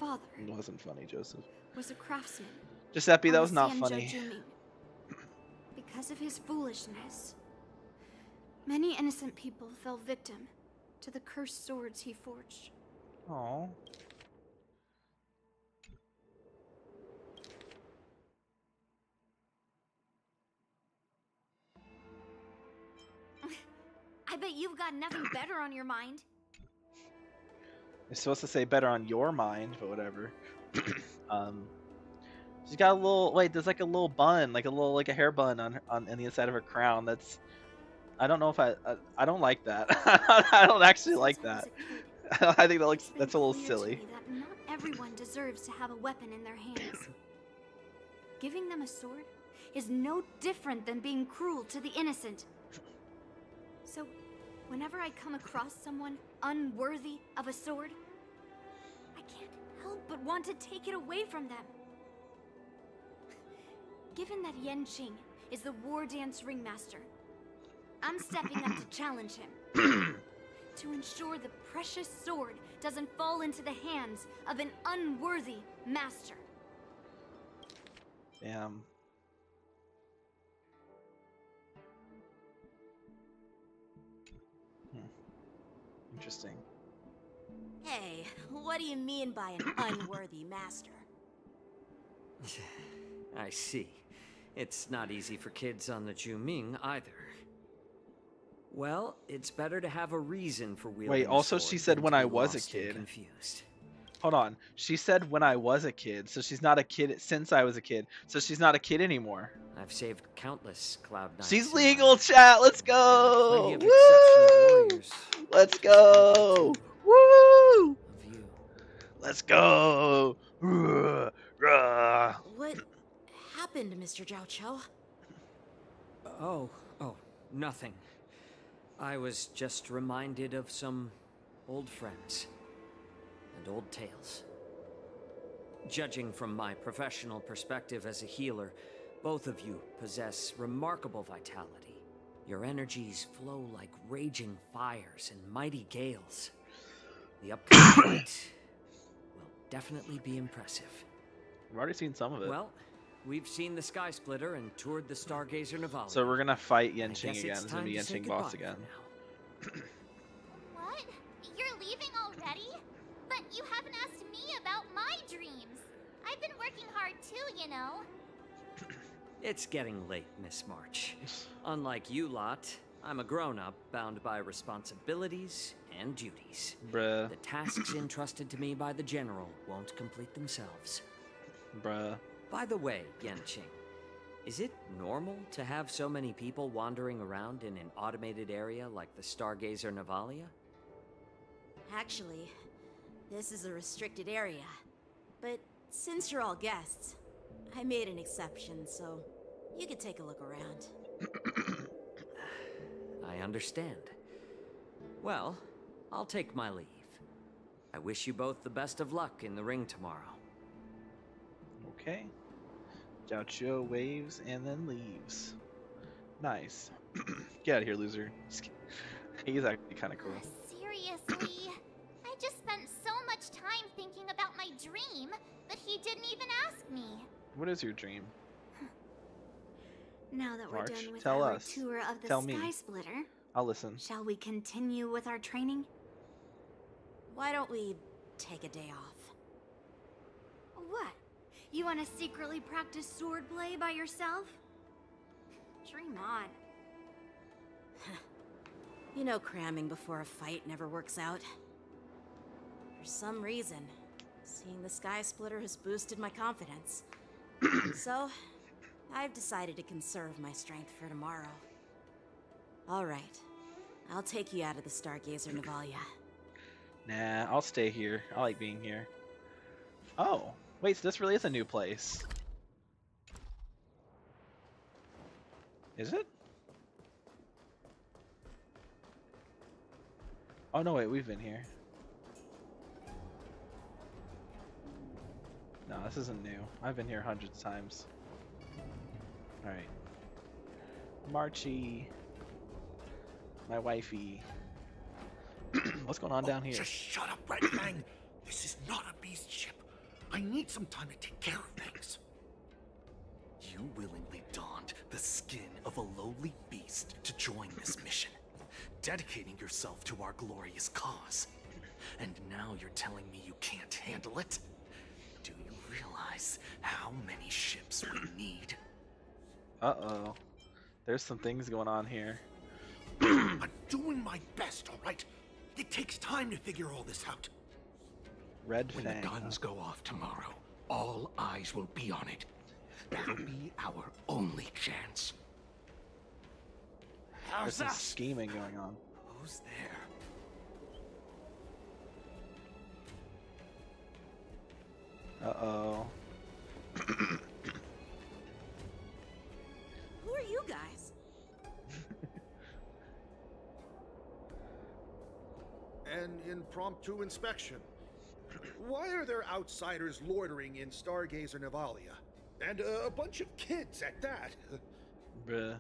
Father
It wasn't funny, Joseph.
was a craftsman.
Giuseppe, that
on
was
the
not
Sanjo
funny.
Juming. Because of his foolishness, many innocent people fell victim to the cursed swords he forged.
Aww.
I bet you've got nothing better on your mind.
You're supposed to say better on your mind, but whatever. She's got a little. Wait, there's like a little bun, like a hair bun on the inside of her crown. That's. I don't know if I don't like that. I don't actually like that. I think that's a little silly.
That not everyone deserves to have a weapon in their hands. Giving them a sword is no different than being cruel to the innocent. So, whenever I come across someone unworthy of a sword, I can't help but want to take it away from them. Given that Yanqing is the war dance ringmaster, I'm stepping up to challenge him. To ensure the precious sword doesn't fall into the hands of an unworthy master.
Damn. Interesting.
Hey, what do you mean by an unworthy master?
I see. It's not easy for kids on the Juming either. Well, it's better to have a reason for wielding
Wait, also
a sword
she said
than
when
to
I
be
was a
lost and
kid.
confused.
Hold on. She said when I was a kid, so she's not a kid since I was a kid. So she's not a kid anymore.
I've saved countless Cloud Knights.
She's legal, chat. Let's go.
Plenty of exceptional warriors.
Let's go. Woo! Let's go.
What happened, Mr. Zhao Chou?
Oh, nothing. I was just reminded of some old friends and old tales. Judging from my professional perspective as a healer, both of you possess remarkable vitality. Your energies flow like raging fires and mighty gales. The upcoming fight will definitely be impressive.
I've already seen some of it.
Well, we've seen the Sky Splitter and toured the Stargazer Navalia.
So we're gonna fight
I
Yanqing
guess
again.
it's
It's gonna be
time to say
Yanqing boss
goodbye
again.
What? You're leaving already? But you haven't asked me about my dreams. I've been working hard too, you know.
It's getting late, Miss March. Unlike you lot, I'm a grown-up bound by responsibilities and duties.
Bruh.
The tasks entrusted to me by the General won't complete themselves.
Bruh.
By the way, Yanqing, is it normal to have so many people wandering around in an automated area like the Stargazer Navalia?
Actually, this is a restricted area. But since you're all guests, I made an exception, so you could take a look around.
I understand. Well, I'll take my leave. I wish you both the best of luck in the ring tomorrow.
Okay. Zhao Chou waves and then leaves. Nice. Get out of here, loser. He's actually kind of cool.
Seriously? I just spent so much time thinking about my dream, but he didn't even ask me.
What is your dream?
Now that we're
March,
done with
tell
our
us.
tour of the
Tell
Sky
me.
Splitter,
I'll listen.
shall we continue with our training?
Why don't we take a day off?
What? You want to secretly practice swordplay by yourself? Dream on.
You know cramming before a fight never works out. For some reason, seeing the Sky Splitter has boosted my confidence. So, I've decided to conserve my strength for tomorrow. Alright, I'll take you out of the Stargazer Navalia.
Nah, I'll stay here. I like being here. Oh, wait, so this really is a new place. Is it? Oh no, wait, we've been here. No, this isn't new. I've been here hundreds of times. Alright. Marchie. My wifey. What's going on down here?
Just shut up, Red Fang. This is not a beast ship. I need some time to take care of things. You willingly donned the skin of a lowly beast to join this mission, dedicating yourself to our glorious cause. And now you're telling me you can't handle it? Do you realize how many ships we need?
Uh-oh. There's some things going on here.
I'm doing my best, all right? It takes time to figure all this out.
Red
When
Fang,
the guns go off tomorrow, all eyes will be on it. That'll be our only chance.
There's some scheming going on.
Who's there?
Uh-oh.
Who are you guys?
An impromptu inspection. Why are there outsiders loitering in Stargazer Navalia? And a bunch of kids at that.
Bruh.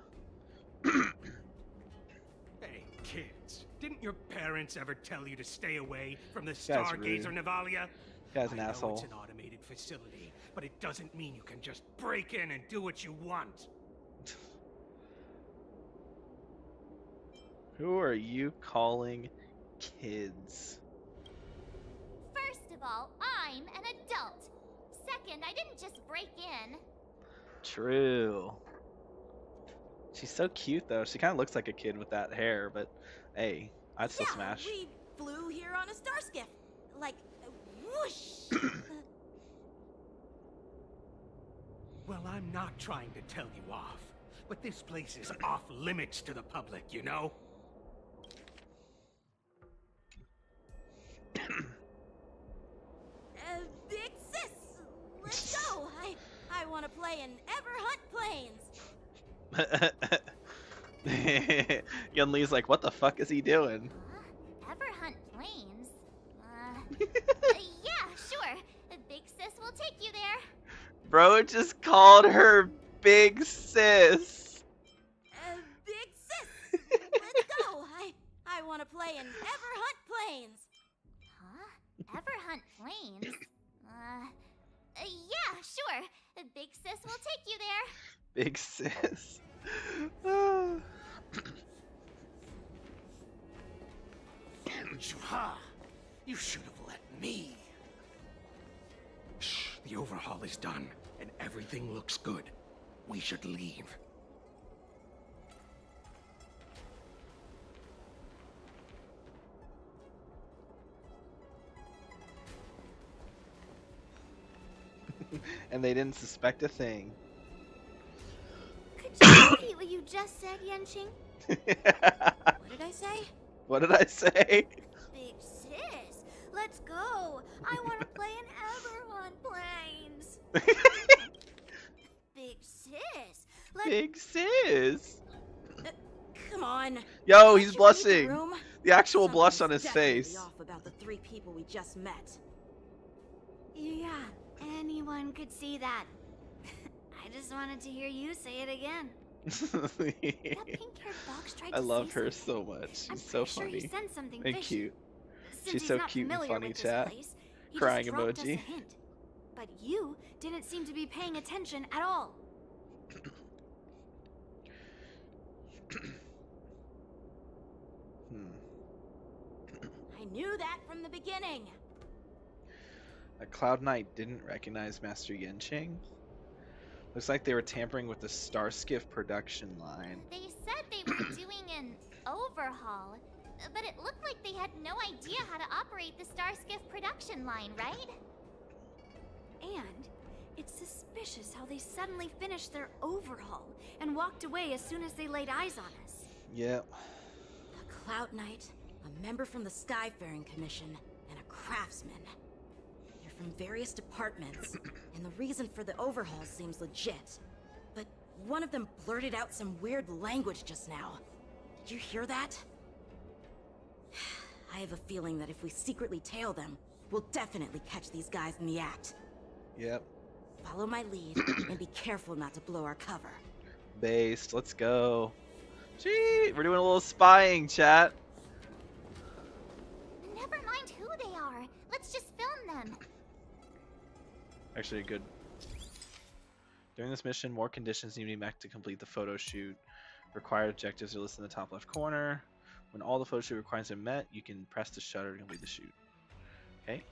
Hey, kids. Didn't your parents ever tell you to stay away from the
Guy's
Stargazer
rude.
Navalia?
Guy's an
I know
asshole.
it's an automated facility, but it doesn't mean you can just break in and do what you want.
Who are you calling kids?
First of all, I'm an adult. Second, I didn't just break in.
True. She's so cute though. She kind of looks like a kid with that hair, but hey, I'd still smash.
We flew here on a star skiff. Like, whoosh!
Well, I'm not trying to tell you off, but this place is off limits to the public, you know?
Big sis, let's go. I want to play in Ever Hunt Planes.
Yunli's like, what the fuck is he doing?
Ever hunt planes? Yeah, sure. The big sis will take you there.
Bro just called her big sis.
Big sis, let's go. I want to play in Ever Hunt Planes.
Huh? Ever hunt planes? Yeah, sure. The big sis will take you there.
Big sis.
Juha, you should have let me. Shh, the overhaul is done, and everything looks good. We should leave.
And they didn't suspect a thing.
Could you repeat what you just said, Yenching?
What did I say?
What did I say?
Big sis, let's go. I want to play in Ever Hunt Planes. Big sis, let's...
Big sis.
Come on.
Yo, he's
Don't you read
blushing.
the room?
The actual blush on
Something's
his
definitely
face.
off about the 3 people we just met.
Yeah, anyone could see that. I just wanted to hear you say it again. That pink-haired box tried
I
to
love
say
her
something.
so much.
I'm
She's so
pretty sure
funny
he sent something
and
fishy.
cute.
Since
She's
he's
so
not
cute and
familiar
funny,
with this
chat.
place, he
Crying
just dropped us a
emoji.
hint. But you didn't seem to be paying attention at all.
I knew that from the beginning.
A Cloud Knight didn't recognize Master Yenching. Looks like they were tampering with the Starskiff production line.
They said they were doing an overhaul, but it looked like they had no idea how to operate the Starskiff production line, right?
And it's suspicious how they suddenly finished their overhaul and walked away as soon as they laid eyes on us.
Yep.
A Cloud Knight, a member from the Skyfaring Commission, and a craftsman. They're from various departments, and the reason for the overhaul seems legit. But One of them blurted out some weird language just now. Did you hear that? I have a feeling that if we secretly tail them, we'll definitely catch these guys in the act.
Yep.
Follow my lead and be careful not to blow our cover.
Based. Let's go. Gee, we're doing a little spying, chat.
Never mind who they are. Let's just film them.
Actually, good. During this mission, more conditions need to be met to complete the photo shoot. Required objectives are listed in the top left corner. When all the photo shoot requirements are met, you can press the shutter to complete the shoot. Okay.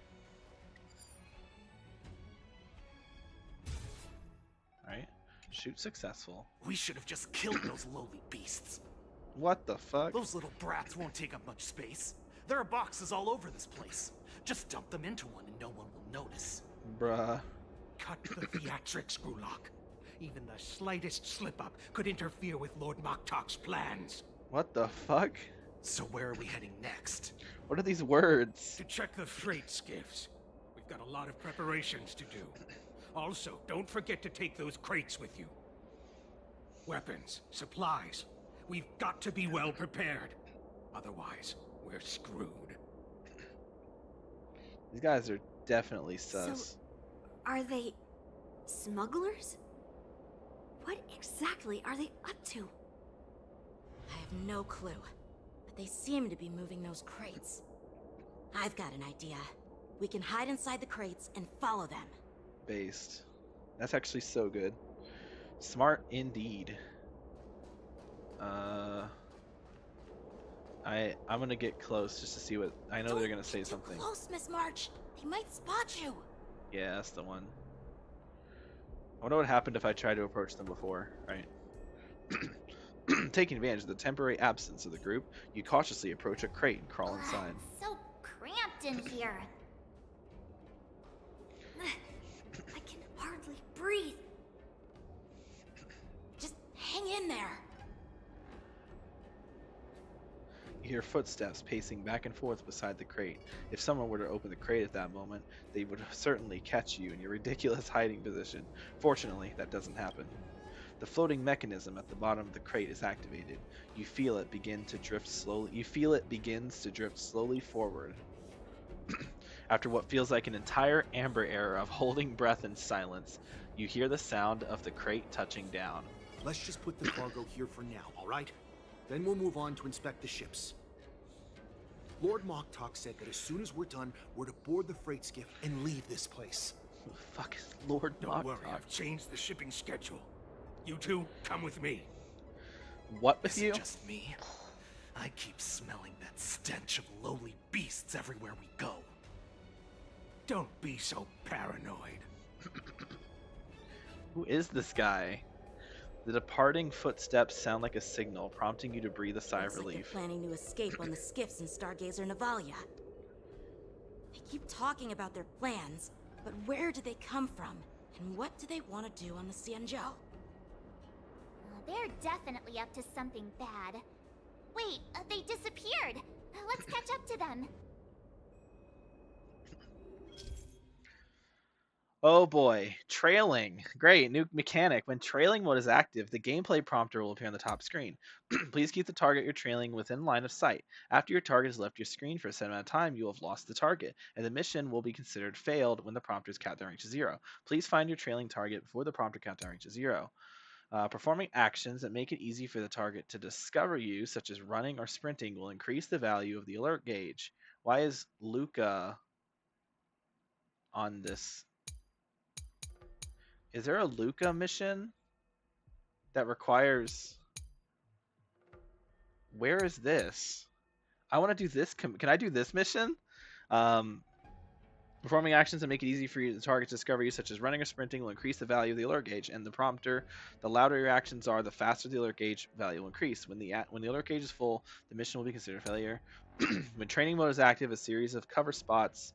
Alright. Shoot successful.
We should have just killed those lowly beasts.
What the fuck?
Those little brats won't take up much space. There are boxes all over this place. Just dump them into one and no one will notice.
Bruh.
Cut the theatrics, Gulak. Even the slightest slip-up could interfere with Lord Moktok's plans.
What the fuck?
So where are we heading next?
What are these words?
To check the freight skiffs. We've got a lot of preparations to do. Also, don't forget to take those crates with you. Weapons, supplies. We've got to be well prepared. Otherwise, we're screwed.
These guys are definitely sus.
So, are they smugglers? What exactly are they up to? I have no clue, but they seem to be moving those crates. I've got an idea. We can hide inside the crates and follow them.
Based. That's actually so good. Smart indeed. I'm gonna get close just to see what I know. They're gonna say something.
Close, Miss March. They might spot you.
Yeah, that's the one. I wonder what happened if I tried to approach them before, right? Taking advantage of the temporary absence of the group, you cautiously approach a crate and crawl inside.
It's so cramped in here.
I can hardly breathe. Just hang in there.
You hear footsteps pacing back and forth beside the crate. If someone were to open the crate at that moment, they would certainly catch you in your ridiculous hiding position. Fortunately, that doesn't happen. The floating mechanism at the bottom of the crate is activated. You feel it begin to drift slowly. You feel it begins to drift slowly forward. After what feels like an entire Amber era of holding breath in silence, you hear the sound of the crate touching down.
Let's just put the cargo here for now, all right? Then we'll move on to inspect the ships. Lord Moktok said that as soon as we're done, we're to board the freight skiff and leave this place.
Who the fuck is Lord Moktok?
Don't worry, I've changed the shipping schedule. You two, come with me.
What with
Is
you?
it just me? I keep smelling that stench of lowly beasts everywhere we go.
Don't be so paranoid.
Who is this guy? The departing footsteps sound like a signal, prompting you to breathe a sigh of
Looks like
relief.
they're planning to escape on the skiffs in Stargazer Navalia. They keep talking about their plans, but where do they come from? And what do they want to do on the Xianzhou?
They're definitely up to something bad. Wait, they disappeared. Let's catch up to them.
Oh boy, trailing. Great, new mechanic. When trailing mode is active, the gameplay prompter will appear on the top screen. Please keep the target you're trailing within line of sight. After your target has left your screen for a set amount of time, you will have lost the target, and the mission will be considered failed when the prompter's countdown reaches 0. Please find your trailing target before the prompter countdown reaches 0. Performing actions that make it easy for the target to discover you, such as running or sprinting, will increase the value of the alert gauge. Why is Luca on this? Is there a Luca mission that requires... Where is this? I want to do this. Can I do this mission? Performing actions that make it easy for you to target to discover you, such as running or sprinting, will increase the value of the alert gauge. And the prompter, the louder your actions are, the faster the alert gauge value will increase. When the alert gauge is full, the mission will be considered a failure. When training mode is active, a series of cover spots.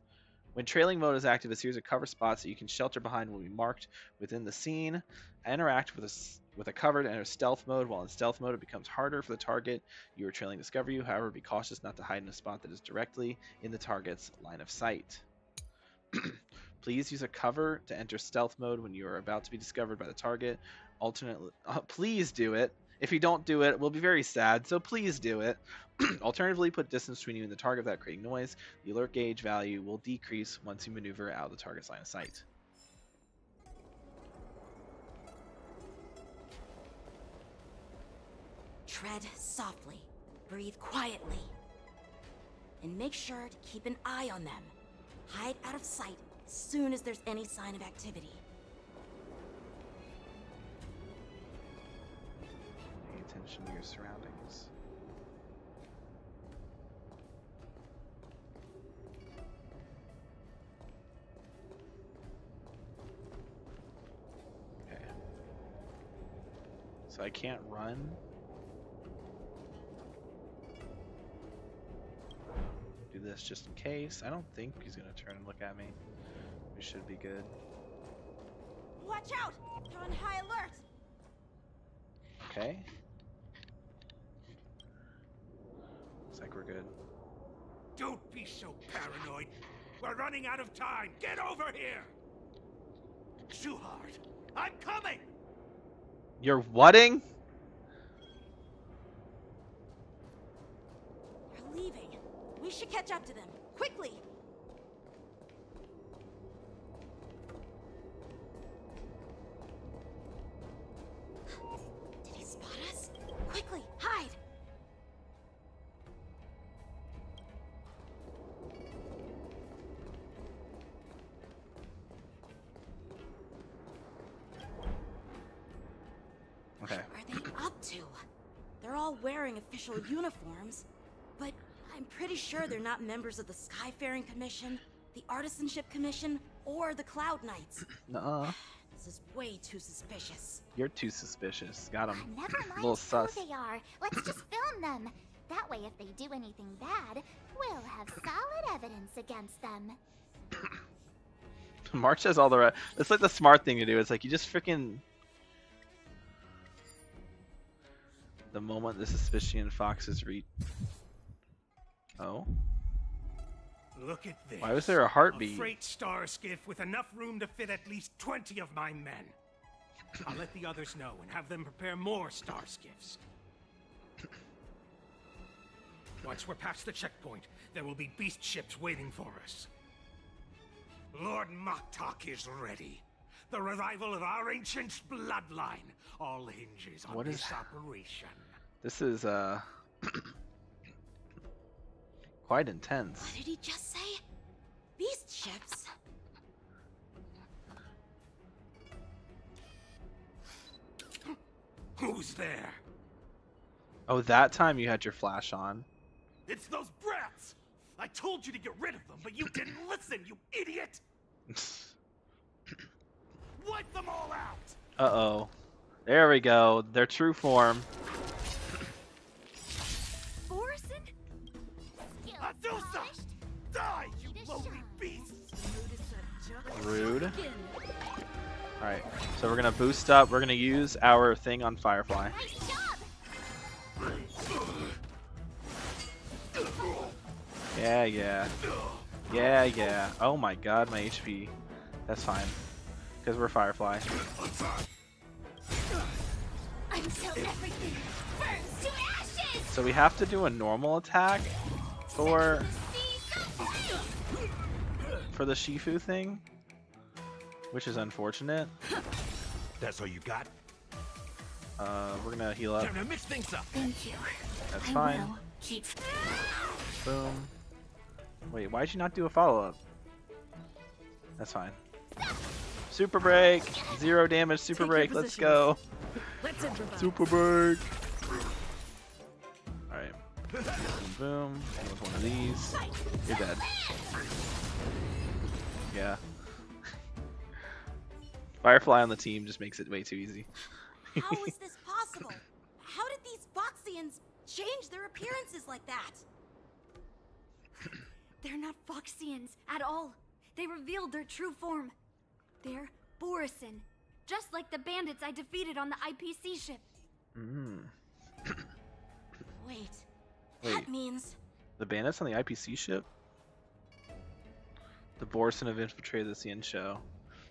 When trailing mode is active, a series of cover spots that you can shelter behind will be marked within the scene. Interact with a cover to enter stealth mode. While in stealth mode, it becomes harder for the target you are trailing to discover you. However, be cautious not to hide in a spot that is directly in the target's line of sight. Please use a cover to enter stealth mode when you are about to be discovered by the target. Alternately, please do it. If you don't do it, we'll be very sad, so please do it. Alternatively, put distance between you and the target without creating noise. The alert gauge value will decrease once you maneuver out of the target's line of sight.
Tread softly, breathe quietly, and make sure to keep an eye on them. Hide out of sight as soon as there's any sign of activity.
Pay attention to your surroundings. Okay. So I can't run. Do this just in case. I don't think he's gonna turn and look at me. We should be good.
Watch out! They're on high alert!
Okay. Looks like we're good.
Don't be so paranoid. We're running out of time. Get over here! Shuhard, I'm coming!
You're whatting?
They're leaving. We should catch up to them. Quickly! Did he spot us? Quickly, hide!
Okay.
What are they up to? They're all wearing official uniforms, but I'm pretty sure they're not members of the Skyfaring Commission, the Artisanship Commission, or the Cloud Knights.
Nuh-uh.
This is way too suspicious.
You're too suspicious. Got him.
Never
A
mind
little
who
sus.
they are. Let's just film them. That way, if they do anything bad, we'll have solid evidence against them.
March has all the right. It's like the smart thing to do. It's like you just freaking. The moment the suspicion foxes reach. Oh.
Look at this.
Why was there a heartbeat?
A freight star skiff with enough room to fit at least 20 of my men. I'll let the others know and have them prepare more star skiffs. Once we're past the checkpoint, there will be beast ships waiting for us. Lord Moktok is ready. The revival of our ancient bloodline all hinges on this operation.
This is quite intense.
What did he just say? Beast ships?
Who's there?
Oh, that time you had your flash on.
It's those brats! I told you to get rid of them, but you didn't listen, you idiot! Wipe them all out!
Uh-oh. There we go. Their true form.
Borison?
Adusa! Die, you lowly beasts!
Rude. Alright, so we're gonna boost up. We're gonna use our thing on Firefly. Yeah, yeah. Yeah, yeah. Oh my god, my HP. That's fine. Because we're Firefly.
Until everything burns to ashes!
So we have to do a normal attack for the Shifu thing, which is unfortunate.
That's all you got?
We're gonna heal up.
Time to mix things up.
Thank you.
That's fine.
Keep.
Boom. Wait, why'd you not do a follow-up? That's fine. Super break! 0 damage, super break, let's go!
Let's improvise.
Super break! Alright. Boom, boom. Hit with one of these. You're dead. Yeah. Firefly on the team just makes it way too easy.
How is this possible? How did these Foxians change their appearances like that?
They're not Foxians at all. They revealed their true form. They're Borison, just like the bandits I defeated on the IPC ship.
Wait,
Wait.
that means...
The bandits on the IPC ship? The Borson have infiltrated the CN show.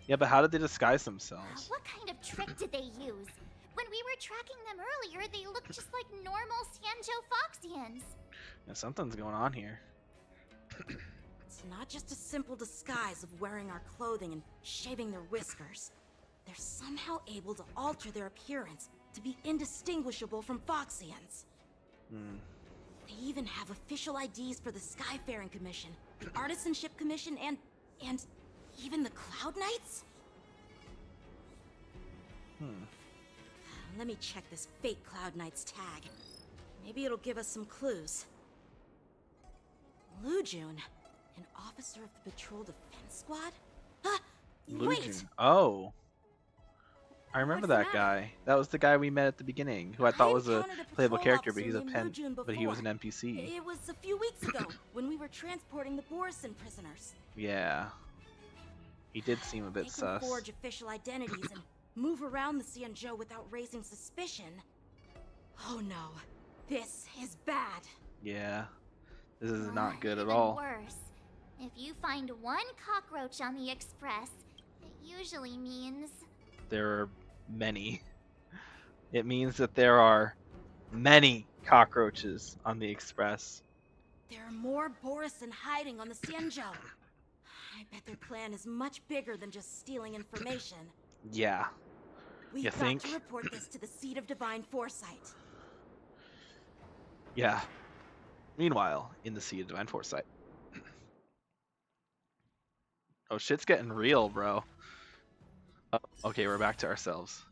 Yeah, but how did they disguise themselves?
What kind of trick did they use? When we were tracking them earlier, they looked just like normal Sanjo Foxians.
Yeah, something's going on here.
It's not just a simple disguise of wearing our clothing and shaving their whiskers. They're somehow able to alter their appearance to be indistinguishable from Foxians. They even have official IDs for the Skyfaring Commission, the Artisanship Commission, and even the Cloud Knights? Let me check this fake Cloud Knight's tag. Maybe it'll give us some clues. Lujun, an officer of the Patrol Defense Squad? Wait!
Oh. I remember that guy. That was the guy we met at the beginning, who I thought was a playable character, but he's a but he was an NPC.
It was a few weeks ago when we were transporting the Borison prisoners.
Yeah. He did seem a bit
They can
sus.
forge official identities and move around the Xianzhou without raising suspicion. Oh no, this is bad.
Yeah. This is not good at
Even
all.
worse. If you find one cockroach on the Express, it usually means...
There are many. It means that there are many cockroaches on the Express.
There are more Borison hiding on the Xianzhou. I bet their plan is much bigger than just stealing information.
Yeah.
We've
You
got
think?
to report this to the Seat of Divine Foresight.
Yeah. Meanwhile, in the Sea of Divine Foresight. Oh, shit's getting real, bro. Oh, okay, we're back to ourselves.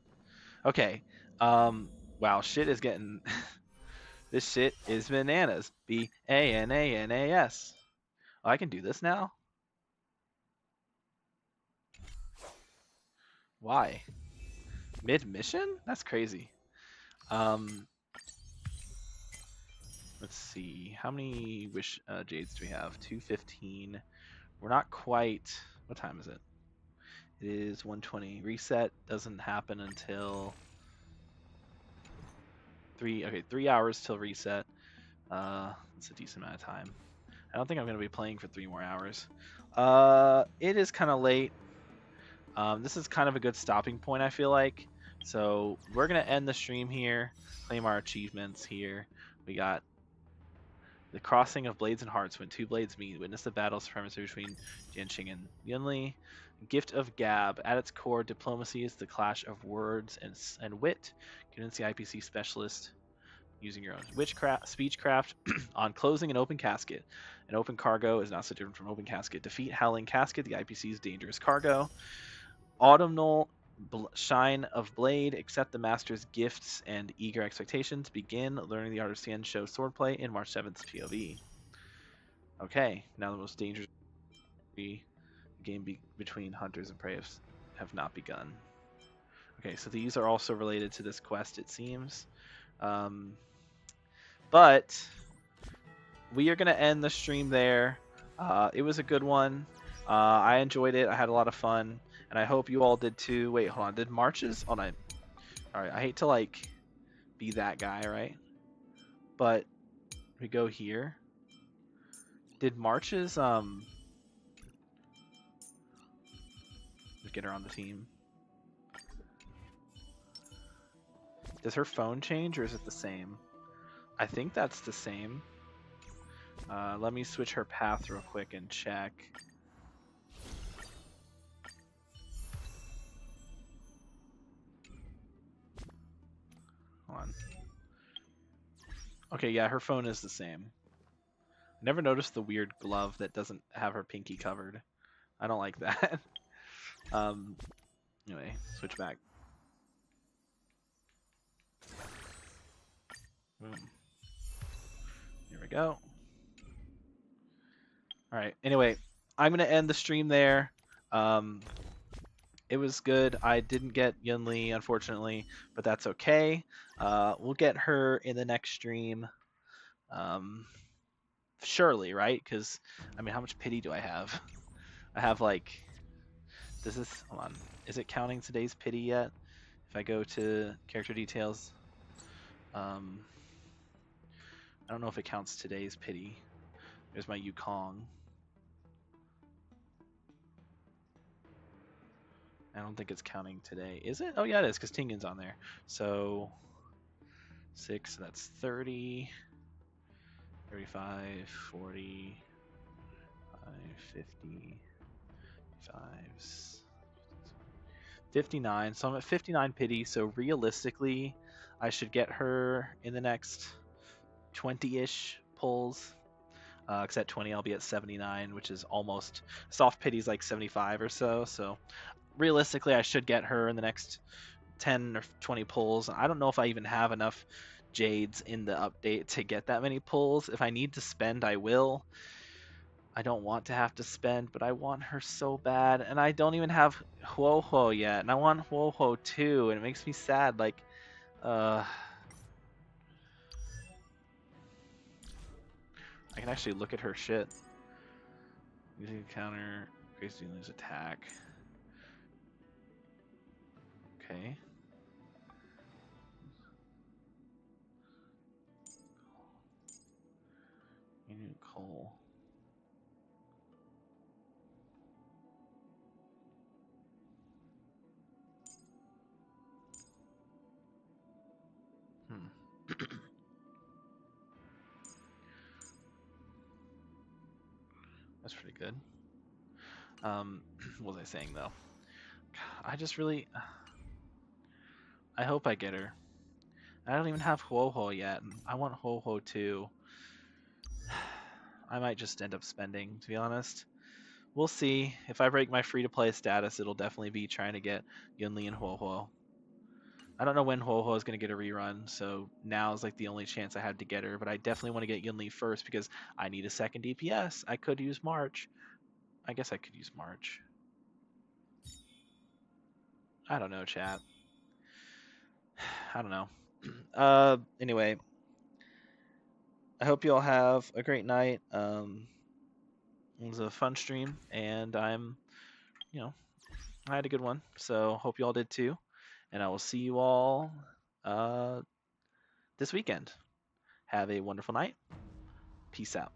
Okay. Wow, shit is getting... This shit is bananas. B-A-N-A-N-A-S. Oh, I can do this now? Why? Mid-mission? That's crazy. Let's see. How many wish jades do we have? 215. We're not quite... What time is it? It is 1:20. Reset doesn't happen until 3 hours till reset. That's a decent amount of time. I don't think I'm going to be playing for 3 more hours. It is kind of late. This is kind of a good stopping point, I feel like. So we're going to end the stream here, claim our achievements here. We got the crossing of blades and hearts when two blades meet. Witness the battle supremacy between Jianqing and Yunli. Gift of Gab. At its core, diplomacy is the clash of words and wit. Convince the IPC specialist using your own speechcraft on closing an open casket. An open cargo is not so different from open casket. Defeat Howling Casket, the IPC's dangerous cargo. Autumnal Shine of Blade. Accept the Master's gifts and eager expectations. Begin learning the art of Xianzhou swordplay in March 7th POV. Okay, now the most dangerous game between hunters and prey have not begun. Okay, so these are also related to this quest, it seems. But we are going to end the stream there. It was a good one. I enjoyed it. I had a lot of fun. And I hope you all did too. Wait, hold on. Did Marches? Oh, no. Alright, I hate to, like, be that guy, right? But we go here. Did Marches, let's get her on the team. Does her phone change or is it the same? I think that's the same. Let me switch her path real quick and check. Hold on. Okay, yeah, her phone is the same. I never noticed the weird glove that doesn't have her pinky covered. I don't like that. Anyway, switch back. Boom. Here we go. Alright, anyway, I'm going to end the stream there. It was good. I didn't get Yunli, unfortunately, but that's okay. We'll get her in the next stream. Surely, right? Because, I mean, how much pity do I have? I have, like... Does this... Hold on. Is it counting today's pity yet? If I go to character details... I don't know if it counts today's pity. There's my Yukong. I don't think it's counting today. Is it? Oh, yeah, it is, because Tingen's on there. So 6, that's 30, 35, 40, 50, 59. So I'm at 59 pity. So realistically, I should get her in the next 20-ish pulls. Because at 20, I'll be at 79, which is almost soft pity's like 75 or so. So realistically, I should get her in the next 10 or 20 pulls. I don't know if I even have enough Jades in the update to get that many pulls. If I need to spend, I will. I don't want to have to spend, but I want her so bad. And I don't even have HuoHuo yet. And I want HuoHuo too. And it makes me sad. Like, I can actually look at her shit. Using counter, increase Yunli's attack. Okay. Union coal. That's pretty good. What was I saying though? I just really, I hope I get her. I don't even have HuoHuo yet. I want HuoHuo too. I might just end up spending, to be honest. We'll see. If I break my free-to-play status, it'll definitely be trying to get Yunli and HuoHuo. I don't know when HuoHuo is going to get a rerun, so now is like the only chance I have to get her, but I definitely want to get Yunli first because I need a second DPS. I could use March. I guess I could use March. I don't know, chat. I don't know. Anyway, I hope you all have a great night. It was a fun stream, and I'm, I had a good one. So hope you all did too, and I will see you all this weekend. Have a wonderful night. Peace out.